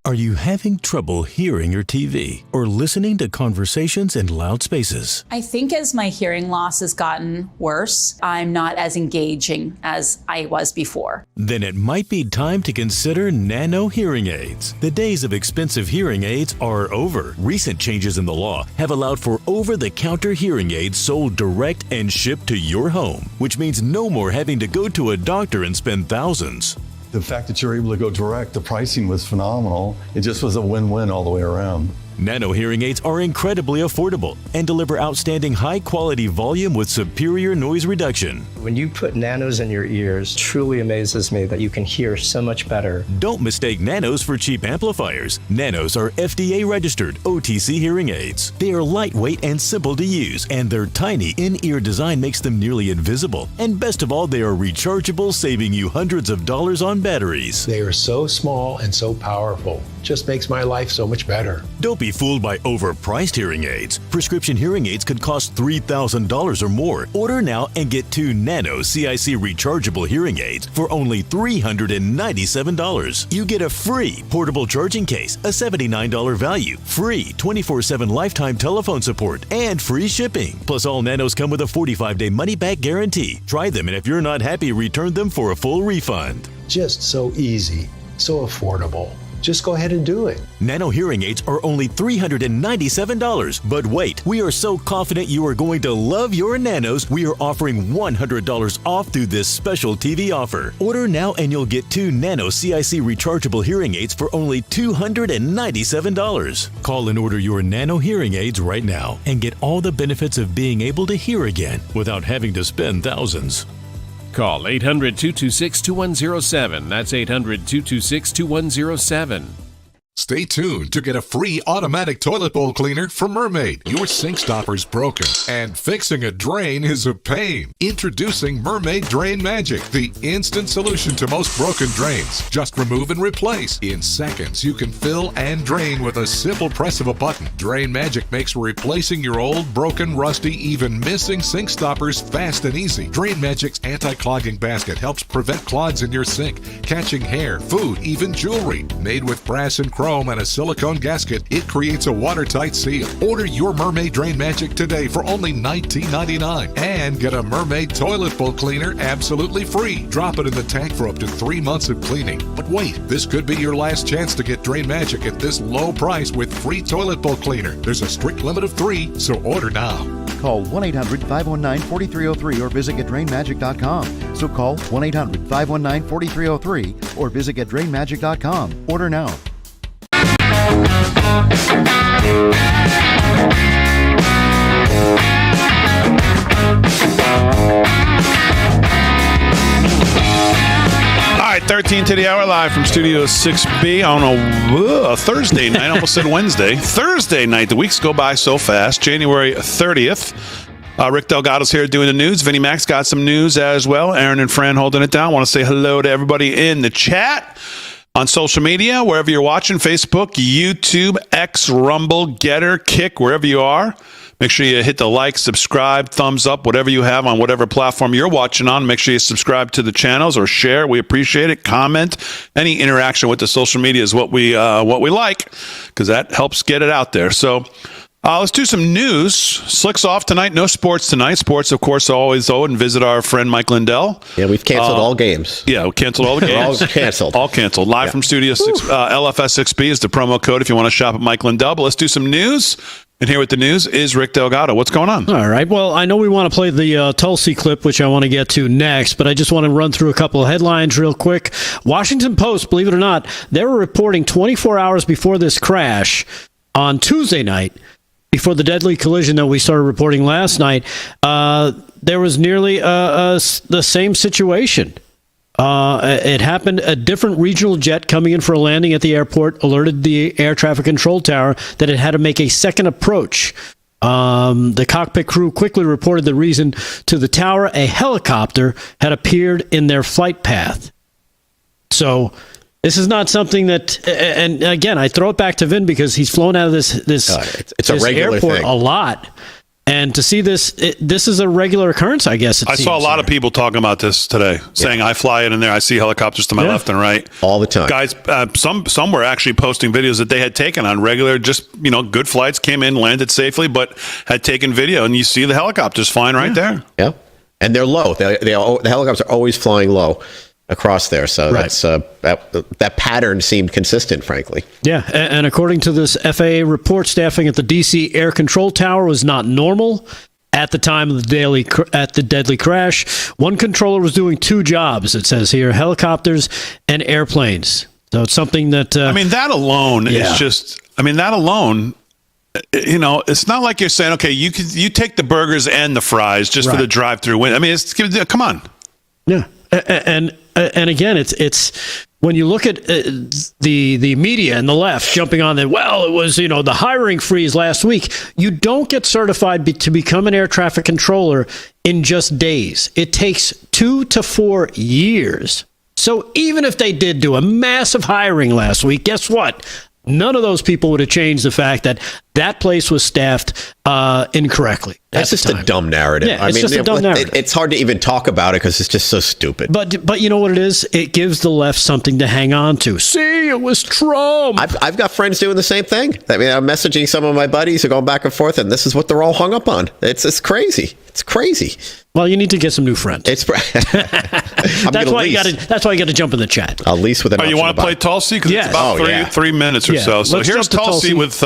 Are you having trouble hearing your TV or listening to conversations in loud spaces? I think as my hearing loss has gotten worse, I'm not as engaging as I was before. Then it might be time to consider nano hearing aids. The days of expensive hearing aids are over. Recent changes in the law have allowed for over-the-counter hearing aids sold direct and shipped to your home, which means no more having to go to a doctor and spend thousands. The fact that you're able to go direct, the pricing was phenomenal. It just was a win-win all the way around. Nano hearing aids are incredibly affordable and deliver outstanding high-quality volume with superior noise reduction. When you put nanos in your ears, it truly amazes me that you can hear so much better. Don't mistake nanos for cheap amplifiers. Nanos are FDA-registered OTC hearing aids. They are lightweight and simple to use, and their tiny in-ear design makes them nearly invisible. And best of all, they are rechargeable, saving you hundreds of dollars on batteries. They are so small and so powerful. Just makes my life so much better. Don't be fooled by overpriced hearing aids. Prescription hearing aids could cost $3,000 or more. Order now and get 2 Nano CIC rechargeable hearing aids for only $397. You get a free portable charging case, a $79 value, free 24/7 lifetime telephone support, and free shipping. Plus, all Nanos come with a 45-day money-back guarantee. Try them, and if you're not happy, return them for a full refund. Just so easy, so affordable. Just go ahead and do it. Nano hearing aids are only $397. But wait, we are so confident you are going to love your Nanos, we are offering $100 off through this special TV offer. Order now and you'll get 2 Nano CIC rechargeable hearing aids for only $297. Call and order your Nano hearing aids right now and get all the benefits of being able to hear again without having to spend thousands. Call 800-226-2107. That's 800-226-2107. Stay tuned to get a free automatic toilet bowl cleaner from Mermaid. Your sink stopper's broken, and fixing a drain is a pain. Introducing Mermaid Drain Magic, the instant solution to most broken drains. Just remove and replace. In seconds, you can fill and drain with a simple press of a button. Drain Magic makes replacing your old, broken, rusty, even missing sink stoppers fast and easy. Drain Magic's anti-clogging basket helps prevent clogs in your sink, catching hair, food, even jewelry. Made with brass and chrome and a silicone gasket, it creates a watertight seal. Order your Mermaid Drain Magic today for only $19.99 and get a Mermaid toilet bowl cleaner absolutely free. Drop it in the tank for up to 3 months of cleaning. But wait, this could be your last chance to get Drain Magic at this low price with free toilet bowl cleaner. There's a strict limit of 3, so order now. Call 1-800-519-4303 or visit getdrainmagic.com. So call 1-800-519-4303 or visit getdrainmagic.com. Order now. All right, 13 to the hour, live from Studio 6B on a Thursday night. I almost said Wednesday. Thursday night. The weeks go by so fast. January 30th. Rick Delgado's here doing the news. Vinnie Mac's got some news as well. Aaron and Fran holding it down. Want to say hello to everybody in the chat. On social media, wherever you're watching, Facebook, YouTube, X, Rumble, Getter, Kick, wherever you are. Make sure you hit the like, subscribe, thumbs up, whatever you have on whatever platform you're watching on. Make sure you subscribe to the channels or share. We appreciate it. Comment. Any interaction with the social media is what we like, because that helps get it out there. So let's do some news. Slick's off tonight. No sports tonight. Sports, of course, always and visit our friend Mike Lindell. Yeah, we've canceled all games. Yeah, we canceled all the games. All canceled. All canceled. Live from Studio 6. LFS6B is the promo code if you want to shop at Mike Lindell. But let's do some news. And here with the news is Rick Delgado. What's going on? All right. Well, I know we want to play the Tulsi clip, which I want to get to next, but I just want to run through a couple of headlines real quick. Washington Post, believe it or not, they were reporting 24 hours before this crash on Tuesday night, before the deadly collision that we started reporting last night, there was nearly the same situation. It happened. A different regional jet coming in for a landing at the airport alerted the air traffic control tower that it had to make a second approach. The cockpit crew quickly reported the reason to the tower. A helicopter had appeared in their flight path. So this is not something that, and again, I throw it back to Vin because he's flown out of this it's a regular airport thing. a lot. And to see this, this is a regular occurrence, I guess. I saw a lot of people talking about this today, saying I fly in there, I see helicopters to my left and right all the time. Guys, some were actually posting videos that they had taken on regular, just good flights, came in, landed safely, but had taken video, and you see the helicopters flying right there. Yeah, and they're low. The helicopters are always flying low across there, so that's that pattern seemed consistent, frankly. Yeah, and according to this FAA report, staffing at the DC Air Control Tower was not normal at the time of the deadly crash. One controller was doing two jobs, it says here, helicopters and airplanes. So it's something that that alone is just that alone, it's not like you're saying, okay, you take the burgers and the fries just for the drive-through win. Come on. Yeah. And again, it's when you look at the media and the left jumping on that, well, it was, the hiring freeze last week. You don't get certified to become an air traffic controller in just days. It takes 2 to 4 years. So even if they did do a massive hiring last week, guess what? None of those people would have changed the fact that that place was staffed incorrectly. That's just a dumb narrative. Yeah, it's just a dumb narrative. It's hard to even talk about it because it's just so stupid. But you know what it is? It gives the left something to hang on to. See, it was Trump. I've got friends doing the same thing. I'm messaging some of my buddies who are going back and forth, and this is what they're all hung up on. It's crazy. It's crazy. Well, you need to get some new friends. That's why you got to jump in the chat. I'll lease with an option you want to play Tulsi? Because it's about 3 minutes or so. So here's Tulsi with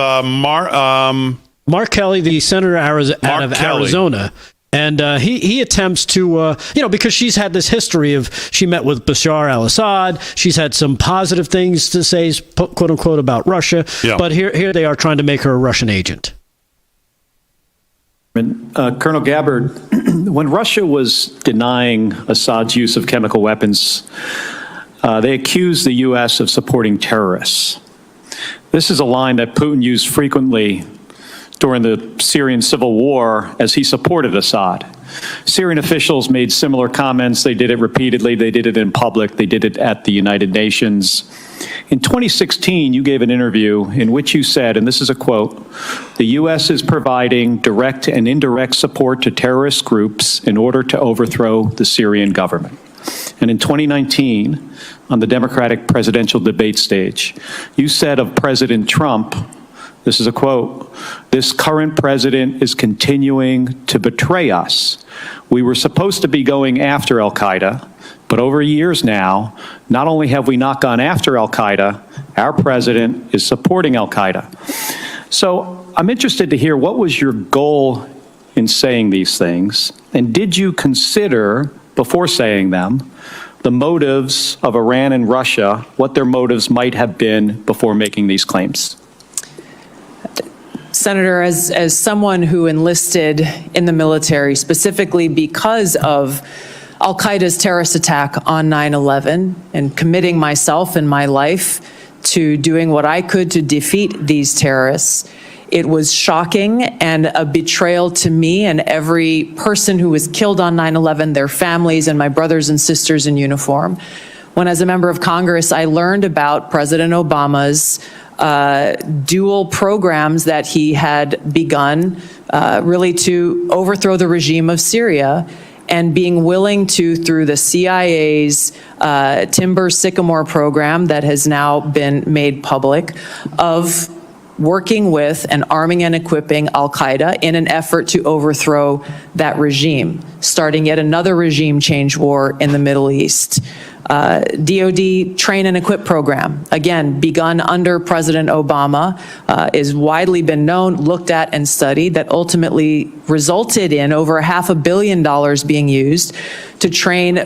Mark Kelly, the senator out of Arizona. And he attempts to, because she's had this history of, she met with Bashar al-Assad. She's had some positive things to say, quote unquote, about Russia. Yeah. But here they are trying to make her a Russian agent. Colonel Gabbard, when Russia was denying Assad's use of chemical weapons, they accused the U.S. of supporting terrorists. This is a line that Putin used frequently during the Syrian civil war as he supported Assad. Syrian officials made similar comments. They did it repeatedly. They did it in public. They did it at the United Nations. In 2016, you gave an interview in which you said, and this is a quote, "The U.S. is providing direct and indirect support to terrorist groups in order to overthrow the Syrian government." And in 2019, on the Democratic presidential debate stage, you said of President Trump, this is a quote, "This current president is continuing to betray us. We were supposed to be going after al-Qaeda, but over years now, not only have we not gone after al-Qaeda, our president is supporting al-Qaeda." So I'm interested to hear, what was your goal in saying these things? And did you consider, before saying them, the motives of Iran and Russia, what their motives might have been before making these claims? Senator, as someone who enlisted in the military specifically because of al-Qaeda's terrorist attack on 9/11 and committing myself and my life to doing what I could to defeat these terrorists, it was shocking and a betrayal to me and every person who was killed on 9/11, their families and my brothers and sisters in uniform. When, as a member of Congress, I learned about President Obama's dual programs that he had begun really to overthrow the regime of Syria, and being willing to, through the CIA's Timber Sycamore program that has now been made public, of working with and arming and equipping al-Qaeda in an effort to overthrow that regime, starting yet another regime change war in the Middle East. DoD train and equip program, again, begun under President Obama, is widely been known, looked at, and studied, that ultimately resulted in over $500 million being used to train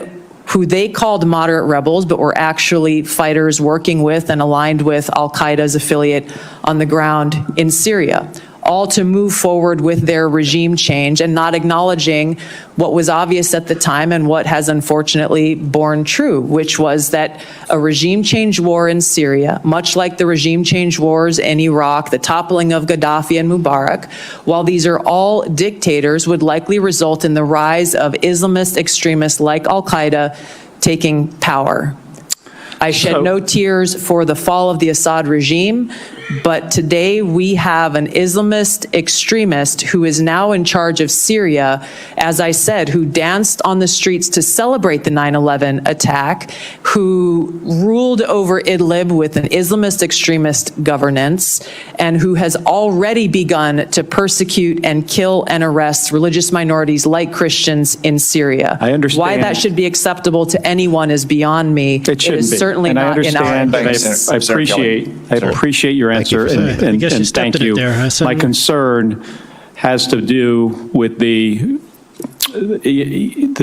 who they called moderate rebels, but were actually fighters working with and aligned with al-Qaeda's affiliate on the ground in Syria, all to move forward with their regime change and not acknowledging what was obvious at the time and what has unfortunately borne true, which was that a regime change war in Syria, much like the regime change wars in Iraq, the toppling of Gaddafi and Mubarak, while these are all dictators, would likely result in the rise of Islamist extremists like al-Qaeda taking power. I shed no tears for the fall of the Assad regime, but today we have an Islamist extremist who is now in charge of Syria, as I said, who danced on the streets to celebrate the 9/11 attack, who ruled over Idlib with an Islamist extremist governance, and who has already begun to persecute and kill and arrest religious minorities like Christians in Syria. I understand. Why that should be acceptable to anyone is beyond me. It shouldn't is be. certainly and not in our interest. I appreciate your answer, and thank you. My concern has to do with the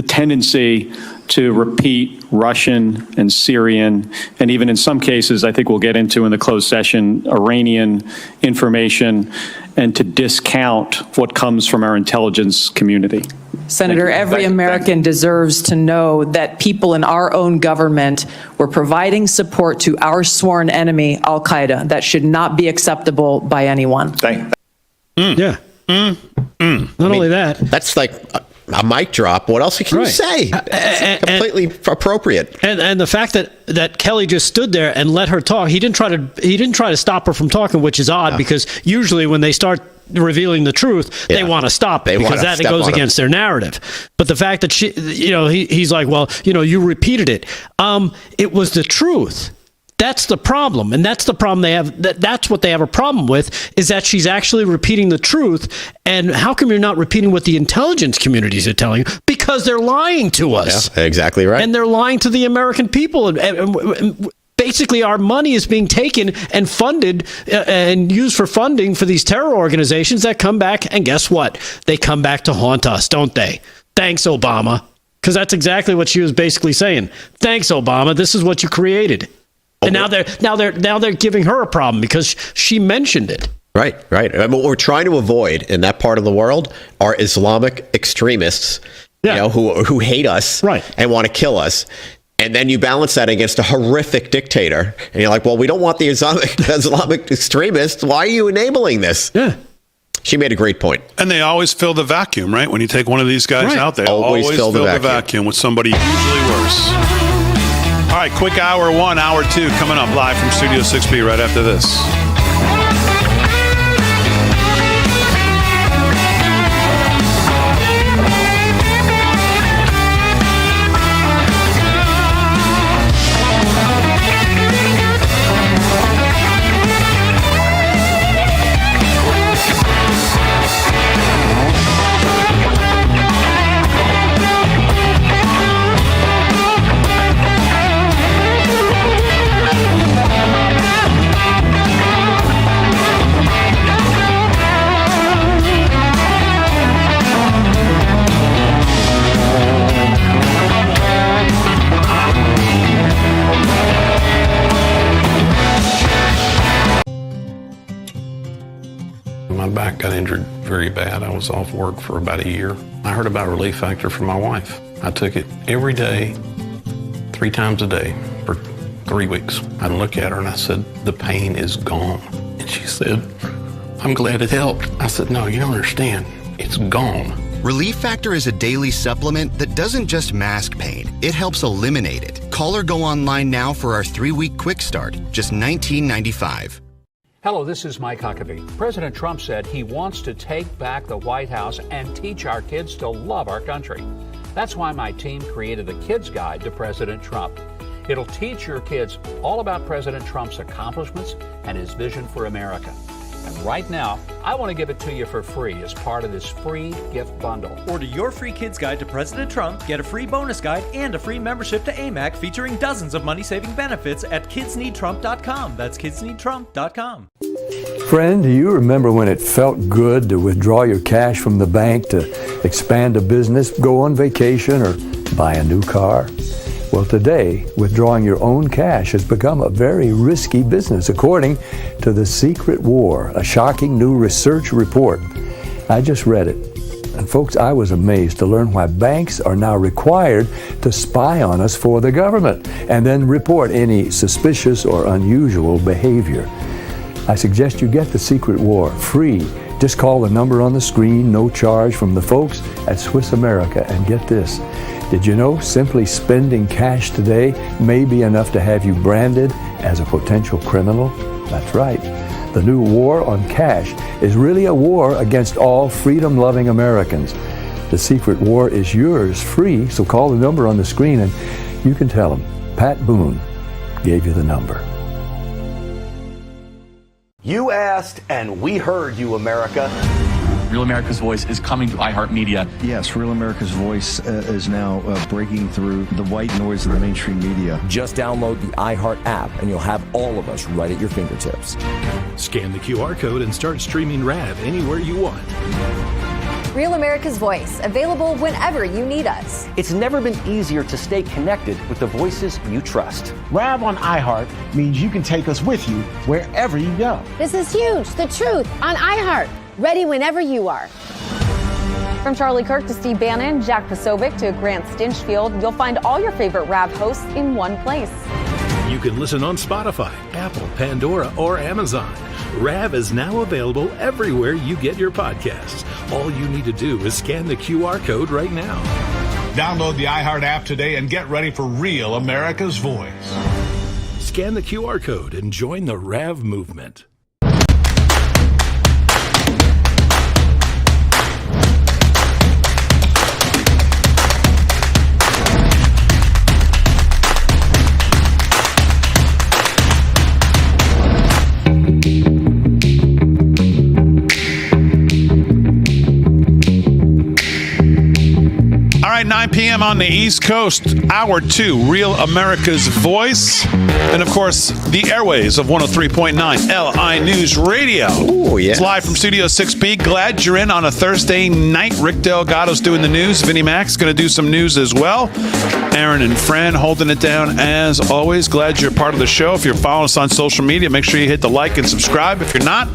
tendency to repeat Russian and Syrian, and even in some cases, I think we'll get into in the closed session, Iranian information, and to discount what comes from our intelligence community. Senator, every American deserves to know that people in our own government were providing support to our sworn enemy, al-Qaeda. That should not be acceptable by anyone. Yeah. Not only that. That's like a mic drop. What else can you say? It's completely appropriate. And the fact that Kelly just stood there and let her talk, he didn't try to stop her from talking, which is odd because usually when they start revealing the truth, they want to stop it because that goes against their narrative. But the fact that he's like, well, you repeated it. It was the truth. That's the problem, and that's the problem they have. That's what they have a problem with, is that she's actually repeating the truth. And how come you're not repeating what the intelligence communities are telling you? Because they're lying to us. Yeah, exactly right. And they're lying to the American people. And basically, our money is being taken and funded and used for funding for these terror organizations that come back. And guess what? They come back to haunt us, don't they? Thanks, Obama. Because that's exactly what she was basically saying. Thanks, Obama. This is what you created. And now they're giving her a problem because she mentioned it. Right. And what we're trying to avoid in that part of the world are Islamic extremists, who hate us and want to kill us. And then you balance that against a horrific dictator. And you're like, well, we don't want the Islamic extremists. Why are you enabling this? Yeah. She made a great point. And they always fill the vacuum, right? When you take one of these guys out, they always fill the vacuum with somebody usually worse. All right, quick hour 1, hour 2 coming up live from Studio 6B right after this. My back got injured very bad. I was off work for about a year. I heard about Relief Factor from my wife. I took it every day, 3 times a day for 3 weeks. I'd look at her and I said, the pain is gone. And she said, I'm glad it helped. I said, no, you don't understand. It's gone. Relief Factor is a daily supplement that doesn't just mask pain, it helps eliminate it. Call or go online now for our 3-week quick start, just $19.95. Hello, this is Mike Huckabee. President Trump said he wants to take back the White House and teach our kids to love our country. That's why my team created the Kids Guide to President Trump. It'll teach your kids all about President Trump's accomplishments and his vision for America. And right now, I want to give it to you for free as part of this free gift bundle. Order your free Kids Guide to President Trump, get a free bonus guide, and a free membership to AMAC featuring dozens of money-saving benefits at kidsneedtrump.com. That's kidsneedtrump.com. Friend, do you remember when it felt good to withdraw your cash from the bank to expand a business, go on vacation, or buy a new car? Well, today, withdrawing your own cash has become a very risky business, according to The Secret War, a shocking new research report. I just read it. And folks, I was amazed to learn why banks are now required to spy on us for the government and then report any suspicious or unusual behavior. I suggest you get The Secret War free. Just call the number on the screen, no charge, from the folks at Swiss America. And get this. Did you know simply spending cash today may be enough to have you branded as a potential criminal? That's right. The new war on cash is really a war against all freedom-loving Americans. The Secret War is yours free, so call the number on the screen and you can tell them Pat Boone gave you the number. You asked and we heard you, America. Real America's Voice is coming to iHeartMedia. Yes, Real America's Voice is now breaking through the white noise of the mainstream media. Just download the iHeart app and you'll have all of us right at your fingertips. Scan the QR code and start streaming RAV anywhere you want. Real America's Voice, available whenever you need us. It's never been easier to stay connected with the voices you trust. RAV on iHeart means you can take us with you wherever you go. This is huge. The truth on iHeart. Ready whenever you are. From Charlie Kirk to Steve Bannon, Jack Posobiec to Grant Stinchfield, you'll find all your favorite RAV hosts in one place. You can listen on Spotify, Apple, Pandora, or Amazon. RAV is now available everywhere you get your podcasts. All you need to do is scan the QR code right now. Download the iHeart app today and get ready for Real America's Voice. Scan the QR code and join the RAV movement. All right, 9 p.m. on the East Coast, Hour 2, Real America's Voice. And, of course, the airways of 103.9 LI News Radio. Oh, yeah. It's live from Studio 6B. Glad you're in on a Thursday night. Rick Delgado's doing the news. Vinnie Mac's going to do some news as well. Aaron and Fran holding it down as always. Glad you're part of the show. If you're following us on social media, make sure you hit the like and subscribe. If you're not,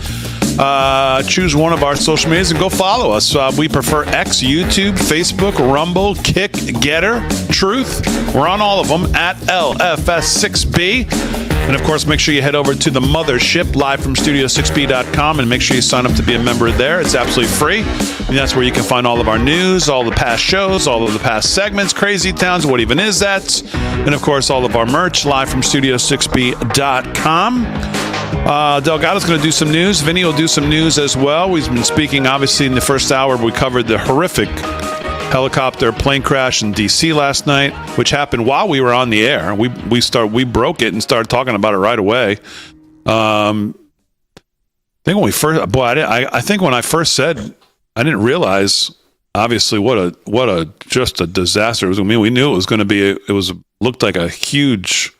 choose one of our social medias and go follow us. We prefer X, YouTube, Facebook, Rumble, Kick, Getter, Truth. We're on all of them at LFS6B. And, of course, make sure you head over to the mothership, live from studio6b.com, and make sure you sign up to be a member there. It's absolutely free. And that's where you can find all of our news, all the past shows, all of the past segments, Crazy Towns, What Even Is That? And, of course, all of our merch, live from studio6b.com. Delgado's going to do some news. Vinny will do some news as well. We've been speaking, obviously, in the first hour. We covered the horrific helicopter plane crash in D.C. last night, which happened while we were on the air. We broke it and started talking about it right away. I think when we first, I think when I first said, I didn't realize, obviously, what a just a disaster it was. I mean, we knew it was going to be. Looked like a huge,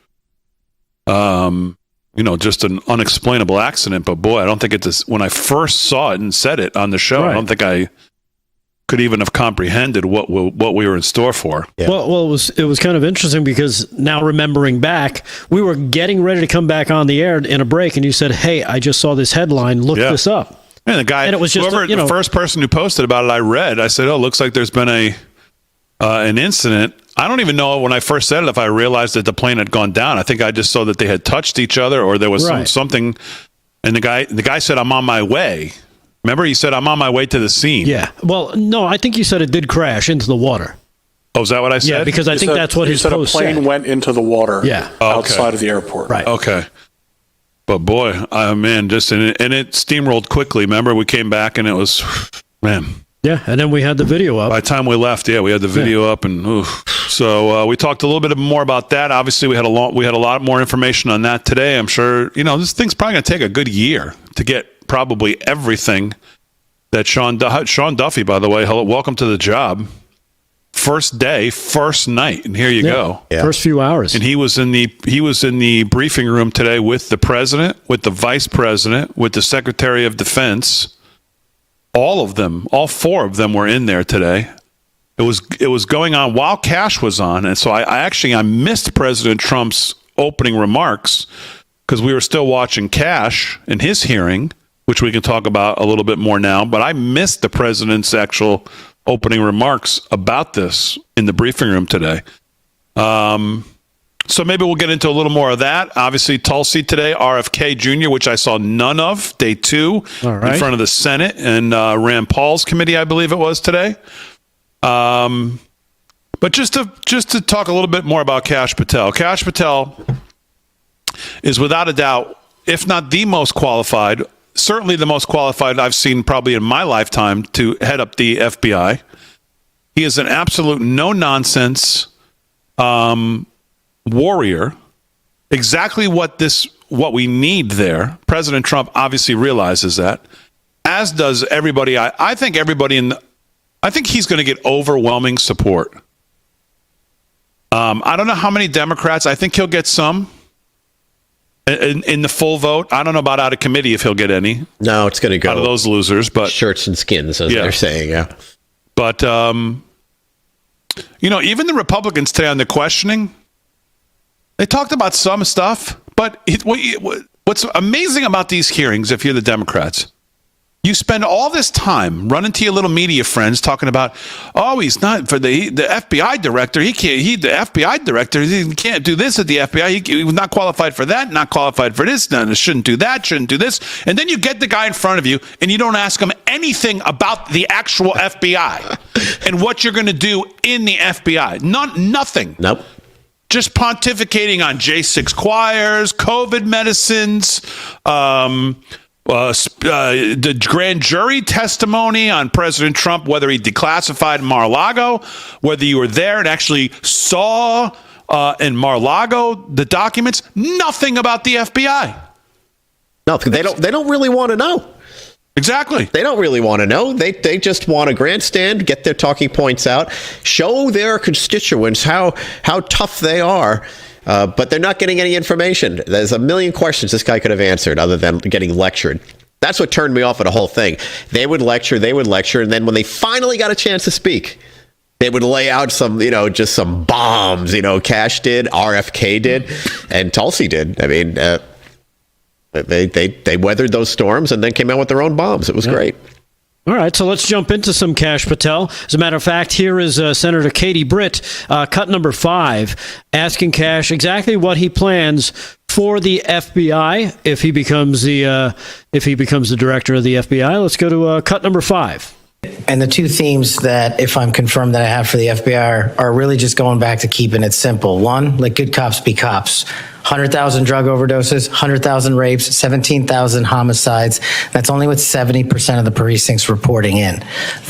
just an unexplainable accident. But boy, I don't think when I first saw it and said it on the show, right. I don't think I could even have comprehended what we were in store for. Yeah. Well, it was kind of interesting because now remembering back, we were getting ready to come back on the air in a break, and you said, "Hey, I just saw this headline. Look this up." And the guy, and it was just the first person who posted about it, I read. I said, "Oh, looks like there's been an incident." I don't even know when I first said it if I realized that the plane had gone down. I think I just saw that they had touched each other or there was something. And the guy said, "I'm on my way." Remember, he said, "I'm on my way to the scene." Yeah. Well, no, I think you said it did crash into the water. Oh, is that what I said? Yeah, because I think that's what his post said. A plane went into the water outside of the airport. Right. Okay. But boy, man, and it steamrolled quickly. Remember, we came back and it was, man. Yeah, and then we had the video up. By the time we left, we had the video up, and so we talked a little bit more about that. Obviously, we had a lot more information on that today. I'm sure this thing's probably going to take a good year to get probably everything that Sean Duffy, by the way, welcome to the job. First day, first night, and here you go. Yeah. First few hours. And he was in the briefing room today with the president, with the vice president, with the Secretary of Defense. All of them, all four of them were in there today. It was going on while Cash was on, and so I missed President Trump's opening remarks because we were still watching Cash in his hearing, which we can talk about a little bit more now. But I missed the president's actual opening remarks about this in the briefing room today. So maybe we'll get into a little more of that. Obviously, Tulsi today, RFK Jr., which I saw none of, day 2, in front of the Senate and Rand Paul's committee, I believe it was today. But just to talk a little bit more about Kash Patel. Kash Patel is without a doubt, if not the most qualified, certainly the most qualified I've seen probably in my lifetime to head up the FBI. He is an absolute no-nonsense warrior. Exactly what we need there. President Trump obviously realizes that, as does everybody. I think everybody I think he's going to get overwhelming support. I don't know how many Democrats. I think he'll get some in the full vote. I don't know about out of committee if he'll get any. No, it's going to go out of those losers, but shirts and skins, as they're saying. Yeah, but even the Republicans today on the questioning, they talked about some stuff. But what's amazing about these hearings, if you're the Democrats, you spend all this time running to your little media friends talking about, he's not for the FBI director. He can't do this at the FBI. He was not qualified for that, not qualified for this. No, shouldn't do that, shouldn't do this. And then you get the guy in front of you and you don't ask him anything about the actual FBI and what you're going to do in the FBI. Nothing. Nope. Just pontificating on J6 choirs, COVID medicines, the grand jury testimony on President Trump, whether he declassified Mar-a-Lago, whether you were there and actually saw in Mar-a-Lago the documents. Nothing about the FBI. No, they don't really want to know. Exactly. They don't really want to know. They just want to grandstand, get their talking points out, show their constituents how tough they are. But they're not getting any information. There's a million questions this guy could have answered other than getting lectured. That's what turned me off of the whole thing. They would lecture, and then when they finally got a chance to speak, they would lay out some, just some bombs. Cash did, RFK did, and Tulsi did. I mean, They weathered those storms and then came out with their own bombs. It was great. All right, so let's jump into some Kash Patel. As a matter of fact, here is Senator Katie Britt, cut number 5, asking Kash exactly what he plans for the FBI if he becomes the director of the FBI. Let's go to cut number 5. And the two themes that, if I'm confirmed, that I have for the FBI are really just going back to keeping it simple. One, let good cops be cops. 100,000 drug overdoses, 100,000 rapes, 17,000 homicides. That's only with 70% of the precincts reporting in.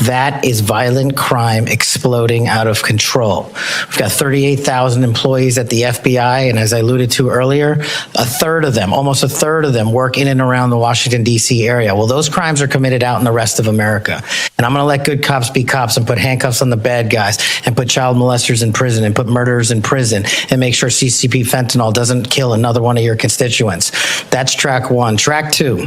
That is violent crime exploding out of control. We've got 38,000 employees at the FBI, and as I alluded to earlier, almost a third of them work in and around the Washington, D.C. area. Well, those crimes are committed out in the rest of America. And I'm going to let good cops be cops and put handcuffs on the bad guys and put child molesters in prison and put murderers in prison and make sure CCP fentanyl doesn't kill another one of your constituents. That's track 1. Track 2,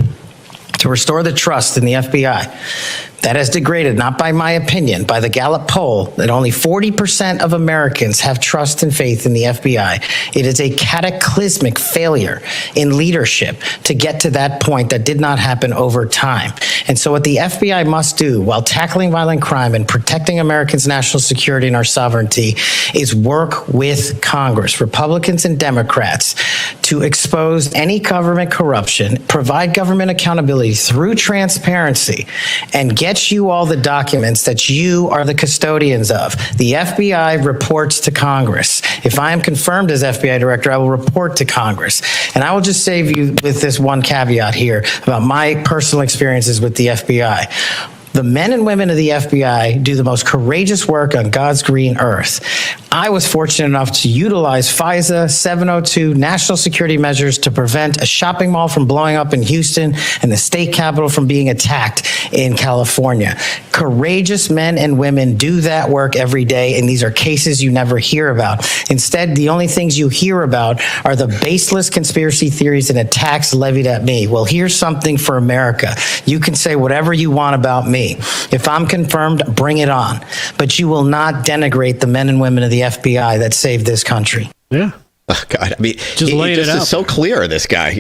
to restore the trust in the FBI. That has degraded, not by my opinion, by the Gallup poll, that only 40% of Americans have trust and faith in the FBI. It is a cataclysmic failure in leadership to get to that point that did not happen over time. And so what the FBI must do while tackling violent crime and protecting Americans' national security and our sovereignty is work with Congress, Republicans and Democrats, to expose any government corruption, provide government accountability through transparency, and get you all the documents that you are the custodians of. The FBI reports to Congress. If I am confirmed as FBI director, I will report to Congress. And I will just save you with this one caveat here about my personal experiences with the FBI. The men and women of the FBI do the most courageous work on God's green earth. I was fortunate enough to utilize FISA 702 national security measures to prevent a shopping mall from blowing up in Houston and the state capitol from being attacked in California. Courageous men and women do that work every day, and these are cases you never hear about. Instead, the only things you hear about are the baseless conspiracy theories and attacks levied at me. Well, here's something for America. You can say whatever you want about me. If I'm confirmed, bring it on. But you will not denigrate the men and women of the FBI that saved this country. Yeah. Oh, God. I mean, just laying it out. Is so clear, this guy,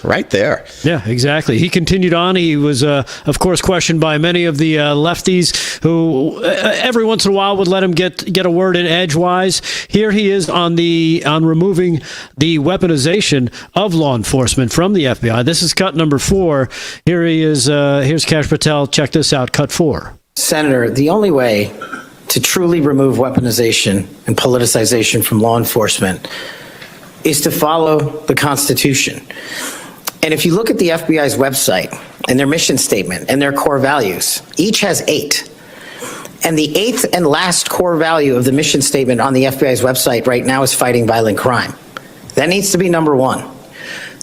right there. Yeah, exactly. He continued on. He was, of course, questioned by many of the lefties who every once in a while would let him get a word in edgewise. Here he is on removing the weaponization of law enforcement from the FBI. This is cut number 4. Here he is. Here's Kash Patel. Check this out. Cut 4. Senator, the only way to truly remove weaponization and politicization from law enforcement is to follow the Constitution. And if you look at the FBI's website and their mission statement and their core values, each has 8. And the 8th and last core value of the mission statement on the FBI's website right now is fighting violent crime. That needs to be number 1.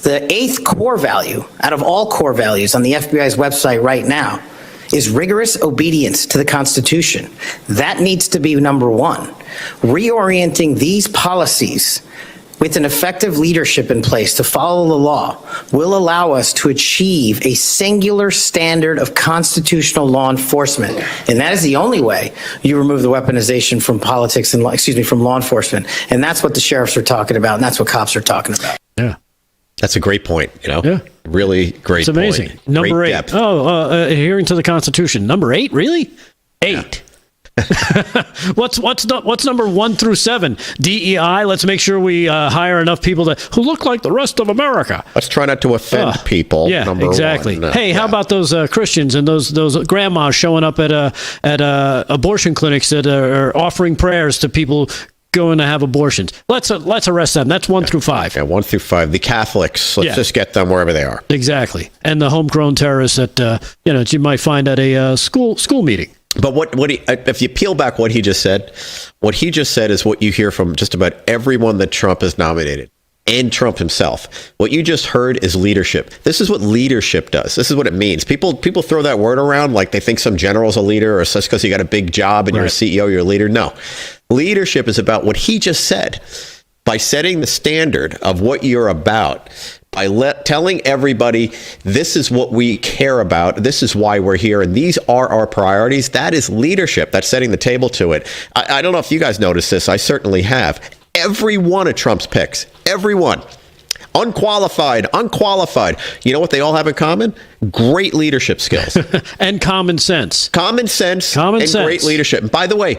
The 8th core value out of all core values on the FBI's website right now is rigorous obedience to the Constitution. That needs to be number 1. Reorienting these policies with an effective leadership in place to follow the law will allow us to achieve a singular standard of constitutional law enforcement. And that is the only way you remove the weaponization from politics and, from law enforcement. And that's what the sheriffs are talking about, and that's what cops are talking about. Yeah. That's a great point, Yeah. Really great It's amazing. point. Number great 8. Depth. Adhering to the Constitution. Number 8, really? 8. What's number 1 through 7? DEI. Let's make sure we hire enough people who look like the rest of America. Let's try not to offend people. Yeah, number exactly. 1. Hey, how about those Christians and those grandmas showing up at abortion clinics that are offering prayers to people going to have abortions? Let's arrest them. That's 1 through 5. Yeah, 1 through 5. The Catholics. Let's just get them wherever they are. Exactly. And the homegrown terrorists that you might find at a school meeting. But if you peel back what he just said is what you hear from just about everyone that Trump has nominated, and Trump himself. What you just heard is leadership. This is what leadership does. This is what it means. People throw that word around like they think some general's a leader, or just because you got a big job and you're a CEO, you're a leader. No. Leadership is about what he just said. By setting the standard of what you're about, by telling everybody this is what we care about, this is why we're here, and these are our priorities. That is leadership. That's setting the table to it. I don't know if you guys noticed this. I certainly have. Every one of Trump's picks, every one, Unqualified. You know what they all have in common? Great leadership skills. And common sense. Common sense and great leadership. And by the way,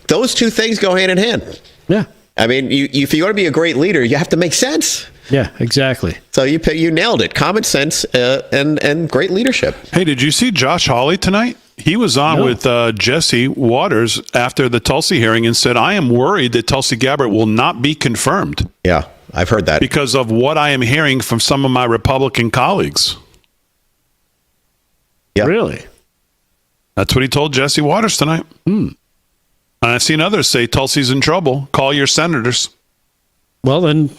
those two things go hand in hand. Yeah. I mean, if you want to be a great leader, you have to make sense. Yeah, exactly. So you nailed it. Common sense and great leadership. Hey, did you see Josh Hawley tonight? He was on with Jesse Waters after the Tulsi hearing and said, I am worried that Tulsi Gabbard will not be confirmed. Yeah, I've heard that. Because of what I am hearing from some of my Republican colleagues. Yeah. Really? That's what he told Jesse Waters tonight. And I've seen others say Tulsi's in trouble. Call your senators. Well, then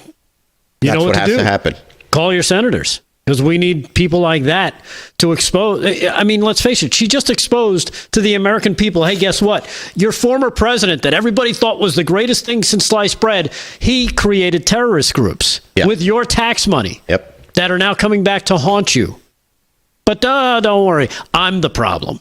you know what has to happen. Call your senators. Because we need people like that to expose. I mean, let's face it. She just exposed to the American people, hey, guess what? Your former president that everybody thought was the greatest thing since sliced bread, he created terrorist groups with your tax money that are now coming back to haunt you. But don't worry. I'm the problem.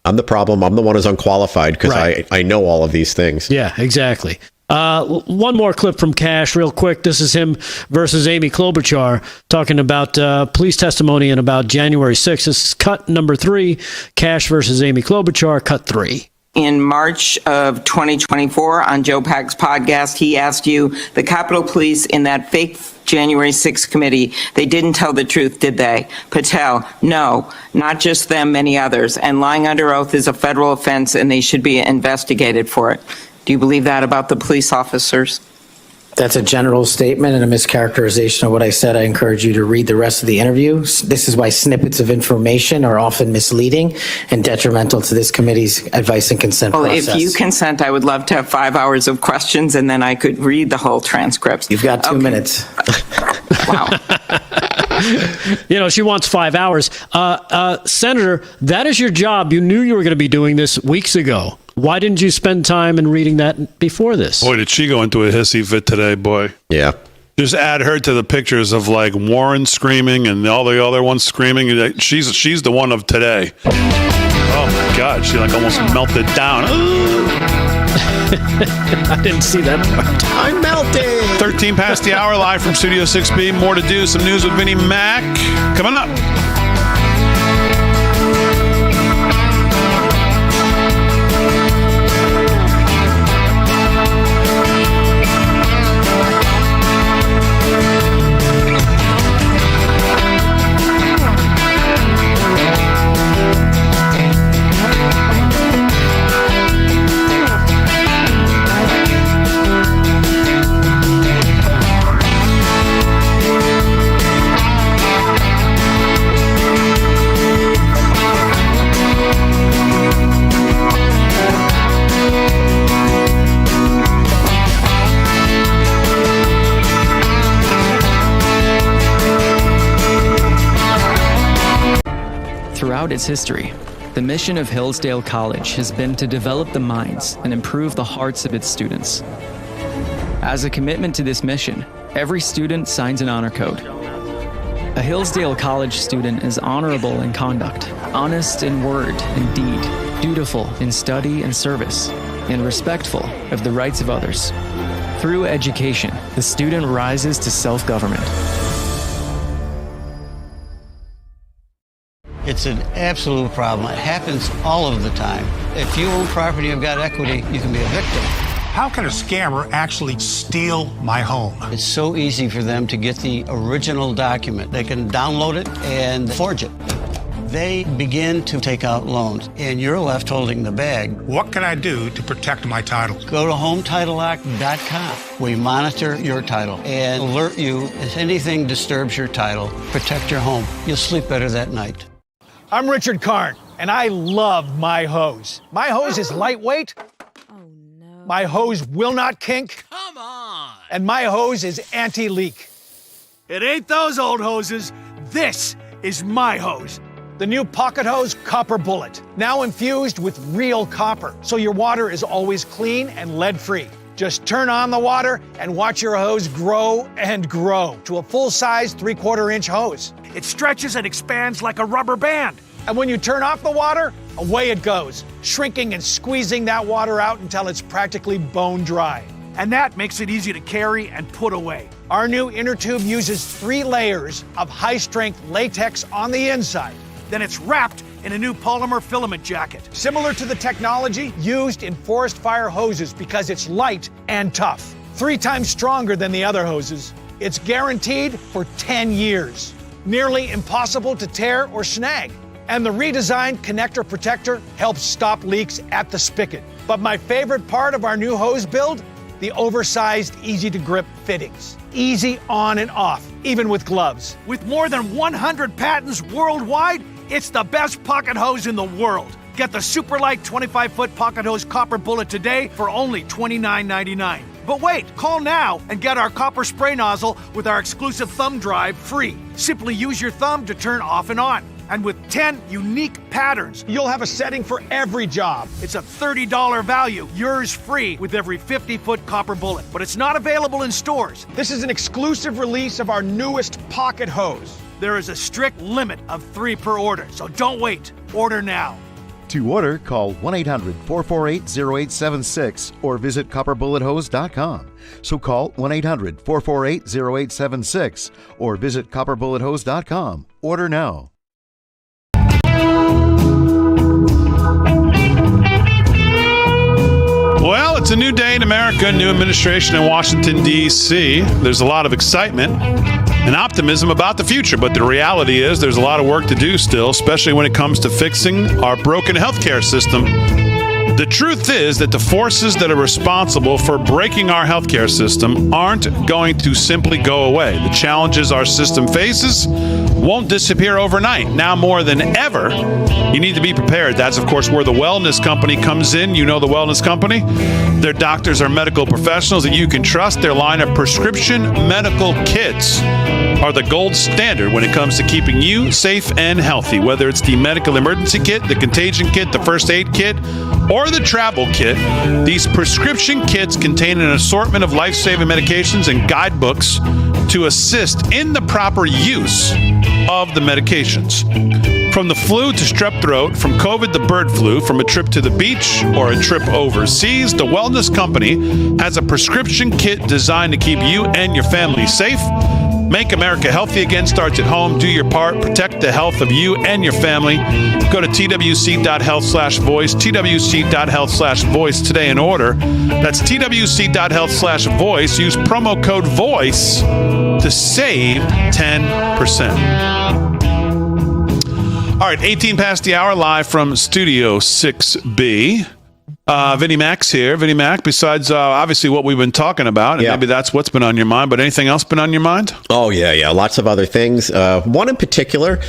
I'm the problem. I'm the one who's unqualified because I know all of these things. Yeah, exactly. One more clip from Cash real quick. This is him versus Amy Klobuchar talking about police testimony and about January 6th. This is cut number 3, Cash versus Amy Klobuchar, cut 3. In March of 2024 on Joe Pack's podcast, he asked you, the Capitol Police in that fake January 6th committee, they didn't tell the truth, did they? Patel, no, not just them, many others. And lying under oath is a federal offense and they should be investigated for it. Do you believe that about the police officers? That's a general statement and a mischaracterization of what I said. I encourage you to read the rest of the interview. This is why snippets of information are often misleading and detrimental to this committee's advice and consent process. Well, if you consent, I would love to have 5 hours of questions and then I could read the whole transcripts. You've got 2 minutes. Wow. You know, she wants 5 hours. Senator, that is your job. You knew you were going to be doing this weeks ago. Why didn't you spend time in reading that before this? Boy, did she go into a hissy fit today, boy. Yeah. Just add her to the pictures of like Warren screaming and all the other ones screaming. She's the one of today. Oh my God, she like almost melted down. I didn't see that part. I'm melting. 13 past the hour, live from Studio 6B. More to do. Some news with Vinnie Mac. Coming up. Throughout its history, the mission of Hillsdale College has been to develop the minds and improve the hearts of its students. As a commitment to this mission, every student signs an honor code. A Hillsdale College student is honorable in conduct, honest in word and deed, dutiful in study and service, and respectful of the rights of others. Through education, the student rises to self-government. It's an absolute problem. It happens all of the time. If you own property and have got equity, you can be a victim. How can a scammer actually steal my home? It's so easy for them to get the original document. They can download it and forge it. They begin to take out loans, and you're left holding the bag. What can I do to protect my title? Go to HomeTitleLock.com. We monitor your title and alert you if anything disturbs your title. Protect your home. You'll sleep better that night. I'm Richard Karn, and I love my hose. My hose is lightweight. Oh, no. My hose will not kink. Come on. And my hose is anti-leak. It ain't those old hoses. This is my hose. The new Pocket Hose Copper Bullet, now infused with real copper, so your water is always clean and lead-free. Just turn on the water and watch your hose grow and grow to a full-size 3/4-inch hose. It stretches and expands like a rubber band. And when you turn off the water, away it goes, shrinking and squeezing that water out until it's practically bone dry. and that makes it easy to carry and put away. Our new inner tube uses 3 layers of high-strength latex on the inside. Then it's wrapped in a new polymer filament jacket, similar to the technology used in forest fire hoses because it's light and tough. 3 times stronger than the other hoses. It's guaranteed for 10 years. Nearly impossible to tear or snag. And the redesigned connector protector helps stop leaks at the spigot. But my favorite part of our new hose build? The oversized, easy-to-grip fittings. Easy on and off, even with gloves. With more than 100 patents worldwide, it's the best pocket hose in the world. Get the super light 25-foot pocket hose copper bullet today for only $29.99. But wait, call now and get our copper spray nozzle with our exclusive thumb drive free. Simply use your thumb to turn off and on. And with 10 unique patterns, you'll have a setting for every job. It's a $30 value, yours free with every 50-foot copper bullet. But it's not available in stores. This is an exclusive release of our newest pocket hose. There is a strict limit of 3 per order, so don't wait. Order now. To order, call 1-800-448-0876 or visit copperbullethose.com. So call 1-800-448-0876 or visit copperbullethose.com. Order now. Well, it's a new day in America, new administration in Washington, D.C. There's a lot of excitement and optimism about the future, but the reality is there's a lot of work to do still, especially when it comes to fixing our broken healthcare system. The truth is that the forces that are responsible for breaking our healthcare system aren't going to simply go away. The challenges our system faces won't disappear overnight. Now more than ever, you need to be prepared. That's, of course, where the wellness company comes in. You know the wellness company. Their doctors are medical professionals that you can trust. Their line of prescription medical kits are the gold standard when it comes to keeping you safe and healthy. Whether it's the medical emergency kit, the contagion kit, the first aid kit, or the travel kit, these prescription kits contain an assortment of life-saving medications and guidebooks to assist in the proper use of the medications. From the flu to strep throat, from COVID to bird flu, from a trip to the beach or a trip overseas, the Wellness Company has a prescription kit designed to keep you and your family safe. Make America healthy again starts at home. Do your part. Protect the health of you and your family. Go to twc.health/voice, twc.health/voice today and order. That's twc.health/voice. Use promo code VOICE to save 10%. All right, 18 past the hour, live from Studio 6B. Vinnie Mac's here. Vinnie Mac, besides obviously what we've been talking about, and maybe that's what's been on your mind, but anything else been on your mind? Oh, yeah. Lots of other things. One in particular,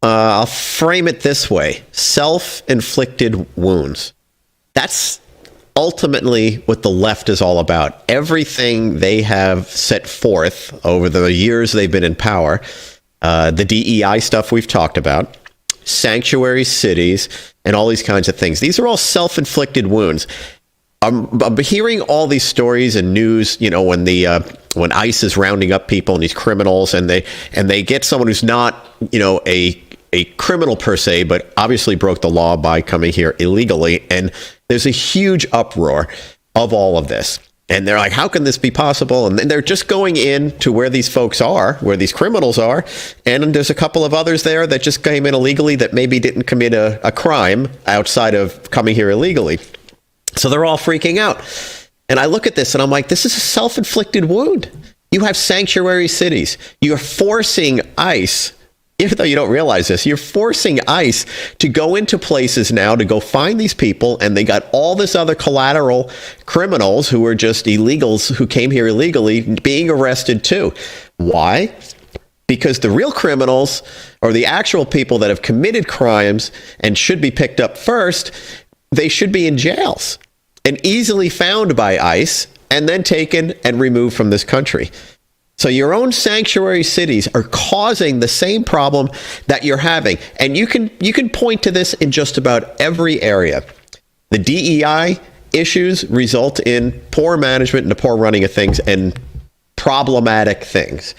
I'll frame it this way. Self-inflicted wounds. That's ultimately what the left is all about. Everything they have set forth over the years they've been in power, the DEI stuff we've talked about, sanctuary cities, and all these kinds of things. These are all self-inflicted wounds. I'm hearing all these stories and news, when ICE is rounding up people and these criminals, and they get someone who's not, a criminal per se, but obviously broke the law by coming here illegally. And there's a huge uproar of all of this. And they're like, how can this be possible? And then they're just going in to where these folks are, where these criminals are. And there's a couple of others there that just came in illegally that maybe didn't commit a crime outside of coming here illegally. So they're all freaking out. And I look at this and I'm like, this is a self-inflicted wound. You have sanctuary cities. You're forcing ICE, even though you don't realize this, you're forcing ICE to go into places now to go find these people, and they got all this other collateral criminals who are just illegals who came here illegally being arrested too. Why? Because the real criminals, or the actual people that have committed crimes and should be picked up first, they should be in jails and easily found by ICE and then taken and removed from this country. So your own sanctuary cities are causing the same problem that you're having. And you can point to this in just about every area. The DEI issues result in poor management and the poor running of things and problematic things.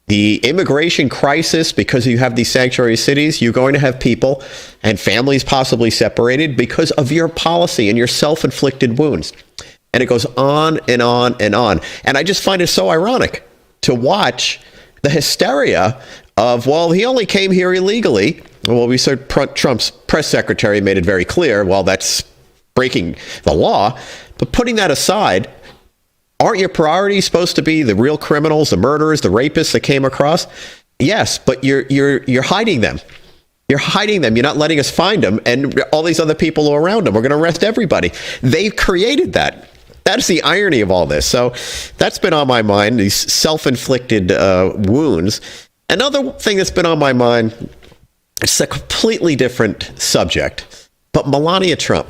The immigration crisis, because you have these sanctuary cities, you're going to have people and families possibly separated because of your policy and your self-inflicted wounds. And it goes on and on and on. And I just find it so ironic to watch the hysteria of, well, he only came here illegally. Well, we said Trump's press secretary made it very clear, well, that's breaking the law. But putting that aside, aren't your priorities supposed to be the real criminals, the murderers, the rapists that came across? Yes, but you're hiding them. You're hiding them. You're not letting us find them. And all these other people who are around them, we're going to arrest everybody. They've created that. That's the irony of all this. So that's been on my mind, these self-inflicted wounds. Another thing that's been on my mind, it's a completely different subject, but Melania Trump.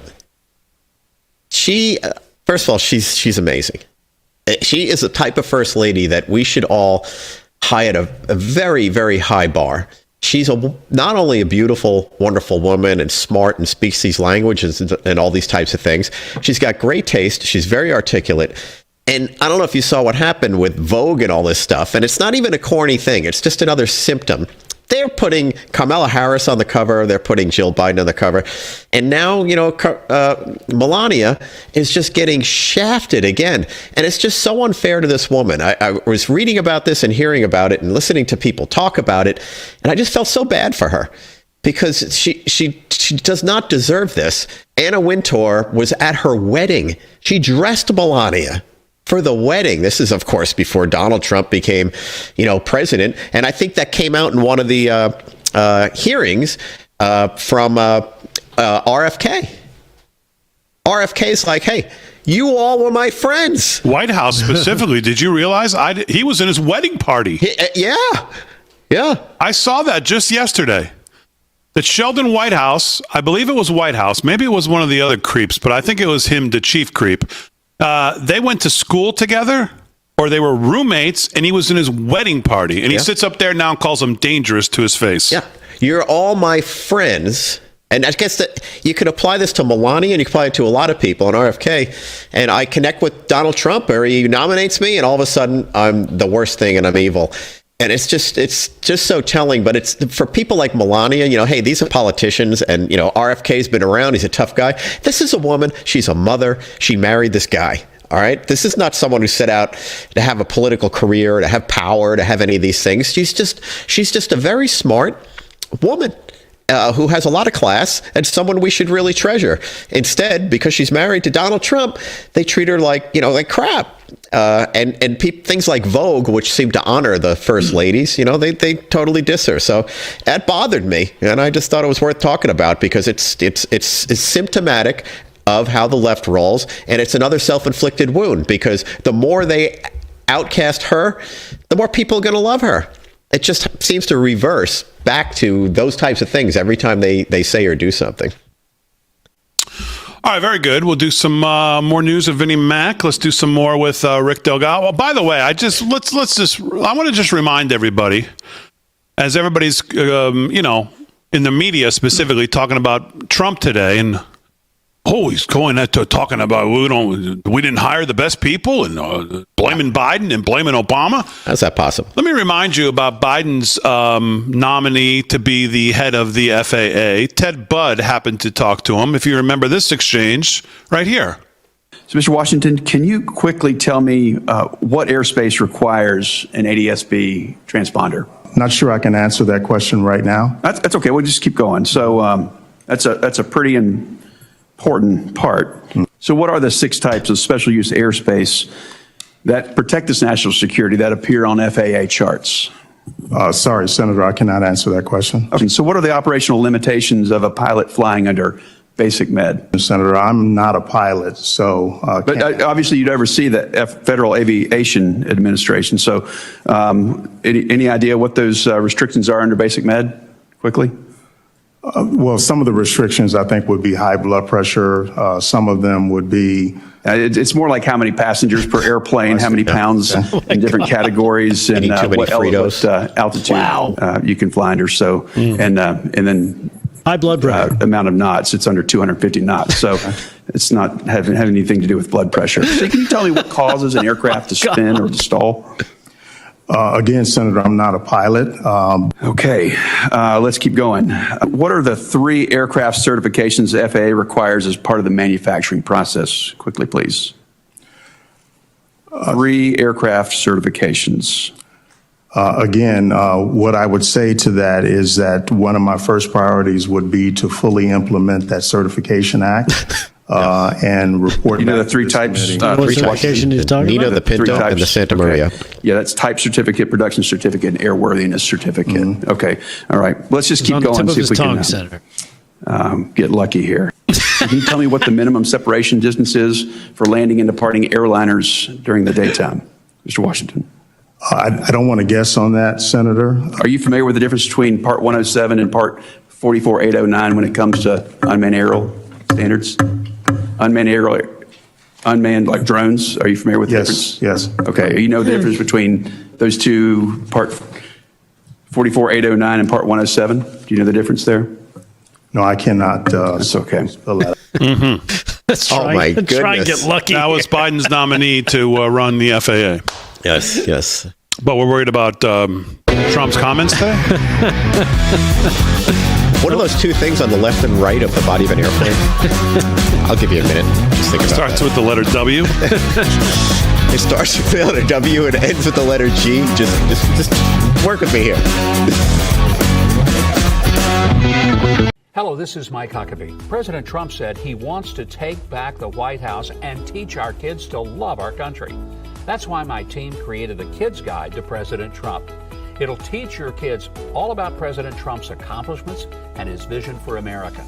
She, first of all, she's amazing. She is the type of first lady that we should all high at a very, very high bar. She's not only a beautiful, wonderful woman and smart and speaks these languages and all these types of things. She's got great taste. She's very articulate. And I don't know if you saw what happened with Vogue and all this stuff. And it's not even a corny thing. It's just another symptom. They're putting Kamala Harris on the cover. They're putting Jill Biden on the cover. And now, Melania is just getting shafted again. And it's just so unfair to this woman. I was reading about this and hearing about it and listening to people talk about it. And I just felt so bad for her because she does not deserve this. Anna Wintour was at her wedding. She dressed Melania for the wedding. This is, of course, before Donald Trump became, president. And I think that came out in one of the hearings from RFK. RFK's like, hey, you all were my friends. White House specifically. Did you realize he was in his wedding party? Yeah. I saw that just yesterday. That Sheldon Whitehouse, I believe it was Whitehouse. Maybe it was one of the other creeps, but I think it was him, the chief creep. They went to school together, or they were roommates, and he was in his wedding party. And he sits up there now and calls them dangerous to his face. Yeah, you're all my friends. And I guess that you could apply this to Melania, and you can apply it to a lot of people on RFK. And I connect with Donald Trump, or he nominates me, and all of a sudden I'm the worst thing and I'm evil. And it's just so telling. But it's for people like Melania, hey, these are politicians, and RFK's been around. He's a tough guy. This is a woman. She's a mother. She married this guy. All right. This is not someone who set out to have a political career, to have power, to have any of these things. She's just a very smart woman. Who has a lot of class and someone we should really treasure. Instead, because she's married to Donald Trump, they treat her like crap. And things like Vogue, which seem to honor the first ladies, they totally diss her. So that bothered me, and I just thought it was worth talking about because it's symptomatic of how the left rolls, and it's another self-inflicted wound because the more they outcast her, the more people are going to love her. It just seems to reverse back to those types of things every time they say or do something. All right, very good. We'll do some more news of Vinnie Mac. Let's do some more with Rick Delgado. Well, by the way, I want to just remind everybody, as everybody's in the media specifically talking about Trump today, and he's going to talking about we didn't hire the best people and blaming Biden and blaming Obama. How's that possible? Let me remind you about Biden's nominee to be the head of the FAA. Ted Budd happened to talk to him. If you remember this exchange right here. So, Mr. Washington, can you quickly tell me what airspace requires an ADS-B transponder? Not sure I can answer that question right now. That's okay. We'll just keep going. So that's a pretty important part. So what are the 6 types of special use airspace that protect this national security that appear on FAA charts? Sorry, Senator, I cannot answer that question. Okay, so what are the operational limitations of a pilot flying under basic med? Senator, I'm not a pilot, so... but obviously you'd oversee the Federal Aviation Administration, so any idea what those restrictions are under basic med, quickly? Well, some of the restrictions, I think, would be high blood pressure. Some of them would be... it's more like how many passengers per airplane, how many pounds in different categories, and what altitude you can fly under. So, and then high blood pressure amount of knots. It's under 250 knots. So it's not having anything to do with blood pressure. So can you tell me what causes an aircraft to spin or to stall? Again, Senator, I'm not a pilot. Okay, let's keep going. What are the 3 aircraft certifications the FAA requires as part of the manufacturing process? Quickly, please. 3 aircraft certifications. Again, what I would say to that is that one of my first priorities would be to fully implement that Certification Act and report. You know back the 3 to this types? committee. What certification are you talking Nina, about? the Pinto, 3 types. and the Santa Okay. Maria. Yeah, that's type certificate, production certificate, and airworthiness certificate. Okay. All right. Let's just keep On the going. tip of See if his we tongue, can Senator. get lucky here. Can you tell me what the minimum separation distance is for landing and departing airliners during the daytime, Mr. Washington? I don't want to guess on that, Senator. Are you familiar with the difference between Part 107 and Part 44809 when it comes to unmanned aerial standards? Unmanned like drones. Are you familiar with the difference? Yes. Okay. You know the difference between those two, Part 44809 and Part 107? Do you know the difference there? No, I cannot. That's okay. Spell that. Let's try, my try and goodness. get lucky. That was Biden's nominee to run the FAA. Yes, yes. But we're worried about Trump's comments there? What are those 2 things on the left and right of the body of an airplane? I'll give you a minute. Just think about Starts that. with the letter W. It starts with the letter W and ends with the letter G. Just work with me here. Hello, this is Mike Huckabee. President Trump said he wants to take back the White House and teach our kids to love our country. That's why my team created the Kids Guide to President Trump. It'll teach your kids all about President Trump's accomplishments and his vision for America.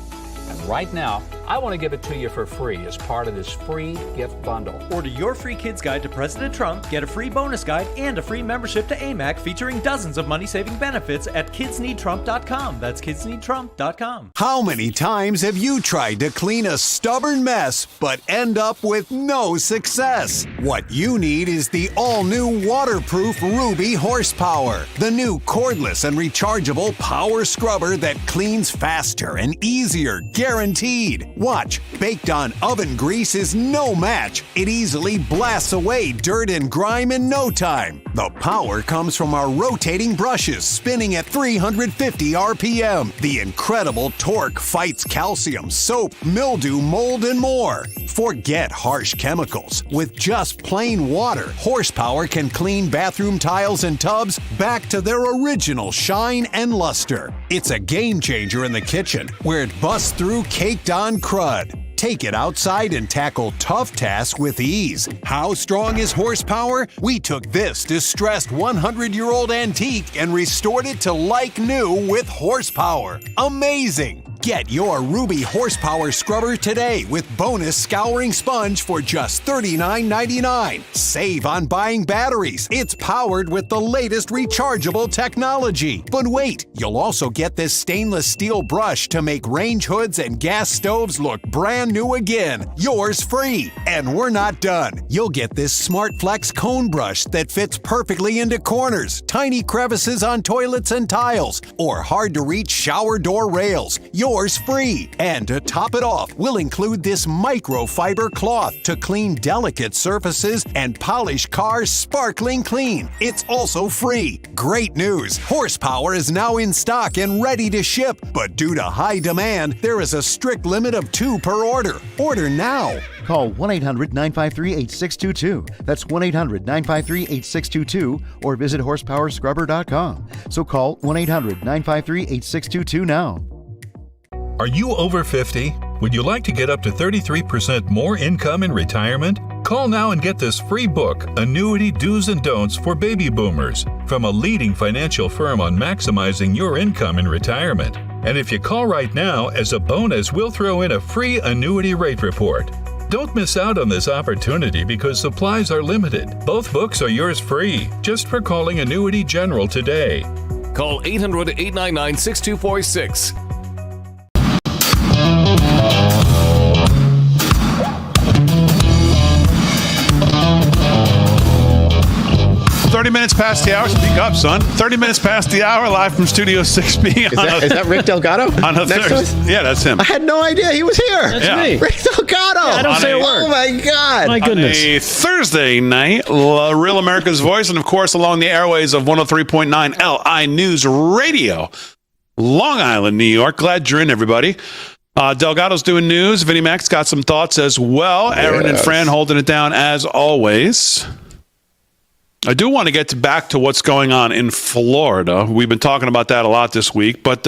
And right now, I want to give it to you for free as part of this free gift bundle. Order your free Kids Guide to President Trump, get a free bonus guide, and a free membership to AMAC featuring dozens of money-saving benefits at kidsneedtrump.com. That's kidsneedtrump.com. How many times have you tried to clean a stubborn mess but end up with no success? What you need is the all-new waterproof Ruby Horsepower, the new cordless and rechargeable power scrubber that cleans faster and easier, guaranteed. Watch, baked on oven grease is no match. It easily blasts away dirt and grime in no time. The power comes from our rotating brushes spinning at 350 RPM. The incredible torque fights calcium, soap, mildew, mold, and more. Forget harsh chemicals. With just plain water, Horsepower can clean bathroom tiles and tubs back to their original shine and luster. It's a game changer in the kitchen where it busts through caked-on crud. Take it outside and tackle tough tasks with ease. How strong is Horsepower? We took this distressed 100-year-old antique and restored it to like new with Horsepower. Amazing! Get your Ruby Horsepower scrubber today with bonus scouring sponge for just $39.99. Save on buying batteries. It's powered with the latest rechargeable technology. But wait, you'll also get this stainless steel brush to make range hoods and gas stoves look brand new again. Yours free. And we're not done. You'll get this Smart Flex cone brush that fits perfectly into corners, tiny crevices on toilets and tiles, or hard to reach shower door rails. Yours free. And to top it off, we'll include this microfiber cloth to clean delicate surfaces and polish cars sparkling clean. It's also free. Great news! Horsepower is now in stock and ready to ship, but due to high demand, there is a strict limit of 2 per order. Order now. Call 1-800-953-8622. That's 1-800-953-8622 or visit horsepowerscrubber.com. So call 1-800-953-8622 now. Are you over 50? Would you like to get up to 33% more income in retirement? Call now and get this free book, Annuity Do's and Don'ts for Baby Boomers, from a leading financial firm on maximizing your income in retirement. And if you call right now, as a bonus, we'll throw in a free annuity rate report. Don't miss out on this opportunity because supplies are limited. Both books are yours free, just for calling Annuity General today. Call 800-899-6246. 30 minutes past the hour. Speak up, son. 30 minutes past the hour, live from Studio 6B. Is that Rick Delgado? On a Next Thursday. Yeah, that's him. I had no idea he was here. That's me. Rick Delgado. Yeah, I don't say a word. Oh, my God. My goodness. On a Thursday night, Real America's Voice, and of course, along the airways of 103.9 LI News Radio, Long Island, New York. Glad you're in, everybody. Delgado's doing news. Vinnie Mac's got some thoughts as well. Aaron and Fran holding it down as always. I do want to get back to what's going on in Florida. We've been talking about that a lot this week, but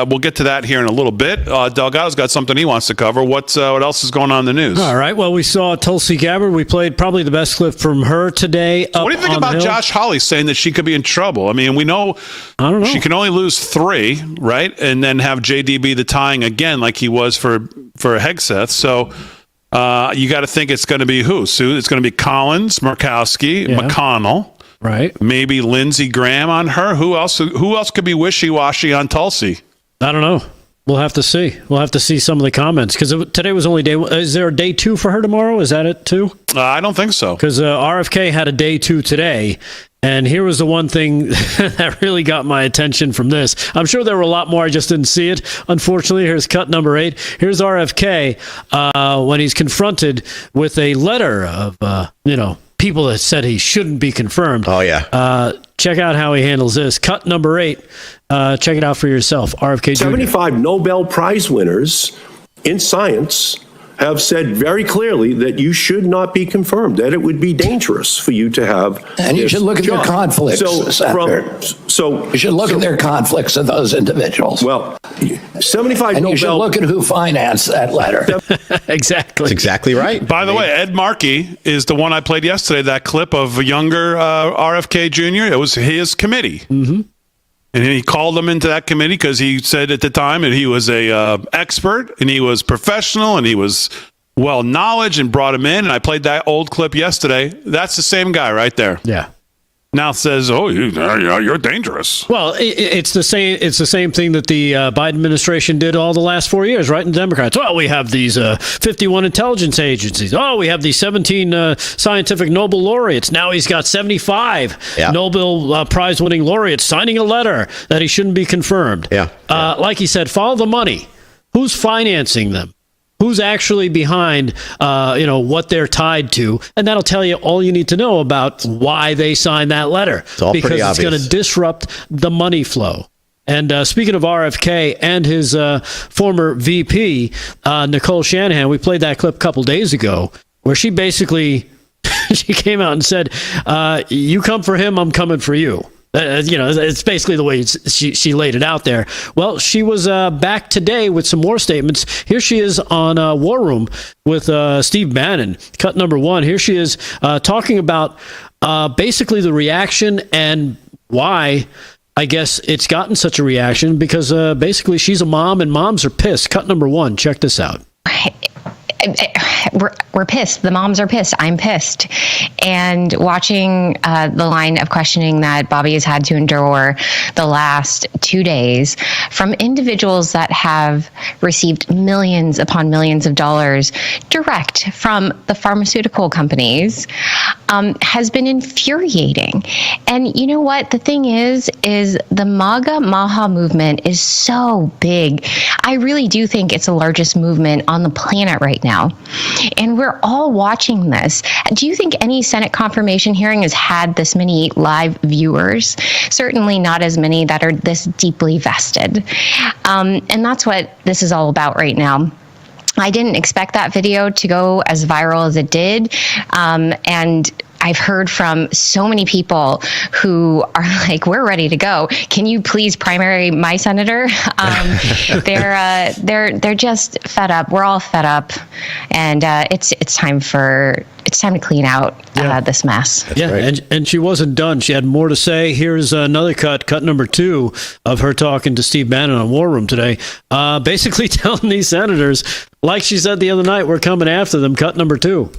we'll get to that here in a little bit. Delgado's got something he wants to cover. What else is going on in the news? All right. Well, we saw Tulsi Gabbard. We played probably the best clip from her today. What do you think about Josh Hawley saying that she could be in trouble? I mean, we know, I don't know. She can only lose 3, right? And then have JD be the tying again like he was for Hegseth. So you got to think it's going to be who? Sue? It's going to be Collins, Murkowski, McConnell. Right. Maybe Lindsey Graham on her. Who else could be wishy-washy on Tulsi? I don't know. We'll have to see. We'll have to see some of the comments because today was only day. Is there a day 2 for her tomorrow? Is that it too? I don't think so. Because RFK had a day 2 today. And here was the one thing that really got my attention from this. I'm sure there were a lot more. I just didn't see it. Unfortunately, here's cut number 8. Here's RFK when he's confronted with a letter of, people that said he shouldn't be confirmed. Oh, yeah. Check out how he handles this. Cut number 8. Check it out for yourself. RFK Jr. 75 Nobel Prize winners in science have said very clearly that you should not be confirmed, that it would be dangerous for you to have. And you should look at their conflicts. So you should look at their conflicts of those individuals. Well, 75 and Nobel. You should look at who financed that letter. Exactly. That's exactly right. By the way, Ed Markey is the one I played yesterday, that clip of a younger RFK Jr. It was his committee. Mm-hmm. And he called them into that committee because he said at the time that he was a expert and he was professional and he was well knowledge and brought him in. And I played that old clip yesterday. That's the same guy right there. Yeah. Now says, "Oh, you're dangerous." Well, it's the same. It's the same thing that the Biden administration did all the last 4 years, right? And Democrats. Well, we have these 51 intelligence agencies. Oh, we have these 17 scientific Nobel laureates. Now he's got 75 Nobel Prize-winning laureates signing a letter that he shouldn't be confirmed. Like he said, follow the money. Who's financing them? Who's actually behind, what they're tied to, and that'll tell you all you need to know about why they signed that letter. It's all because pretty it's going to disrupt the money flow. And speaking of RFK and his former VP, Nicole Shanahan, we played that clip a couple days ago, where she basically she came out and said, "You come for him, I'm coming for you." It's basically the way she laid it out there. Well, she was back today with some more statements. Here she is on War Room with Steve Bannon. Cut number 1. Here she is talking about basically the reaction and why I guess it's gotten such a reaction, because basically she's a mom and moms are pissed. Cut number 1. Check this out. We're pissed. The moms are pissed. I'm pissed. And watching the line of questioning that Bobby has had to endure the last 2 days from individuals that have received millions upon millions of dollars direct from the pharmaceutical companies has been infuriating. And you know what? The thing is the MAGA Maha movement is so big. I really do think it's the largest movement on the planet right now. And we're all watching this. Do you think any Senate confirmation hearing has had this many live viewers? Certainly not as many that are this deeply vested. And that's what this is all about right now. I didn't expect that video to go as viral as it did. And I've heard from so many people who are like, "We're ready to go. Can you please primary my senator?" They're just fed up. We're all fed up, and it's time to clean out this mess. And she wasn't done. She had more to say. Here's another cut number 2 of her talking to Steve Bannon on War Room today, basically telling these senators, like she said the other night, we're coming after them. Cut number 2.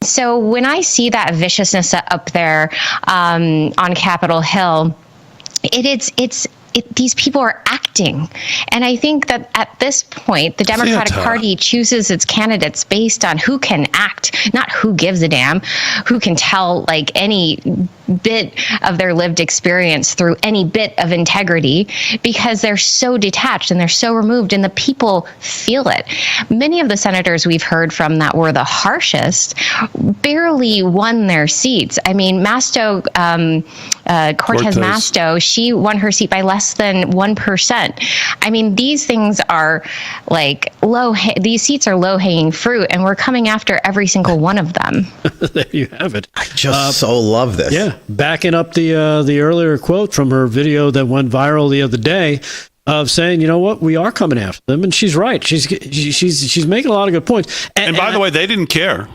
So when I see that viciousness up there on Capitol Hill, these people are acting. And I think that at this point, the Democratic Party chooses its candidates based on who can act, not who gives a damn, who can tell like any bit of their lived experience through any bit of integrity, because they're so detached and they're so removed and the people feel it. Many of the senators we've heard from that were the harshest barely won their seats. I mean, Cortez Masto, she won her seat by less than 1%. I mean, these things are like these seats are low-hanging fruit, and we're coming after every single one of them. There you have it. I just so love this. Yeah. Yeah, backing up the earlier quote from her video that went viral the other day of saying, you know what, we are coming after them, and she's right. She's making a lot of good points. And by the way, they didn't care.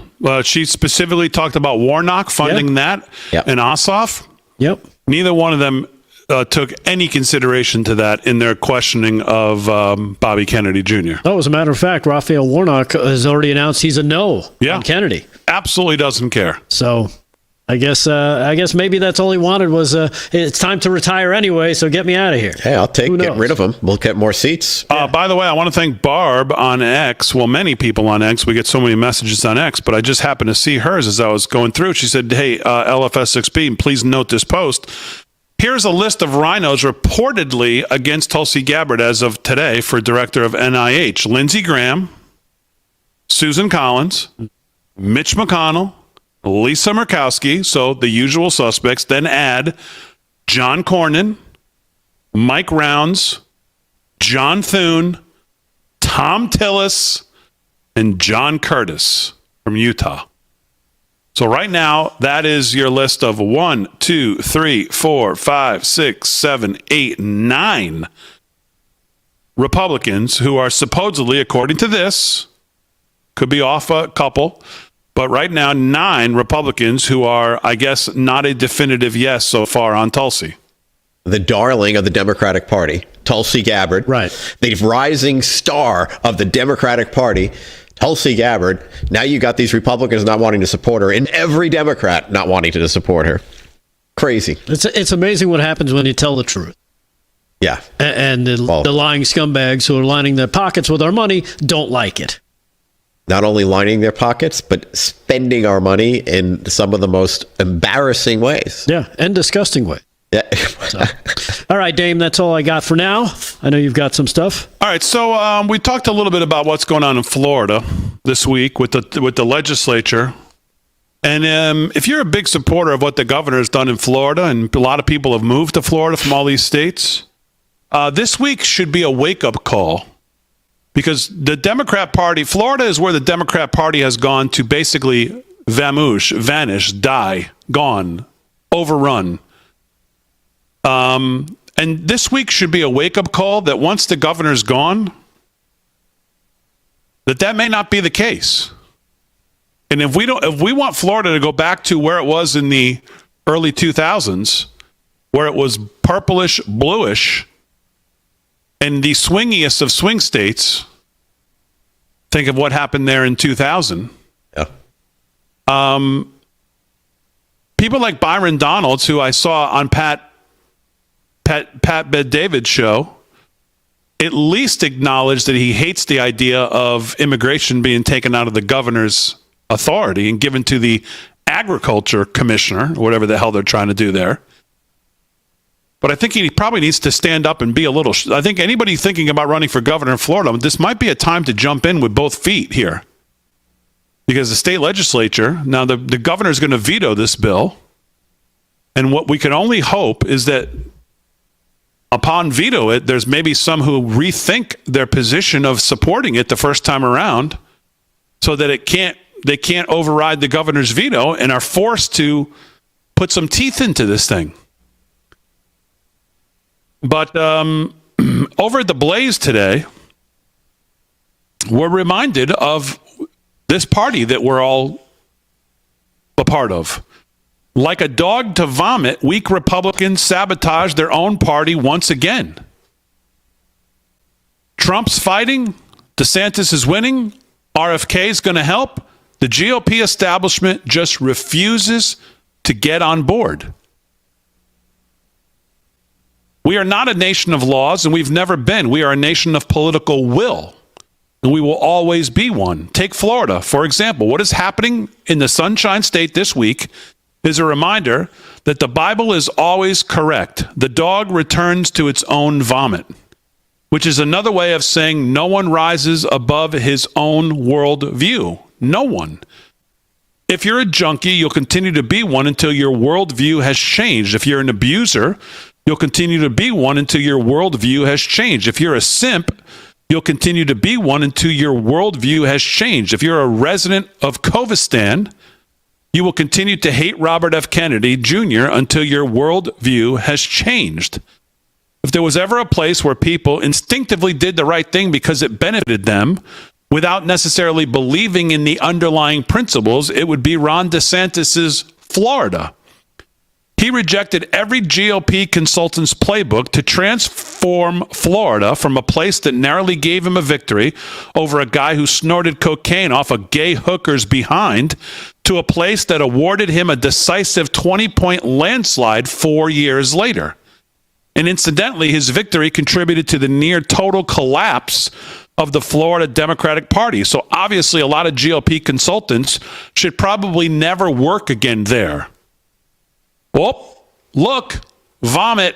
She specifically talked about Warnock funding that and Ossoff. Yep. Neither one of them took any consideration to that in their questioning of Bobby Kennedy Jr. Oh, as a matter of fact, Raphael Warnock has already announced he's a no on Kennedy. Absolutely doesn't care. So I guess maybe that's all he wanted was it's time to retire anyway, so get me out of here. Hey, I'll get rid of him. We'll get more seats. By the way, I want to thank Barb on X. Well, many people on X. We get so many messages on X, but I just happened to see hers as I was going through. She said, hey, LFS6B, please note this post. Here's a list of rhinos reportedly against Tulsi Gabbard as of today for director of NIH. Lindsey Graham, Susan Collins, Mitch McConnell, Lisa Murkowski, so the usual suspects. Then add John Cornyn, Mike Rounds, John Thune, Tom Tillis, and John Curtis from Utah. So right now, that is your list of 1, 2, 3, 4, 5, 6, 7, 8, 9 Republicans who are supposedly, according to this, could be off a couple, but right now, 9 Republicans who are, I guess, not a definitive yes so far on Tulsi. The darling of the Democratic Party, Tulsi Gabbard. Right. The rising star of the Democratic Party, Tulsi Gabbard. Now you got these Republicans not wanting to support her and every Democrat not wanting to support her. Crazy. It's amazing what happens when you tell the truth. Yeah. And the lying scumbags who are lining their pockets with our money don't like it. Not only lining their pockets, but spending our money in some of the most embarrassing ways. Yeah, and disgusting ways. Yeah. So. All right, Dame, that's all I got for now. I know you've got some stuff. All right, so we talked a little bit about what's going on in Florida this week with the legislature. And if you're a big supporter of what the governor has done in Florida, and a lot of people have moved to Florida from all these states, this week should be a wake-up call. Because the Democrat Party, Florida is where the Democrat Party has gone to basically vanish, die, gone, overrun. And this week should be a wake-up call that once the governor's gone, that may not be the case. And if we want Florida to go back to where it was in the early 2000s, where it was purplish, bluish, and the swingiest of swing states, think of what happened there in 2000. Yeah. People like Byron Donalds, who I saw on Pat Bet-David's show, at least acknowledged that he hates the idea of immigration being taken out of the governor's authority and given to the agriculture commissioner, or whatever the hell they're trying to do there. But I think he probably needs to stand up and be a little... I think anybody thinking about running for governor in Florida, this might be a time to jump in with both feet here. Because the state legislature, now the governor is going to veto this bill. And what we can only hope is that upon veto it, there's maybe some who rethink their position of supporting it the first time around so that they can't override the governor's veto and are forced to put some teeth into this thing. But over at the Blaze today, we're reminded of this party that we're all a part of. Like a dog to vomit, weak Republicans sabotage their own party once again. Trump's fighting. DeSantis is winning. RFK is going to help. The GOP establishment just refuses to get on board. We are not a nation of laws, and we've never been. We are a nation of political will, and we will always be one. Take Florida, for example. What is happening in the Sunshine State this week is a reminder that the Bible is always correct. The dog returns to its own vomit, which is another way of saying no one rises above his own worldview. No one. If you're a junkie, you'll continue to be one until your worldview has changed. If you're an abuser, you'll continue to be one until your worldview has changed. If you're a simp, you'll continue to be one until your worldview has changed. If you're a resident of Kovistan, You will continue to hate Robert F. Kennedy Jr. until your worldview has changed. If there was ever a place where people instinctively did the right thing because it benefited them without necessarily believing in the underlying principles, it would be Ron DeSantis's Florida. He rejected every GOP consultant's playbook to transform Florida from a place that narrowly gave him a victory over a guy who snorted cocaine off a gay hooker's behind to a place that awarded him a decisive 20-point landslide 4 years later. And incidentally, his victory contributed to the near total collapse of the Florida Democratic Party. So obviously, a lot of GOP consultants should probably never work again there. Oh, look, vomit.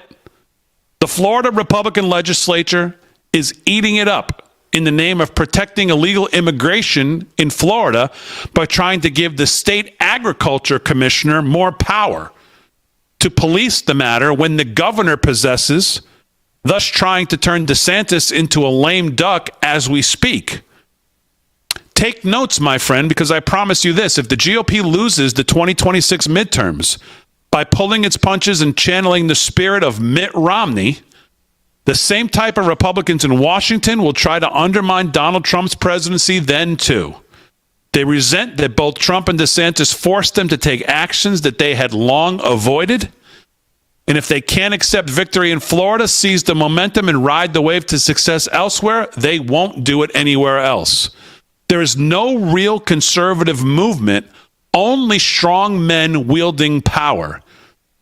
The Florida Republican legislature is eating it up in the name of protecting illegal immigration in Florida by trying to give the state agriculture commissioner more power to police the matter when the governor possesses, thus trying to turn DeSantis into a lame duck as we speak. Take notes, my friend, because I promise you this: if the GOP loses the 2026 midterms by pulling its punches and channeling the spirit of Mitt Romney, the same type of Republicans in Washington will try to undermine Donald Trump's presidency then, too. They resent that both Trump and DeSantis forced them to take actions that they had long avoided. And if they can't accept victory in Florida, seize the momentum, and ride the wave to success elsewhere, they won't do it anywhere else. There is no real conservative movement, only strong men wielding power.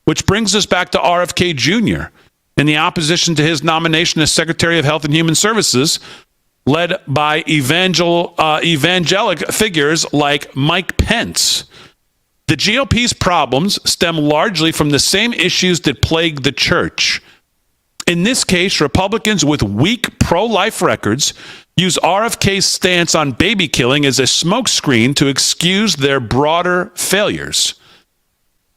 Which brings us back to RFK Jr. and the opposition to his nomination as Secretary of Health and Human Services, led by evangelic figures like Mike Pence. The GOP's problems stem largely from the same issues that plague the church. In this case, Republicans with weak pro-life records use RFK's stance on baby killing as a smokescreen to excuse their broader failures.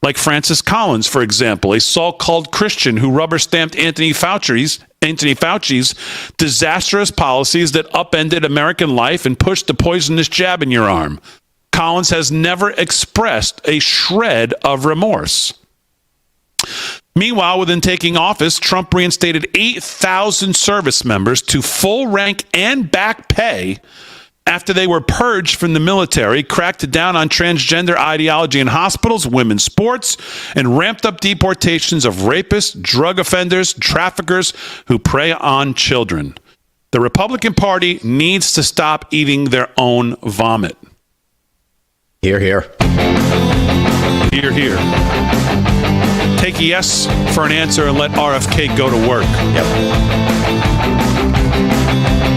Like Francis Collins, for example, a so-called Christian who rubber-stamped Anthony Fauci's disastrous policies that upended American life and pushed the poisonous jab in your arm. Collins has never expressed a shred of remorse. Meanwhile, within taking office, Trump reinstated 8,000 service members to full rank and back pay after they were purged from the military, cracked down on transgender ideology in hospitals, women's sports, and ramped up deportations of rapists, drug offenders, traffickers who prey on children. The Republican Party needs to stop eating their own vomit. Hear, hear. Hear, hear. Take yes for an answer and let RFK go to work. Yep.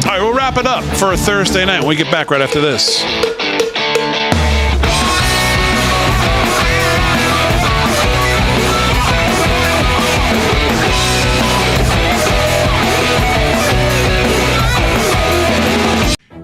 All right, we'll wrap it up for a Thursday night when we get back right after this.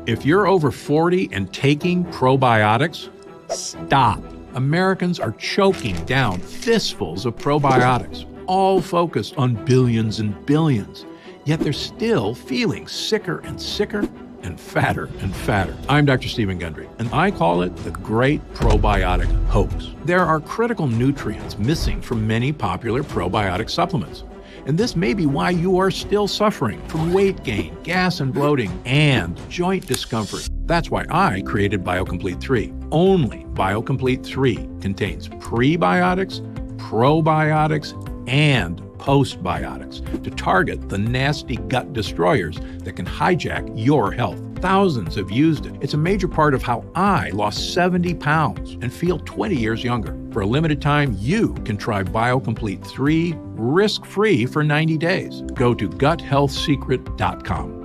If you're over 40 and taking probiotics, stop. Americans are choking down fistfuls of probiotics, all focused on billions and billions. Yet they're still feeling sicker and sicker and fatter and fatter. I'm Dr. Stephen Gundry, and I call it the Great Probiotic Hoax. There are critical nutrients missing from many popular probiotic supplements. And this may be why you are still suffering from weight gain, gas and bloating, and joint discomfort. That's why I created BioComplete 3. Only BioComplete 3 contains prebiotics, probiotics, and postbiotics to target the nasty gut destroyers that can hijack your health. Thousands have used it. It's a major part of how I lost 70 pounds and feel 20 years younger. For a limited time, you can try BioComplete 3 risk-free for 90 days. Go to guthealthsecret.com.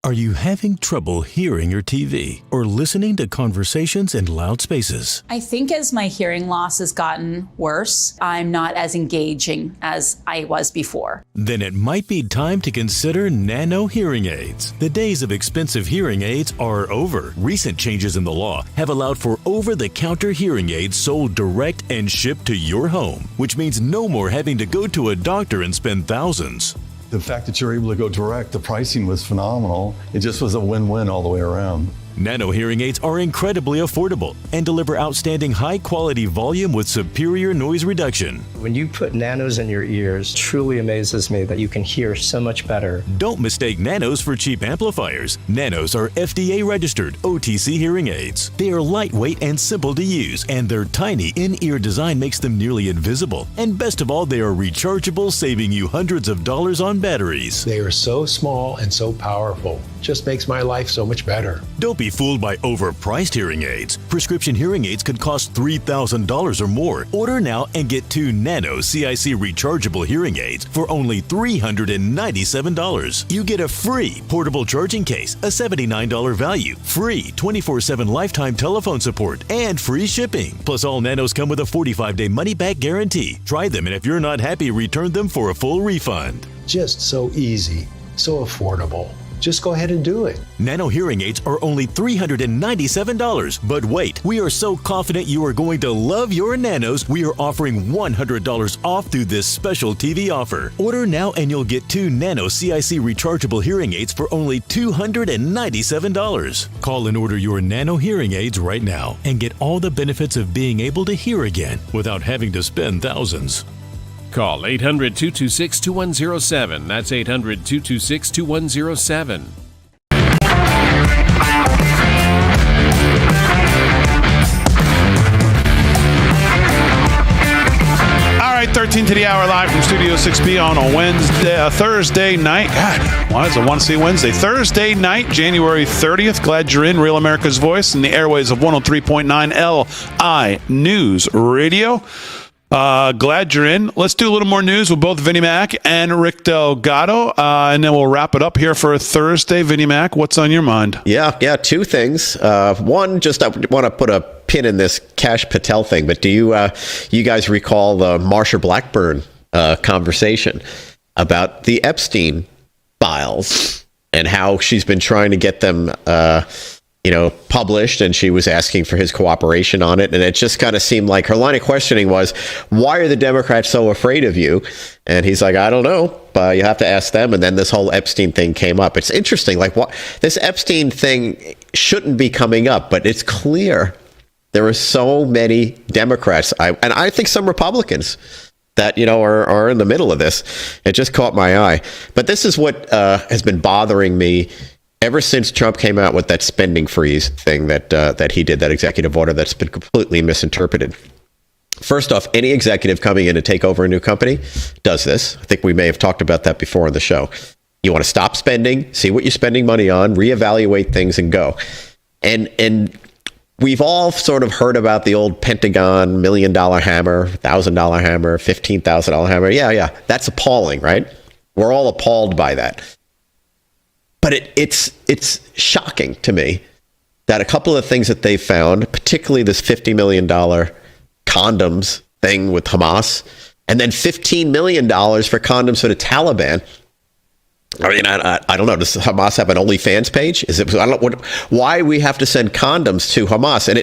Are you having trouble hearing your TV or listening to conversations in loud spaces? I think as my hearing loss has gotten worse, I'm not as engaging as I was before. Then it might be time to consider nano hearing aids. The days of expensive hearing aids are over. Recent changes in the law have allowed for over-the-counter hearing aids sold direct and shipped to your home, which means no more having to go to a doctor and spend thousands. The fact that you're able to go direct, the pricing was phenomenal. It just was a win-win all the way around. Nano hearing aids are incredibly affordable and deliver outstanding high-quality volume with superior noise reduction. When you put nanos in your ears, truly amazes me that you can hear so much better. Don't mistake nanos for cheap amplifiers. Nanos are FDA-registered OTC hearing aids. They are lightweight and simple to use, and their tiny in-ear design makes them nearly invisible. And best of all, they are rechargeable, saving you hundreds of dollars on batteries. They are so small and so powerful. Just makes my life so much better. Don't be fooled by overpriced hearing aids. Prescription hearing aids could cost $3,000 or more. Order now and get 2 Nano CIC rechargeable hearing aids for only $397. You get a free portable charging case, a $79 value, free 24/7 lifetime telephone support, and free shipping. Plus, all Nanos come with a 45-day money-back guarantee. Try them, and if you're not happy, return them for a full refund. Just so easy, so affordable. Just go ahead and do it. Nano hearing aids are only $397. But wait, we are so confident you are going to love your Nanos, we are offering $100 off through this special TV offer. Order now and you'll get 2 Nano CIC rechargeable hearing aids for only $297. Call and order your Nano hearing aids right now and get all the benefits of being able to hear again without having to spend thousands. Call 800-226-2107. That's 800-226-2107. All right, 13 to the hour live from Studio 6B on a Thursday night. God, why does I want to say Wednesday? Thursday night, January 30th. Glad you're in. Real America's Voice in the airways of 103.9 LI News Radio. Glad you're in. Let's do a little more news with both Vinnie Mac and Rick Delgado, and then we'll wrap it up here for Thursday. Vinnie Mac, what's on your mind? Yeah, 2 things. One, just I want to put a pin in this Cash Patel thing, but do you guys recall the Marsha Blackburn conversation about the Epstein files and how she's been trying to get them published, and she was asking for his cooperation on it. And it just kind of seemed like her line of questioning was, why are the Democrats so afraid of you? And he's like, I don't know, but you have to ask them. And then this whole Epstein thing came up. It's interesting. Like, what this Epstein thing shouldn't be coming up, but it's clear there are so many Democrats, and I think some Republicans that, are in the middle of this. It just caught my eye. But this is what has been bothering me ever since Trump came out with that spending freeze thing that he did, that executive order that's been completely misinterpreted. First off, any executive coming in to take over a new company does this. I think we may have talked about that before on the show. You want to stop spending, see what you're spending money on, reevaluate things, and go. And we've all sort of heard about the old Pentagon $1 million hammer, $1,000 hammer, $15,000 hammer. Yeah, that's appalling, right? We're all appalled by that. But it's shocking to me that a couple of things that they found, particularly this $50 million condoms thing with Hamas, and then $15 million for condoms for the Taliban. I mean, I don't know. Does Hamas have an OnlyFans page? I don't know why we have to send condoms to Hamas, and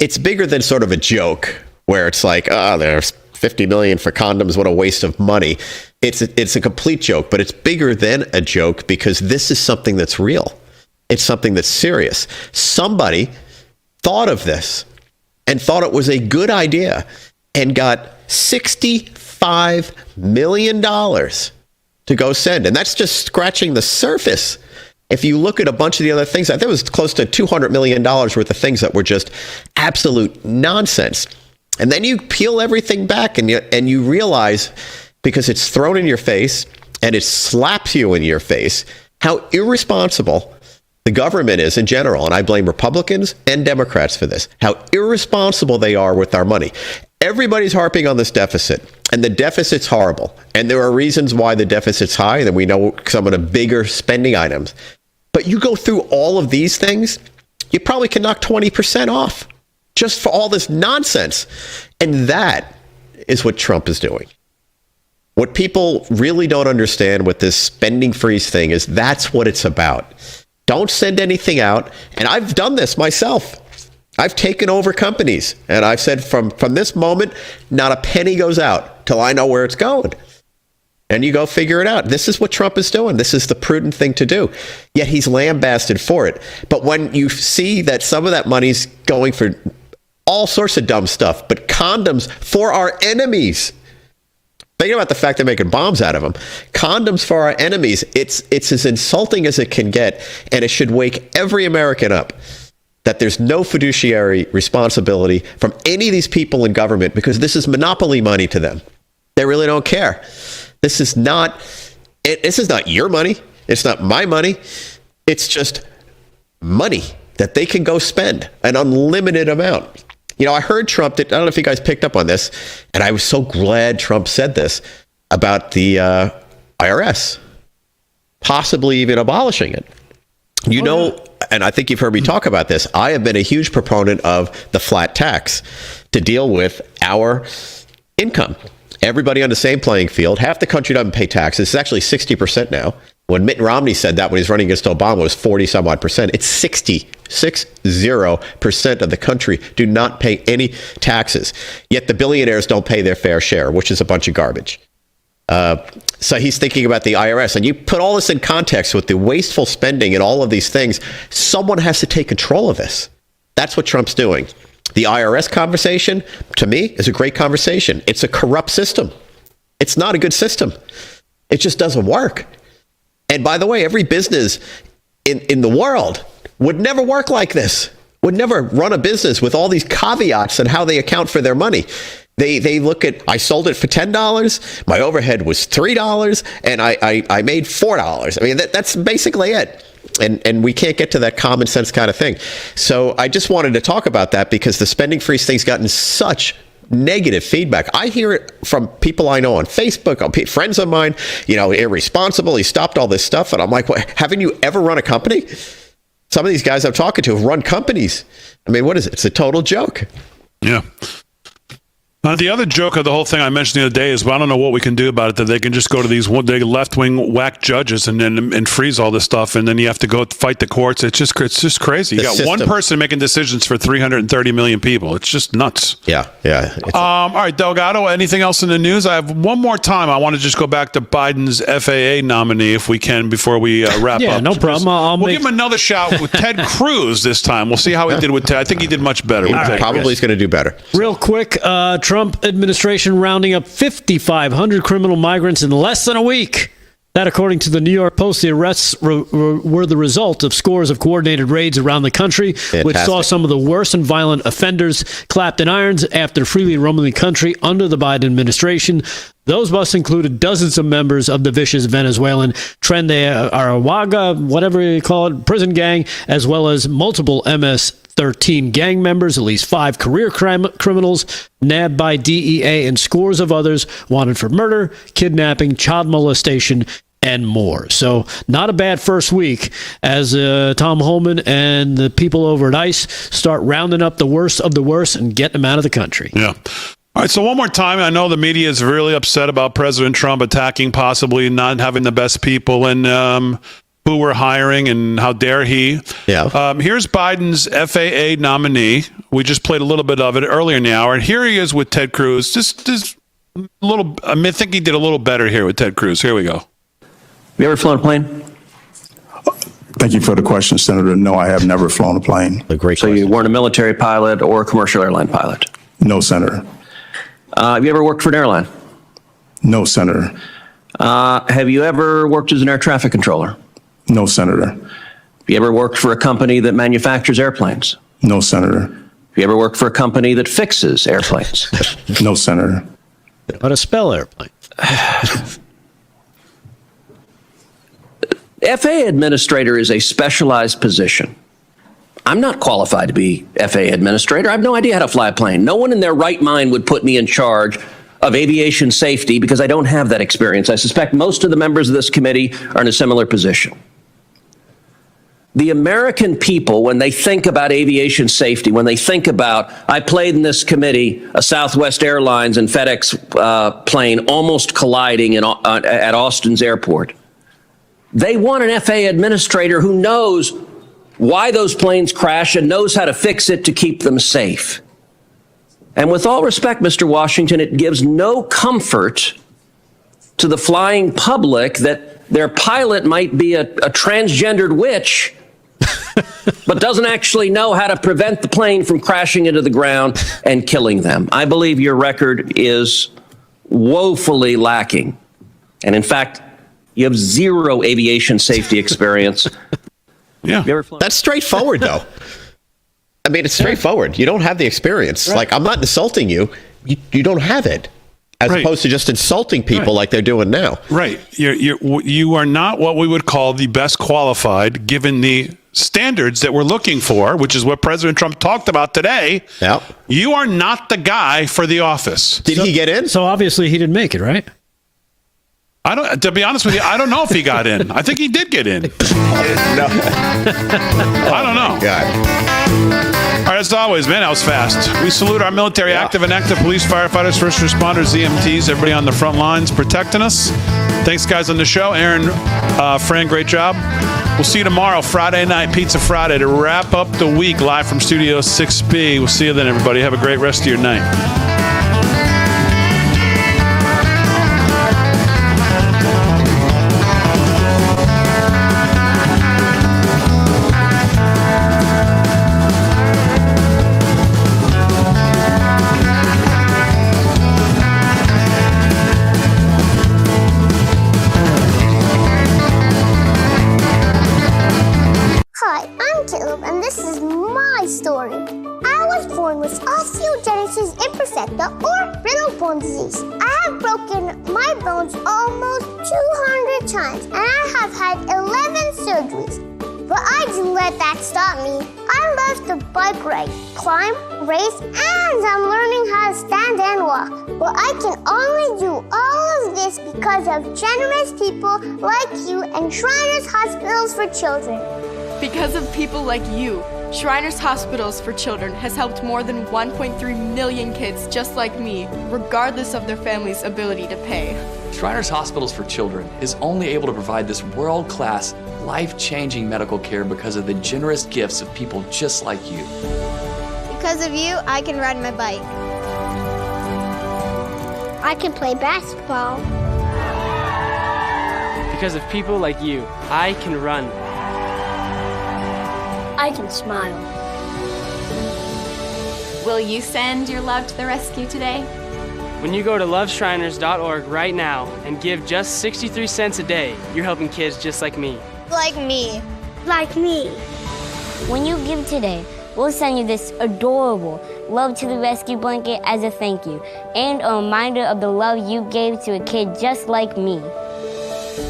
it's bigger than sort of a joke where it's like, there's $50 million for condoms. What a waste of money. It's a complete joke, but it's bigger than a joke because this is something that's real. It's something that's serious. Somebody thought of this and thought it was a good idea and got $65 million to go send. And that's just scratching the surface. If you look at a bunch of the other things, there was close to $200 million worth of things that were just absolute nonsense. And then you peel everything back and you realize, because it's thrown in your face and it slaps you in your face, how irresponsible the government is in general. And I blame Republicans and Democrats for this, how irresponsible they are with our money. Everybody's harping on this deficit, and the deficit's horrible. And there are reasons why the deficit's high, and we know some of the bigger spending items. But you go through all of these things, you probably can knock 20% off just for all this nonsense. And that is what Trump is doing. What people really don't understand with this spending freeze thing is that's what it's about. Don't send anything out. And I've done this myself. I've taken over companies, and I've said from this moment, not a penny goes out till I know where it's going. And you go figure it out. This is what Trump is doing. This is the prudent thing to do. Yet he's lambasted for it. But when you see that some of that money's going for all sorts of dumb stuff, but condoms for our enemies. Think about the fact they're making bombs out of them. Condoms for our enemies. It's as insulting as it can get, and it should wake every American up that there's no fiduciary responsibility from any of these people in government, because this is monopoly money to them. They really don't care. This is not your money. It's not my money. It's just money that they can go spend, an unlimited amount. You know, I heard Trump, I don't know if you guys picked up on this, and I was so glad Trump said this about the IRS, possibly even abolishing it. You know, and I think you've heard me talk about this, I have been a huge proponent of the flat tax to deal with our income. Everybody on the same playing field. Half the country doesn't pay taxes. It's actually 60% now. When Mitt Romney said that when he was running against Obama, it was 40 some odd percent. It's 60% of the country do not pay any taxes. Yet the billionaires don't pay their fair share, which is a bunch of garbage. So he's thinking about the IRS. And you put all this in context with the wasteful spending and all of these things. Someone has to take control of this. That's what Trump's doing. The IRS conversation, to me, is a great conversation. It's a corrupt system. It's not a good system. It just doesn't work. And by the way, every business in the world would never work like this, would never run a business with all these caveats and how they account for their money. They look at, I sold it for $10, my overhead was $3, and I made $4. I mean, that's basically it. And we can't get to that common sense kind of thing. So I just wanted to talk about that because the spending freeze thing's gotten such negative feedback. I hear it from people I know on Facebook, friends of mine, irresponsible. He stopped all this stuff. And I'm like, what, haven't you ever run a company? Some of these guys I'm talking to have run companies. I mean, what is it? It's a total joke. Yeah. The other joke of the whole thing I mentioned the other day is, well, I don't know what we can do about it, that they can just go to these left-wing whack judges and freeze all this stuff, and then you have to go fight the courts. It's just crazy. You got one person making decisions for 330 million people. It's just nuts. Yeah. All right, Delgado, anything else in the news? I have one more time. I want to just go back to Biden's FAA nominee, if we can, before we wrap up. Yeah, no problem. We'll give him another shot with Ted Cruz this time. We'll see how he did with Ted. I think he did much better. Probably is going to do better. Real quick, Trump administration rounding up 5,500 criminal migrants in less than a week. That, according to the New York Post, the arrests were the result of scores of coordinated raids around the country, which saw some of the worst and violent offenders clapped in irons after freely roaming the country under the Biden administration. Those busts included dozens of members of the vicious Venezuelan Tren de Aragua, whatever you call it, prison gang, as well as multiple MS-13 gang members, at least 5 career criminals nabbed by DEA, and scores of others wanted for murder, kidnapping, child molestation, and more. So not a bad first week as Tom Homan and the people over at ICE start rounding up the worst of the worst and getting them out of the country. Yeah. All right, so one more time, I know the media is really upset about President Trump attacking possibly not having the best people and who we're hiring and how dare he. Yeah. Here's Biden's FAA nominee. We just played a little bit of it earlier in the hour, and here he is with Ted Cruz. Just a little. I think he did a little better here with Ted Cruz. Here we go. Have you ever flown a plane? Thank you for the question, Senator. No, I have never flown a plane. A great question. So you weren't a military pilot or a commercial airline pilot? No, Senator. Have you ever worked for an airline? No, Senator. Have you ever worked as an air traffic controller? No, Senator. Have you ever worked for a company that manufactures airplanes? No, Senator. Have you ever worked for a company that fixes airplanes? No, Senator. How to spell airplane? FAA administrator is a specialized position. I'm not qualified to be FAA administrator. I have no idea how to fly a plane. No one in their right mind would put me in charge of aviation safety because I don't have that experience. I suspect most of the members of this committee are in a similar position. The American people, when they think about aviation safety, when they think about, I played in this committee, a Southwest Airlines and FedEx plane almost colliding at Austin's airport. They want an FAA administrator who knows why those planes crash and knows how to fix it to keep them safe. And with all respect, Mr. Washington, it gives no comfort to to the flying public that their pilot might be a transgendered witch, but doesn't actually know how to prevent the plane from crashing into the ground and killing them. I believe your record is woefully lacking. And in fact, you have zero aviation safety experience. Yeah. That's straightforward, though. I mean, it's straightforward. You don't have the experience. Like, I'm not insulting you. You don't have it. As opposed to just insulting people like they're doing now. Right. You are not what we would call the best qualified, given the standards that we're looking for, which is what President Trump talked about today. Yep. You are not the guy for the office. Did he get in? So obviously he didn't make it, right? To be honest with you, I don't know if he got in. I think he did get in. No. I don't know. God. All right, as always, man, that was fast. We salute our military, active and active police, firefighters, first responders, EMTs, everybody on the front lines protecting us. Thanks, guys, on the show. Aaron, Fran, great job. We'll see you tomorrow, Friday night, Pizza Friday, to wrap up the week live from Studio 6B. We'll see you then, everybody. Have a great rest of your night. Or brittle bone disease. I have broken my bones almost 200 times and I have had 11 surgeries. But I didn't let that stop me. I love to bike ride, climb, race, and I'm learning how to stand and walk. But I can only do all of this because of generous people like you and Shriners Hospitals for Children. Because of people like you, Shriners Hospitals for Children has helped more than 1.3 million kids just like me, regardless of their family's ability to pay. Shriners Hospitals for Children is only able to provide this world-class, life-changing medical care because of the generous gifts of people just like you. Because of you, I can ride my bike. I can play basketball. Because of people like you, I can run. I can smile. Will you send your love to the rescue today? When you go to loveshriners.org right now and give just 63 cents a day, you're helping kids just like me. Like me. Like me. When you give today, we'll send you this adorable Love to the Rescue blanket as a thank you and a reminder of the love you gave to a kid just like me.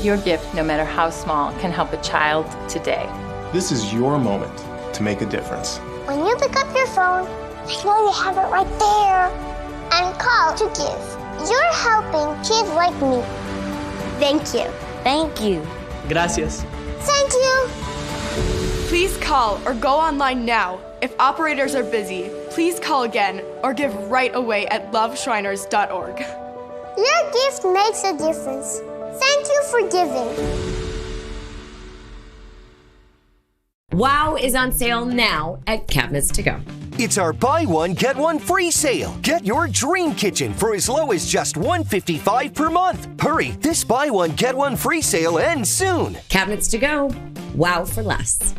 Your gift, no matter how small, can help a child today. This is your moment to make a difference. When you pick up your phone, I know you have it right there, and call to give. You're helping kids like me. Thank you. Thank you. Gracias. Thank you. Please call or go online now. If operators are busy, please call again or give right away at loveshriners.org. Your gift makes a difference. Thank you for giving. Wow is on sale now at Cabinets to Go. It's our buy one, get one free sale. Get your dream kitchen for as low as just $155 per month. Hurry, this buy one, get one free sale ends soon. Cabinets to Go. Wow for less.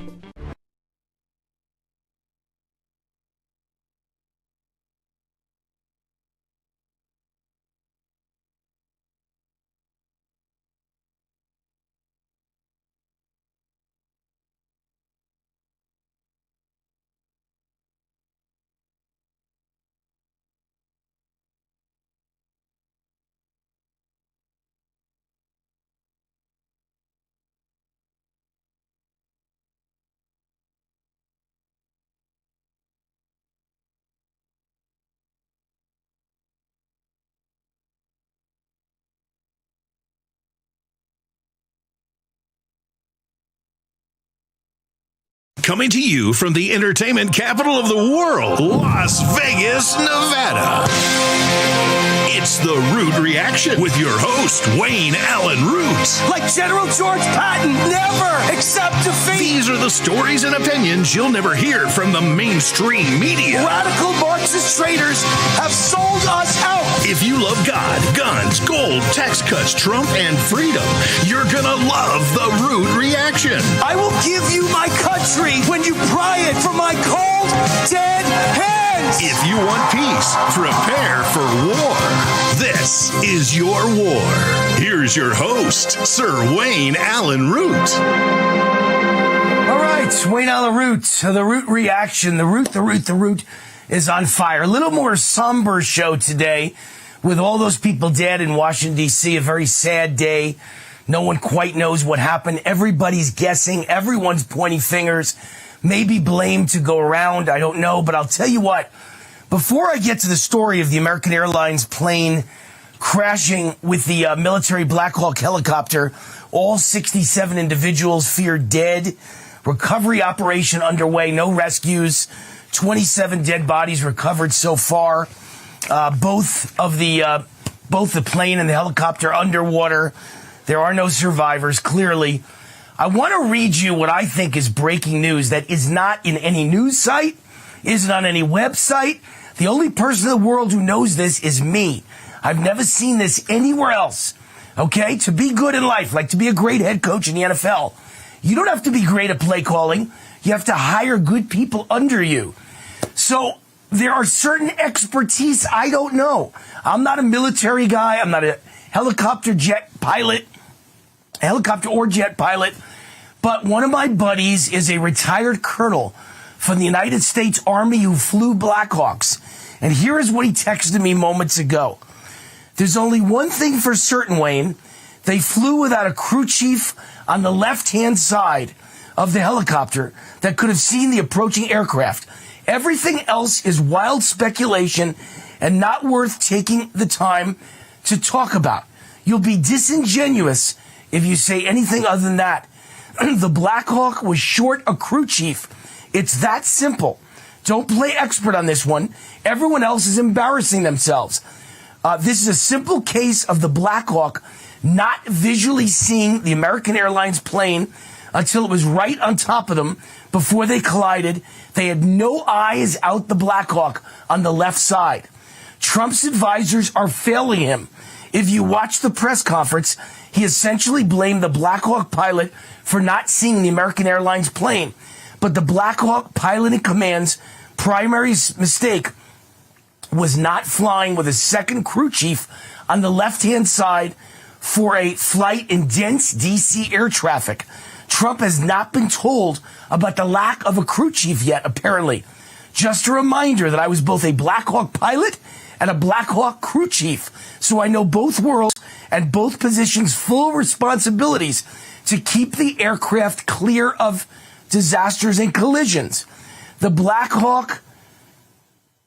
Coming to you from the entertainment capital of the world, Las Vegas, Nevada. It's the Root Reaction with your host, Wayne Allen Root. Like General George Patton, never accept defeat. These are the stories and opinions you'll never hear from the mainstream media. Radical Marxist traitors have sold us out. If you you love God, guns, gold, tax cuts, Trump, and freedom, you're gonna love the Root Reaction. I will give you my country when you pry it from my cold, dead hands. If you want peace, prepare for war. This is your war. Here's your host, Sir Wayne Allen Root. All right, Wayne Allen Root, the Root Reaction. The Root is on fire. A little more somber show today with all those people dead in Washington, D.C. A very sad day. No one quite knows what happened. Everybody's guessing. Everyone's pointing fingers. Maybe blame to go around. I don't know. But I'll tell you what. Before I get to the story of the American Airlines plane crashing with the military Black Hawk helicopter, all 67 individuals feared dead. Recovery operation underway. No rescues. 27 dead bodies recovered so far. Both the plane and the helicopter underwater. There are no survivors, clearly. I want to read you what I think is breaking news that is not in any news site, isn't on any website. The only person in the world who knows this is me. I've never seen this anywhere else. Okay? To be good in life, like to be a great head coach in the NFL, you don't have to be great at play calling. You have to hire good people under you. So there are certain expertise I don't know. I'm not a military guy. I'm not a helicopter or jet pilot. But one of my buddies is a retired colonel from the United States Army who flew Blackhawks. And here is what he texted me moments ago. There's only one thing for certain, Wayne. They flew without a crew chief on the left-hand side of the helicopter that could have seen the approaching aircraft. Everything else is wild speculation and not worth taking the time to talk about. You'll be disingenuous if you say anything other than that. The Black Hawk was short a crew chief. It's that simple. Don't play expert on this one. Everyone else is embarrassing themselves. This is a simple case of the Black Hawk not visually seeing the American Airlines plane until it was right on top of them before they collided. They had no eyes out the Black Hawk on the left side. Trump's advisors are failing him. If you watch the press conference, he essentially blamed the Black Hawk pilot for not seeing the American Airlines plane. But the Black Hawk pilot in command's primary mistake was not flying with a second crew chief on the left-hand side for a flight in dense D.C. air traffic. Trump has not been told about the lack of a crew chief yet, apparently. Just a reminder that I was both a Black Hawk pilot and a Black Hawk crew chief, so I know both worlds and both positions' full responsibilities to keep the aircraft clear of disasters and collisions. The Black Hawk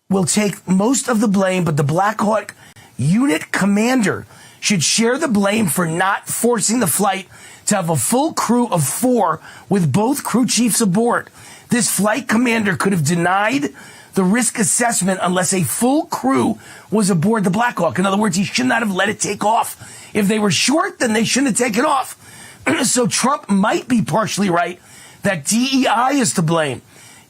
will take most of the blame, but the Black Hawk unit commander should share the blame for not forcing the flight to have a full crew of 4 with both crew chiefs aboard. This flight commander could have denied the risk assessment unless a full crew was aboard the Black Hawk. In other words, he should not have let it take off. If they were short, then they shouldn't have taken off. So Trump might be partially right that DEI is to blame.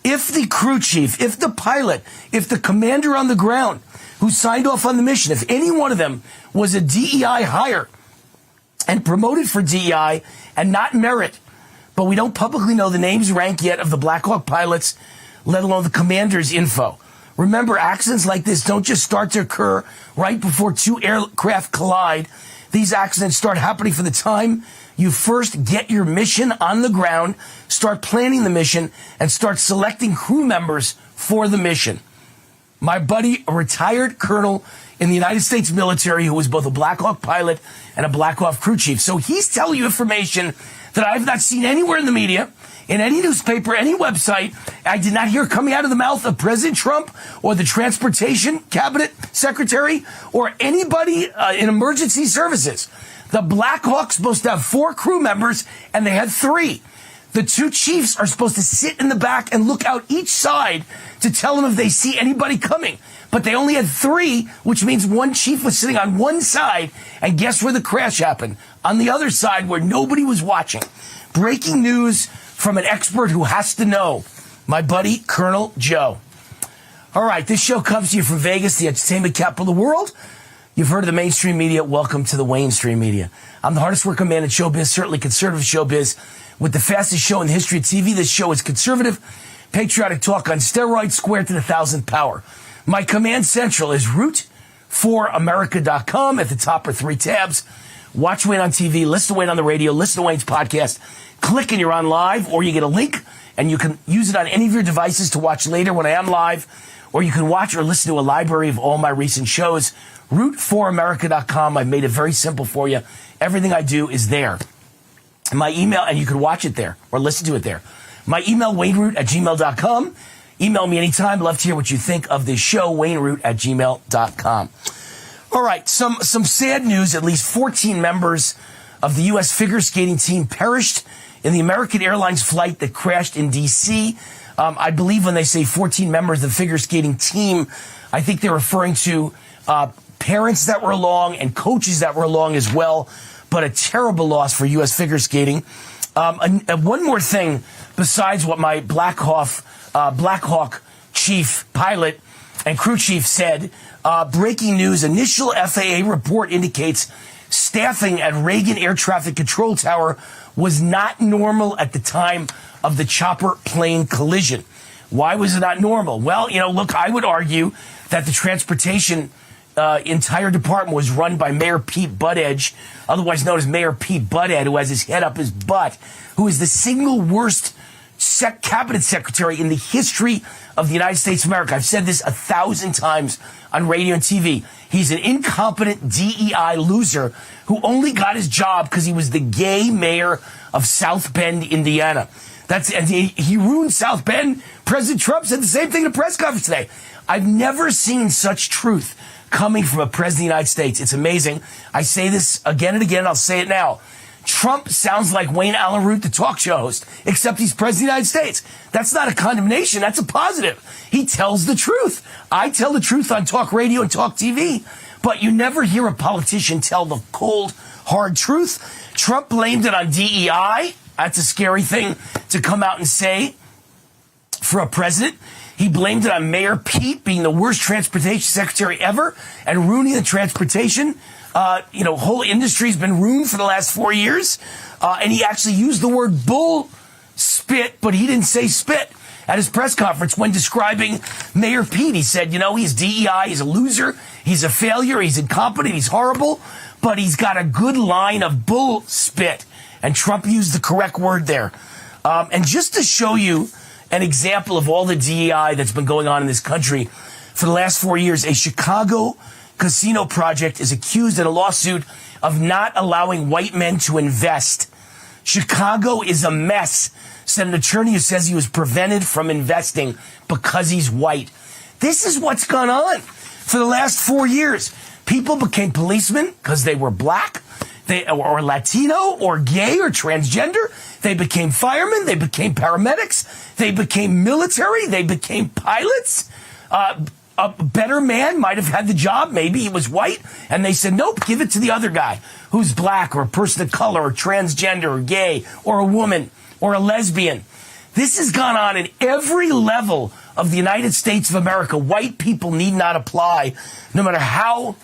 If the crew chief, if the pilot, if the commander on the ground who signed off on the mission, if any one of them was a DEI hire and promoted for DEI and not merit, but we don't publicly know the names, rank yet of the Black Hawk pilots, let alone the commander's info. Remember, accidents like this don't just start to occur right before 2 aircraft collide. These accidents start happening from the time you first get your mission on the ground, start planning the mission, and start selecting crew members for the mission. My buddy, a retired colonel in the United States military who was both a Black Hawk pilot and a Black Hawk crew chief. So he's telling you information that I have not seen anywhere in the media, in any newspaper, any website. I did not hear coming out of the mouth of President Trump or the transportation cabinet secretary or anybody in emergency services. The Black Hawk's supposed to have 4 crew members, and they had 3. The 2 chiefs are supposed to sit in the back and look out each side to tell them if they see anybody coming. But they only had 3, which means one chief was sitting on one side, and guess where the crash happened? On the other side where nobody was watching. Breaking news from an expert who has to know. My buddy, Colonel Joe. All right, this show comes to you from Vegas, the entertainment capital of the world. You've heard of the mainstream media. Welcome to the Wayne-stream media. I'm the hardest working man in showbiz, certainly conservative showbiz, with the fastest show in the history of TV. This show is conservative, patriotic talk on steroids, squared to the 1,000th power. My command central is root4america.com. At the top are 3 tabs. Watch Wayne on TV, listen to Wayne on the radio, listen to Wayne's podcast. Click and you're on live, or you get a link, and you can use it on any of your devices to watch later when I am live, or you can watch or listen to a library of all my recent shows. Root4america.com. I've made it very simple for you. Everything I do is there. My email, and you can watch it there or listen to it there. My email, wayneroot@gmail.com. Email me anytime. Love to hear what you think of this show, wayneroot@gmail.com. All right, some sad news. At least 14 members of the U.S. figure skating team perished in the American Airlines flight that crashed in D.C. I believe when they say 14 members of the figure skating team, I think they're referring to parents that were along and coaches that were along as well. But a terrible loss for U.S. figure skating. And one more thing besides what my Black Hawk chief pilot and crew chief said. Breaking news, initial FAA report indicates staffing at Reagan Air Traffic Control Tower was not normal at the time of the chopper plane collision. Why was it not normal? Well, look, I would argue that the transportation entire department was run by Mayor Pete Buttigieg, otherwise known as Mayor Pete Butthead, who has his head up his butt, who is the single worst cabinet secretary in the history of the United States of America. I've said this 1,000 times on radio and TV. He's an incompetent DEI loser who only got his job because he was the gay mayor of South Bend, Indiana. And he ruined South Bend. President Trump said the same thing in a press conference today. I've never seen such truth coming from a president of the United States. It's amazing. I say this again and again. I'll say it now. Trump sounds like Wayne Allen Root, the talk show host, except he's president of the United States. That's not a condemnation. That's a positive. He tells the truth. I tell the truth on talk radio and talk TV, but you never hear a politician tell the cold, hard truth. Trump blamed it on DEI. That's a scary thing to come out and say for a president. He blamed it on Mayor Pete being the worst transportation secretary ever and ruining the transportation. Whole industry's been ruined for the last 4 years. And he actually used the word bull spit, but he didn't say spit at his press conference when describing Mayor Pete. He said, he's DEI, he's a loser, he's a failure, he's incompetent, he's horrible, but he's got a good line of bull spit. And Trump used the correct word there. And just to show you an example of all the DEI that's been going on in this country for the last 4 years, a Chicago casino project is accused in a lawsuit of not allowing white men to invest. Chicago is a mess, said an attorney who says he was prevented from investing because he's white. This is what's gone on for the last 4 years. People became policemen because they were black, or Latino, or gay, or transgender. They became firemen. They became paramedics. They became military. They became pilots. A better man might have had the job. Maybe he was white. And they said, nope, give it to the other guy who's black, or a person of color, or transgender, or gay, or a woman, or a lesbian. This has gone on in every level of the United States of America. White people need not apply, no matter how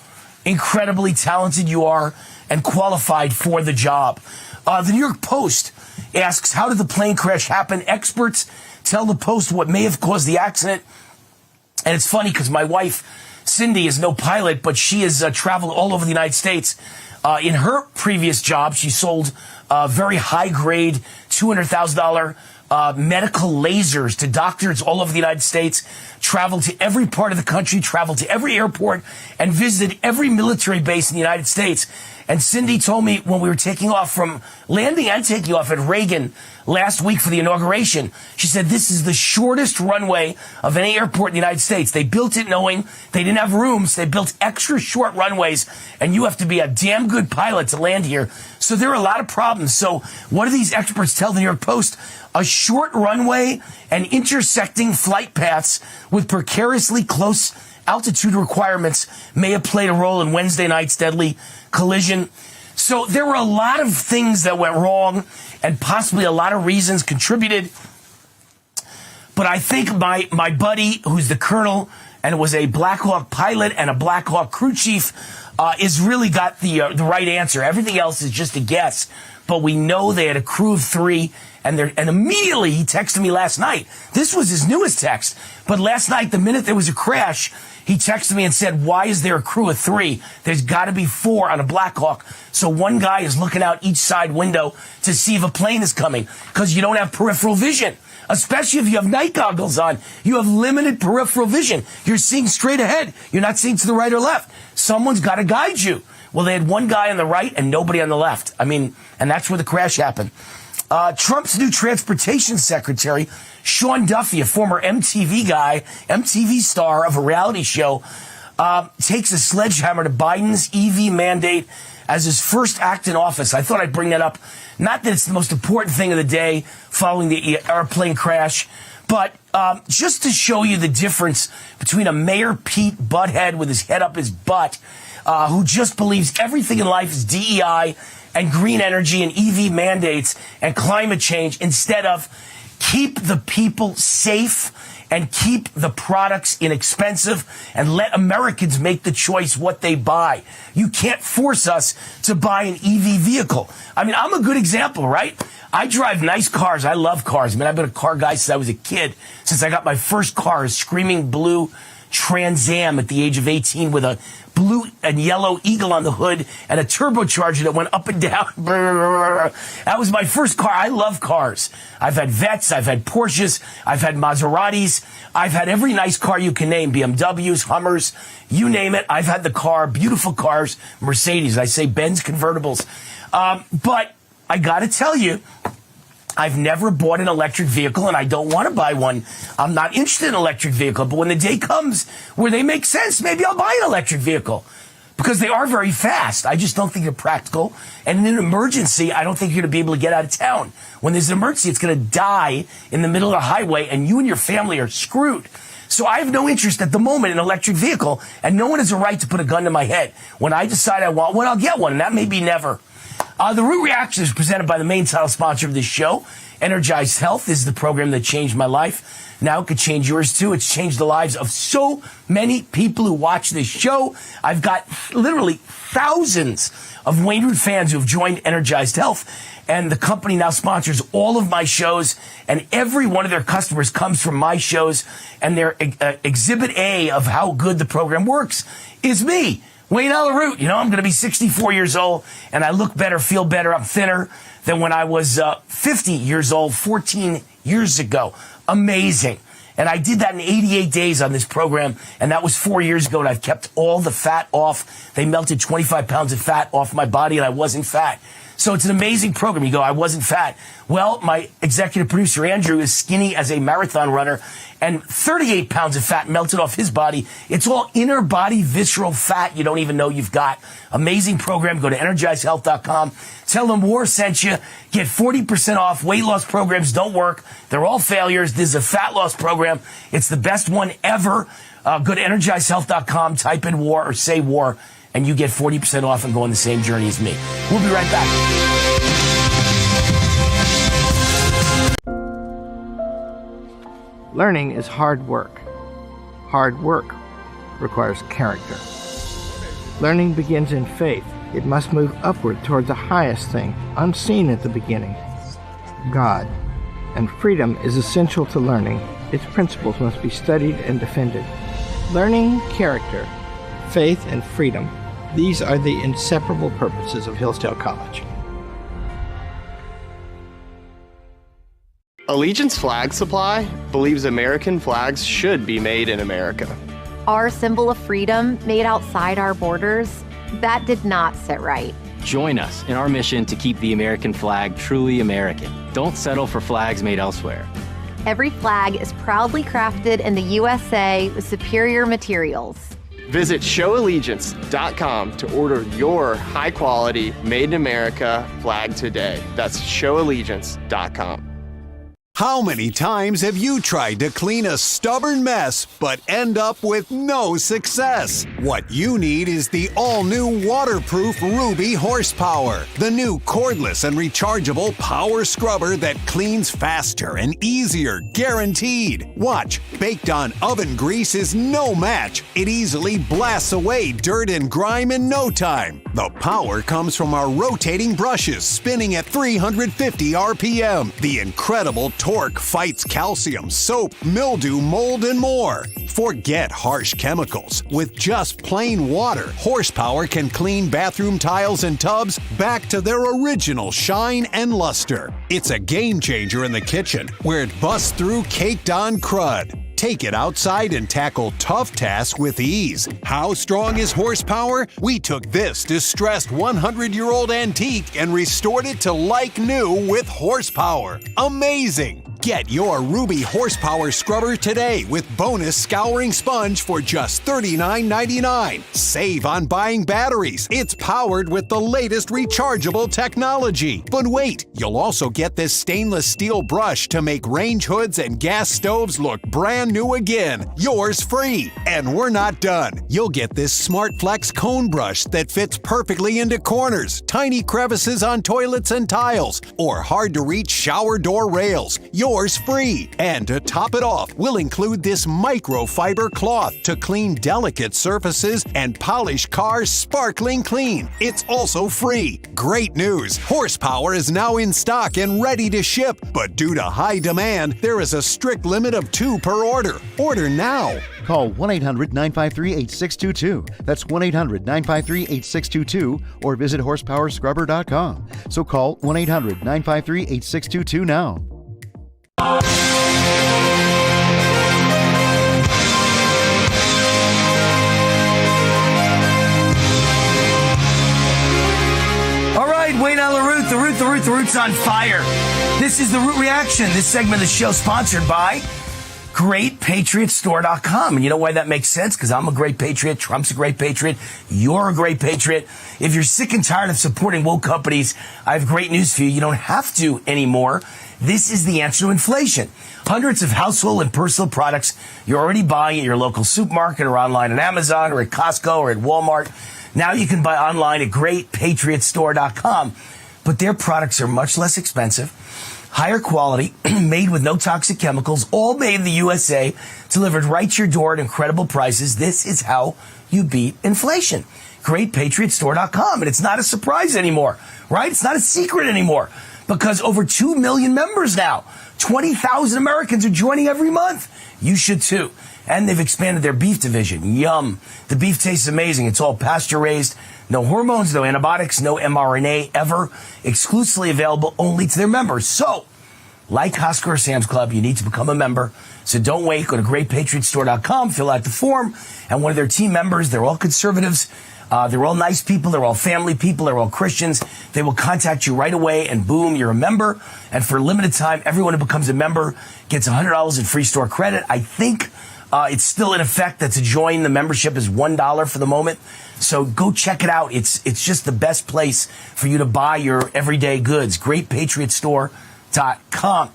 incredibly talented you are and qualified for the job. The New York Post asks, how did the plane crash happen? Experts tell the Post what may have caused the accident. And it's funny because my wife, Cindy, is no pilot, but she has traveled all over the United States. In her previous job, she sold very high-grade $200,000 medical lasers to doctors all over the United States, traveled to every part of the country, traveled to every airport, and visited every military base in the United States. And Cindy told me when we were taking off from landing and taking off at Reagan last week for the inauguration, she said, this is the shortest runway of any airport in the United States. They built it knowing they didn't have rooms. They built extra short runways, and you have to be a damn good pilot to land here. So there are a lot of problems. So what do these experts tell the New York Post? A short runway and intersecting flight paths with precariously close altitude requirements may have played a role in Wednesday night's deadly collision. So there were a lot of things that went wrong, and possibly a lot of reasons contributed. But I think my buddy, who's the colonel and was a Black Hawk pilot and a Black Hawk crew chief, is really got the right answer. Everything else is just a guess. But we know they had a crew of 3, and immediately he texted me last night. This was his newest text. But last night, the minute there was a crash, he texted me and said, why is there a crew of 3? There's got to be 4 on a Black Hawk. So one guy is looking out each side window to see if a plane is coming, because you don't have peripheral vision. Especially if you have night goggles on. You have limited peripheral vision. You're seeing straight ahead. You're not seeing to the right or left. Someone's got to guide you. Well, they had one guy on the right and nobody on the left. And that's where the crash happened. Trump's new transportation secretary, Sean Duffy, a former MTV star of a reality show, takes a sledgehammer to Biden's EV mandate as his first act in office. I thought I'd bring that up. Not that it's the most important thing of the day following the airplane crash, but just to show you the difference between a Mayor Pete butthead with his head up his butt, who just believes everything in life is DEI and green energy and EV mandates and climate change, instead of keep the people safe and keep the products inexpensive and let Americans make the choice what they buy. You can't force us to buy an EV vehicle. I'm a good example, right? I drive nice cars. I love cars. I've been a car guy since I was a kid. Since I got my first car, a screaming blue Trans Am at the age of 18 with a blue and yellow eagle on the hood and a turbocharger that went up and down. That was my first car. I love cars. I've had Vets. I've had Porsches. I've had Maseratis. I've had every nice car you can name. BMWs, Hummers, you name it. I've had the car. Beautiful cars. Mercedes. I say Benz convertibles. But I got to tell you, I've never bought an electric vehicle, and I don't want to buy one. I'm not interested in an electric vehicle. But when the day comes where they make sense, maybe I'll buy an electric vehicle, because they are very fast. I just don't think they're practical. And in an emergency, I don't think you're going to be able to get out of town. When there's an emergency, it's going to die in the middle of the highway, and you and your family are screwed. So I have no interest at the moment in an electric vehicle, and no one has a right to put a gun to my head. When I decide I want one, I'll get one, and that may be never. The Root Reaction is presented by the main title sponsor of this show. Energized Health is the program that changed my life. Now it could change yours too. It's changed the lives of so many people who watch this show. I've got literally thousands of Wayne Root fans who have joined Energized Health. And the company now sponsors all of my shows. And every one of their customers comes from my shows. And their exhibit A of how good the program works is me. Wayne Root. I'm going to be 64 years old, and I look better, feel better. I'm thinner than when I was 50 years old, 14 years ago. Amazing. And I did that in 88 days on this program, and that was 4 years ago, and I've kept all the fat off. They melted 25 pounds of fat off my body, and I wasn't fat. So it's an amazing program. You go, I wasn't fat. Well, my executive producer, Andrew, is skinny as a marathon runner, and 38 pounds of fat melted off his body. It's all inner body visceral fat you don't even know you've got. Amazing program. Go to EnergizedHealth.com. Tell them War sent you. Get 40% off. Weight loss programs don't work. They're all failures. This is a fat loss program. It's the best one ever. Go to EnergizedHealth.com, type in war or say war, and you get 40% off and go on the same journey as me. We'll be right back. Learning is hard work. Hard work requires character. Learning begins in faith. It must move upward toward the highest thing, unseen at the beginning, God. And freedom is essential to learning. Its principles must be studied and defended. Learning, character, faith, and freedom. These are the inseparable purposes of Hillsdale College. Allegiance Flag Supply believes American flags should be made in America. Our symbol of freedom made outside our borders, that did not sit right. Join us in our mission to keep the American flag truly American. Don't settle for flags made elsewhere. Every flag is proudly crafted in the USA with superior materials. Visit showallegiance.com to order your high-quality, made-in-America flag today. That's showallegiance.com. How many times have you tried to clean a stubborn mess but end up with no success? What you need is the all-new waterproof Ruby Horsepower, the new cordless and rechargeable power scrubber that cleans faster and easier, guaranteed. Watch, baked on oven grease is no match. It easily blasts away dirt and grime in no time. The power comes from our rotating brushes spinning at 350 RPM. The incredible torque fights calcium, soap, mildew, mold, and more. Forget harsh chemicals. With just plain water, Horsepower can clean bathroom tiles and tubs back to their original shine and luster. It's a game changer in the kitchen, where it busts through caked-on crud. Take it outside and tackle tough tasks with ease. How strong is Horsepower? We took this distressed 100-year-old antique and restored it to like new with Horsepower. Amazing! Get your Ruby Horsepower scrubber today with bonus scouring sponge for just $39.99. Save on buying batteries. It's powered with the latest rechargeable technology. But wait, you'll also get this stainless steel brush to make range hoods and gas stoves look brand new again. Yours free. And we're not done. You'll get this Smart Flex cone brush that fits perfectly into corners, tiny crevices on toilets and tiles, or hard to reach shower door rails. Yours free. And to top it off, we'll include this microfiber cloth to clean delicate surfaces and polish cars sparkling clean. It's also free. Great news! Horsepower is now in stock and ready to ship, but due to high demand, there is a strict limit of 2 per order. Order now. Call 1-800-953-8622. That's 1-800-953-8622 or visit horsepowerscrubber.com. So call 1-800-953-8622 now. All right, Wayne on the Root. The Root's on fire. This is the Root Reaction. This segment of the show sponsored by GreatPatriotStore.com. And you know why that makes sense? Because I'm a great patriot. Trump's a great patriot. You're a great patriot. If you're sick and tired of supporting woke companies, I have great news for you. You don't have to anymore. This is the answer to inflation. Hundreds of household and personal products you're already buying at your local supermarket or online at Amazon or at Costco or at Walmart. Now you can buy online at GreatPatriotStore.com. But their products are much less expensive, higher quality, made with no toxic chemicals, all made in the USA, delivered right to your door at incredible prices. This is how you beat inflation. GreatPatriotStore.com. And it's not a surprise anymore, right? It's not a secret anymore. Because over 2 million members now, 20,000 Americans are joining every month. You should too. And they've expanded their beef division. Yum. The beef tastes amazing. It's all pasture raised. No hormones, no antibiotics, no mRNA ever. Exclusively available only to their members. So, like Costco or Sam's Club, you need to become a member. So don't wait. Go to GreatPatriotStore.com, fill out the form, and one of their team members, they're all conservatives, they're all nice people, they're all family people, they're all Christians. They will contact you right away, and boom, you're a member. And for a limited time, everyone who becomes a member gets $100 in free store credit. I think it's still in effect that to join the membership is $1 for the moment. So go check it out. It's just the best place for you to buy your everyday goods. GreatPatriotStore.com.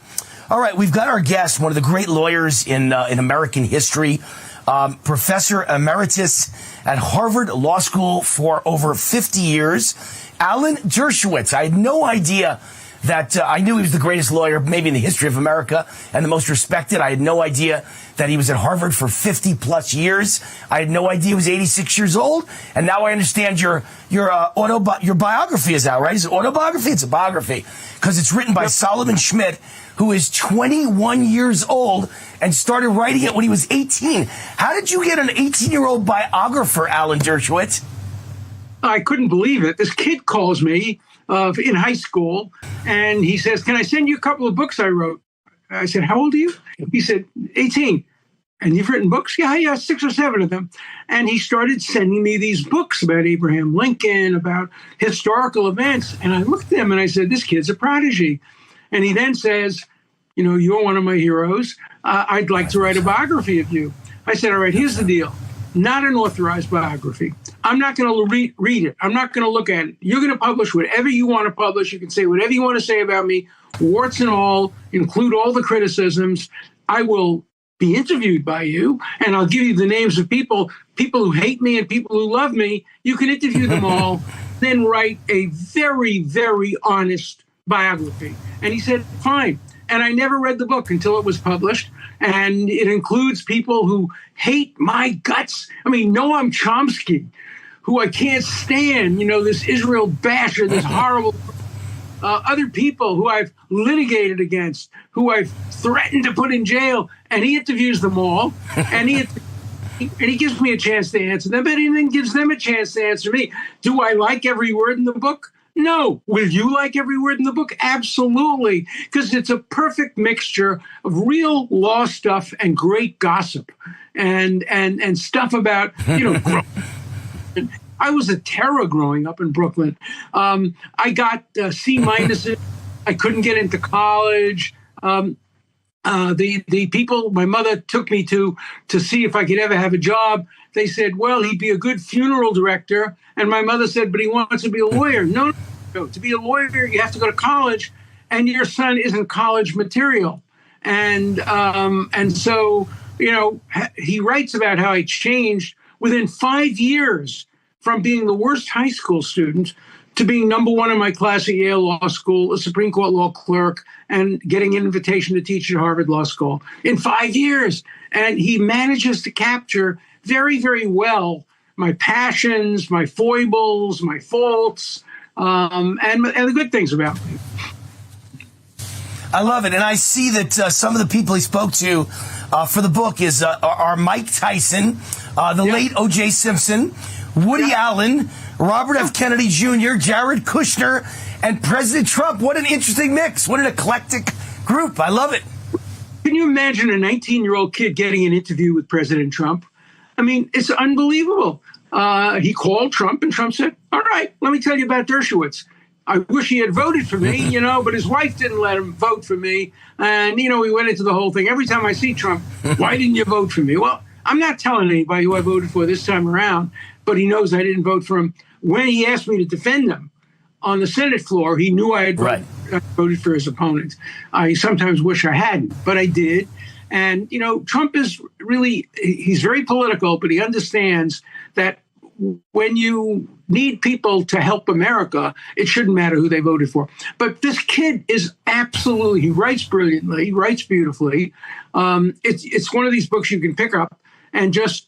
All right, we've got our guest, one of the great lawyers in American history, Professor Emeritus at Harvard Law School for over 50 years, Alan Dershowitz. I had no idea that I knew he was the greatest lawyer maybe in the history of America and the most respected. I had no idea that he was at Harvard for 50 plus years. I had no idea he was 86 years old. And now I understand your biography is out, right? Is it autobiography? It's a biography because it's written by Solomon Schmidt, who is 21 years old and started writing it when he was 18. How did you get an 18-year-old biographer, Alan Dershowitz? I couldn't believe it. This kid calls me in high school, and he says, "Can I send you a couple of books I wrote?" I said, "How old are you?" He said, 18. "And you've written books?" Yeah, 6 or 7 of them. And he started sending me these books about Abraham Lincoln, about historical events. And I looked at them and I said, "This kid's a prodigy." And he then says, "You know, you're one of my heroes. I'd like to write a biography of you." I said, "All right, here's the deal. Not an authorized biography. I'm not going to read it. I'm not going to look at it. You're going to publish whatever you want to publish. You can say whatever you want to say about me. warts and all, include all the criticisms. I will be interviewed by you, and I'll give you the names of people who hate me and people who love me. You can interview them all, then write a very, very honest biography. And he said, fine. And I never read the book until it was published. And it includes people who hate my guts. I mean, Noam Chomsky, who I can't stand, this Israel basher, this horrible, other people who I've litigated against, who I've threatened to put in jail. And he interviews them all. And he gives me a chance to answer them, but he then gives them a chance to answer me. Do I like every word in the book? No. Will you like every word in the book? Absolutely, because it's a perfect mixture of real law stuff and great gossip and stuff about, I was a terror growing up in Brooklyn. I got C minuses. I couldn't get into college. The people my mother took me to see if I could ever have a job, they said, well, he'd be a good funeral director. And my mother said, but he wants to be a lawyer. No. To be a lawyer, you have to go to college, and your son isn't college material. And so, he writes about how I changed within 5 years from being the worst high school student to being number one in my class at Yale Law School, a Supreme Court law clerk, and getting an invitation to teach at Harvard Law School in 5 years. And he manages to capture very, very well my passions, my foibles, my faults, and the good things about me. I love it. And I see that some of the people he spoke to for the book are Mike Tyson, the late O.J. Simpson, Woody Allen, Robert F. Kennedy Jr., Jared Kushner, and President Trump. What an interesting mix. What an eclectic group. I love it. Can you imagine a 19-year-old kid getting an interview with President Trump? I mean, it's unbelievable. He called Trump, and Trump said, all right, let me tell you about Dershowitz. I wish he had voted for me, but his wife didn't let him vote for me. And, we went into the whole thing. Every time I see Trump, why didn't you vote for me? Well, I'm not telling anybody who I voted for this time around, but he knows I didn't vote for him. When he asked me to defend him on the Senate floor, he knew I had voted for his opponent. I sometimes wish I hadn't, but I did. And, Trump is really, he's very political, but he understands that when you need people to help America, it shouldn't matter who they voted for. But this kid is absolutely, he writes brilliantly, he writes beautifully. It's one of these books you can pick up and just,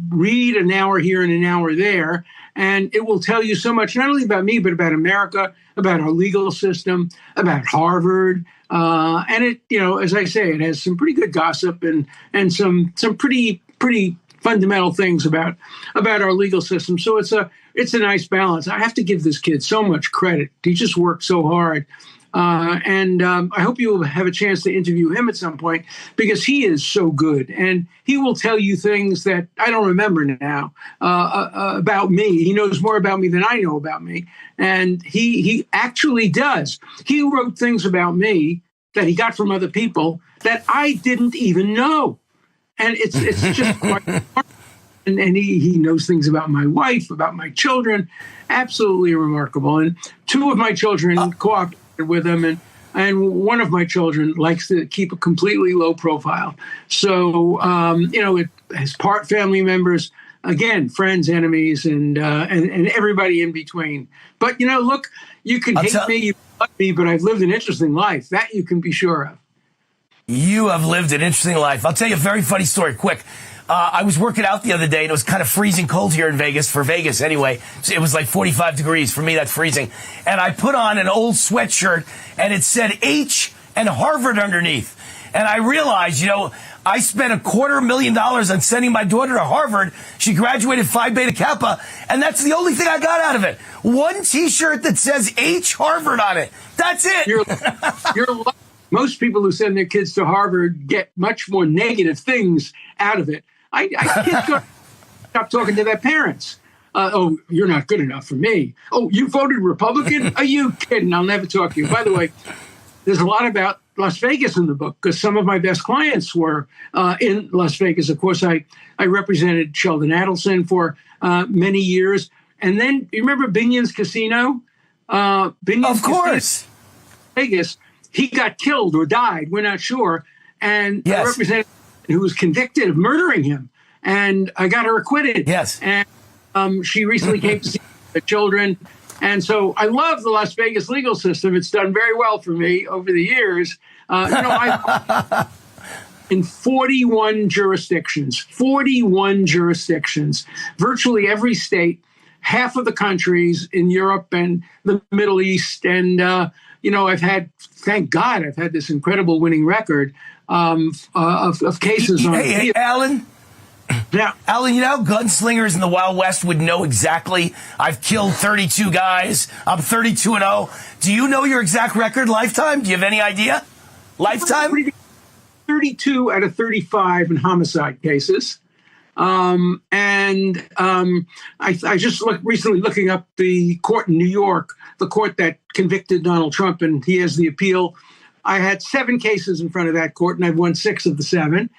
read an hour here and an hour there. And it will tell you so much, not only about me, but about America, about our legal system, about Harvard. And it, as I say, it has some pretty good gossip and some pretty fundamental things about our legal system. So it's a nice balance. I have to give this kid so much credit. He just worked so hard. And I hope you will have a chance to interview him at some point, because he is so good. And he will tell you things that I don't remember now about me. He knows more about me than I know about me. And he actually does. He wrote things about me that he got from other people that I didn't even know. And it's just quite hard. And he knows things about my wife, about my children. Absolutely remarkable. And two of my children cooperated with him, and one of my children likes to keep a completely low profile. So, it has part family members, again, friends, enemies, and everybody in between. But, look, you can hate me, you can love me, but I've lived an interesting life. That you can be sure of. You have lived an interesting life. I'll tell you a very funny story, quick. I was working out the other day, and it was kind of freezing cold here in Vegas, for Vegas anyway. So it was like 45 degrees. For me, that's freezing. And I put on an old sweatshirt, and it said H and Harvard underneath. And I realized, I spent $250,000 on sending my daughter to Harvard. She graduated Phi Beta Kappa, and that's the only thing I got out of it. One T-shirt that says H Harvard on it. That's it. You're lucky. Most people who send their kids to Harvard get much more negative things out of it. I can't stop talking to their parents. Oh, you're not good enough for me. Oh, you voted Republican? Are you kidding? I'll never talk to you. By the way, there's a lot about Las Vegas in the book, because some of my best clients were in Las Vegas. Of course, I represented Sheldon Adelson for many years. And then, you remember Binion's Casino? Of course. Vegas. he got killed or died. We're not sure. And a representative who was convicted of murdering him, and I got her acquitted. Yes. And she recently came to see the children. And so I love the Las Vegas legal system. It's done very well for me over the years. I've in 41 jurisdictions, virtually every state, half of the countries in Europe and the Middle East. And, I've had, thank God, I've had this incredible winning record of cases. Hey, Alan. Yeah. Alan, gunslingers in the Wild West would know exactly. I've killed 32 guys. I'm 32-0. Do you know your exact record lifetime? Do you have any idea? Lifetime? 32 out of 35 in homicide cases. I just recently looking up the court in New York, the court that convicted Donald Trump, and he has the appeal. I had 7 cases in front of that court, and I've won 6 of the 7.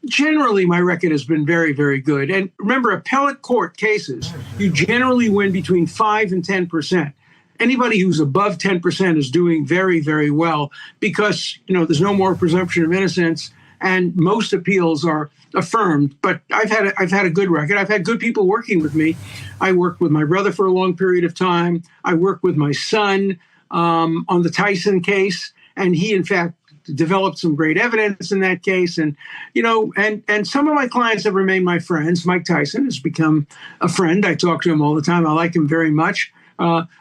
Generally, my record has been very, very good. And remember, appellate court cases, you generally win between 5 and 10%. Anybody who's above 10% is doing very, very well because, there's no more presumption of innocence and most appeals are affirmed. But I've had a good record. I've had good people working with me. I worked with my brother for a long period of time. I worked with my son on the Tyson case, and he, in fact, developed some great evidence in that case. And, and some of my clients have remained my friends. Mike Tyson has become a friend. I talk to him all the time. I like him very much.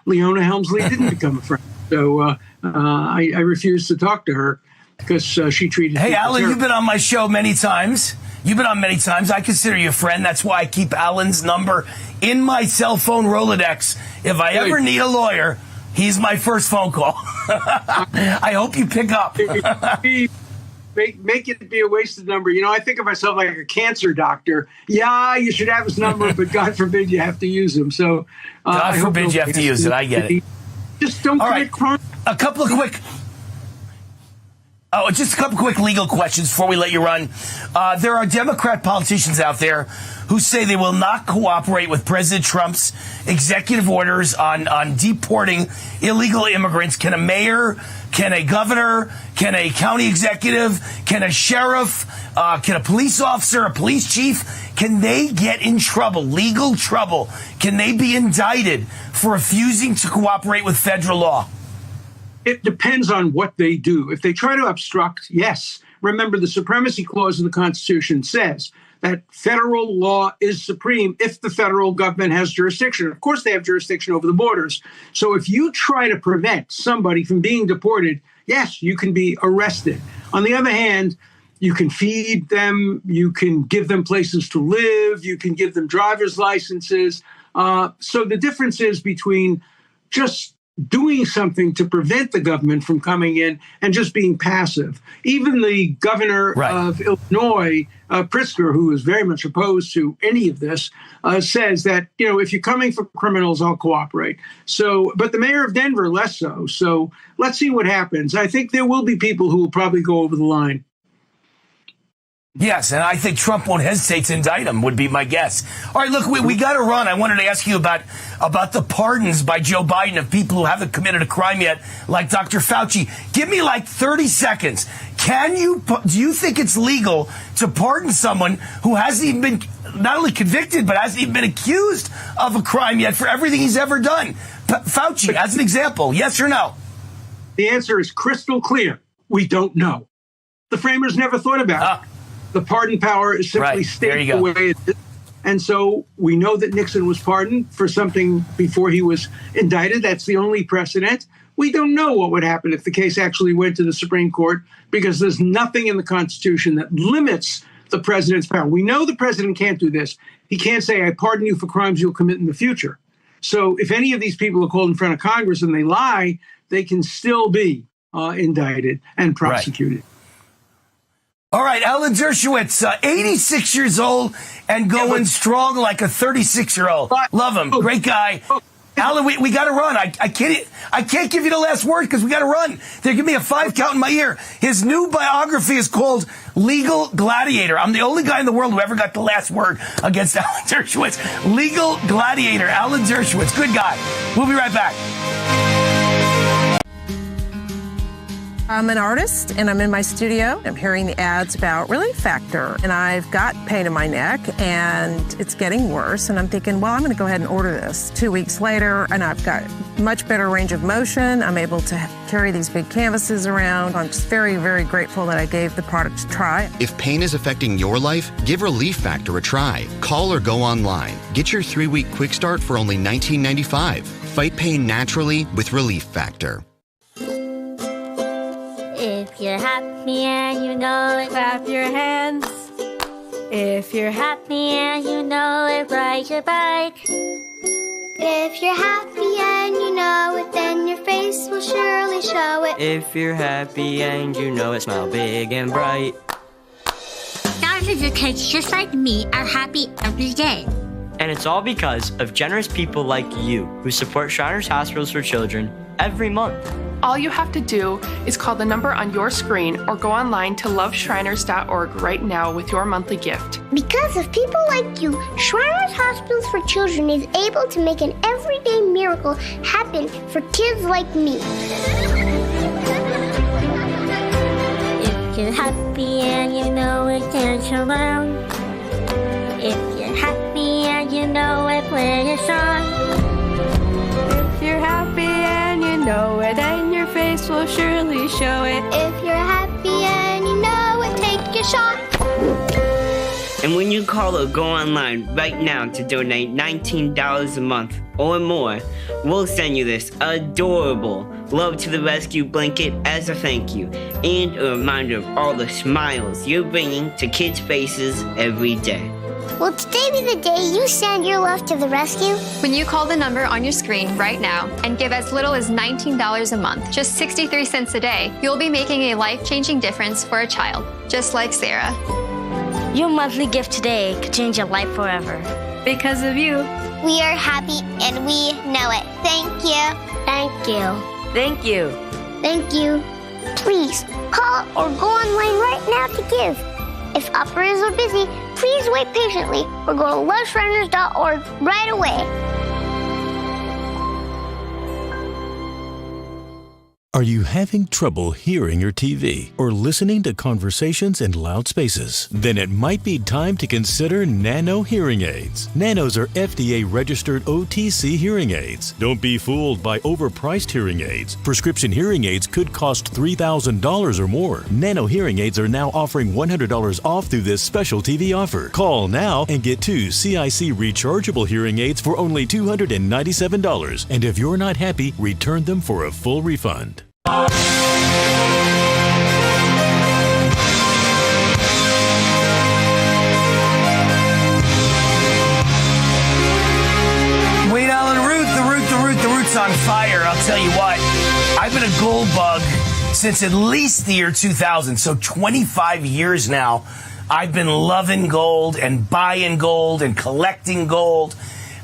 Leona Helmsley didn't become a friend. So I refused to talk to her because she treated me. Hey, Alan, you've been on my show many times. I consider you a friend. That's why I keep Alan's number in my cell phone Rolodex. If I ever need a lawyer, he's my first phone call. I hope you pick up. Make it be a wasted number. I think of myself like a cancer doctor. Yeah, you should have his number, but God forbid you have to use him. So, God forbid you have to use it. I get it. Just don't commit crime. A couple of quick legal questions before we let you run. There are Democrat politicians out there who say they will not cooperate with President Trump's executive orders on deporting illegal immigrants. Can a mayor, can a governor, can a county executive, can a sheriff, can a police officer, a police chief, can they get in trouble, legal trouble? Can they be indicted for refusing to cooperate with federal law? It depends on what they do. If they try to obstruct, yes. Remember, the Supremacy Clause of the Constitution says that federal law is supreme if the federal government has jurisdiction. Of course, they have jurisdiction over the borders. So if you try to prevent somebody from being deported, yes, you can be arrested. On the other hand, you can feed them, you can give them places to live, you can give them driver's licenses. So the difference is between just doing something to prevent the government from coming in and just being passive. Even the governor of Illinois, Pritzker, who is very much opposed to any of this, says that, if you're coming for criminals, I'll cooperate. So, but the mayor of Denver, less so. So let's see what happens. I think there will be people who will probably go over the line. Yes, and I think Trump won't hesitate to indict him, would be my guess. All right, look, we got to run. I wanted to ask you about the pardons by Joe Biden of people who haven't committed a crime yet, like Dr. Fauci. Give me like 30 seconds. Do you think it's legal to pardon someone who hasn't even been not only convicted, but hasn't even been accused of a crime yet for everything he's ever done? Fauci, as an example, yes or no? The answer is crystal clear. We don't know. The framers never thought about it. The pardon power is simply stated the way it is. And so we know that Nixon was pardoned for something before he was indicted. That's the only precedent. We don't know what would happen if the case actually went to the Supreme Court because there's nothing in the Constitution that limits the president's power. We know the president can't do this. He can't say, I pardon you for crimes you'll commit in the future. So if any of these people are called in front of Congress and they lie, they can still be indicted and prosecuted. All right, Alan Dershowitz, 86 years old and going strong like a 36-year-old. Love him. Great guy. Alan, we got to run. I can't give you the last word because we got to run. They give me a 5 count in my ear. His new biography is called Legal Gladiator. I'm the only guy in the world who ever got the last word against Alan Dershowitz. Legal Gladiator, Alan Dershowitz. Good guy. We'll be right back. I'm an artist, and I'm in my studio. I'm hearing the ads about Relief Factor, and I've got pain in my neck, and it's getting worse, and I'm thinking, well, I'm going to go ahead and order this. 2 weeks later, and I've got much better range of motion. I'm able to carry these big canvases around. I'm just very, very grateful that I gave the product a try. If pain is affecting your life, give Relief Factor a try. Call or go online. Get your 3-week quick start for only $19.95. Fight pain naturally with Relief Factor. If you're happy and you know it, clap your hands. If you're happy and you know it, ride your bike. If you're happy and you know it, then your face will surely show it. If you're happy and you know it, smile big and bright. Thousands of kids just like me are happy every day. And it's all because of generous people like you who support Shriners Hospitals for Children every month. All you have to do is call the number on your screen or go online to loveshriners.org right now with your monthly gift. Because of people like you, Shriners Hospitals for Children is able to make an everyday miracle happen for kids like me. If you're happy and you know it, dance around. If you're happy and you know it, play a song. If you're happy and you know it, and your face will surely show it. If you're happy and you know it, take a shot. And when you call or go online right now to donate $19 a month or more, we'll send you this adorable Love to the Rescue blanket as a thank you and a reminder of all the smiles you're bringing to kids' faces every day. Will today be the day you send your love to the rescue? When you call the number on your screen right now and give as little as $19 a month, just 63 cents a day, you'll be making a life-changing difference for a child, just like Sarah. Your monthly gift today could change your life forever. Because of you. We are happy and we know it. Thank you. Thank you. Thank you. Thank you. Please call or go online right now to give. If operators are busy, please wait patiently or go to loveshriners.org right away. Are you having trouble hearing your TV or listening to conversations in loud spaces? Then it might be time to consider Nano hearing aids. Nanos are FDA-registered OTC hearing aids. Don't be fooled by overpriced hearing aids. Prescription hearing aids could cost $3,000 or more. Nano hearing aids are now offering $100 off through this special TV offer. Call now and get 2 CIC rechargeable hearing aids for only $297. And if you're not happy, return them for a full refund. Wayne Allen Root, the root's on fire. I'll tell you what, I've been a gold bug since at least the year 2000, so 25 years now. I've been loving gold and buying gold and collecting gold.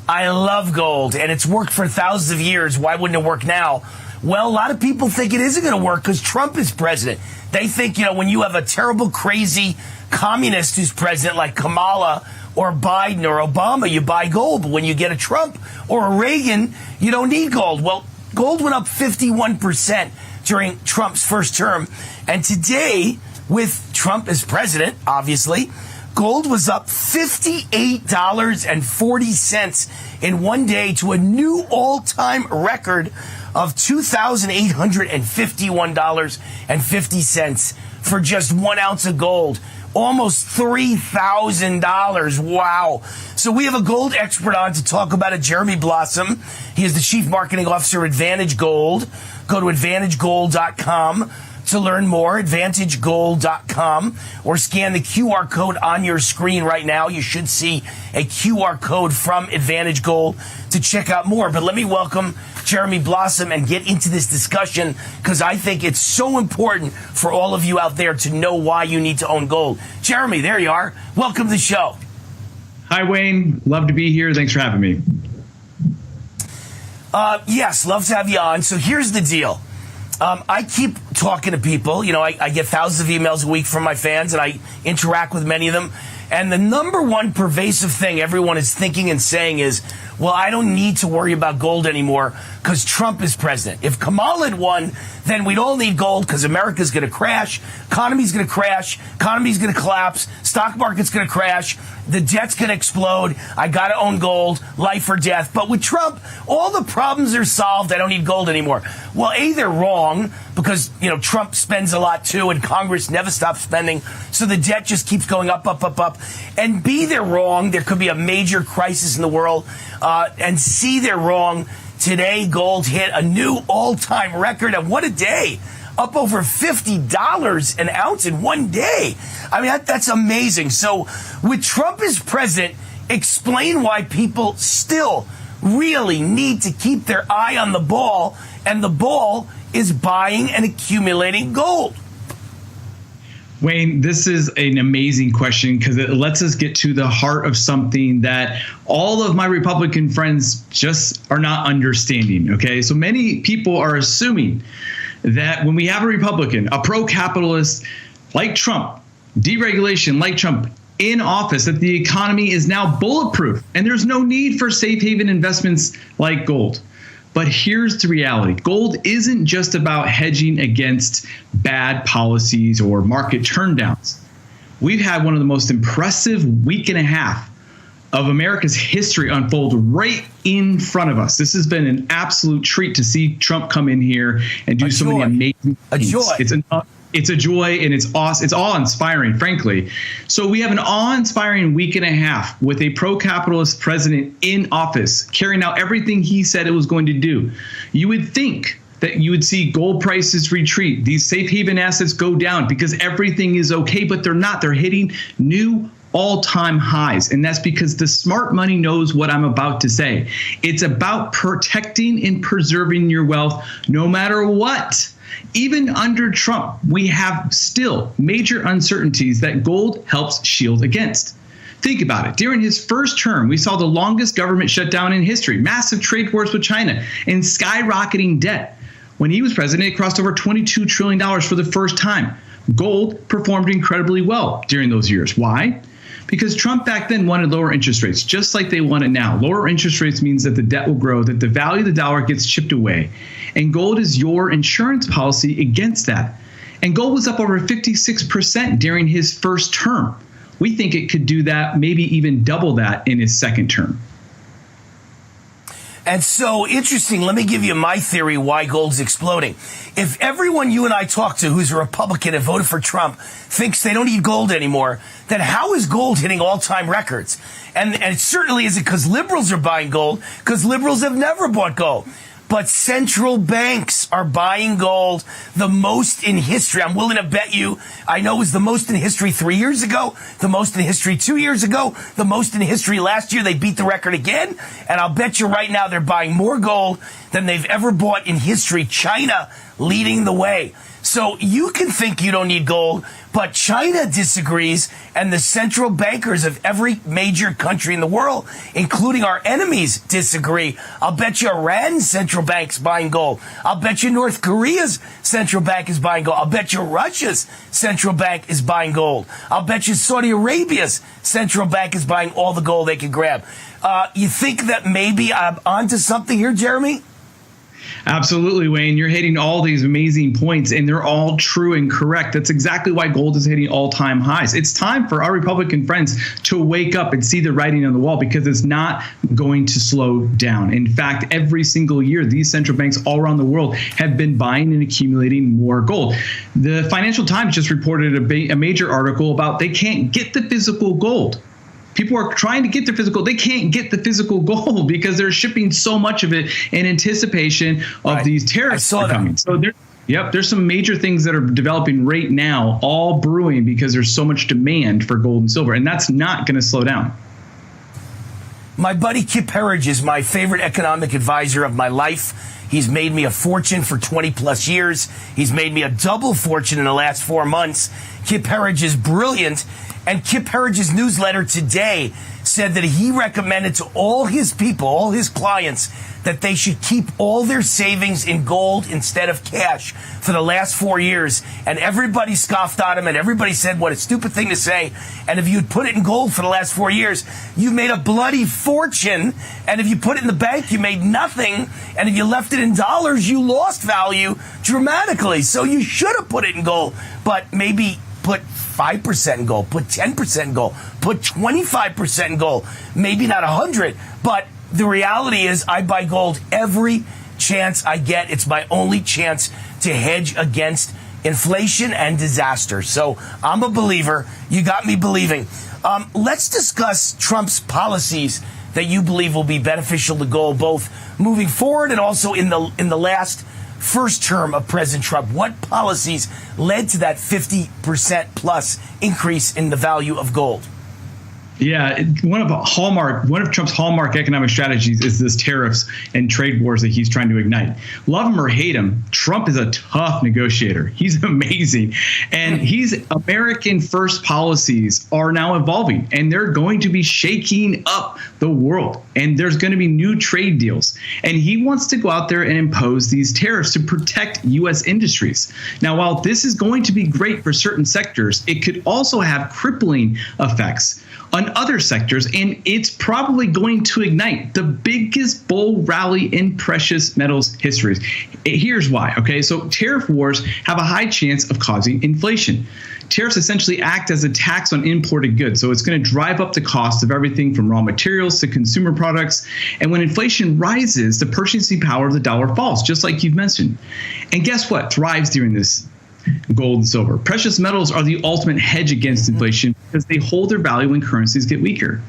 I love gold, and it's worked for thousands of years. Why wouldn't it work now? Well, a lot of people think it isn't going to work because Trump is president. They think, when you have a terrible, crazy communist who's president like Kamala or Biden or Obama, you buy gold. But when you get a Trump or a Reagan, you don't need gold. Well, gold went up 51% during Trump's first term. And today, with Trump as president, obviously, gold was up $58.40 in one day to a new all-time record of $2,851.50 for just 1 ounce of gold. Almost $3,000. Wow. So we have a gold expert on to talk about it, Jeremy Blossom. He is the Chief Marketing Officer at Advantage Gold. Go to AdvantageGold.com to learn more, AdvantageGold.com, or scan the QR code on your screen right now. You should see a QR code from Advantage Gold to check out more. But let me welcome Jeremy Blossom and get into this discussion because I think it's so important for all of you out there to know why you need to own gold. Jeremy, there you are. Welcome to the show. Hi, Wayne. Love to be here. Thanks for having me. Yes, love to have you on. So here's the deal. I keep talking to people. I get thousands of emails a week from my fans, and I interact with many of them. And the number one pervasive thing everyone is thinking and saying is, well, I don't need to worry about gold anymore because Trump is president. If Kamala had won, then we'd all need gold because America's going to crash, economy's going to crash, economy's going to collapse, stock market's going to crash, the debt's going to explode, I got to own gold, life or death. But with Trump, all the problems are solved, I don't need gold anymore. Well, A, they're wrong because, Trump spends a lot too and Congress never stops spending, so the debt just keeps going up. And B, they're wrong, there could be a major crisis in the world. And C, they're wrong. Today, gold hit a new all-time record, and what a day. Up over $50 an ounce in one day. I mean, that's amazing. So with Trump as president, explain why people still really need to keep their eye on the ball, and the ball is buying and accumulating gold. Wayne, this is an amazing question because it lets us get to the heart of something that all of my Republican friends just are not understanding. Okay, so many people are assuming that when we have a Republican, a pro-capitalist like Trump, deregulation like Trump in office, that the economy is now bulletproof and there's no need for safe haven investments like gold. But here's the reality. Gold isn't just about hedging against bad policies or market turndowns. We've had one of the most impressive week and a half of America's history unfold right in front of us. This has been an absolute treat to see Trump come in here and do so many amazing things. It's a joy, and it's awesome. It's awe-inspiring, frankly. So we have an awe-inspiring week and a half with a pro-capitalist president in office, carrying out everything he said it was going to do. You would think that you would see gold prices retreat, these safe haven assets go down because everything is okay, but they're not. They're hitting new all-time highs, and that's because the smart money knows what I'm about to say. It's about protecting and preserving your wealth no matter what. Even under Trump, we have still major uncertainties that gold helps shield against. Think about it. During his first term, we saw the longest government shutdown in history, massive trade wars with China, and skyrocketing debt. When he was president, it crossed over $22 trillion for the first time. Gold performed incredibly well during those years. Why? Because Trump back then wanted lower interest rates, just like they want it now. Lower interest rates means that the debt will grow, that the value of the dollar gets chipped away. And gold is your insurance policy against that. And gold was up over 56% during his first term. We think it could do that, maybe even double that in his second term. And so, interesting, let me give you my theory why gold's exploding. If everyone you and I talk to who's a Republican and voted for Trump thinks they don't need gold anymore, then how is gold hitting all-time records? And it certainly isn't because liberals are buying gold, because liberals have never bought gold. But central banks are buying gold the most in history. I'm willing to bet you, I know it was the most in history 3 years ago, the most in history 2 years ago, the most in history last year. They beat the record again. And I'll bet you right now they're buying more gold than they've ever bought in history. China leading the way. So you can think you don't need gold, but China disagrees, and the central bankers of every major country in the world, including our enemies, disagree. I'll bet you Iran's central bank's buying gold. I'll bet you North Korea's central bank is buying gold. I'll bet you Russia's central bank is buying gold. I'll bet you Saudi Arabia's central bank is buying all the gold they can grab. You think that maybe I'm onto something here, Jeremy? Absolutely, Wayne. You're hitting all these amazing points, and they're all true and correct. That's exactly why gold is hitting all-time highs. It's time for our Republican friends to wake up and see the writing on the wall, because it's not going to slow down. In fact, every single year, these central banks all around the world have been buying and accumulating more gold. The Financial Times just reported a major article about they can't get the physical gold. People are trying to get the physical. They can't get the physical gold because they're shipping so much of it in anticipation of these tariffs coming. So there's some major things that are developing right now, all brewing because there's so much demand for gold and silver, and that's not going to slow down. My buddy Kip Herridge is my favorite economic advisor of my life. He's made me a fortune for 20 plus years. He's made me a double fortune in the last 4 months. Kip Herridge is brilliant. And Kip Herridge's newsletter today said that he recommended to all his people, all his clients, that they should keep all their savings in gold instead of cash for the last 4 years. And everybody scoffed at him, and everybody said, what a stupid thing to say. And if you'd put it in gold for the last 4 years, you made a bloody fortune. And if you put it in the bank, you made nothing. And if you left it in dollars, you lost value dramatically. So you should have put it in gold, but maybe put 5% in gold, put 10% in gold, put 25% in gold, maybe not 100, but the reality is I buy gold every chance I get. It's my only chance to hedge against inflation and disaster. So I'm a believer. You got me believing. Let's discuss Trump's policies that you believe will be beneficial to gold, both moving forward and also in the last first term of President Trump. What policies led to that 50% plus increase in the value of gold? Yeah, one of Trump's hallmark economic strategies is this tariffs and trade wars that he's trying to ignite. Love him or hate him, Trump is a tough negotiator. He's amazing. And American first policies are now evolving, and they're going to be shaking up the world. And there's going to be new trade deals. And he wants to go out there and impose these tariffs to protect U.S. industries. Now, while this is going to be great for certain sectors, it could also have crippling effects on other sectors, and it's probably going to ignite the biggest bull rally in precious metals history. Here's why, okay? So tariff wars have a high chance of causing inflation. Tariffs essentially act as a tax on imported goods, so it's going to drive up the cost of everything from raw materials to consumer products. And when inflation rises, the purchasing power of the dollar falls, just like you've mentioned. And guess what thrives during this? Gold and silver. Precious metals are the ultimate hedge against inflation because they hold their value when currencies get weaker.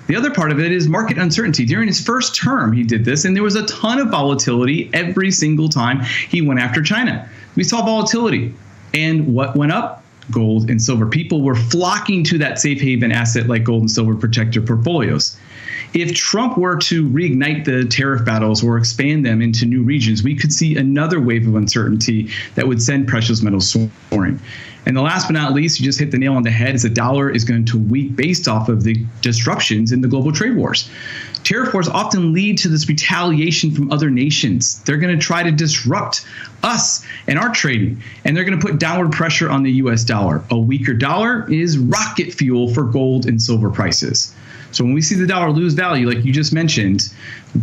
The other part of it is market uncertainty. During his first term, he did this, and there was a ton of volatility every single time he went after China. We saw volatility. And what went up? Gold and silver. People were flocking to that safe haven asset like gold and silver to protect their portfolios. If Trump were to reignite the tariff battles or expand them into new regions, we could see another wave of uncertainty that would send precious metals soaring. And the last but not least, you just hit the nail on the head, is the dollar is going to weaken based off of the disruptions in the global trade wars. Tariff wars often lead to this retaliation from other nations. They're going to try to disrupt us and our trading, and they're going to put downward pressure on the U.S. dollar. A weaker dollar is rocket fuel for gold and silver prices. So when we see the dollar lose value, like you just mentioned,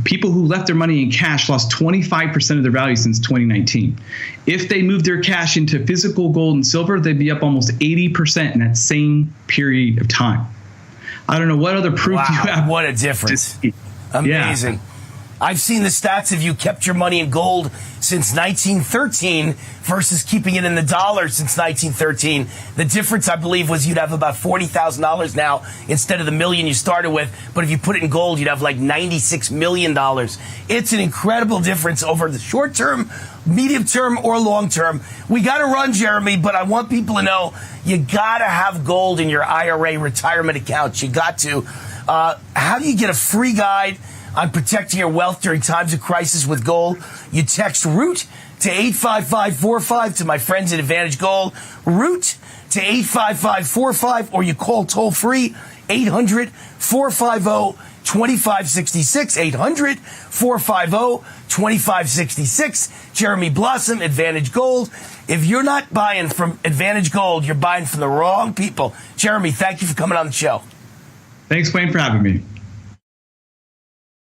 people who left their money in cash lost 25% of their value since 2019. If they moved their cash into physical gold and silver, they'd be up almost 80% in that same period of time. I don't know what other proof you have. What a difference. Amazing. Yeah. I've seen the stats of you kept your money in gold since 1913 versus keeping it in the dollar since 1913. The difference, I believe, was you'd have about $40,000 now instead of the million you started with. But if you put it in gold, you'd have like $96 million. It's an incredible difference over the short term, medium term, or long term. We got to run, Jeremy, but I want people to know you got to have gold in your IRA retirement accounts. You got to. How do you get a free guide on protecting your wealth during times of crisis with gold? You text ROOT to 85545 to my friends at Advantage Gold. ROOT to 85545, or you call toll free 800-450-2566. 800-450-2566. Jeremy Blossom, Advantage Gold. If you're not buying from Advantage Gold, you're buying from the wrong people. Jeremy, thank you for coming on the show. Thanks, Wayne, for having me.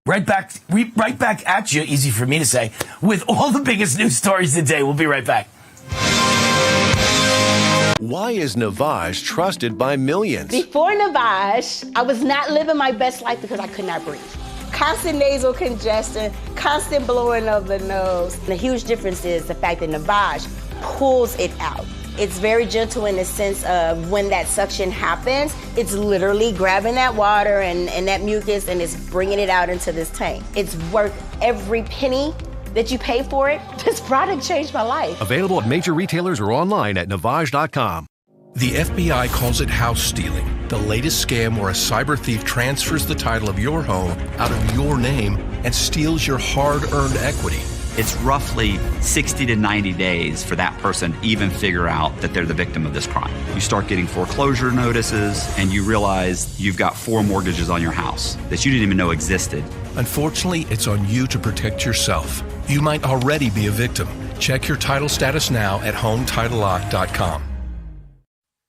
Right back at you, easy for me to say, with all the biggest news stories today. We'll be right back. Why is Navage trusted by millions? Before Navage, I was not living my best life because I could not breathe. Constant nasal congestion, constant blowing of the nose. The huge difference is the fact that Navage pulls it out. It's very gentle in the sense of when that suction happens, it's literally grabbing that water and that mucus and it's bringing it out into this tank. It's worth every penny that you pay for it. This product changed my life. Available at major retailers or online at Navage.com. The FBI calls it house stealing, the latest scam where a cyber thief transfers the title of your home out of your name and steals your hard-earned equity. it's roughly 60 to 90 days for that person to even figure out that they're the victim of this crime. You start getting foreclosure notices, and you realize you've got 4 mortgages on your house that you didn't even know existed. Unfortunately, it's on you to protect yourself. You might already be a victim. Check your title status now at HomeTitleLock.com.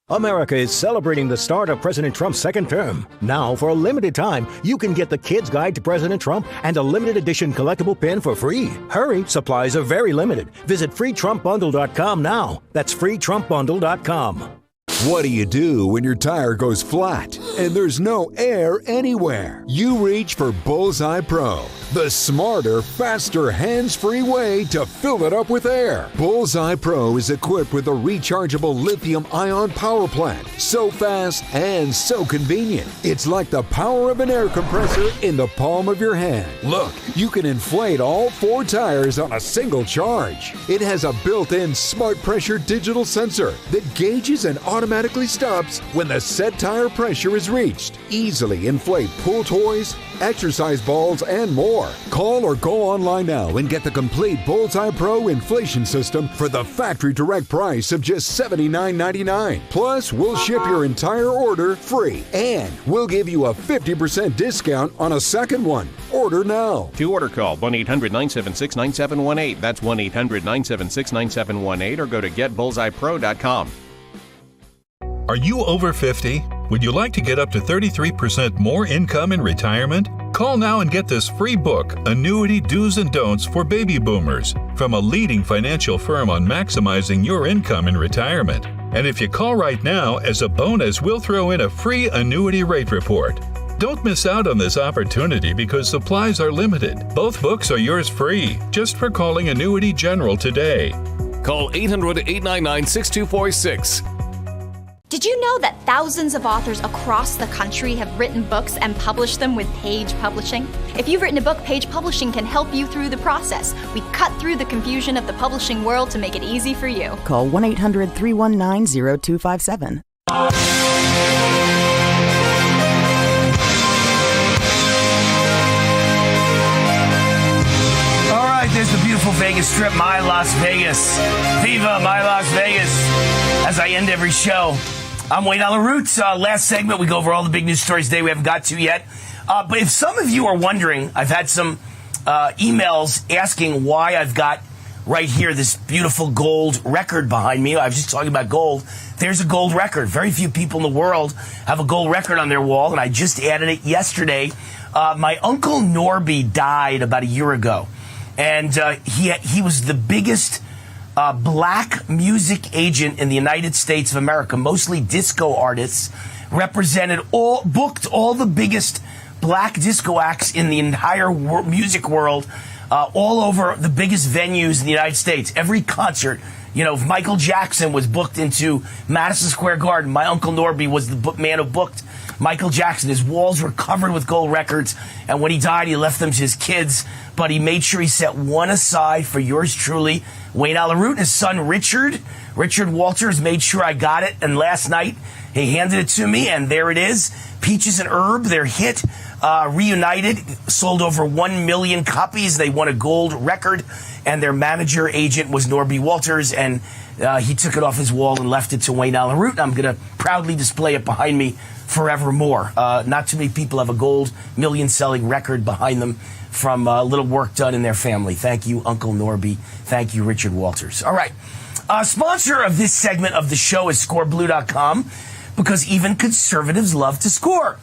America is celebrating the start of President Trump's second term. Now, for a limited time, you can get the Kid's Guide to President Trump and a limited edition collectible pin for free. Hurry, supplies are very limited. Visit freetrumpbundle.com now. That's freetrumpbundle.com. What do you do when your tire goes flat and there's no air anywhere? You reach for Bullseye Pro, the smarter, faster, hands-free way to fill it up with air. Bullseye Pro is equipped with a rechargeable lithium-ion power plant. So fast and so convenient. It's like the power of an air compressor in the palm of your hand. Look, you can inflate all 4 tires on a single charge. It has a built-in smart pressure digital sensor that gauges and automatically stops when the set tire pressure is reached. Easily inflate pool toys, exercise balls, and more. Call or go online now and get the complete Bullseye Pro inflation system for the factory direct price of just $79.99. Plus, we'll ship your entire order free, and we'll give you a 50% discount on a second one. Order now. To order, call 1-800-976-9718. That's 1-800-976-9718, or go to getbullseyepro.com. Are you over 50? Would you like to get up to 33% more income in retirement? Call now and get this free book, Annuity Do's and Don'ts for Baby Boomers, from a leading financial firm on maximizing your income in retirement. And if you call right now, as a bonus, we'll throw in a free annuity rate report. Don't miss out on this opportunity because supplies are limited. Both books are yours free, just for calling Annuity General today. Call 800-899-6246. Did you know that thousands of authors across the country have written books and published them with Page Publishing? If you've written a book, Page Publishing can help you through the process. We cut through the confusion of the publishing world to make it easy for you. Call 1-800-319-0257. All right, there's the beautiful Vegas Strip, My Las Vegas. Viva My Las Vegas. As I end every show, I'm Wayne LaRoute. Last segment, we go over all the big news stories today we haven't got to yet. But if some of you are wondering, I've had some emails asking why I've got right here this beautiful gold record behind me. I was just talking about gold. There's a gold record. Very few people in the world have a gold record on their wall, and I just added it yesterday. My Uncle Norby died about a year ago, and he was the biggest black music agent in the United States of America, mostly disco artists, booked all the biggest black disco acts in the entire music world, all over the biggest venues in the United States. Every concert, if Michael Jackson was booked into Madison Square Garden, my Uncle Norby was the man who booked Michael Jackson. His walls were covered with gold records, and when he died, he left them to his kids, but he made sure he set one aside for yours truly, Wayne LaRoute, and his son Richard Walters made sure I got it, and last night he handed it to me, and there it is. Peaches and Herb, their hit, reunited, sold over 1 million copies. They won a gold record, and their manager agent was Norby Walters, and he took it off his wall and left it to Wayne LaRoute. I'm going to proudly display it behind me forevermore. Not too many people have a gold million-selling record behind them from a little work done in their family. Thank you, Uncle Norby. Thank you, Richard Walters. All right. Sponsor of this segment of the show is ScoreBlue.com, because even conservatives love to score.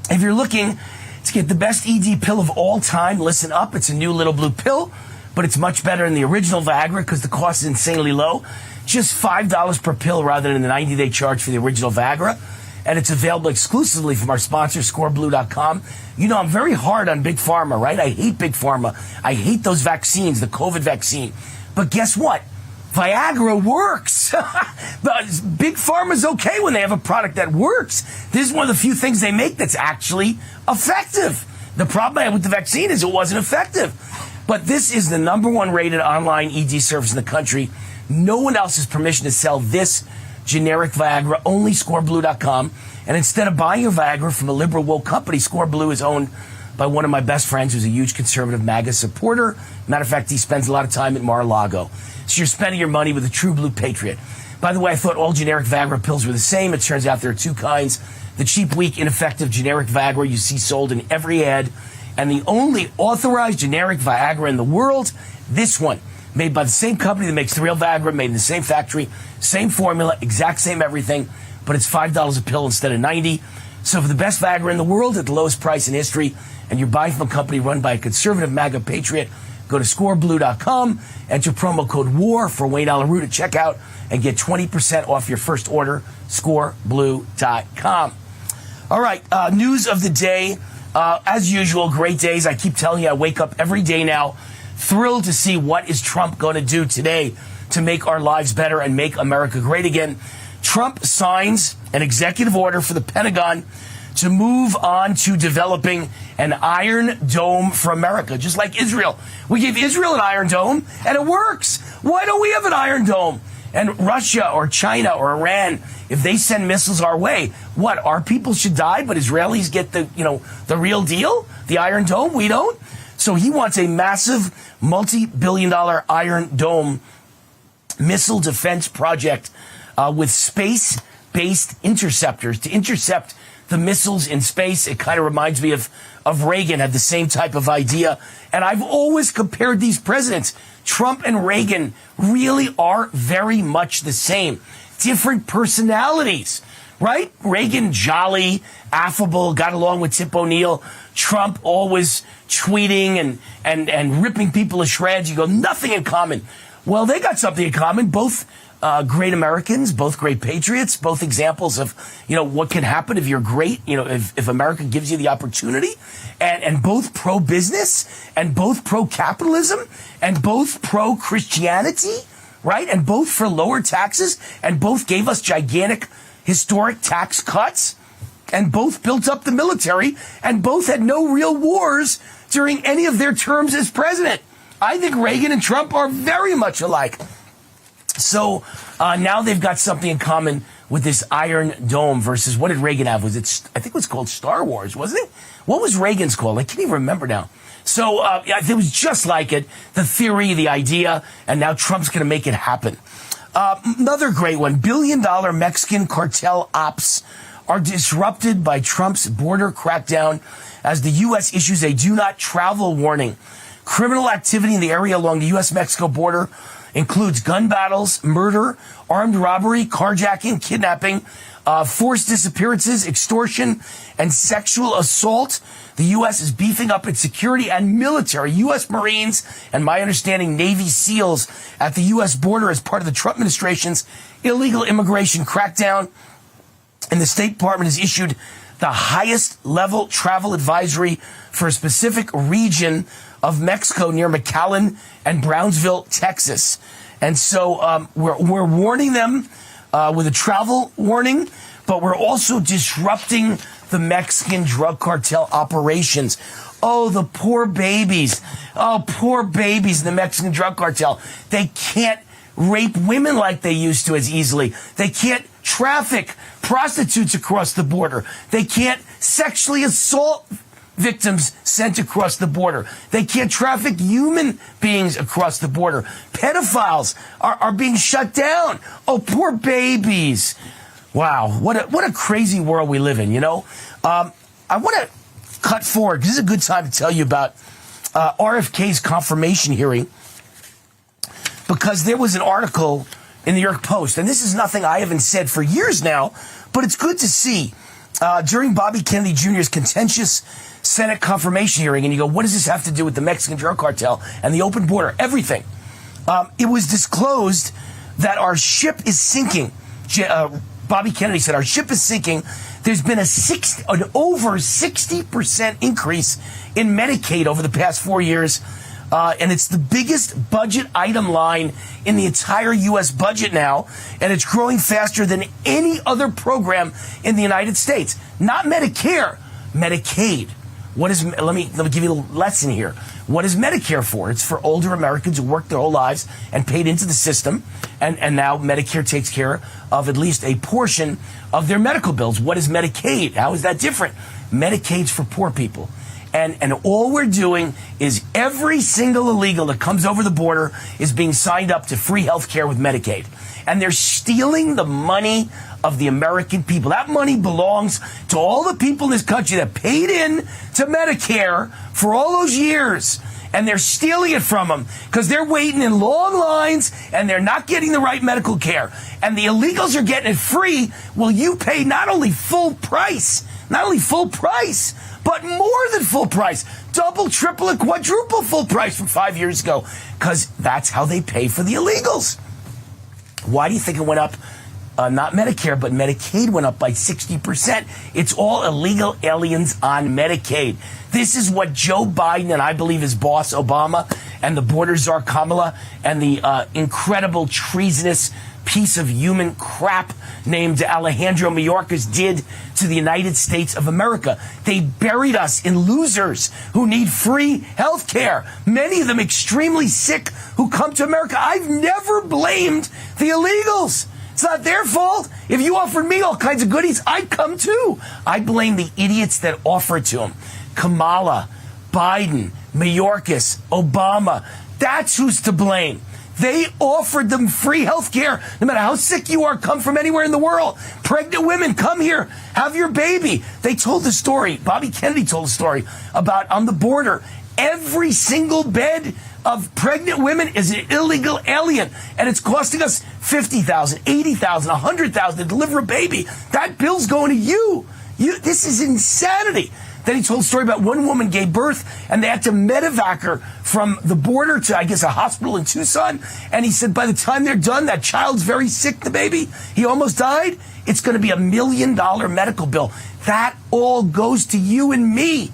If you're looking to get the best ED pill of all time, listen up. It's a new little blue pill, but it's much better than the original Viagra because the cost is insanely low. Just $5 per pill rather than the 90-day charge for the original Viagra. And it's available exclusively from our sponsor, ScoreBlue.com. I'm very hard on Big Pharma, right? I hate Big Pharma. I hate those vaccines, the COVID vaccine. But guess what? Viagra works. Big Pharma's okay when they have a product that works. This is one of the few things they make that's actually effective. The problem I had with the vaccine is it wasn't effective. But this is the #1 rated online ED service in the country. No one else has permission to sell this generic Viagra, only ScoreBlue.com. And instead of buying your Viagra from a liberal woke company, ScoreBlue is owned by one of my best friends who's a huge conservative MAGA supporter. Matter of fact, he spends a lot of time at Mar-a-Lago. So you're spending your money with a true blue patriot. By the way, I thought all generic Viagra pills were the same. It turns out there are two kinds. The cheap, weak, ineffective generic Viagra you see sold in every ad. And the only authorized generic Viagra in the world, this one, made by the same company that makes the real Viagra, made in the same factory, same formula, exact same everything, but it's $5 a pill instead of $90. So for the best Viagra in the world at the lowest price in history, and you're buying from a company run by a conservative MAGA patriot, go to scoreblue.com, enter promo code WAR for Wayne Allyn Root at checkout, and get 20% off your first order, scoreblue.com. All right, news of the day. As usual, great days. I keep telling you, I wake up every day now thrilled to see what is Trump going to do today to make our lives better and make America great again. Trump signs an executive order for the Pentagon to move on to developing an Iron Dome for America, just like Israel. We gave Israel an Iron Dome, and it works. Why don't we have an Iron Dome? And Russia or China or Iran, if they send missiles our way, what, our people should die, but Israelis get the real deal? The Iron Dome? We don't? So he wants a massive multi-billion-dollar Iron Dome missile defense project with space-based interceptors to intercept the missiles in space. It kind of reminds me of Reagan, had the same type of idea. And I've always compared these presidents. Trump and Reagan really are very much the same. Different personalities, right? Reagan, jolly, affable, got along with Tip O'Neill. Trump always tweeting and ripping people to shreds. You go, nothing in common. Well, they got something in common. Both great Americans, both great patriots, both examples of, what can happen if you're great, if America gives you the opportunity, and both pro-business and both pro-capitalism and both pro-Christianity, right? And both for lower taxes and both gave us gigantic historic tax cuts and both built up the military and both had no real wars during any of their terms as president. I think Reagan and Trump are very much alike. So now they've got something in common with this Iron Dome versus, what did Reagan have? I think it was called Star Wars, wasn't it? What was Reagan's called? I can't even remember now. So it was just like it, the theory, the idea, and now Trump's going to make it happen. Another great one, billion-dollar Mexican cartel ops are disrupted by Trump's border crackdown as the U.S. issues a do-not-travel warning. Criminal activity in the area along the U.S.-Mexico border includes gun battles, murder, armed robbery, carjacking, kidnapping, forced disappearances, extortion, and sexual assault. The U.S. is beefing up its security and military. U.S. Marines and, my understanding, Navy SEALs at the U.S. border as part of the Trump administration's illegal immigration crackdown. And the State Department has issued the highest level travel advisory for a specific region of Mexico near McAllen and Brownsville, Texas. And so we're warning them with a travel warning, but we're also disrupting the Mexican drug cartel operations. Oh, the poor babies. Oh, poor babies in the Mexican drug cartel. They can't rape women like they used to as easily. They can't traffic prostitutes across the border. They can't sexually assault victims sent across the border. They can't traffic human beings across the border. Pedophiles are being shut down. Oh, poor babies. Wow, what a crazy world we live in, I want to cut forward, because this is a good time to tell you about RFK's confirmation hearing, because there was an article in the New York Post, and this is nothing I haven't said for years now, but it's good to see. During Bobby Kennedy Jr.'s contentious Senate confirmation hearing, and you go, what does this have to do with the Mexican drug cartel and the open border? Everything. It was disclosed that our ship is sinking. Bobby Kennedy said our ship is sinking. There's been an over 60% increase in Medicaid over the past 4 years. And it's the biggest budget item line in the entire U.S. budget now. And it's growing faster than any other program in the United States. Not Medicare, Medicaid. Let me give you a lesson here. What is Medicare for? It's for older Americans who worked their whole lives and paid into the system. And now Medicare takes care of at least a portion of their medical bills. What is Medicaid? How is that different? Medicaid's for poor people. And all we're doing is every single illegal that comes over the border is being signed up to free health care with Medicaid. And they're stealing the money of the American people. That money belongs to all the people in this country that paid in to Medicare for all those years. And they're stealing it from them because they're waiting in long lines and they're not getting the right medical care. And the illegals are getting it free. Well, you pay not only full price, but more than full price. Double, triple, and quadruple full price from 5 years ago. Because that's how they pay for the illegals. Why do you think it went up? Not Medicare, but Medicaid went up by 60%. It's all illegal aliens on Medicaid. This is what Joe Biden and I believe his boss Obama and the border czar Kamala and the incredible treasonous piece of human crap named Alejandro Mayorkas did to the United States of America. They buried us in losers who need free health care. Many of them extremely sick who come to America. I've never blamed the illegals. It's not their fault. If you offered me all kinds of goodies, I'd come too. I blame the idiots that offer it to them. Kamala, Biden, Mayorkas, Obama. That's who's to blame. They offered them free health care. No matter how sick you are, come from anywhere in the world. Pregnant women, come here, have your baby. They told the story. Bobby Kennedy told a story about on the border. Every single bed of pregnant women is an illegal alien. And it's costing us $50,000, $80,000, $100,000 to deliver a baby. That bill's going to you. This is insanity. Then he told a story about one woman gave birth and they had to medevac her from the border to, I guess, a hospital in Tucson. And he said by the time they're done, that child's very sick, the baby. He almost died. It's going to be $1 million medical bill. That all goes to you and me.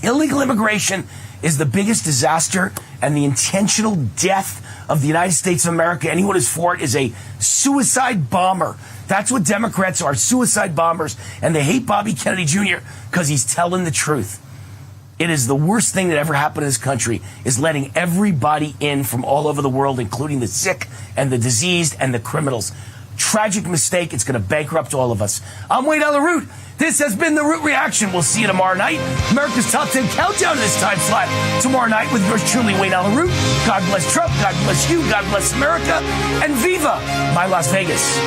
Illegal immigration is the biggest disaster and the intentional death of the United States of America. Anyone who's for it is a suicide bomber. That's what Democrats are, suicide bombers. And they hate Bobby Kennedy Jr. because he's telling the truth. It is the worst thing that ever happened in this country, is letting everybody in from all over the world, including the sick and the diseased and the criminals. Tragic mistake. It's going to bankrupt all of us. I'm Wayne on the Root. This has been The Root Reaction. We'll see you tomorrow night. America's Top 10 Countdown this time slot. Tomorrow night with yours truly, Wayne on the Root. God bless Trump. God bless you. God bless America. And viva my Las Vegas.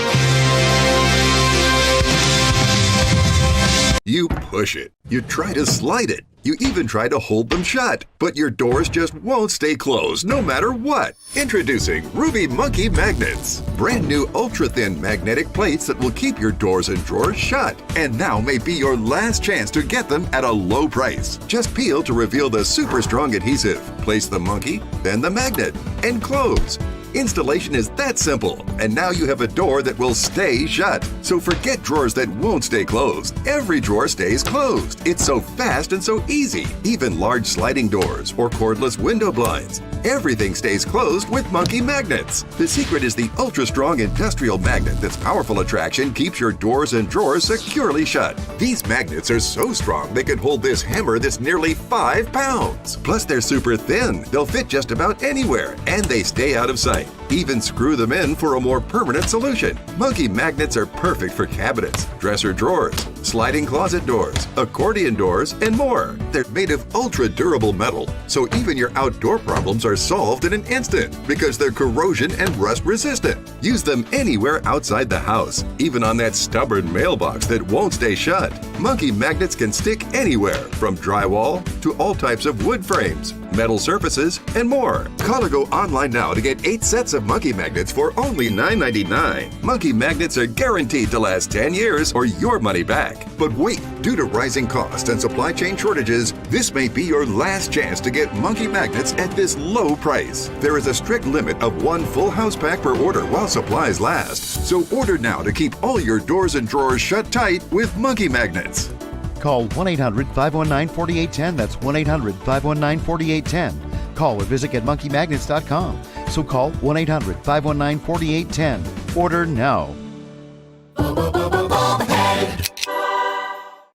You push it. You try to slide it. You even try to hold them shut. But your doors just won't stay closed no matter what. Introducing Ruby Monkey Magnets. Brand new ultra-thin magnetic plates that will keep your doors and drawers shut. And now may be your last chance to get them at a low price. Just peel to reveal the super strong adhesive. Place the monkey, then the magnet, and close. Installation is that simple, and now you have a door that will stay shut. So forget drawers that won't stay closed. Every drawer stays closed. It's so fast and so easy. Even large sliding doors or cordless window blinds. Everything stays closed with Monkey Magnets. The secret is the ultra-strong industrial magnet that's powerful attraction keeps your doors and drawers securely shut. These magnets are so strong they can hold this hammer that's nearly 5 pounds. Plus they're super thin. They'll fit just about anywhere, and they stay out of sight. Even screw them in for a more permanent solution. Monkey Magnets are perfect for cabinets, dresser drawers, sliding closet doors, accordion doors, and more. They're made of ultra-durable metal, so even your outdoor problems are solved in an instant because they're corrosion and rust resistant. Use them anywhere outside the house, even on that stubborn mailbox that won't stay shut. Monkey Magnets can stick anywhere, from drywall to all types of wood frames, metal surfaces, and more. Call or go online now to get 8 sets of Monkey Magnets for only $9.99. Monkey Magnets are guaranteed to last 10 years or your money back. But wait, due to rising costs and supply chain shortages, this may be your last chance to get Monkey Magnets at this low price. There is a strict limit of 1 full house pack per order while supplies last. So order now to keep all your doors and drawers shut tight with Monkey Magnets. Call 1-800-519-4810. That's 1-800-519-4810. Call or visit GetMonkeyMagnets.com. So call 1-800-519-4810. Order now.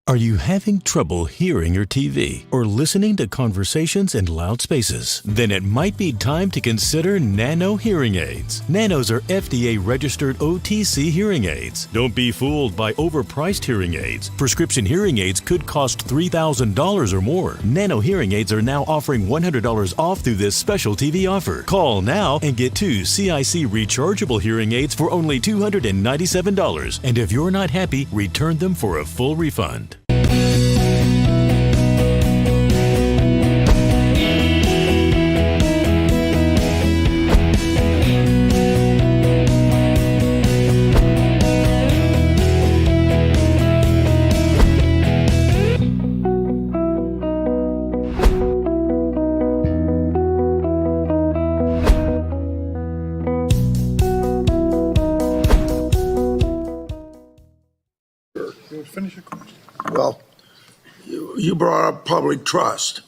Are you having trouble hearing your TV or listening to conversations in loud spaces? Then it might be time to consider Nano hearing aids. Nanos are FDA-registered OTC hearing aids. Don't be fooled by overpriced hearing aids. Prescription hearing aids could cost $3,000 or more. Nano hearing aids are now offering $100 off through this special TV offer. Call now and get 2 CIC rechargeable hearing aids for only $297. And if you're not happy, return them for a full refund. Finish your question. Well, you brought up public trust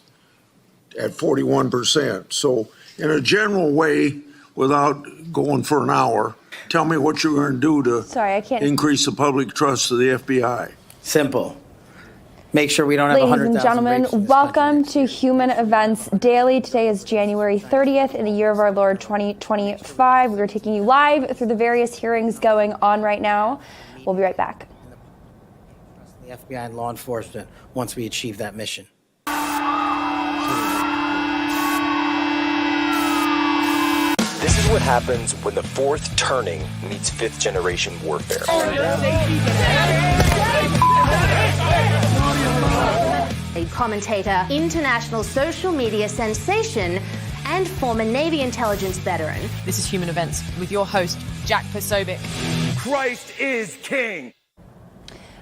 at 41%. So in a general way, without going for an hour, tell me what you're going to do to increase the public trust of the FBI. Simple. Make sure we don't have 100,000. Ladies and gentlemen, welcome to Human Events Daily. Today is January 30th in the year of our Lord 2025. We are taking you live through the various hearings going on right now. We'll be right back. The FBI and law enforcement once we achieve that mission. This is what happens when the fourth turning meets fifth generation warfare. A commentator, international social media sensation, and former Navy intelligence veteran. This is Human Events with your host, Jack Posobiec. Christ is king.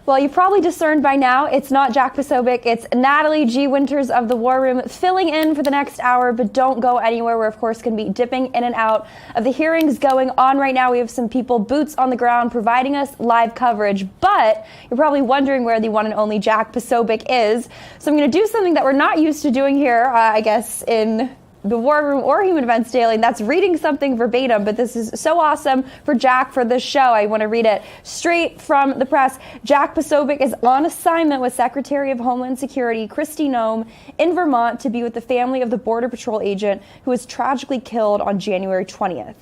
Well, you've probably discerned by now, it's not Jack Posobiec, it's Natalie G. Winters of the War Room filling in for the next hour, but don't go anywhere. We're, of course, going to be dipping in and out of the hearings going on right now. We have some people, boots on the ground, providing us live coverage, but you're probably wondering where the one and only Jack Posobiec is. So I'm going to do something that we're not used to doing here, I guess, in the War Room or Human Events Daily, and that's reading something verbatim, but this is so awesome for Jack for this show. I want to read it straight from the press. Jack Posobiec is on assignment with Secretary of Homeland Security Kristi Noem in Vermont to be with the family of the Border Patrol agent who was tragically killed on January 20th.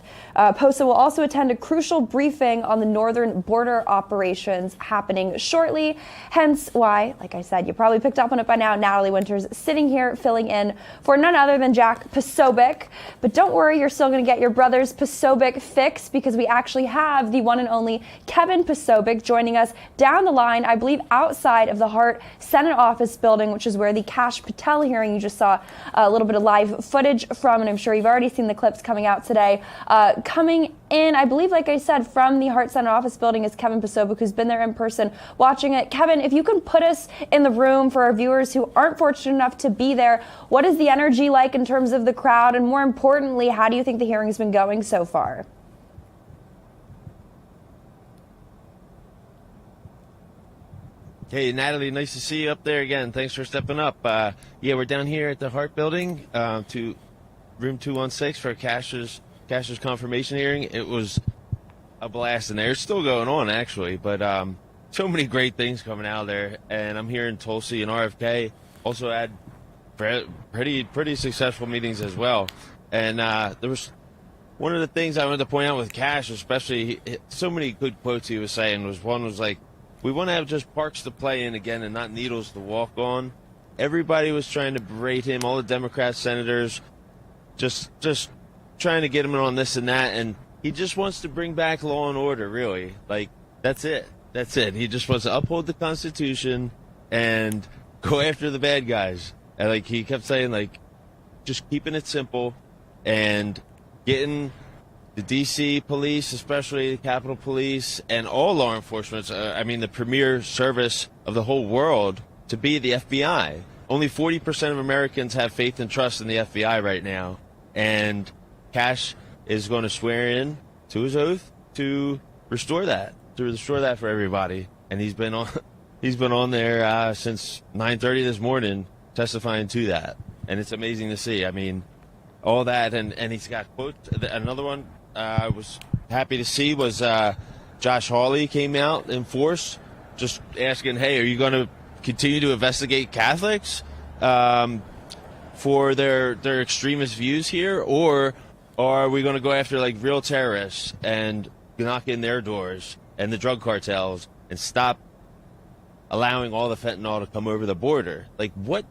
Posa will also attend a crucial briefing on the northern border operations happening shortly, hence why, like I said, you probably picked up on it by now, Natalie Winters sitting here filling in for none other than Jack Posobiec. But don't worry, you're still going to get your brother's Posobiec fix, because we actually have the one and only Kevin Posobiec joining us down the line, I believe outside of the Hart Senate office building, which is where the Kash Patel hearing you just saw a little bit of live footage from, and I'm sure you've already seen the clips coming out today. Coming in, I believe, like I said, from the Hart Senate office building is Kevin Posobiec, who's been there in person watching it. Kevin, if you can put us in the room for our viewers who aren't fortunate enough to be there, what is the energy like in terms of the crowd? And more importantly, how do you think the hearing has been going so far? Hey, Natalie, nice to see you up there again. Thanks for stepping up. Yeah, we're down here at the Hart building to room 216 for Cash's confirmation hearing. It was a blast in there. It's still going on, actually, but so many great things coming out of there. And I'm here in Tulsa and RFK. Also had pretty successful meetings as well. And there was one of the things I wanted to point out with Cash, especially so many good quotes he was saying, was one was like, we want to have just parks to play in again and not needles to walk on. Everybody was trying to berate him, all the Democrat senators, just trying to get him on this and that, and he just wants to bring back law and order, really. Like, that's it. He just wants to uphold the Constitution and go after the bad guys. And, like, he kept saying, like, just keeping it simple and getting the D.C. police, especially the Capitol Police, and all law enforcement, the premier service of the whole world, to be the FBI. Only 40% of Americans have faith and trust in the FBI right now. And Cash is going to swear in to his oath to restore that for everybody. And he's been on there since 9:30 this morning testifying to that. And it's amazing to see. I mean, all that, and he's got quotes. Another one I was happy to see was Josh Hawley came out in force, just asking, hey, are you going to continue to investigate Catholics for their extremist views here, or are we going to go after like real terrorists and knock in their doors and the drug cartels and stop allowing all the fentanyl to come over the border? Like, what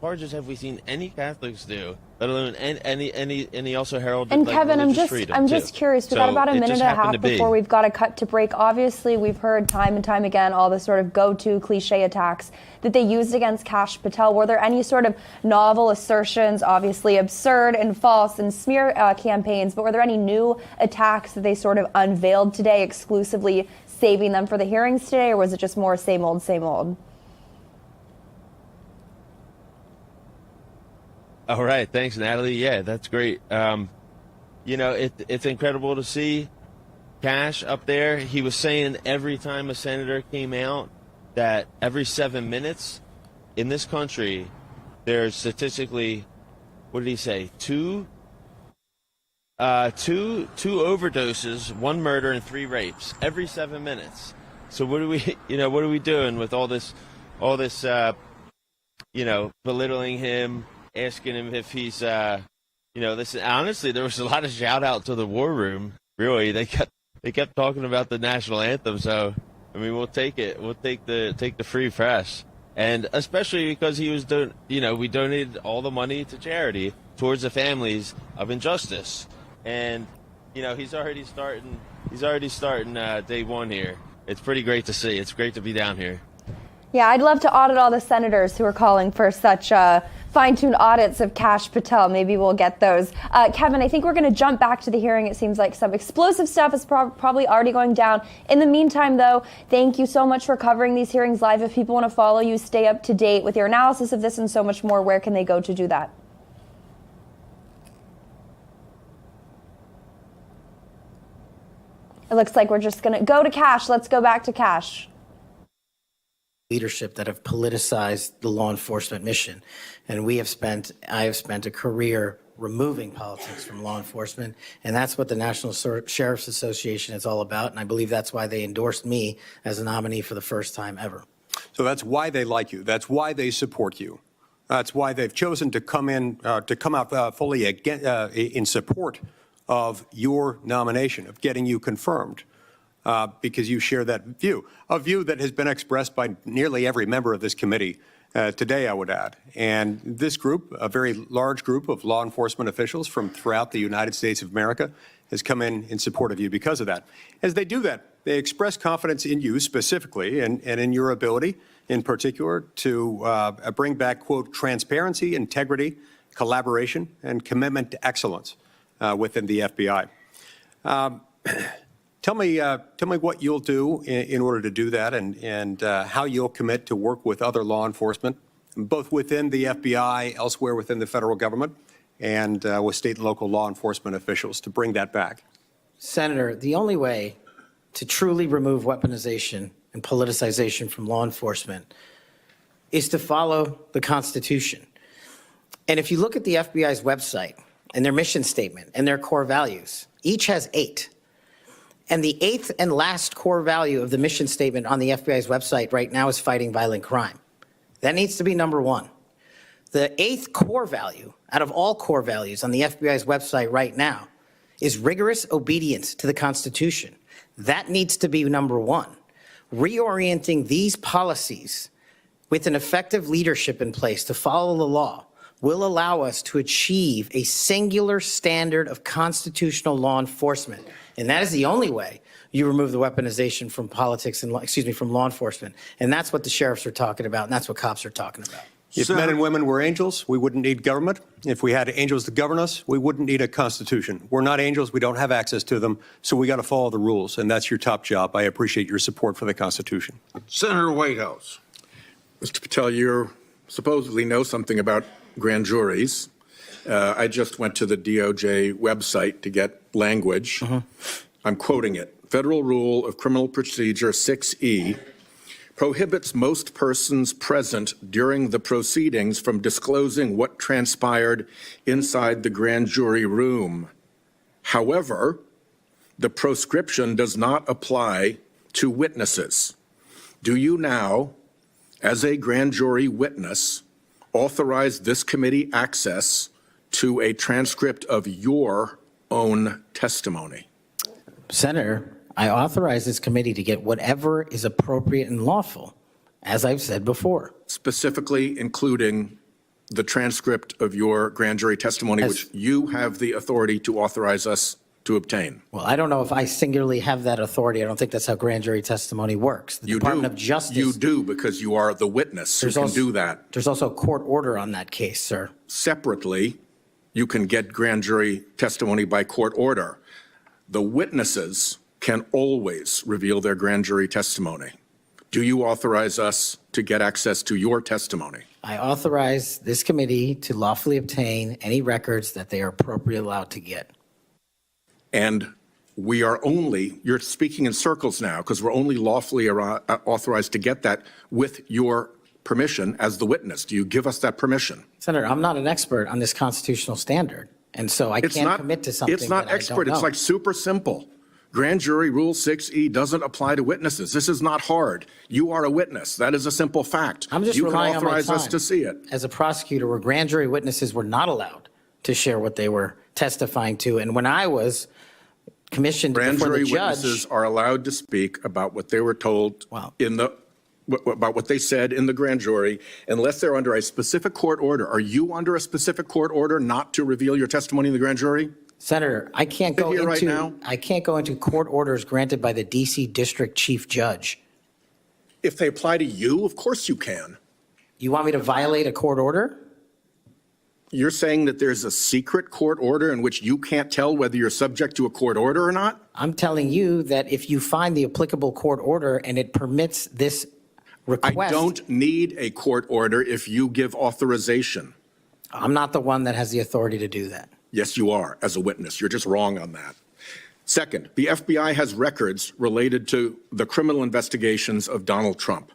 charges have we seen any Catholics do, let alone any also heralded? And like, Kevin, I'm just too. curious. We've got about a minute and a half before we've got to cut to break. Obviously, we've heard time and time again all the sort of go-to cliche attacks that they used against Kash Patel. Were there any sort of novel assertions, obviously absurd and false and smear campaigns, but were there any new attacks that they sort of unveiled today, exclusively saving them for the hearings today, or was it just more same old, same old? All right. Thanks, Natalie. Yeah, that's great. It's incredible to see Kash up there. He was saying every time a senator came out that every 7 minutes in this country, there's statistically, what did he say? Two overdoses, 1 murder, and 3 rapes every 7 minutes. So what are we doing with all this, belittling him, asking him if he's, listen, honestly, there was a lot of shout out to the war room. Really, they kept talking about the national anthem. So, I mean, we'll take it. We'll take the free press, and especially because he was we donated all the money to charity towards the families of injustice, and he's already starting day one here. It's pretty great to see. It's great to be down here. Yeah, I'd love to audit all the senators who are calling for such fine-tuned audits of Kash Patel. Maybe we'll get those. Kevin, I think we're going to jump back to the hearing. It seems like some explosive stuff is probably already going down. In the meantime, though, thank you so much for covering these hearings live. If people want to follow you, stay up to date with your analysis of this and so much more, where can they go to do that? It looks like we're just going to go to Kash. Let's go back to Kash. Leadership that have politicized the law enforcement mission. And I have spent a career removing politics from law enforcement. And that's what the National Sheriff's Association is all about. And I believe that's why they endorsed me as a nominee for the first time ever. So that's why they like you. That's why they support you. That's why they've chosen to come out fully in support of your nomination, of getting you confirmed. Because you share that view, a view that has been expressed by nearly every member of this committee today, I would add. And this group, a very large group of law enforcement officials from throughout the United States of America, has come in support of you because of that. As they do that, they express confidence in you specifically and in your ability in particular to bring back, quote, transparency, integrity, collaboration, and commitment to excellence within the FBI. Tell me what you'll do in order to do that, and how you'll commit to work with other law enforcement, both within the FBI, elsewhere within the federal government, and with state and local law enforcement officials to bring that back. Senator, the only way to truly remove weaponization and politicization from law enforcement is to follow the Constitution. And if you look at the FBI's website and their mission statement and their core values, each has 8. And the 8th and last core value of the mission statement on the FBI's website right now is fighting violent crime. That needs to be number 1. The 8th core value out of all core values on the FBI's website right now is rigorous obedience to the Constitution. That needs to be number 1. Reorienting these policies with an effective leadership in place to follow the law will allow us to achieve a singular standard of constitutional law enforcement. And that is the only way you remove the weaponization from politics and, from law enforcement. And that's what the sheriffs are talking about, and that's what cops are talking about. If men and women were angels, we wouldn't need government. If we had angels to govern us, we wouldn't need a constitution. We're not angels. We don't have access to them. So we got to follow the rules. And that's your top job. I appreciate your support for the Constitution. Senator Whitehouse. Mr. Patel, you supposedly know something about grand juries. I just went to the DOJ website to get language. I'm quoting it. Federal Rule of Criminal Procedure 6E prohibits most persons present during the proceedings from disclosing what transpired inside the grand jury room. However, the proscription does not apply to witnesses. Do you now, as a grand jury witness, authorize this committee access to a transcript of your own testimony? Senator, I authorize this committee to get whatever is appropriate and lawful, as I've said before. Specifically including the transcript of your grand jury testimony, which you have the authority to authorize us to obtain. Well, I don't know if I singularly have that authority. I don't think that's how grand jury testimony works. The Department of Justice. You do, because you are the witness who can do that. There's also a court order on that case, sir. Separately, you can get grand jury testimony by court order. The witnesses can always reveal their grand jury testimony. Do you authorize us to get access to your testimony? I authorize this committee to lawfully obtain any records that they are appropriately allowed to get. And we are only, you're speaking in circles now, because we're only lawfully authorized to get that with your permission as the witness. Do you give us that permission? Senator, I'm not an expert on this constitutional standard, and so I can't commit to something It's not that expert. I don't know. It's like super simple. Grand jury rule 6E doesn't apply to witnesses. This is not hard. You are a witness. That is a simple fact. I'm just you can relying on my authorize us time to see it. as a prosecutor, where grand jury witnesses were not allowed to share what they were testifying to. And when I was commissioned Grand before jury the judge, witnesses are allowed to speak about what they were told about what they said in the grand jury, unless they're under a specific court order. Are you under a specific court order not to reveal your testimony in the grand jury? Senator, I can't go Right now? I can't go into court orders granted by the D.C. District Chief Judge. If they apply to you, of course you can. You want me to violate a court order? You're saying that there's a secret court order in which you can't tell whether you're subject to a court order or not? I'm telling you that if you find the applicable court order and it permits this request. I don't need a court order if you give authorization. I'm not the one that has the authority to do that. Yes, you are, as a witness. You're just wrong on that. Second, the FBI has records related to the criminal investigations of Donald Trump.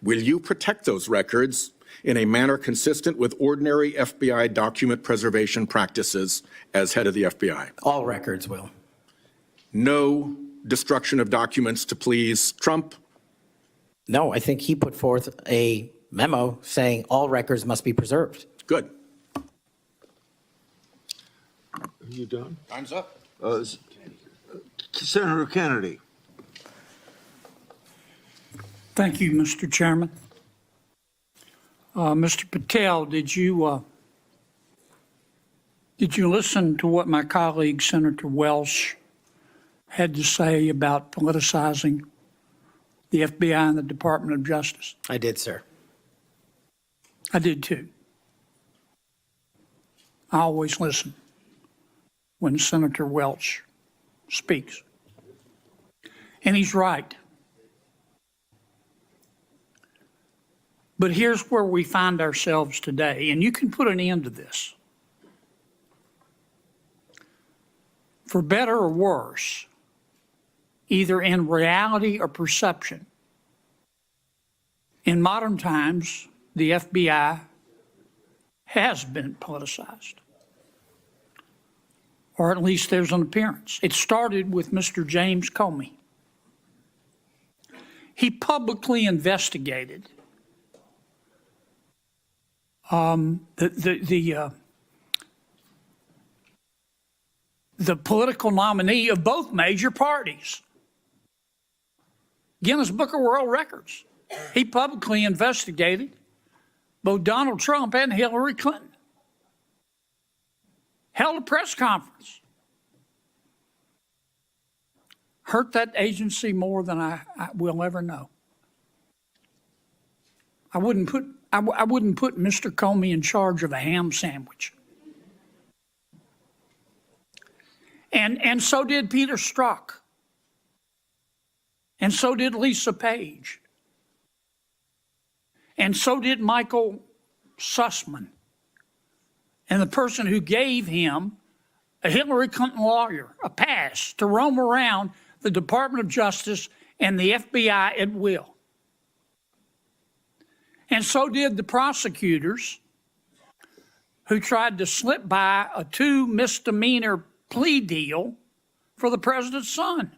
Will you protect those records in a manner consistent with ordinary FBI document preservation practices as head of the FBI? All records will. No destruction of documents to please Trump? No, I think he put forth a memo saying all records must be preserved. Good. Are you done? Time's up. Senator Kennedy. Thank you, Mr. Chairman. Mr. Patel, did you listen to what my colleague, Senator Welsh, had to say about politicizing the FBI and the Department of Justice? I did, sir. I did too. I always listen when Senator Welch speaks. And he's right. But here's where we find ourselves today, and you can put an end to this. For better or worse, either in reality or perception, in modern times, the FBI has been politicized. Or at least there's an appearance. It started with Mr. James Comey. He publicly investigated the political nominee of both major parties. Guinness Book of World Records. He publicly investigated both Donald Trump and Hillary Clinton. Held a press conference. Hurt that agency more than I will ever know. I wouldn't put Mr. Comey in charge of a ham sandwich. And so did Peter Strzok. And so did Lisa Page. And so did Michael Sussman. And the person who gave him, a Hillary Clinton lawyer, a pass to roam around the Department of Justice and the FBI at will. And so did the prosecutors who tried to slip by a 2 misdemeanor plea deal for the president's son.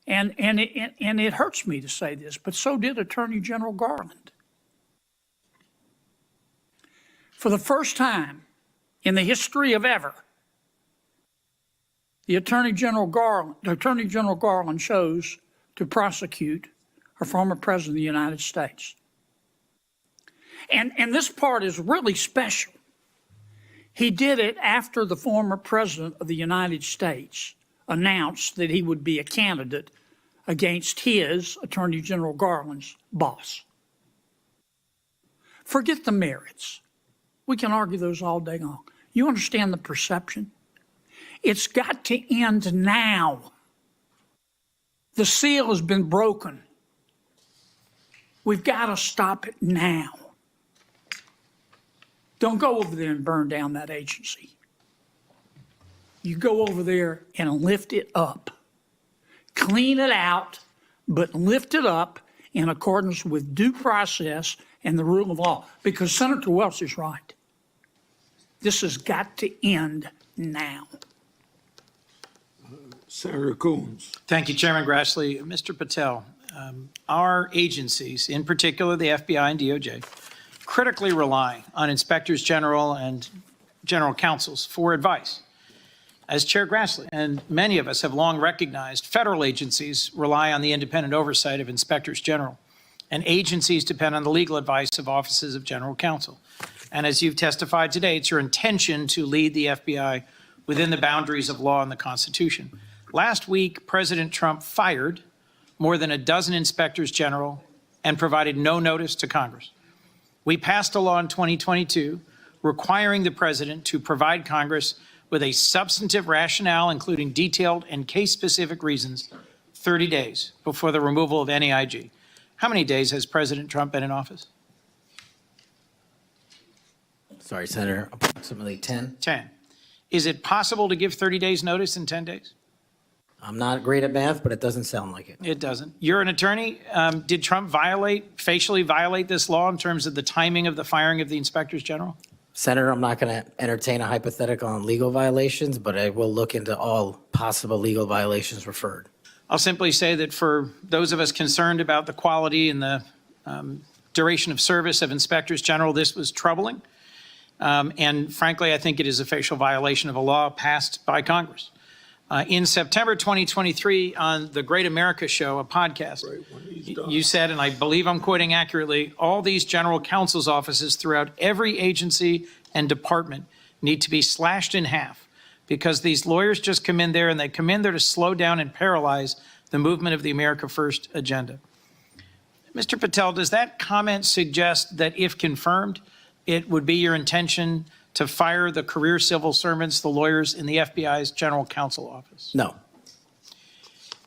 And it hurts me to say this, but so did Attorney General Garland. For the first time in the history of ever, the Attorney General Garland chose to prosecute a former president of the United States. And this part is really special. He did it after the former president of the United States announced that he would be a candidate against his, Attorney General Garland's, boss. Forget the merits. We can argue those all day long. You understand the perception? It's got to end now. The seal has been broken. We've got to stop it now. Don't go over there and burn down that agency. You go over there and lift it up. Clean it out, but lift it up in accordance with due process and the rule of law. Because Senator Welch is right. This has got to end now. Senator Coons. Thank you, Chairman Grassley. Mr. Patel, our agencies, in particular the FBI and DOJ, critically rely on inspectors general and general counsels for advice. As Chair Grassley and many of us have long recognized, federal agencies rely on the independent oversight of inspectors general, and agencies depend on the legal advice of offices of general counsel. And as you've testified today, it's your intention to lead the FBI within the boundaries of law and the Constitution. Last week, President Trump fired more than a dozen inspectors general and provided no notice to Congress. We passed a law in 2022 requiring the president to provide Congress with a substantive rationale, including detailed and case-specific reasons, 30 days before the removal of any IG. How many days has President Trump been in office? Sorry, Senator, approximately 10. 10. Is it possible to give 30 days notice in 10 days? I'm not great at math, but it doesn't sound like it. It doesn't. You're an attorney. Did Trump facially violate this law in terms of the timing of the firing of the inspectors general? Senator, I'm not going to entertain a hypothetical on legal violations, but I will look into all possible legal violations referred. I'll simply say that for those of us concerned about the quality and the duration of service of inspectors general, this was troubling. And frankly, I think it is a facial violation of a law passed by Congress. In September 2023, on the Great America Show, a podcast, you said, and I believe I'm quoting accurately, all these general counsel's offices throughout every agency and department need to be slashed in half because these lawyers just come in there and they come in there to slow down and paralyze the movement of the America First agenda. Mr. Patel, does that comment suggest that if confirmed, it would be your intention to fire the career civil servants, the lawyers in the FBI's general counsel office? No.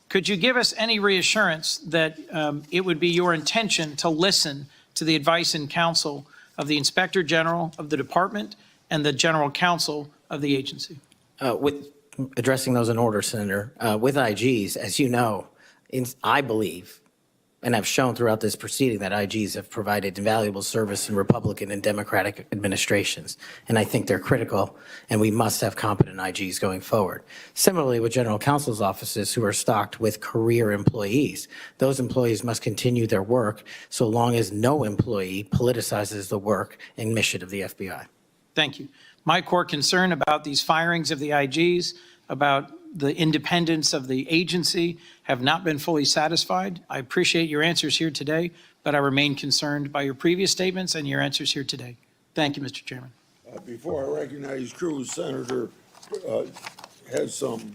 Could you give us any reassurance that it would be your intention to listen to the advice and counsel of the Inspector General of the department and the general counsel of the agency? With addressing those in order, Senator, with IGs, as you know, I believe, and I've shown throughout this proceeding that IGs have provided invaluable service in Republican and Democratic administrations. And I think they're critical, and we must have competent IGs going forward. Similarly, with general counsel's offices who are stocked with career employees, those employees must continue their work so long as no employee politicizes the work and mission of the FBI. Thank you. My core concern about these firings of the IGs, about the independence of the agency, have not been fully satisfied. I appreciate your answers here today, but I remain concerned by your previous statements and your answers here today. Thank you, Mr. Chairman. Before I recognize Cruz, Senator has some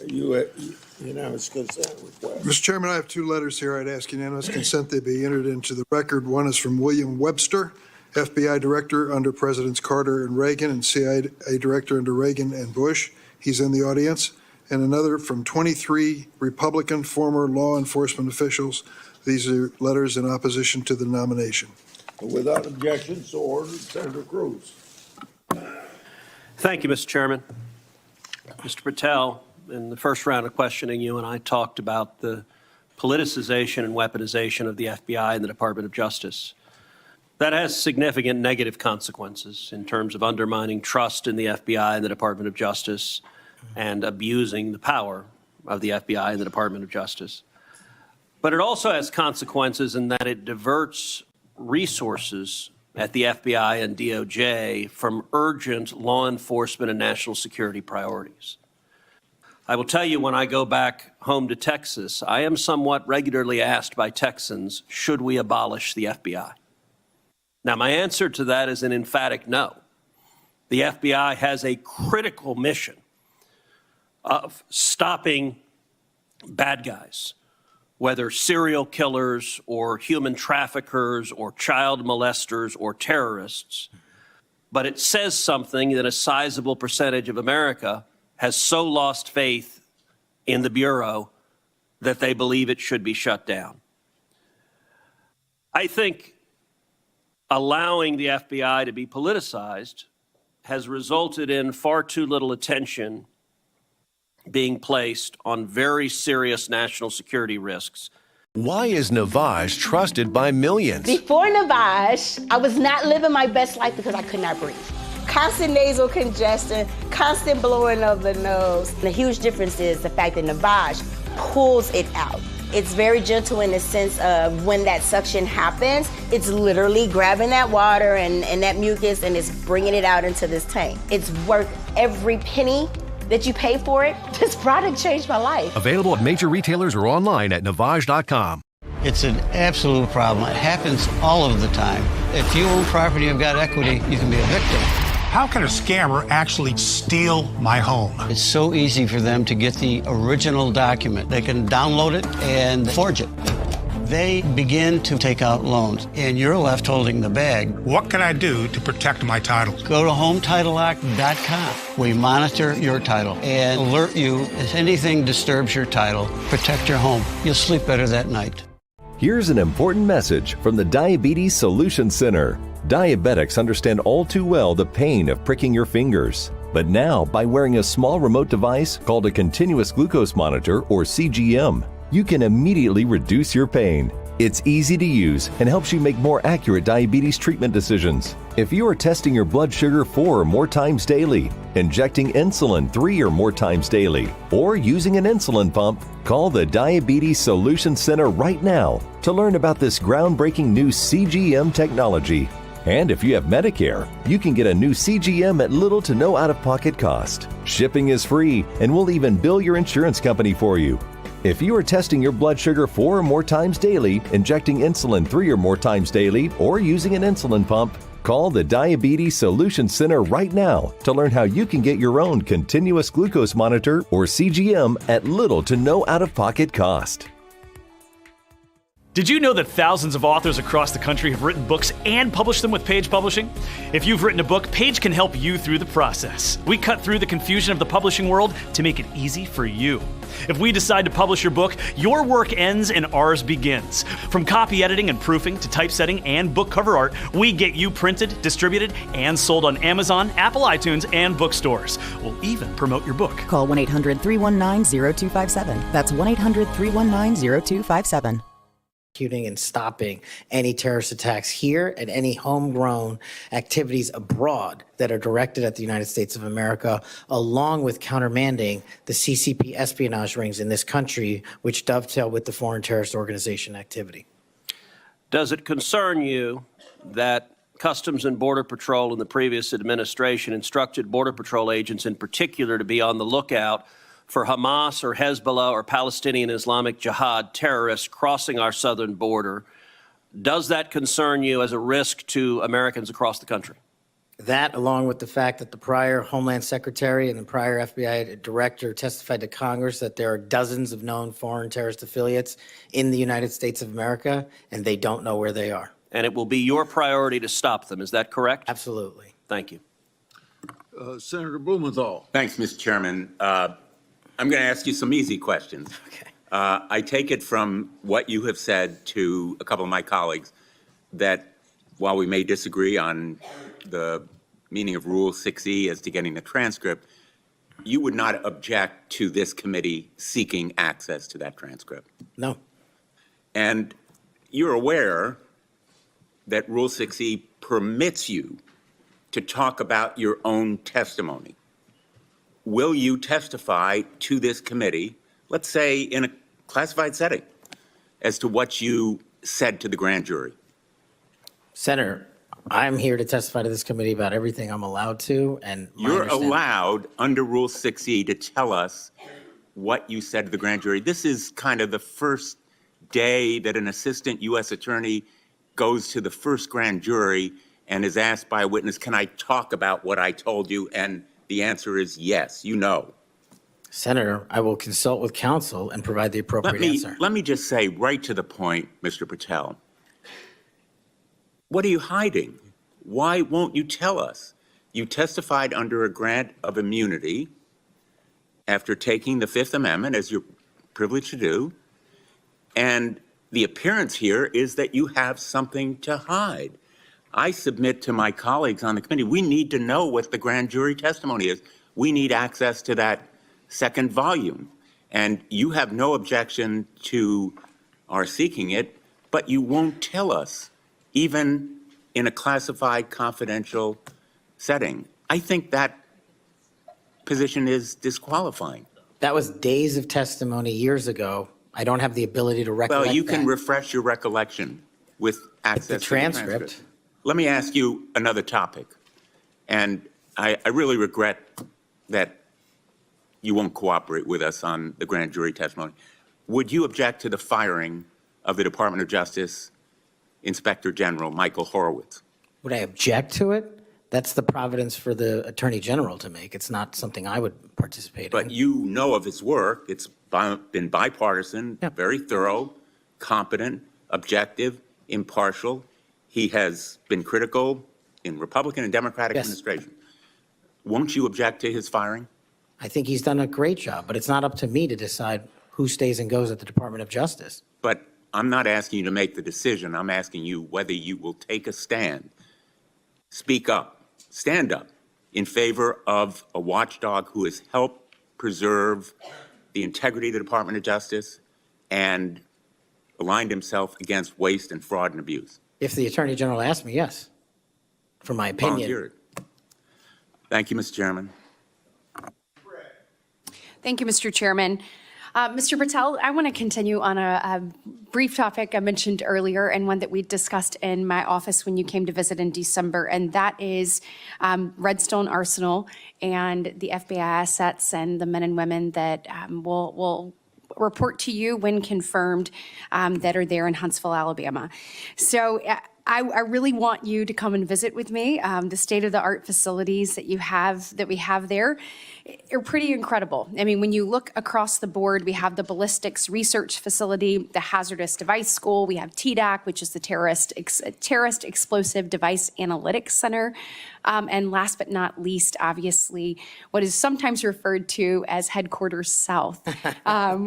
unanimous consent request. Mr. Chairman, I have two letters here. I'd ask unanimous consent they be entered into the record. One is from William Webster, FBI Director under Presidents Carter and Reagan, and CIA Director under Reagan and Bush. He's in the audience. And another from 23 Republican former law enforcement officials. These are letters in opposition to the nomination. Without objection, so ordered. Senator Cruz. Thank you, Mr. Chairman. Mr. Patel, in the first round of questioning, you and I talked about the politicization and weaponization of the FBI and the Department of Justice. That has significant negative consequences in terms of undermining trust in the FBI and the Department of Justice and abusing the power of the FBI and the Department of Justice. But it also has consequences in that it diverts resources at the FBI and DOJ from urgent law enforcement and national security priorities. I will tell you, when I go back home to Texas, I am somewhat regularly asked by Texans, should we abolish the FBI? Now, my answer to that is an emphatic no. The FBI has a critical mission of stopping bad guys, whether serial killers or human traffickers or child molesters or terrorists. But it says something that a sizable percentage of America has so lost faith in the Bureau that they believe it should be shut down. I think allowing the FBI to be politicized has resulted in far too little attention being placed on very serious national security risks. Why is Navage trusted by millions? Before Navage, I was not living my best life because I could not breathe. Constant nasal congestion, constant blowing of the nose. The huge difference is the fact that Navage pulls it out. It's very gentle in the sense of when that suction happens, it's literally grabbing that water and that mucus and it's bringing it out into this tank. It's worth every penny that you pay for it. This product changed my life. Available at major retailers or online at Navage.com. It's an absolute problem. It happens all of the time. If you own property and got equity, you can be a victim. How can a scammer actually steal my home? It's so easy for them to get the original document. They can download it and forge it. They begin to take out loans, and you're left holding the bag. What can I do to protect my title? Go to HomeTitleLock.com. We monitor your title and alert you if anything disturbs your title. Protect your home. You'll sleep better that night. Here's an important message from the Diabetes Solution Center. Diabetics understand all too well the pain of pricking your fingers. But now, by wearing a small remote device called a continuous glucose monitor, or CGM, you can immediately reduce your pain. It's easy to use and helps you make more accurate diabetes treatment decisions. If you are testing your blood sugar 4 or more times daily, injecting insulin 3 or more times daily, or using an insulin pump, call the Diabetes Solution Center right now to learn about this groundbreaking new CGM technology. And if you have Medicare, you can get a new CGM at little to no out-of-pocket cost. Shipping is free, and we'll even bill your insurance company for you. If you are testing your blood sugar 4 or more times daily, injecting insulin 3 or more times daily, or using an insulin pump, call the Diabetes Solution Center right now to learn how you can get your own continuous glucose monitor, or CGM, at little to no out-of-pocket cost. Did you know that thousands of authors across the country have written books and published them with Page Publishing? If you've written a book, Page can help you through the process. We cut through the confusion of the publishing world to make it easy for you. If we decide to publish your book, your work ends and ours begins. From copy editing and proofing to typesetting and book cover art, we get you printed, distributed, and sold on Amazon, Apple iTunes, and bookstores. We'll even promote your book. Call 1-800-319-0257. That's 1-800-319-0257. And stopping any terrorist attacks here and any homegrown activities abroad that are directed at the United States of America, along with countermanding the CCP espionage rings in this country, which dovetail with the foreign terrorist organization activity. Does it concern you that Customs and Border Patrol in the previous administration instructed Border Patrol agents in particular to be on the lookout for Hamas or Hezbollah or Palestinian Islamic Jihad terrorists crossing our southern border? Does that concern you as a risk to Americans across the country? That, along with the fact that the prior Homeland Secretary and the prior FBI director testified to Congress that there are dozens of known foreign terrorist affiliates in the United States of America, and they don't know where they are. And it will be your priority to stop them. Is that correct? Absolutely. Thank you. Senator Blumenthal. Thanks, Mr. Chairman. I'm going to ask you some easy questions. Okay. I take it from what you have said to a couple of my colleagues that while we may disagree on the meaning of Rule 6E as to getting the transcript, you would not object to this committee seeking access to that transcript. No. And you're aware that Rule 6E permits you to talk about your own testimony. Will you testify to this committee let's say in a classified setting, as to what you said to the grand jury? Senator, I'm here to testify to this committee about everything I'm allowed to, and You're allowed under Rule 6E to tell us what you said to the grand jury. This is kind of the first day that an assistant U.S. attorney goes to the first grand jury and is asked by a witness, can I talk about what I told you? And the answer is yes, you know. Senator, I will consult with counsel and provide the appropriate answer. Let me just say right to the point, Mr. Patel. What are you hiding? Why won't you tell us? You testified under a grant of immunity after taking the Fifth Amendment, as you're privileged to do, and the appearance here is that you have something to hide. I submit to my colleagues on the committee, we need to know what the grand jury testimony is. We need access to that second volume. And you have no objection to our seeking it, but you won't tell us, even in a classified confidential setting. I think that position is disqualifying. That was days of testimony years ago. I don't have the ability to recollect Well, you can that. refresh your recollection with access The to transcript. Let me ask you another topic. And I really regret that you won't cooperate with us on the grand jury testimony. Would you object to the firing of the Department of Justice Inspector General Michael Horowitz? Would I object to it? That's the providence for the Attorney General to make. It's not something I would participate in. But you know of his work. It's been bipartisan, very thorough, competent, objective, impartial. He has been critical in Republican and Democratic administration. Won't you object to his firing? I think he's done a great job, but it's not up to me to decide who stays and goes at the Department of Justice. But I'm not asking you to make the decision. I'm asking you whether you will take a stand, speak up, stand up in favor of a watchdog who has helped preserve the integrity of the Department of Justice and aligned himself against waste and fraud and abuse. If the Attorney General asked me, yes, for my opinion. Volunteered. Thank you, Mr. Chairman. Thank you, Mr. Chairman. Mr. Patel, I want to continue on a brief topic I mentioned earlier and one that we discussed in my office when you came to visit in December, and that is Redstone Arsenal and the FBI assets and the men and women that will report to you when confirmed that are there in Huntsville, Alabama. So I really want you to come and visit with me. The state-of-the-art facilities that we have there are pretty incredible. I mean, when you look across the board, we have the ballistics research facility, the hazardous device school, we have TDAC, which is the terrorist explosive device analytics center, and last but not least, obviously, what is sometimes referred to as Headquarters South.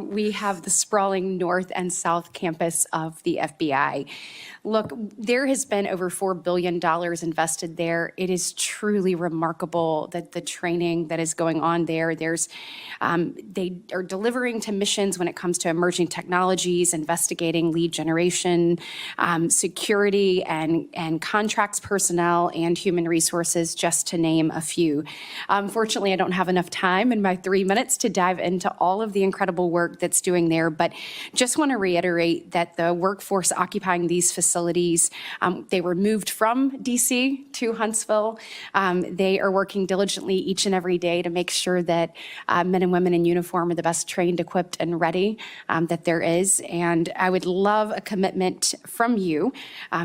We have the sprawling north and south campus of the FBI. Look, there has been over $4 billion invested there. It is truly remarkable that the training that is going on there. They are delivering to missions when it comes to emerging technologies, investigating lead generation, security, and contracts personnel and human resources, just to name a few. Unfortunately, I don't have enough time in my 3 minutes to dive into all of the incredible work that's doing there, but just want to reiterate that the workforce occupying these facilities, they were moved from DC to Huntsville. They are working diligently each and every day to make sure that men and women in uniform are the best trained, equipped, and ready that there is. And I would love a commitment from you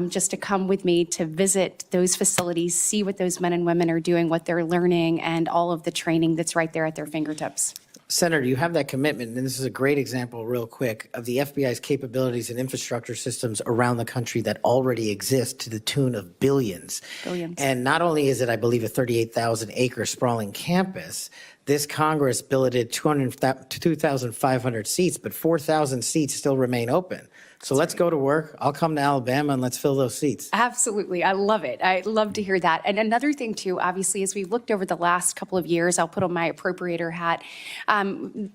just to come with me to visit those facilities, see what those men and women are doing, what they're learning, and all of the training that's right there at their fingertips. Senator, you have that commitment, and this is a great example, real quick, of the FBI's capabilities and infrastructure systems around the country that already exist to the tune of billions. Billions. And not only is it, I believe, a 38,000-acre sprawling campus, this Congress billeted 2,500 seats, but 4,000 seats still remain open. So let's go to work. I'll come to Alabama and let's fill those seats. Absolutely. I love it. I love to hear that. And another thing, too, obviously, as we've looked over the last couple of years, I'll put on my appropriator hat.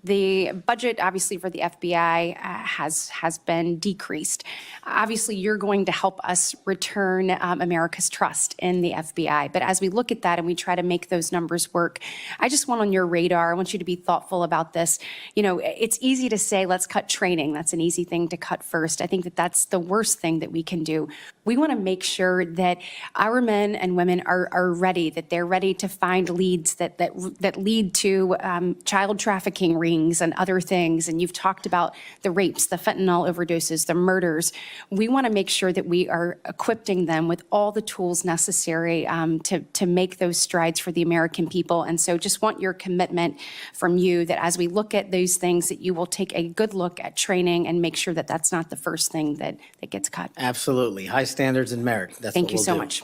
The budget, obviously, for the FBI has been decreased. Obviously, you're going to help us return America's trust in the FBI. But as we look at that and we try to make those numbers work, I just want on your radar, I want you to be thoughtful about this. You know, it's easy to say, let's cut training. That's an easy thing to cut first. I think that that's the worst thing that we can do. We want to make sure that our men and women are ready, that they're ready to find leads that lead to child trafficking rings and other things. And you've talked about the rapes, the fentanyl overdoses, the murders. We want to make sure that we are equipping them with all the tools necessary to make those strides for the American people. And so just want your commitment from you that as we look at those things, that you will take a good look at training and make sure that that's not the first thing that gets cut. Absolutely. High standards and merit. That's Thank what you we'll so do. much.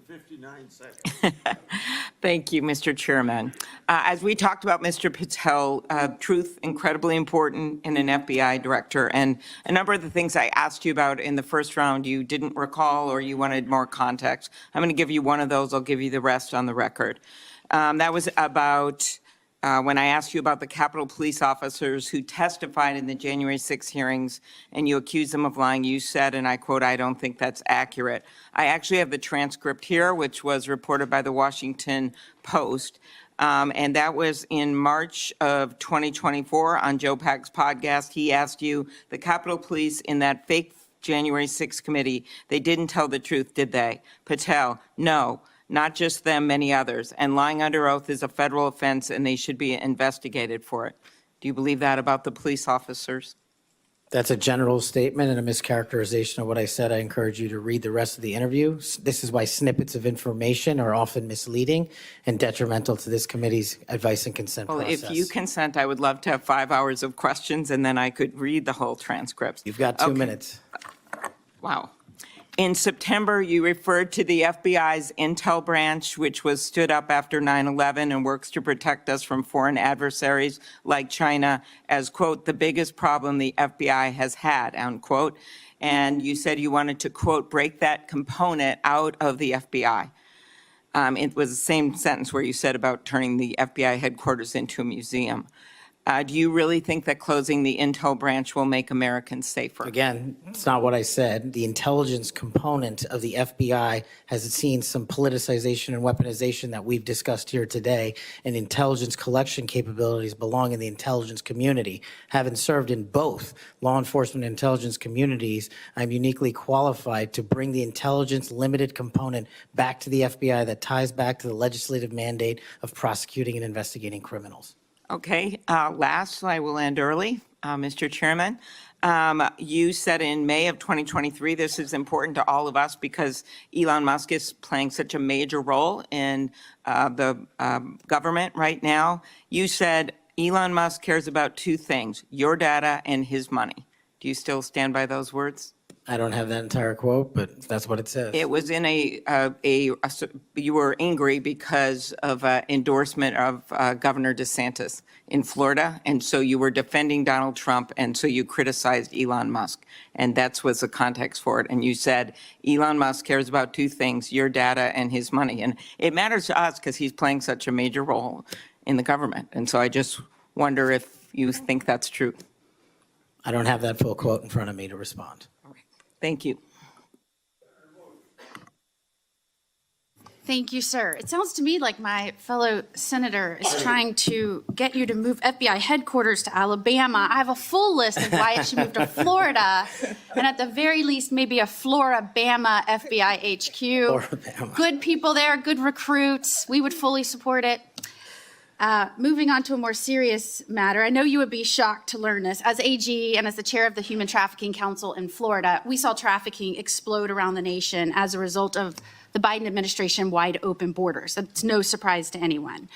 59 seconds. Thank you, Mr. Chairman. As we talked about, Mr. Patel, truth, incredibly important in an FBI director. And a number of the things I asked you about in the first round, you didn't recall or you wanted more context. I'm going to give you one of those. I'll give you the rest on the record. That was about when I asked you about the Capitol Police officers who testified in the January 6 hearings and you accused them of lying, you said, and I quote, "I don't think that's accurate." I actually have the transcript here, which was reported by the Washington Post. And that was in March of 2024 on Joe Pack's podcast. He asked you, the Capitol Police in that fake January 6 committee, they didn't tell the truth, did they? Patel, no. Not just them, many others. And lying under oath is a federal offense and they should be investigated for it. Do you believe that about the police officers? That's a general statement and a mischaracterization of what I said. I encourage you to read the rest of the interview. This is why snippets of information are often misleading and detrimental to this committee's advice and consent process. If you consent, I would love to have 5 hours of questions and then I could read the whole transcript. You've got 2 minutes. Wow. In September, you referred to the FBI's intel branch, which was stood up after 9/11 and works to protect us from foreign adversaries like China, as, quote, the biggest problem the FBI has had, unquote. And you said you wanted to, quote, break that component out of the FBI. It was the same sentence where you said about turning the FBI headquarters into a museum. Do you really think that closing the intel branch will make Americans safer? Again, it's not what I said. The intelligence component of the FBI has seen some politicization and weaponization that we've discussed here today, and intelligence collection capabilities belong in the intelligence community. Having served in both law enforcement and intelligence communities, I'm uniquely qualified to bring the intelligence limited component back to the FBI that ties back to the legislative mandate of prosecuting and investigating criminals. Okay, last, I will end early, Mr. Chairman. You said in May of 2023, this is important to all of us because Elon Musk is playing such a major role in the government right now. You said Elon Musk cares about 2 things, your data and his money. Do you still stand by those words? I don't have that entire quote, but that's what it says. It was in you were angry because of an endorsement of Governor DeSantis in Florida, and so you were defending Donald Trump, and so you criticized Elon Musk, and that was the context for it. And you said Elon Musk cares about 2 things, your data and his money. And it matters to us because he's playing such a major role in the government. And so I just wonder if you think that's true. I don't have that full quote in front of me to respond. Thank you. Thank you, sir. It sounds to me like my fellow senator is trying to get you to move FBI headquarters to Alabama. I have a full list of why it should move to Florida, and at the very least, maybe a Florida-Bama FBI HQ. Florida-Bama. Good people there, good recruits. We would fully support it. Moving on to a more serious matter, I know you would be shocked to learn this. As AG and as the chair of the Human Trafficking Council in Florida, we saw trafficking explode around the nation as a result of the Biden administration wide open borders. That's no surprise to anyone.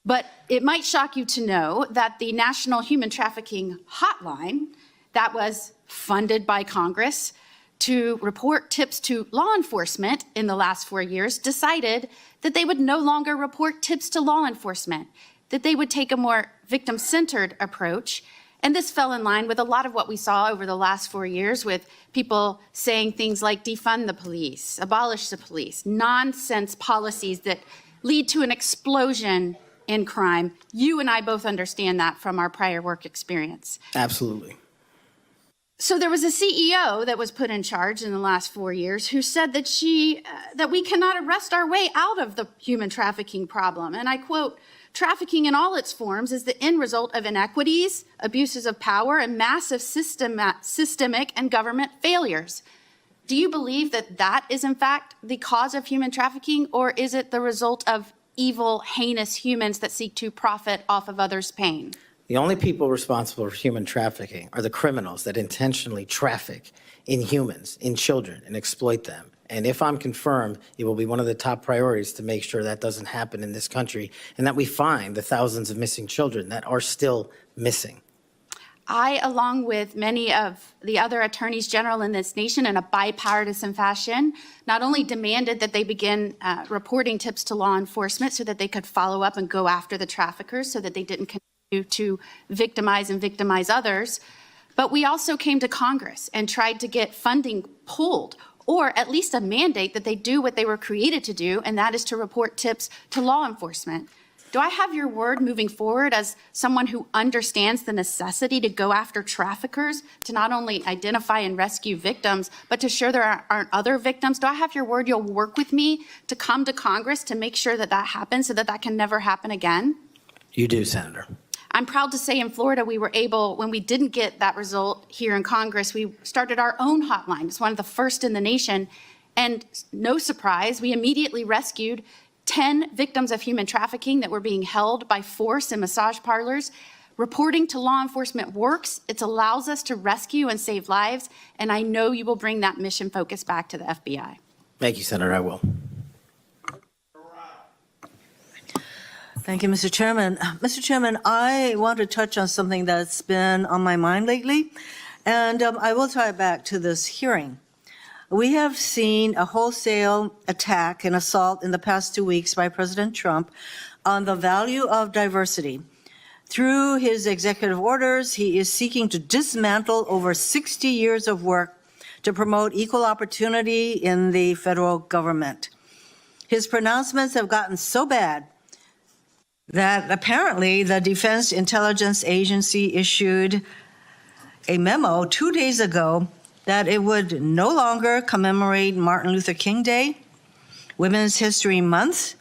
But it might shock you to know that the National Human Trafficking Hotline that was funded by Congress to report tips to law enforcement in the last 4 years decided that they would no longer report tips to law enforcement, that they would take a more victim-centered approach And this fell in line with a lot of what we saw over the last 4 years, with people saying things like defund the police, abolish the police, nonsense policies that lead to an explosion in crime. You and I both understand that from our prior work experience. Absolutely. So there was a CEO that was put in charge in the last 4 years who said that that we cannot arrest our way out of the human trafficking problem. And I quote, "Trafficking in all its forms is the end result of inequities, abuses of power, and massive systemic and government failures." Do you believe that that is in fact the cause of human trafficking, or is it the result of evil, heinous humans that seek to profit off of others' pain? The only people responsible for human trafficking are the criminals that intentionally traffic in humans, in children, and exploit them. And if I'm confirmed, it will be one of the top priorities to make sure that doesn't happen in this country and that we find the thousands of missing children that are still missing. I, along with many of the other attorneys general in this nation, in a bipartisan fashion, not only demanded that they begin reporting tips to law enforcement so that they could follow up and go after the traffickers so that they didn't continue to victimize others, but we also came to Congress and tried to get funding pulled, or at least a mandate that they do what they were created to do, and that is to report tips to law enforcement. Do I have your word moving forward as someone who understands the necessity to go after traffickers, to not only identify and rescue victims, but to ensure there aren't other victims? Do I have your word you'll work with me to come to Congress to make sure that that happens so that that can never happen again? You do, Senator. I'm proud to say in Florida, we were able, when we didn't get that result here in Congress, we started our own hotline. It's one of the first in the nation. And no surprise, we immediately rescued 10 victims of human trafficking that were being held by force in massage parlors. Reporting to law enforcement works. It allows us to rescue and save lives. And I know you will bring that mission focus back to the FBI. Thank you, Senator. I will. Thank you, Mr. Chairman. Mr. Chairman, I want to touch on something that's been on my mind lately, and I will tie it back to this hearing. We have seen a wholesale attack and assault in the past 2 weeks by President Trump on the value of diversity. Through his executive orders, he is seeking to dismantle over 60 years of work to promote equal opportunity in the federal government. His pronouncements have gotten so bad that apparently the Defense Intelligence Agency issued a memo 2 days ago that it would no longer commemorate Martin Luther King Day, Women's History Month,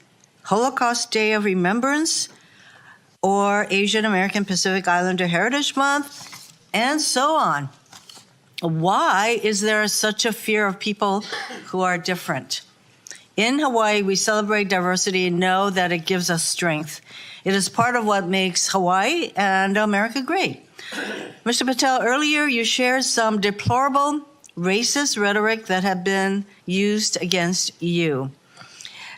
Holocaust Day of Remembrance, or Asian American Pacific Islander Heritage Month, and so on. Why is there such a fear of people who are different? In Hawaii, we celebrate diversity and know that it gives us strength. It is part of what makes Hawaii and America great. Mr. Patel, earlier you shared some deplorable racist rhetoric that had been used against you.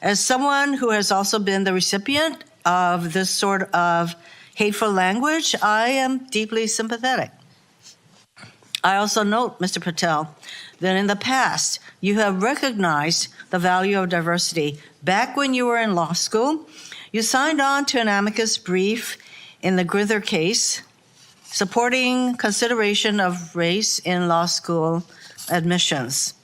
As someone who has also been the recipient of this sort of hateful language, I am deeply sympathetic. I also note, Mr. Patel, that in the past, you have recognized the value of diversity. Back when you were in law school, you signed on to an amicus brief in the Grither case, supporting consideration of race in law school admissions.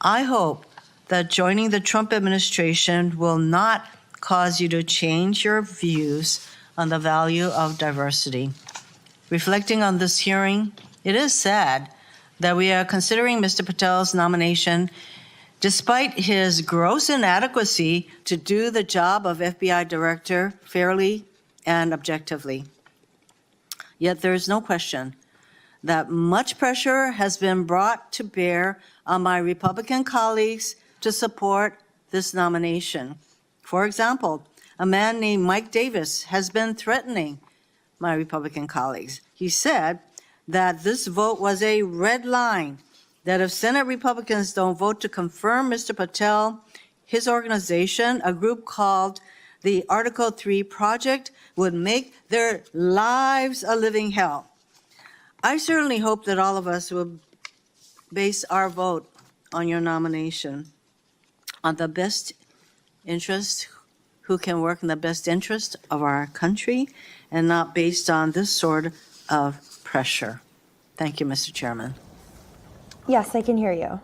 I hope that joining the Trump administration will not cause you to change your views on the value of diversity. Reflecting on this hearing, it is sad that we are considering Mr. Patel's nomination despite his gross inadequacy to do the job of FBI director fairly and objectively. Yet there is no question that much pressure has been brought to bear on my Republican colleagues to support this nomination. For example, a man named Mike Davis has been threatening my Republican colleagues. He said that this vote was a red line, that if Senate Republicans don't vote to confirm Mr. Patel, his organization, a group called the Article 3 Project, would make their lives a living hell. I certainly hope that all of us will base our vote on your nomination on the best interest, who can work in the best interest of our country, and not based on this sort of pressure. Thank you, Mr. Chairman. Yes, I can hear you.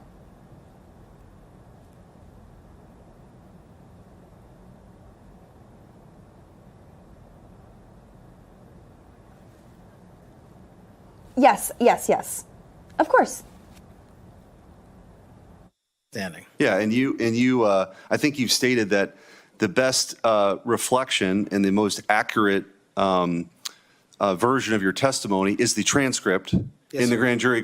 Yes. Of course. Standing. Yeah, and you, I think you've stated that the best reflection and the most accurate version of your testimony is the transcript in the grand jury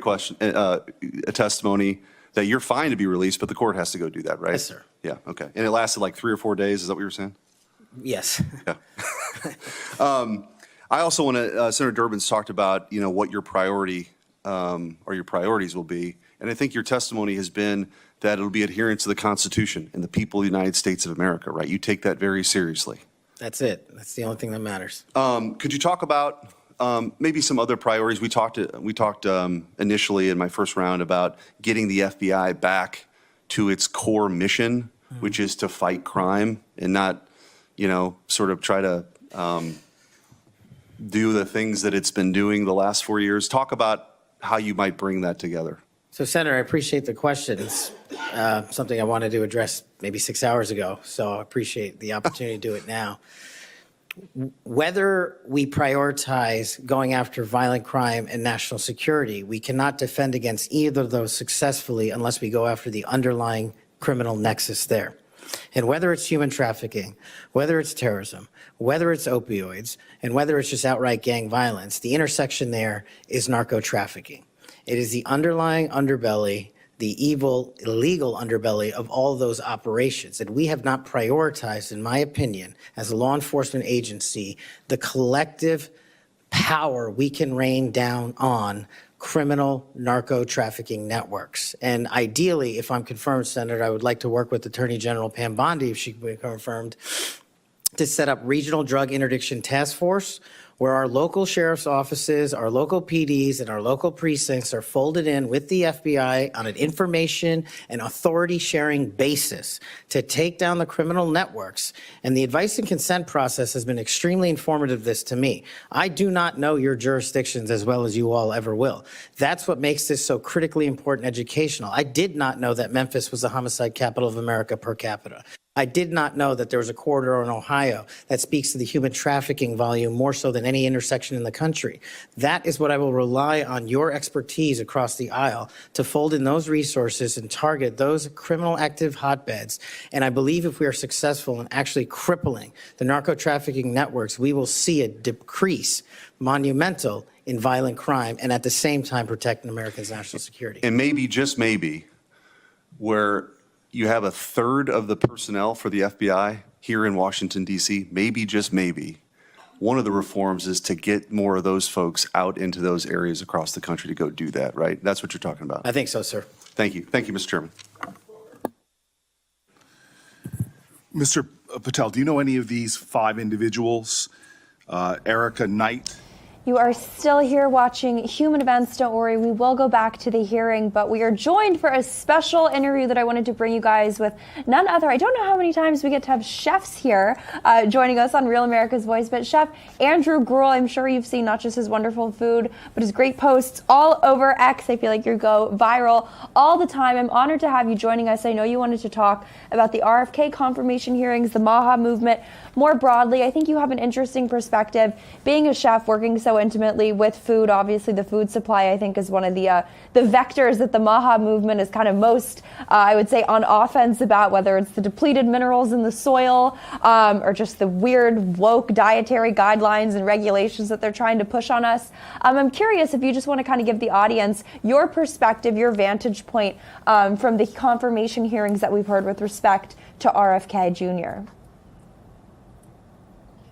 testimony that you're fine to be released, but the court has to go do that, right? Yes, sir. Yeah, okay. And it lasted like 3 or 4 days, is that what you were saying? Yes. Yeah. I also want to, Senator Durbin's talked about, what your priority or your priorities will be. And I think your testimony has been that it'll be adherence to the Constitution and the people of the United States of America, right? You take that very seriously. That's it. That's the only thing that matters. Could you talk about maybe some other priorities? We talked initially in my first round about getting the FBI back to its core mission, which is to fight crime and not, sort of try to do the things that it's been doing the last 4 years. Talk about how you might bring that together. So, Senator, I appreciate the question. It's something I wanted to address maybe 6 hours ago, so I appreciate the opportunity to do it now. Whether we prioritize going after violent crime and national security, we cannot defend against either of those successfully unless we go after the underlying criminal nexus there. And whether it's human trafficking, whether it's terrorism, whether it's opioids, and whether it's just outright gang violence, the intersection there is narco trafficking. It is the underlying underbelly, the evil, illegal underbelly of all those operations. And we have not prioritized, in my opinion, as a law enforcement agency, the collective power we can rain down on criminal narco trafficking networks. And ideally, if I'm confirmed, Senator, I would like to work with Attorney General Pam Bondi, if she can be confirmed, to set up regional drug interdiction task force where our local sheriff's offices, our local PDs, and our local precincts are folded in with the FBI on an information and authority sharing basis to take down the criminal networks. And the advice and consent process has been extremely informative this to me. I do not know your jurisdictions as well as you all ever will. That's what makes this so critically important educational. I did not know that Memphis was the homicide capital of America per capita. I did not know that there was a corridor in Ohio that speaks to the human trafficking volume more so than any intersection in the country. That is what I will rely on your expertise across the aisle to fold in those resources and target those criminal active hotbeds. And I believe if we are successful in actually crippling the narco trafficking networks, we will see a decrease monumental in violent crime and at the same time protecting Americans' national security. And maybe, just maybe, where you have a third of the personnel for the FBI here in Washington, D.C., maybe, just maybe, one of the reforms is to get more of those folks out into those areas across the country to go do that, right? That's what you're talking about. I think so, sir. Thank you. Thank you, Mr. Chairman. Mr. Patel, do you know any of these 5 individuals? Erica Knight. You are still here watching Human Events. Don't worry, we will go back to the hearing, but we are joined for a special interview that I wanted to bring you guys with none other. I don't know how many times we get to have chefs here joining us on Real America's Voice, but Chef Andrew Gruel, I'm sure you've seen not just his wonderful food, but his great posts all over X. I feel like you go viral all the time. I'm honored to have you joining us. I know you wanted to talk about the RFK confirmation hearings, the MAHA movement more broadly. I think you have an interesting perspective. Being a chef, working so intimately with food, obviously the food supply, I think, is one of the vectors that the MAHA movement is kind of most, I would say, on offense about, whether it's the depleted minerals in the soil or just the weird woke dietary guidelines and regulations that they're trying to push on us. I'm curious if you just want to kind of give the audience your perspective, your vantage point from the confirmation hearings that we've heard with respect to RFK Jr.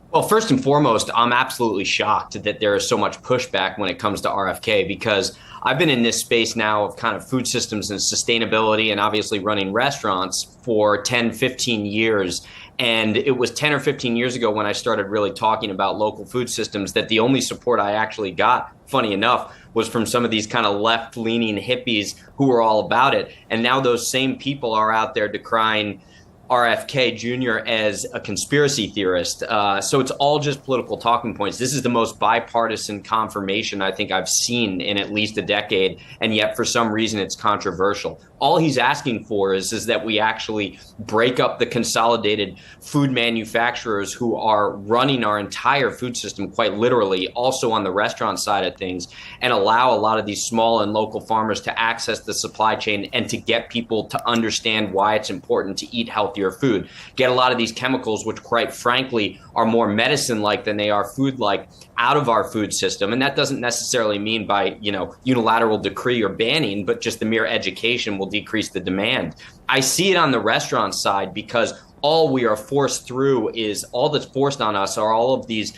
Well, first and foremost, I'm absolutely shocked that there is so much pushback when it comes to RFK, because I've been in this space now of kind of food systems and sustainability and obviously running restaurants for 10, 15 years. And it was 10 or 15 years ago when I started really talking about local food systems that the only support I actually got, funny enough, was from some of these kind of left-leaning hippies who were all about it. And now those same people are out there decrying RFK Jr. as a conspiracy theorist. So it's all just political talking points. This is the most bipartisan confirmation I think I've seen in at least a decade, and yet for some reason it's controversial. All he's asking for is that we actually break up the consolidated food manufacturers who are running our entire food system, quite literally, also on the restaurant side of things, and allow a lot of these small and local farmers to access the supply chain and to get people to understand why it's important to eat healthier food. Get a lot of these chemicals, which quite frankly are more medicine-like than they are food-like, out of our food system. And that doesn't necessarily mean by, unilateral decree or banning, but just the mere education will decrease the demand. I see it on the restaurant side because all we are forced through is, all that's forced on us are all of these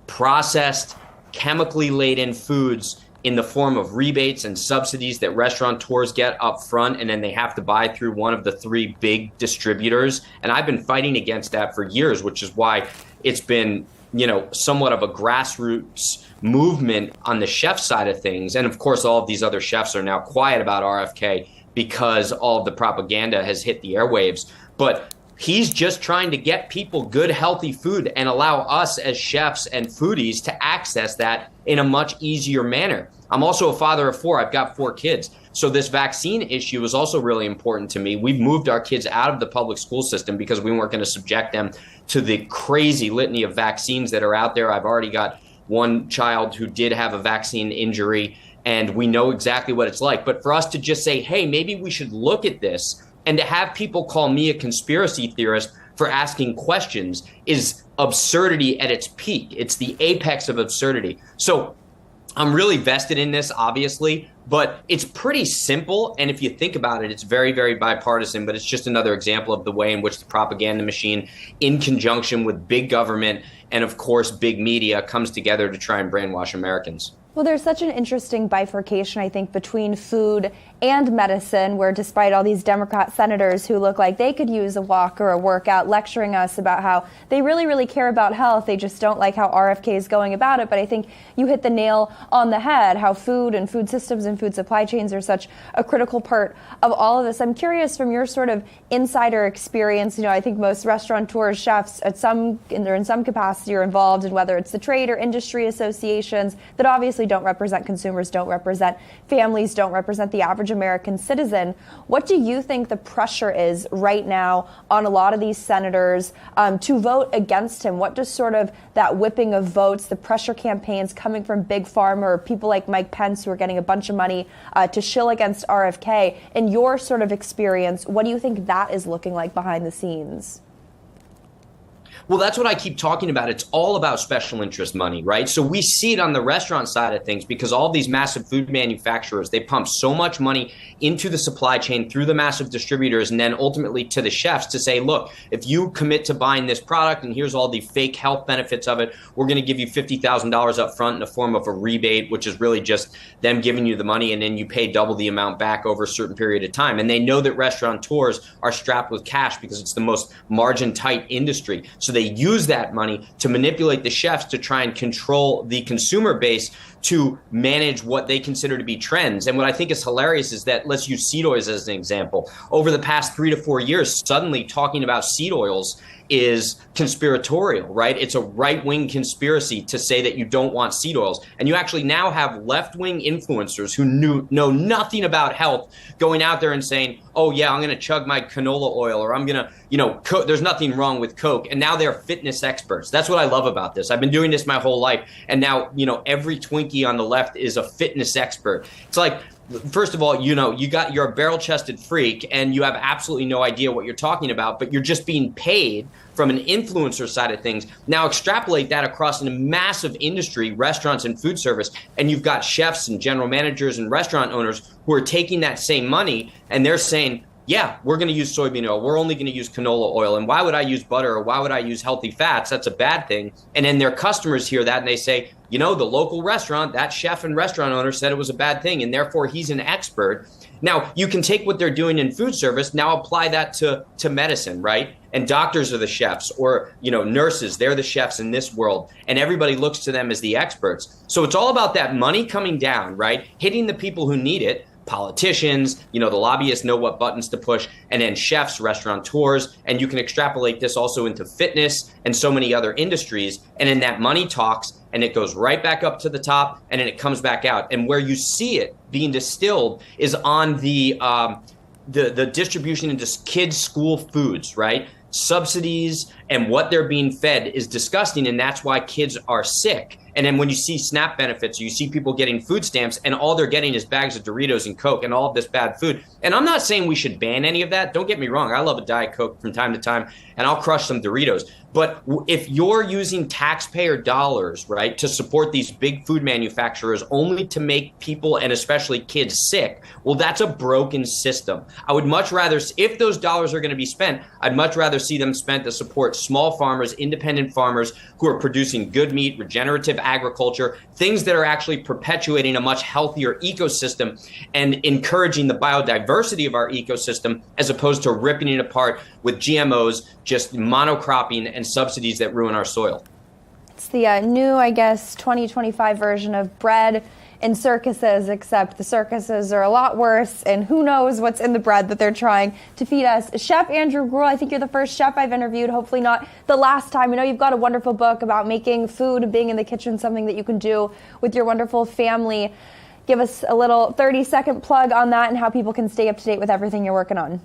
processed, chemically laden foods in the form of rebates and subsidies that restaurateurs get up front, and then they have to buy through one of the three big distributors. And I've been fighting against that for years, which is why it's been, somewhat of a grassroots movement on the chef side of things. And of course, all of these other chefs are now quiet about RFK because all of the propaganda has hit the airwaves. But he's just trying to get people good, healthy food and allow us as chefs and foodies to access that in a much easier manner. I'm also a father of four. I've got 4 kids. So this vaccine issue is also really important to me. We've moved our kids out of the public school system because we weren't going to subject them to the crazy litany of vaccines that are out there. I've already got one child who did have a vaccine injury, and we know exactly what it's like. But for us to just say, hey, maybe we should look at this, and to have people call me a conspiracy theorist for asking questions is absurdity at its peak. It's the apex of absurdity. So I'm really vested in this, obviously, but it's pretty simple. And if you think about it, it's very, very bipartisan, but it's just another example of the way in which the propaganda machine, in conjunction with big government and, of course, big media, comes together to try and brainwash Americans. Well, there's such an interesting bifurcation, I think, between food and medicine, where despite all these Democrat senators who look like they could use a walk or a workout lecturing us about how they really, really care about health, they just don't like how RFK is going about it. But I think you hit the nail on the head, how food and food systems and food supply chains are such a critical part of all of this. I'm curious, from your sort of insider experience, I think most restaurateurs, chefs, in some capacity are involved in whether it's the trade or industry associations that obviously don't represent consumers, don't represent families, don't represent the average American citizen. What do you think the pressure is right now on a lot of these senators to vote against him? What does sort of that whipping of votes, the pressure campaigns coming from Big Pharma or people like Mike Pence who are getting a bunch of money to shill against RFK, in your sort of experience, what do you think that is looking like behind the scenes? Well, that's what I keep talking about. It's all about special interest money, right? So we see it on the restaurant side of things because all these massive food manufacturers, they pump so much money into the supply chain through the massive distributors and then ultimately to the chefs to say, look, if you commit to buying this product and here's all the fake health benefits of it, we're going to give you $50,000 up front in the form of a rebate, which is really just them giving you the money and then you pay double the amount back over a certain period of time. And they know that restaurateurs are strapped with cash because it's the most margin tight industry. So they use that money to manipulate the chefs to try and control the consumer base to manage what they consider to be trends. And what I think is hilarious is that, let's use seed oils as an example. Over the past 3 to 4 years, suddenly talking about seed oils is conspiratorial, right? It's a right-wing conspiracy to say that you don't want seed oils. And you actually now have left-wing influencers who know nothing about health going out there and saying, oh yeah, I'm going to chug my canola oil, or I'm going to, there's nothing wrong with Coke. And now they're fitness experts. That's what I love about this. I've been doing this my whole life. And now, every Twinkie on the left is a fitness expert. It's like, first of all, you're a barrel-chested freak and you have absolutely no idea what you're talking about, but you're just being paid from an influencer side of things. Now extrapolate that across a massive industry, restaurants and food service, and you've got chefs and general managers and restaurant owners who are taking that same money and they're saying, yeah, we're going to use soybean oil. We're only going to use canola oil. And why would I use butter, or why would I use healthy fats? That's a bad thing. And then their customers hear that and they say, the local restaurant, that chef and restaurant owner said it was a bad thing, and therefore he's an expert. Now, you can take what they're doing in food service, now apply that to medicine, right? And doctors are the chefs, or, nurses, they're the chefs in this world. And everybody looks to them as the experts. So it's all about that money coming down, right? Hitting the people who need it, politicians, the lobbyists know what buttons to push, and then chefs, restaurateurs, and you can extrapolate this also into fitness and so many other industries. And then that money talks, and it goes right back up to the top, and then it comes back out. And where you see it being distilled is on the distribution into kids' school foods, right? Subsidies and what they're being fed is disgusting, and that's why kids are sick. And then when you see SNAP benefits, you see people getting food stamps, and all they're getting is bags of Doritos and Coke and all of this bad food. And I'm not saying we should ban any of that. Don't get me wrong. I love a Diet Coke from time to time, and I'll crush some Doritos. But if you're using taxpayer dollars, right, to support these big food manufacturers only to make people and especially kids sick, well, that's a broken system. I would much rather, if those dollars are going to be spent, I'd much rather see them spent to support small farmers, independent farmers who are producing good meat, regenerative agriculture, things that are actually perpetuating a much healthier ecosystem and encouraging the biodiversity of our ecosystem, as opposed to ripping it apart with GMOs, just monocropping and subsidies that ruin our soil. It's the new, I guess, 2025 version of bread in circuses, except the circuses are a lot worse, and who knows what's in the bread that they're trying to feed us. Chef Andrew Gruel, I think you're the first chef I've interviewed, hopefully not the last time. I know you've got a wonderful book about making food, being in the kitchen, something that you can do with your wonderful family. Give us a little 30-second plug on that and how people can stay up to date with everything you're working on.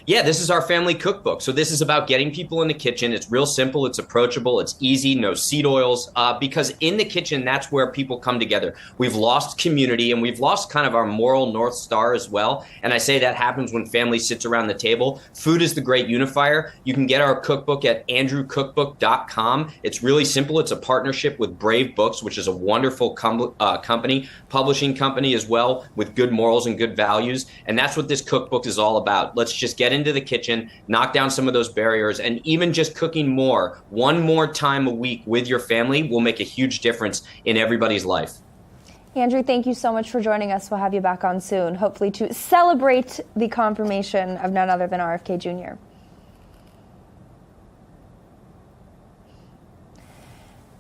Yeah, this is our family cookbook. So this is about getting people in the kitchen. It's real simple. It's approachable. It's easy. No seed oils. Because in the kitchen, that's where people come together. We've lost community, and we've lost kind of our moral North Star as well. And I say that happens when family sits around the table. Food is the great unifier. You can get our cookbook at andrewcookbook.com. It's really simple. It's a partnership with Brave Books, which is a wonderful company, publishing company as well, with good morals and good values. And that's what this cookbook is all about. Let's just get into the kitchen, knock down some of those barriers, and even just cooking more, one more time a week with your family will make a huge difference in everybody's life. Andrew, thank you so much for joining us. We'll have you back on soon, hopefully to celebrate the confirmation of none other than RFK Jr.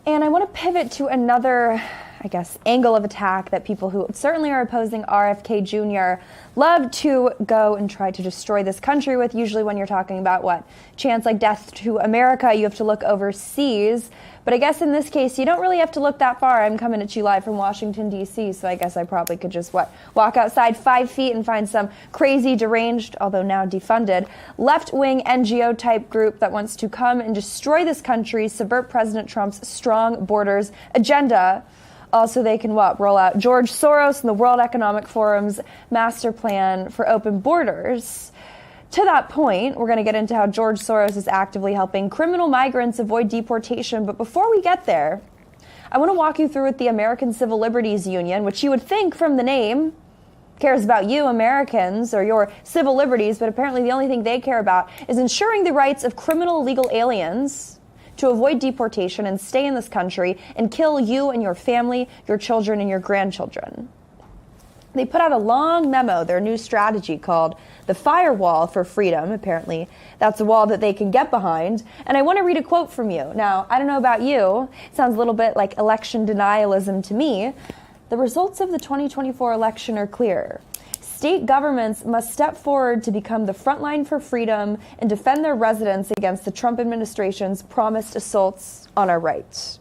And I want to pivot to another, I guess, angle of attack that people who certainly are opposing RFK Jr. love to go and try to destroy this country with. Usually when you're talking about what? Chance like death to America, you have to look overseas. But I guess in this case, you don't really have to look that far. I'm coming at you live from Washington, D.C., so I guess I probably could just, walk outside 5 feet and find some crazy, deranged, although now defunded, left-wing NGO-type group that wants to come and destroy this country, subvert President Trump's strong borders agenda. Also, they can roll out George Soros and the World Economic Forum's master plan for open borders. To that point, we're going to get into how George Soros is actively helping criminal migrants avoid deportation. But before we get there, I want to walk you through what the American Civil Liberties Union, which you would think from the name cares about you, Americans, or your civil liberties, but apparently the only thing they care about is ensuring the rights of criminal illegal aliens to avoid deportation and stay in this country and kill you and your family, your children, and your grandchildren. They put out a long memo, their new strategy called the Firewall for Freedom. Apparently, that's a wall that they can get behind. And I want to read a quote from you. Now, I don't know about you. It sounds a little bit like election denialism to me. The results of the 2024 election are clear. State governments must step forward to become the front line for freedom and defend their residents against the Trump administration's promised assaults on our rights.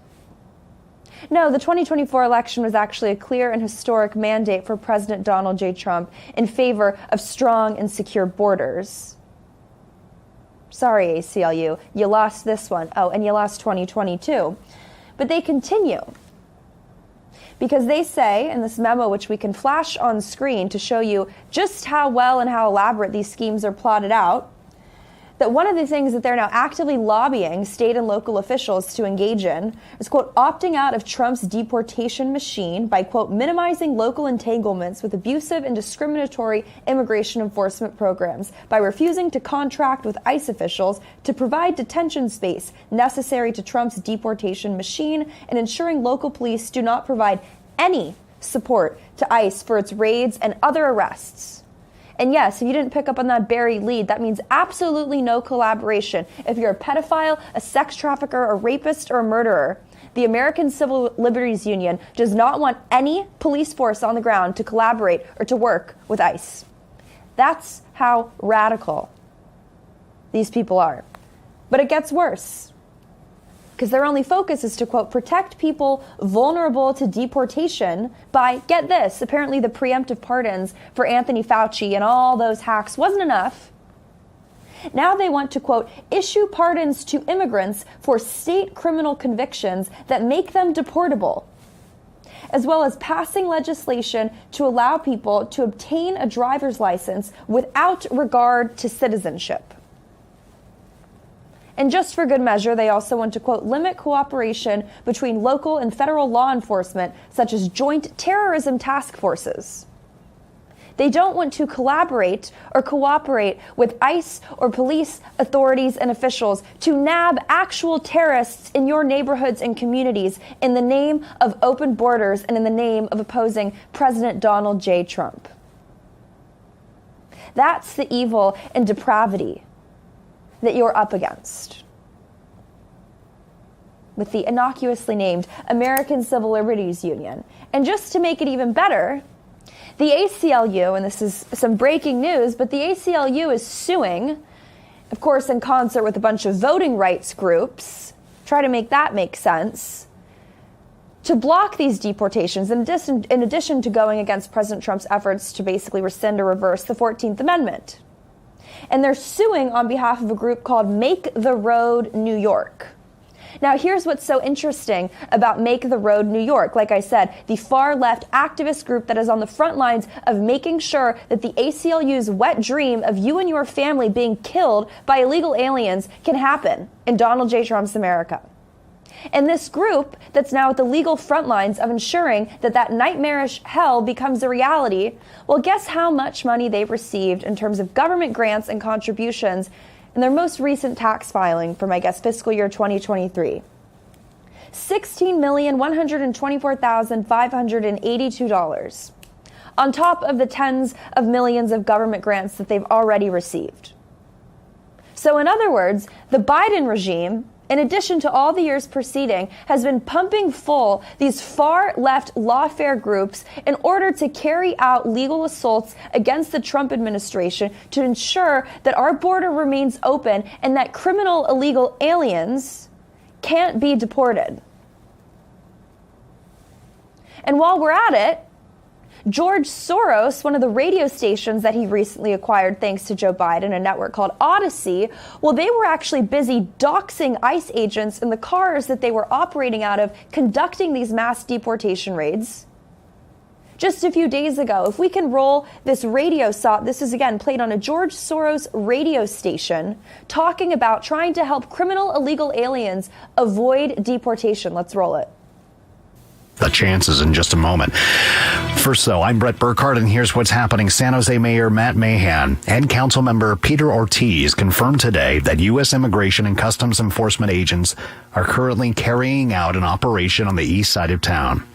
No, the 2024 election was actually a clear and historic mandate for President Donald J. Trump in favor of strong and secure borders. Sorry, ACLU, you lost this one. Oh, and you lost 2022. But they continue. Because they say in this memo, which we can flash on screen to show you just how well and how elaborate these schemes are plotted out, that one of the things that they're now actively lobbying state and local officials to engage in is, quote, opting out of Trump's deportation machine by, quote, minimizing local entanglements with abusive and discriminatory immigration enforcement programs by refusing to contract with ICE officials to provide detention space necessary to Trump's deportation machine and ensuring local police do not provide any support to ICE for its raids and other arrests. And yes, if you didn't pick up on that buried lead, that means absolutely no collaboration. If you're a pedophile, a sex trafficker, a rapist, or a murderer, the American Civil Liberties Union does not want any police force on the ground to collaborate or to work with ICE. That's how radical these people are. But it gets worse, because their only focus is to, quote, protect people vulnerable to deportation by, get this, apparently the preemptive pardons for Anthony Fauci and all those hacks wasn't enough. Now they want to, quote, issue pardons to immigrants for state criminal convictions that make them deportable, as well as passing legislation to allow people to obtain a driver's license without regard to citizenship. And just for good measure, they also want to, quote, limit cooperation between local and federal law enforcement, such as joint terrorism task forces. They don't want to collaborate or cooperate with ICE or police authorities and officials to nab actual terrorists in your neighborhoods and communities in the name of open borders and in the name of opposing President Donald J. Trump. That's the evil and depravity that you're up against with the innocuously named American Civil Liberties Union. And just to make it even better, the ACLU, and this is some breaking news, but the ACLU is suing, of course, in concert with a bunch of voting rights groups, try to make that make sense, to block these deportations in addition to going against President Trump's efforts to basically rescind or reverse the 14th Amendment. And they're suing on behalf of a group called Make the Road New York. Now, here's what's so interesting about Make the Road New York. Like I said, the far-left activist group that is on the front lines of making sure that the ACLU's wet dream of you and your family being killed by illegal aliens can happen in Donald J. Trump's America. And this group that's now at the legal front lines of ensuring that that nightmarish hell becomes a reality, well, guess how much money they've received in terms of government grants and contributions in their most recent tax filing from, I guess, fiscal year 2023. $16,124,582 on top of the tens of millions of government grants that they've already received. So in other words, the Biden regime, in addition to all the years preceding, has been pumping full these far-left lawfare groups in order to carry out legal assaults against the Trump administration to ensure that our border remains open and that criminal illegal aliens can't be deported. And while we're at it, George Soros, one of the radio stations that he recently acquired thanks to Joe Biden, a network called Odyssey, well, they were actually busy doxing ICE agents in the cars that they were operating out of, conducting these mass deportation raids. Just a few days ago, if we can roll this radio stop, this is again played on a George Soros radio station, talking about trying to help criminal illegal aliens avoid deportation. Let's roll it. The chances in just a moment. First, though, I'm Brett Burkhardt, and here's what's happening. San Jose Mayor Matt Mahan and Councilmember Peter Ortiz confirmed today that U.S. Immigration and Customs Enforcement agents are currently carrying out an operation on the east side of town.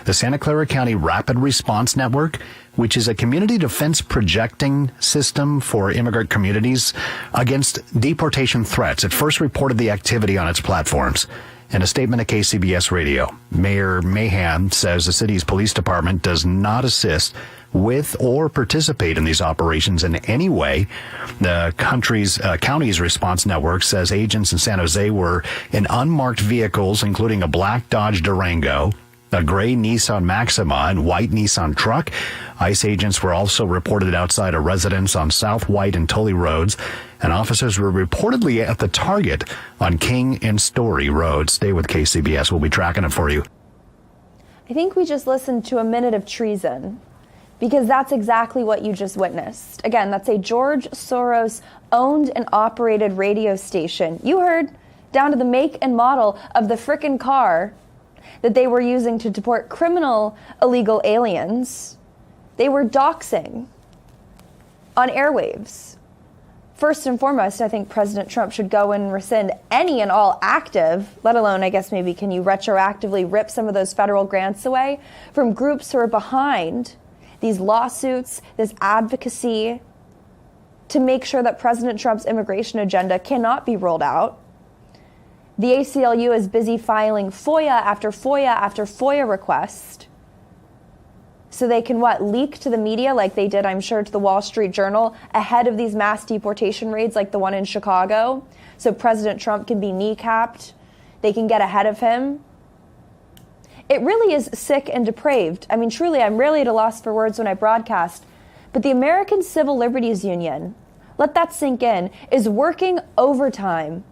The Santa Clara County Rapid Response Network, which is a community defense projecting system for immigrant communities against deportation threats, it first reported the activity on its platforms. In a statement to KCBS Radio, Mayor Mahan says the city's police department does not assist with or participate in these operations in any way. The county's response network says agents in San Jose were in unmarked vehicles, including a black Dodge Durango, a gray Nissan Maxima, and white Nissan truck. ICE agents were also reported outside a residence on South White and Tully roads, and officers were reportedly at the target on King and Story roads. Stay with KCBS. We'll be tracking it for you. I think we just listened to a minute of treason, because that's exactly what you just witnessed. Again, that's a George Soros owned and operated radio station. You heard down to the make and model of the frickin' car that they were using to deport criminal illegal aliens. They were doxing on airwaves. First and foremost, I think President Trump should go and rescind any and all active, let alone, I guess maybe can you retroactively rip some of those federal grants away from groups who are behind these lawsuits, this advocacy to make sure that President Trump's immigration agenda cannot be rolled out. The ACLU is busy filing FOIA after FOIA after FOIA request so they can, leak to the media like they did, I'm sure, to the Wall Street Journal ahead of these mass deportation raids like the one in Chicago, so President Trump can be kneecapped. They can get ahead of him. It really is sick and depraved. I mean, truly, I'm really at a loss for words when I broadcast, but the American Civil Liberties Union, let that sink in, is working overtime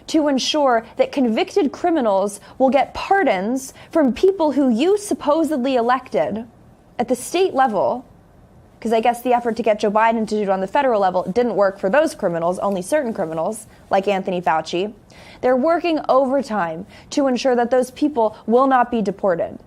to ensure that convicted criminals will get pardons from people who you supposedly elected at the state level, because I guess the effort to get Joe Biden to do it on the federal level didn't work for those criminals, only certain criminals, like Anthony Fauci. They're working overtime to ensure that those people will not be deported.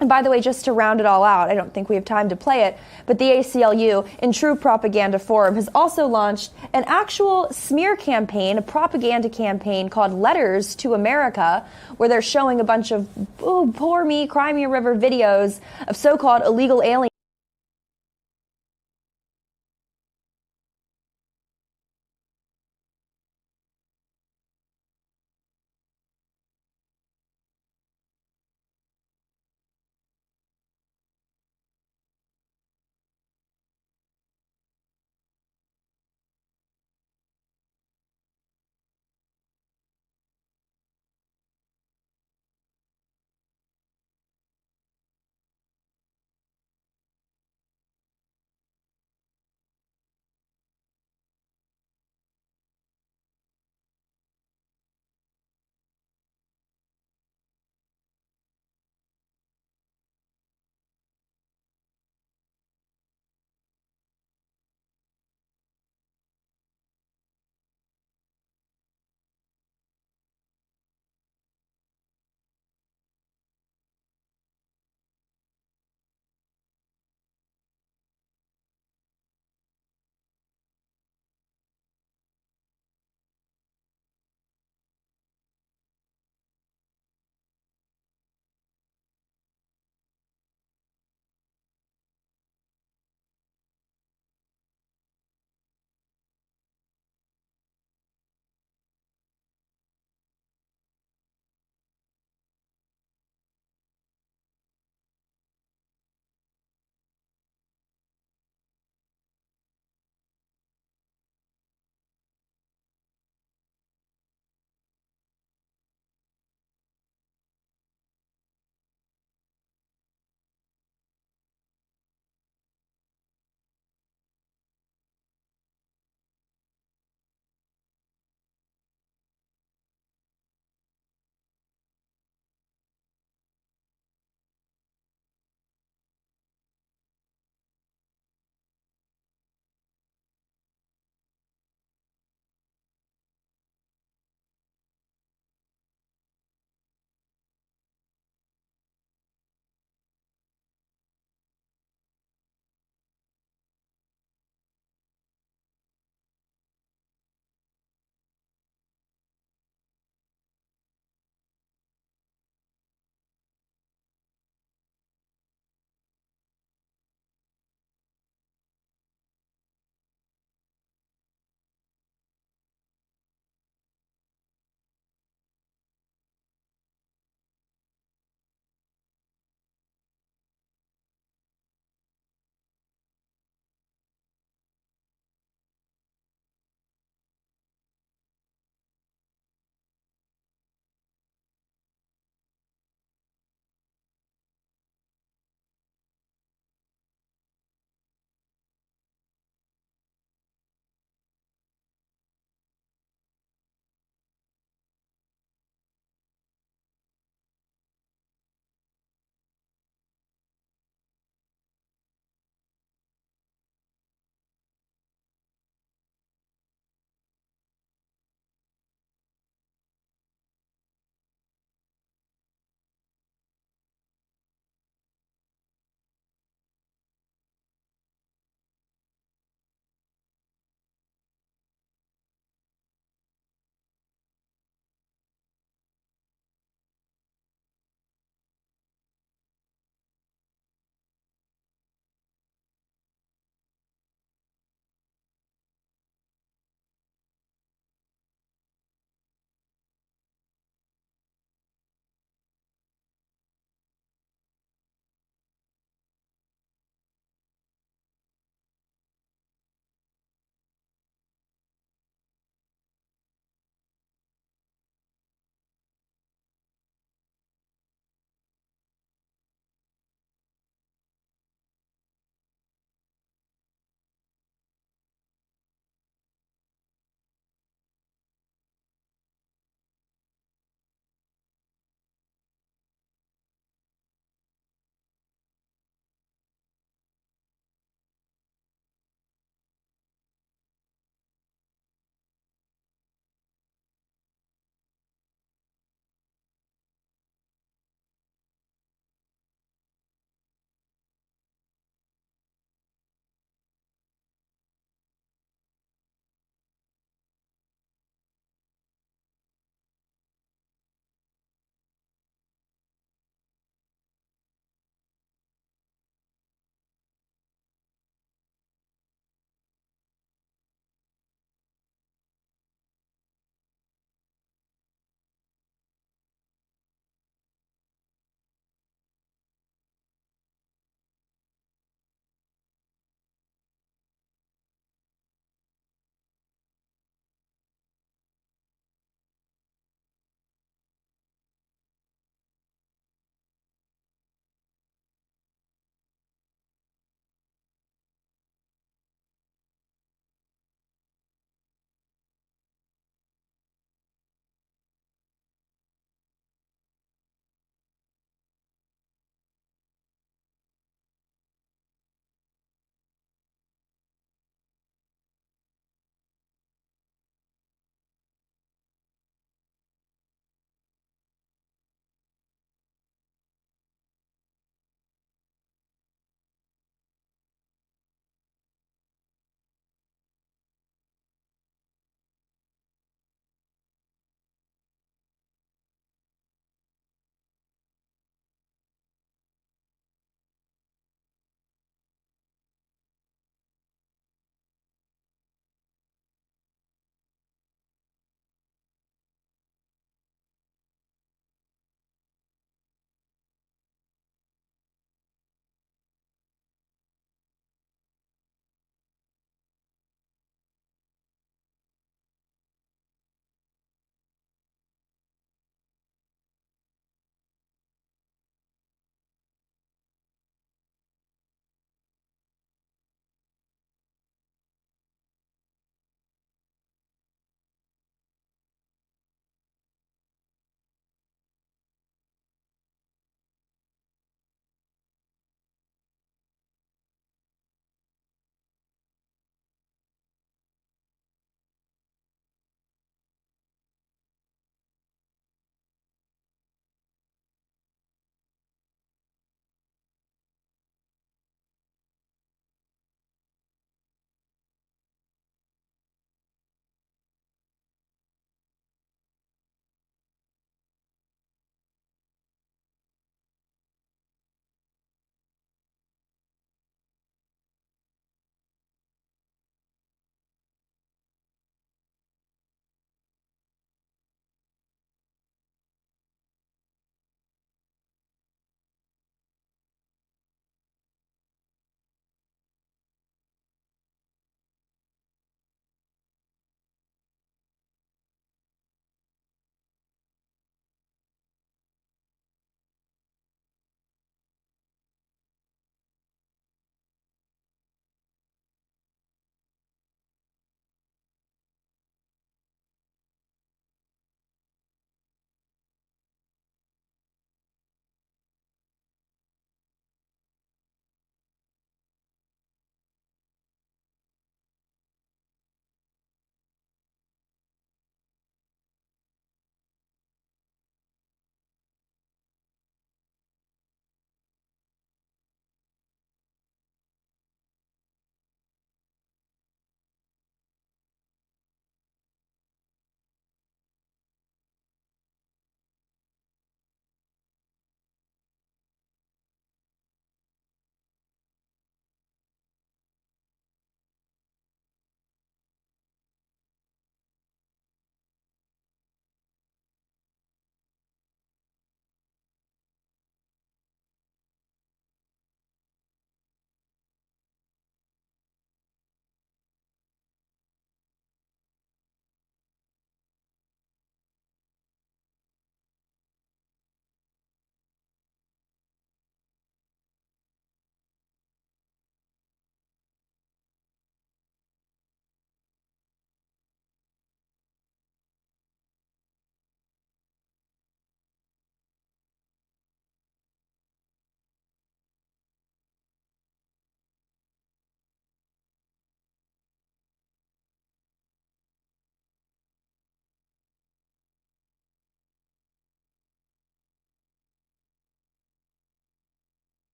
And by the way, just to round it all out, I don't think we have time to play it, but the ACLU, in true propaganda form, has also launched an actual smear campaign, a propaganda campaign called Letters to America, where they're showing a bunch of, "Ooh, poor me, cry me a river" videos of so-called illegal aliens.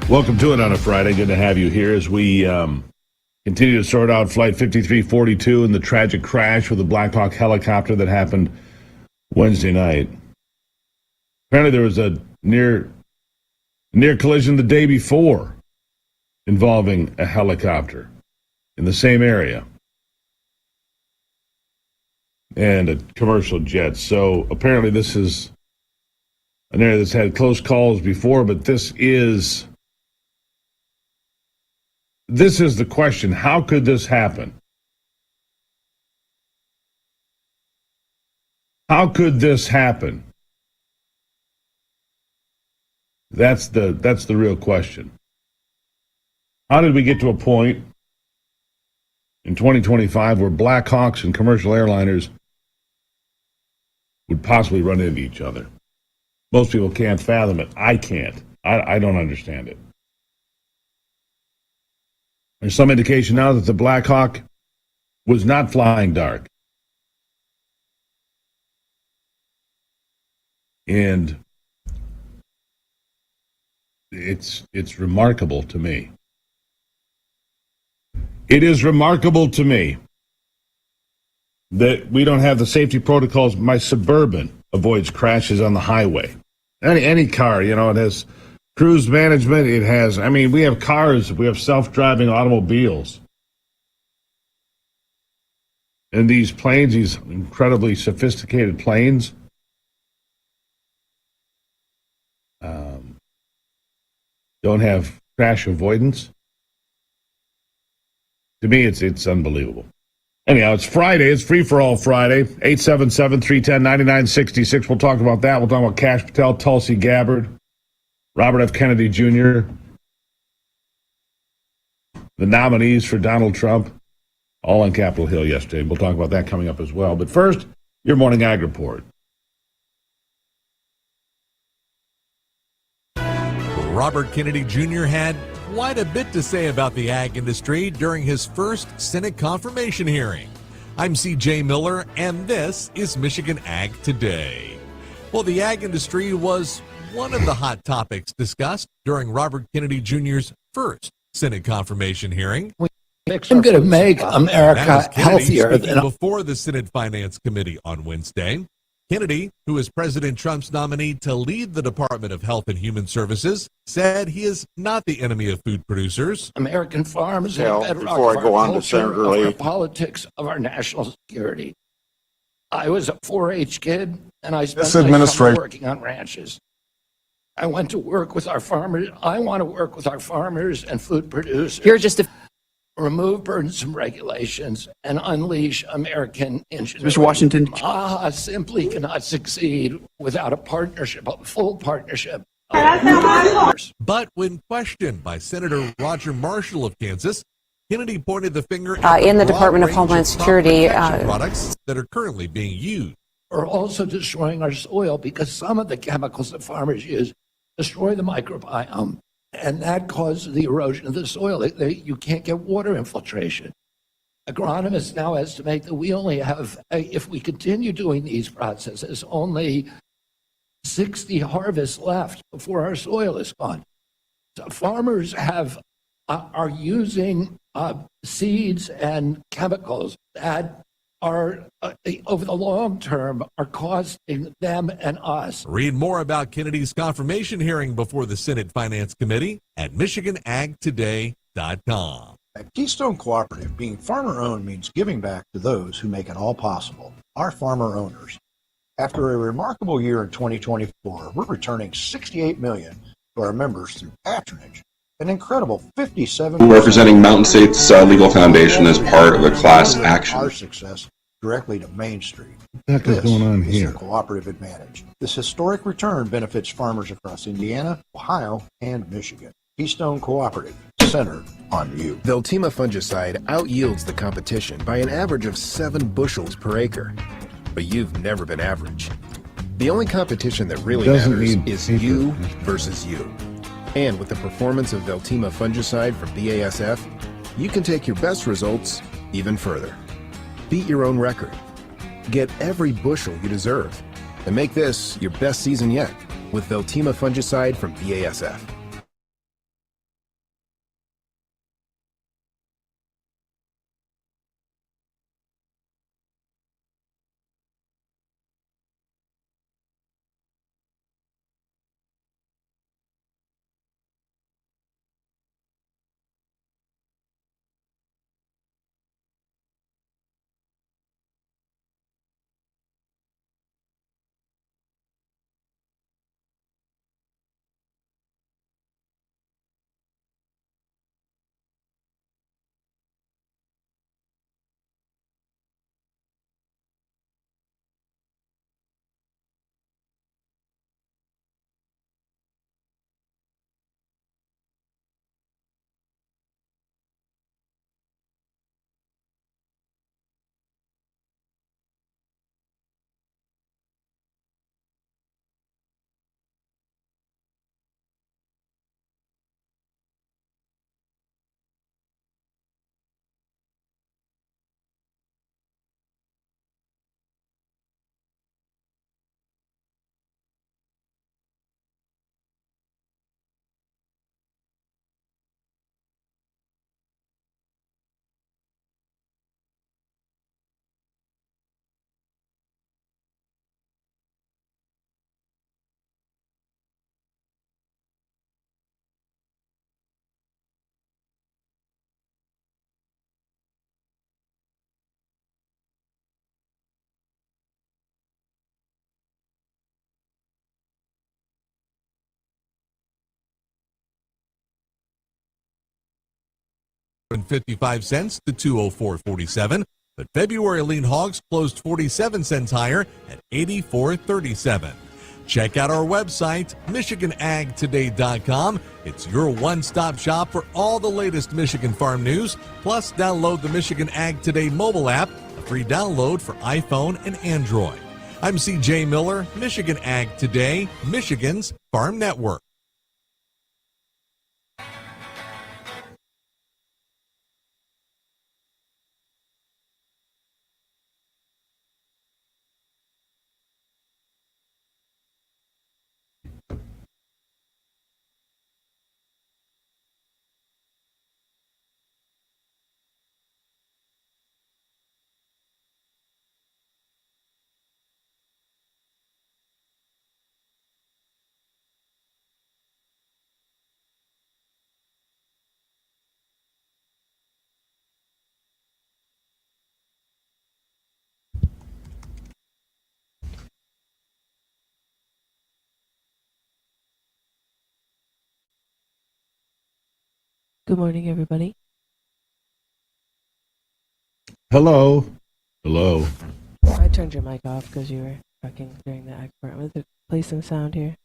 Welcome to it on a Friday. Good to have you here as we continue to sort out Flight 5342 and the tragic crash with the Black Hawk helicopter that happened Wednesday night. Apparently there was a near collision the day before involving a helicopter in the same area and a commercial jet. So apparently this is an area that's had close calls before, but this is the question. How could this happen? How could this happen? That's the real question. How did we get to a point in 2025 where Black Hawks and commercial airliners would possibly run into each other? Most people can't fathom it. I can't. I don't understand it. There's some indication now that the Black Hawk was not flying dark. And it's remarkable to me. It is remarkable to me that we don't have the safety protocols. My Suburban avoids crashes on the highway. Any car, it has cruise management. It has, we have cars, we have self-driving automobiles. And these planes, these incredibly sophisticated planes, don't have crash avoidance. To me, it's unbelievable. Anyhow, it's Friday. It's Free for All Friday. 877-310-9966. We'll talk about that. We'll talk about Kash Patel, Tulsi Gabbard, Robert F. Kennedy Jr., the nominees for Donald Trump, all on Capitol Hill yesterday. We'll talk about that coming up as well. But first, your Morning Ag Report. Robert Kennedy Jr. had quite a bit to say about the ag industry during his first Senate confirmation hearing. I'm CJ Miller, and this is Michigan Ag Today. Well, the ag industry was one of the hot topics discussed during Robert Kennedy Jr.'s first Senate confirmation hearing. I'm going to make America healthier than before the Senate Finance Committee on Wednesday. Kennedy, who is President Trump's nominee to lead the Department of Health and Human Services, said he is not the enemy of food producers. American farms Well, and bedrock before I of go our on to culture, Senator of our Lee. politics, of our national security. I was a 4-H kid, and I spent This my summer administration- working on ranches. I went to work with our farmers. I want to work with our farmers and food producers. You're just a remove burdensome regulations and unleash American ingenuity. Mr. Washington. Simply cannot succeed without a partnership, a full partnership. But when questioned by Senator Roger Marshall of Kansas, Kennedy pointed the finger in the broad Department of range Homeland crop Security, protection products that are currently being used. We're also destroying our soil because some of the chemicals that farmers use destroy the microbiome, and that causes the erosion of the soil. You can't get water infiltration. Agronomists now estimate that we only have, if we continue doing these processes, only 60 harvests left before our soil is gone. So farmers are using seeds and chemicals that are, over the long term, are costing them and us. Read more about Kennedy's confirmation hearing before the Senate Finance Committee at MichiganAgToday.com. At Keystone Cooperative, being farmer-owned means giving back to those who make it all possible, our farmer owners. After a remarkable year in 2024, we're returning $68 million to our members through patronage. An incredible 57%. I'm representing Mountain States Legal Foundation as part of a class action. Our success directly to Main Street. What is going on This here? is the cooperative advantage. This historic return benefits farmers across Indiana, Ohio, and Michigan. Keystone Cooperative, centered on you. Veltima fungicide outyields the competition by an average of 7 bushels per acre. But you've never been average. The only competition that really Doesn't matters need is paper. you versus you. And with the performance of Veltima fungicide from BASF, you can take your best results even further. Beat your own record. Get every bushel you deserve. And make this your best season yet with Veltima fungicide from BASF. $55 to $204.47. But February lean hogs closed 47 cents higher at $84.37. Check out our website, MichiganAgToday.com. It's your one-stop shop for all the latest Michigan farm news. Plus, download the Michigan Ag Today mobile app, a free download for iPhone and Android. I'm CJ Miller, Michigan Ag Today, Michigan's Farm Network. Good morning, everybody. Hello. Hello. I turned your mic off because you were talking during the ag part. I'm going to play some sound here.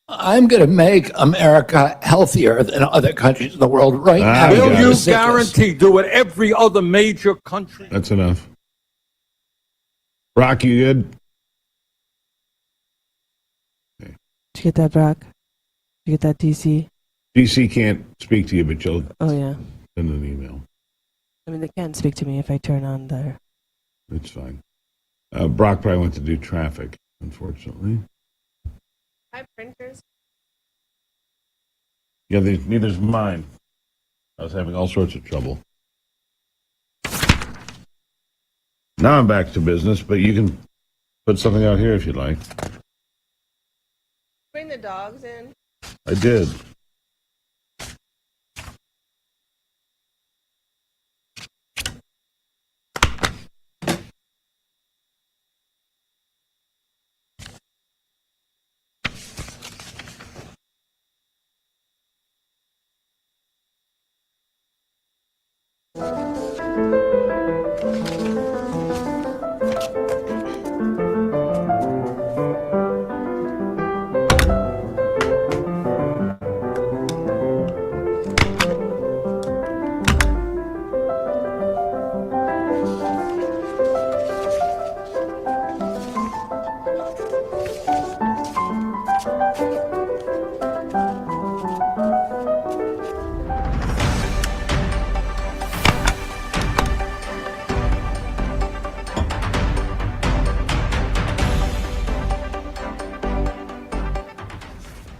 I'm going to make America healthier than other countries in the world right now. Will you guarantee do what every other major country? That's enough. Brock, you good? Did you get that, Brock? Did you get that, DC? DC can't speak to you, but you'll Oh, yeah. send an email. I mean, they can speak to me if I turn on their... It's fine. Brock probably went to do traffic, unfortunately. I have printers. Yeah, neither's mine. I was having all sorts of trouble. Now I'm back to business, but you can put something out here if you'd like. Bring the dogs in. I did.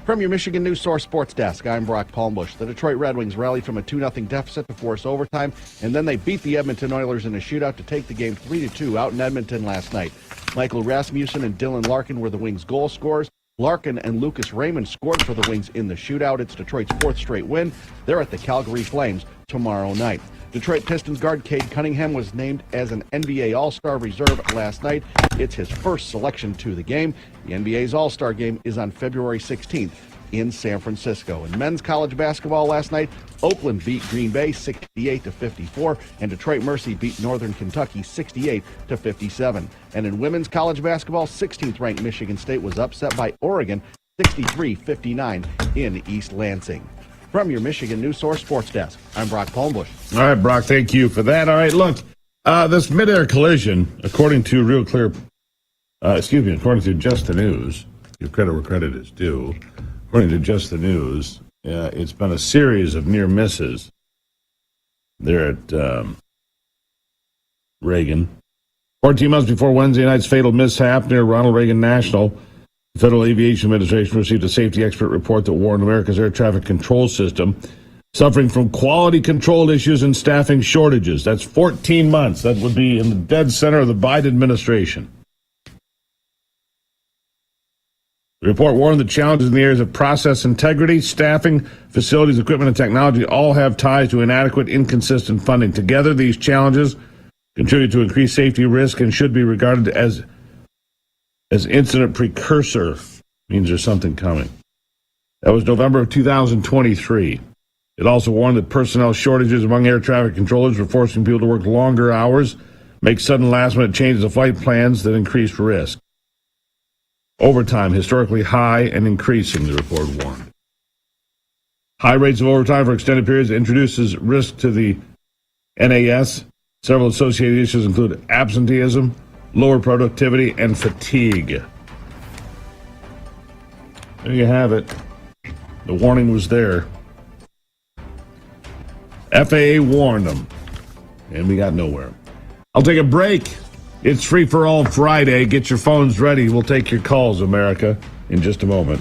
From your Michigan News Source Sports Desk, I'm Brock Palmbush. The Detroit Red Wings rallied from a 2-0 deficit to force overtime, and then they beat the Edmonton Oilers in a shootout to take the game 3-2 out in Edmonton last night. Michael Rasmussen and Dylan Larkin were the Wings' goal scorers. Larkin and Lucas Raymond scored for the Wings in the shootout. It's Detroit's fourth straight win. They're at the Calgary Flames tomorrow night. Detroit Pistons guard Cade Cunningham was named as an NBA All-Star reserve last night. It's his first selection to the game. The NBA's All-Star game is on February 16th in San Francisco. In men's college basketball last night, Oakland beat Green Bay 68-54, and Detroit Mercy beat Northern Kentucky 68-57. And in women's college basketball, 16th-ranked Michigan State was upset by Oregon 63-59 in East Lansing. From your Michigan News Source Sports Desk, I'm Brock Palmbush. All right, Brock, thank you for that. All right, look, this mid-air collision, according to according to Just the News, give credit where credit is due, according to Just the News, it's been a series of near misses there at Reagan. 14 months before Wednesday night's fatal mishap near Ronald Reagan National, the Federal Aviation Administration received a safety expert report that warned America's air traffic control system suffering from quality control issues and staffing shortages. That's 14 months. That would be in the dead center of the Biden administration. The report warned that challenges in the areas of process integrity, staffing, facilities, equipment, and technology all have ties to inadequate, inconsistent funding. Together, these challenges contribute to increased safety risk and should be regarded as incident precursor. Means there's something coming. That was November of 2023. It also warned that personnel shortages among air traffic controllers were forcing people to work longer hours, make sudden last-minute changes to flight plans that increased risk. Overtime historically high and increasing, the report warned. High rates of overtime for extended periods introduces risk to the NAS. Several associated issues include absenteeism, lower productivity, and fatigue. There you have it. The warning was there. FAA warned them, and we got nowhere. I'll take a break. It's Free for All Friday. Get your phones ready. We'll take your calls, America, in just a moment.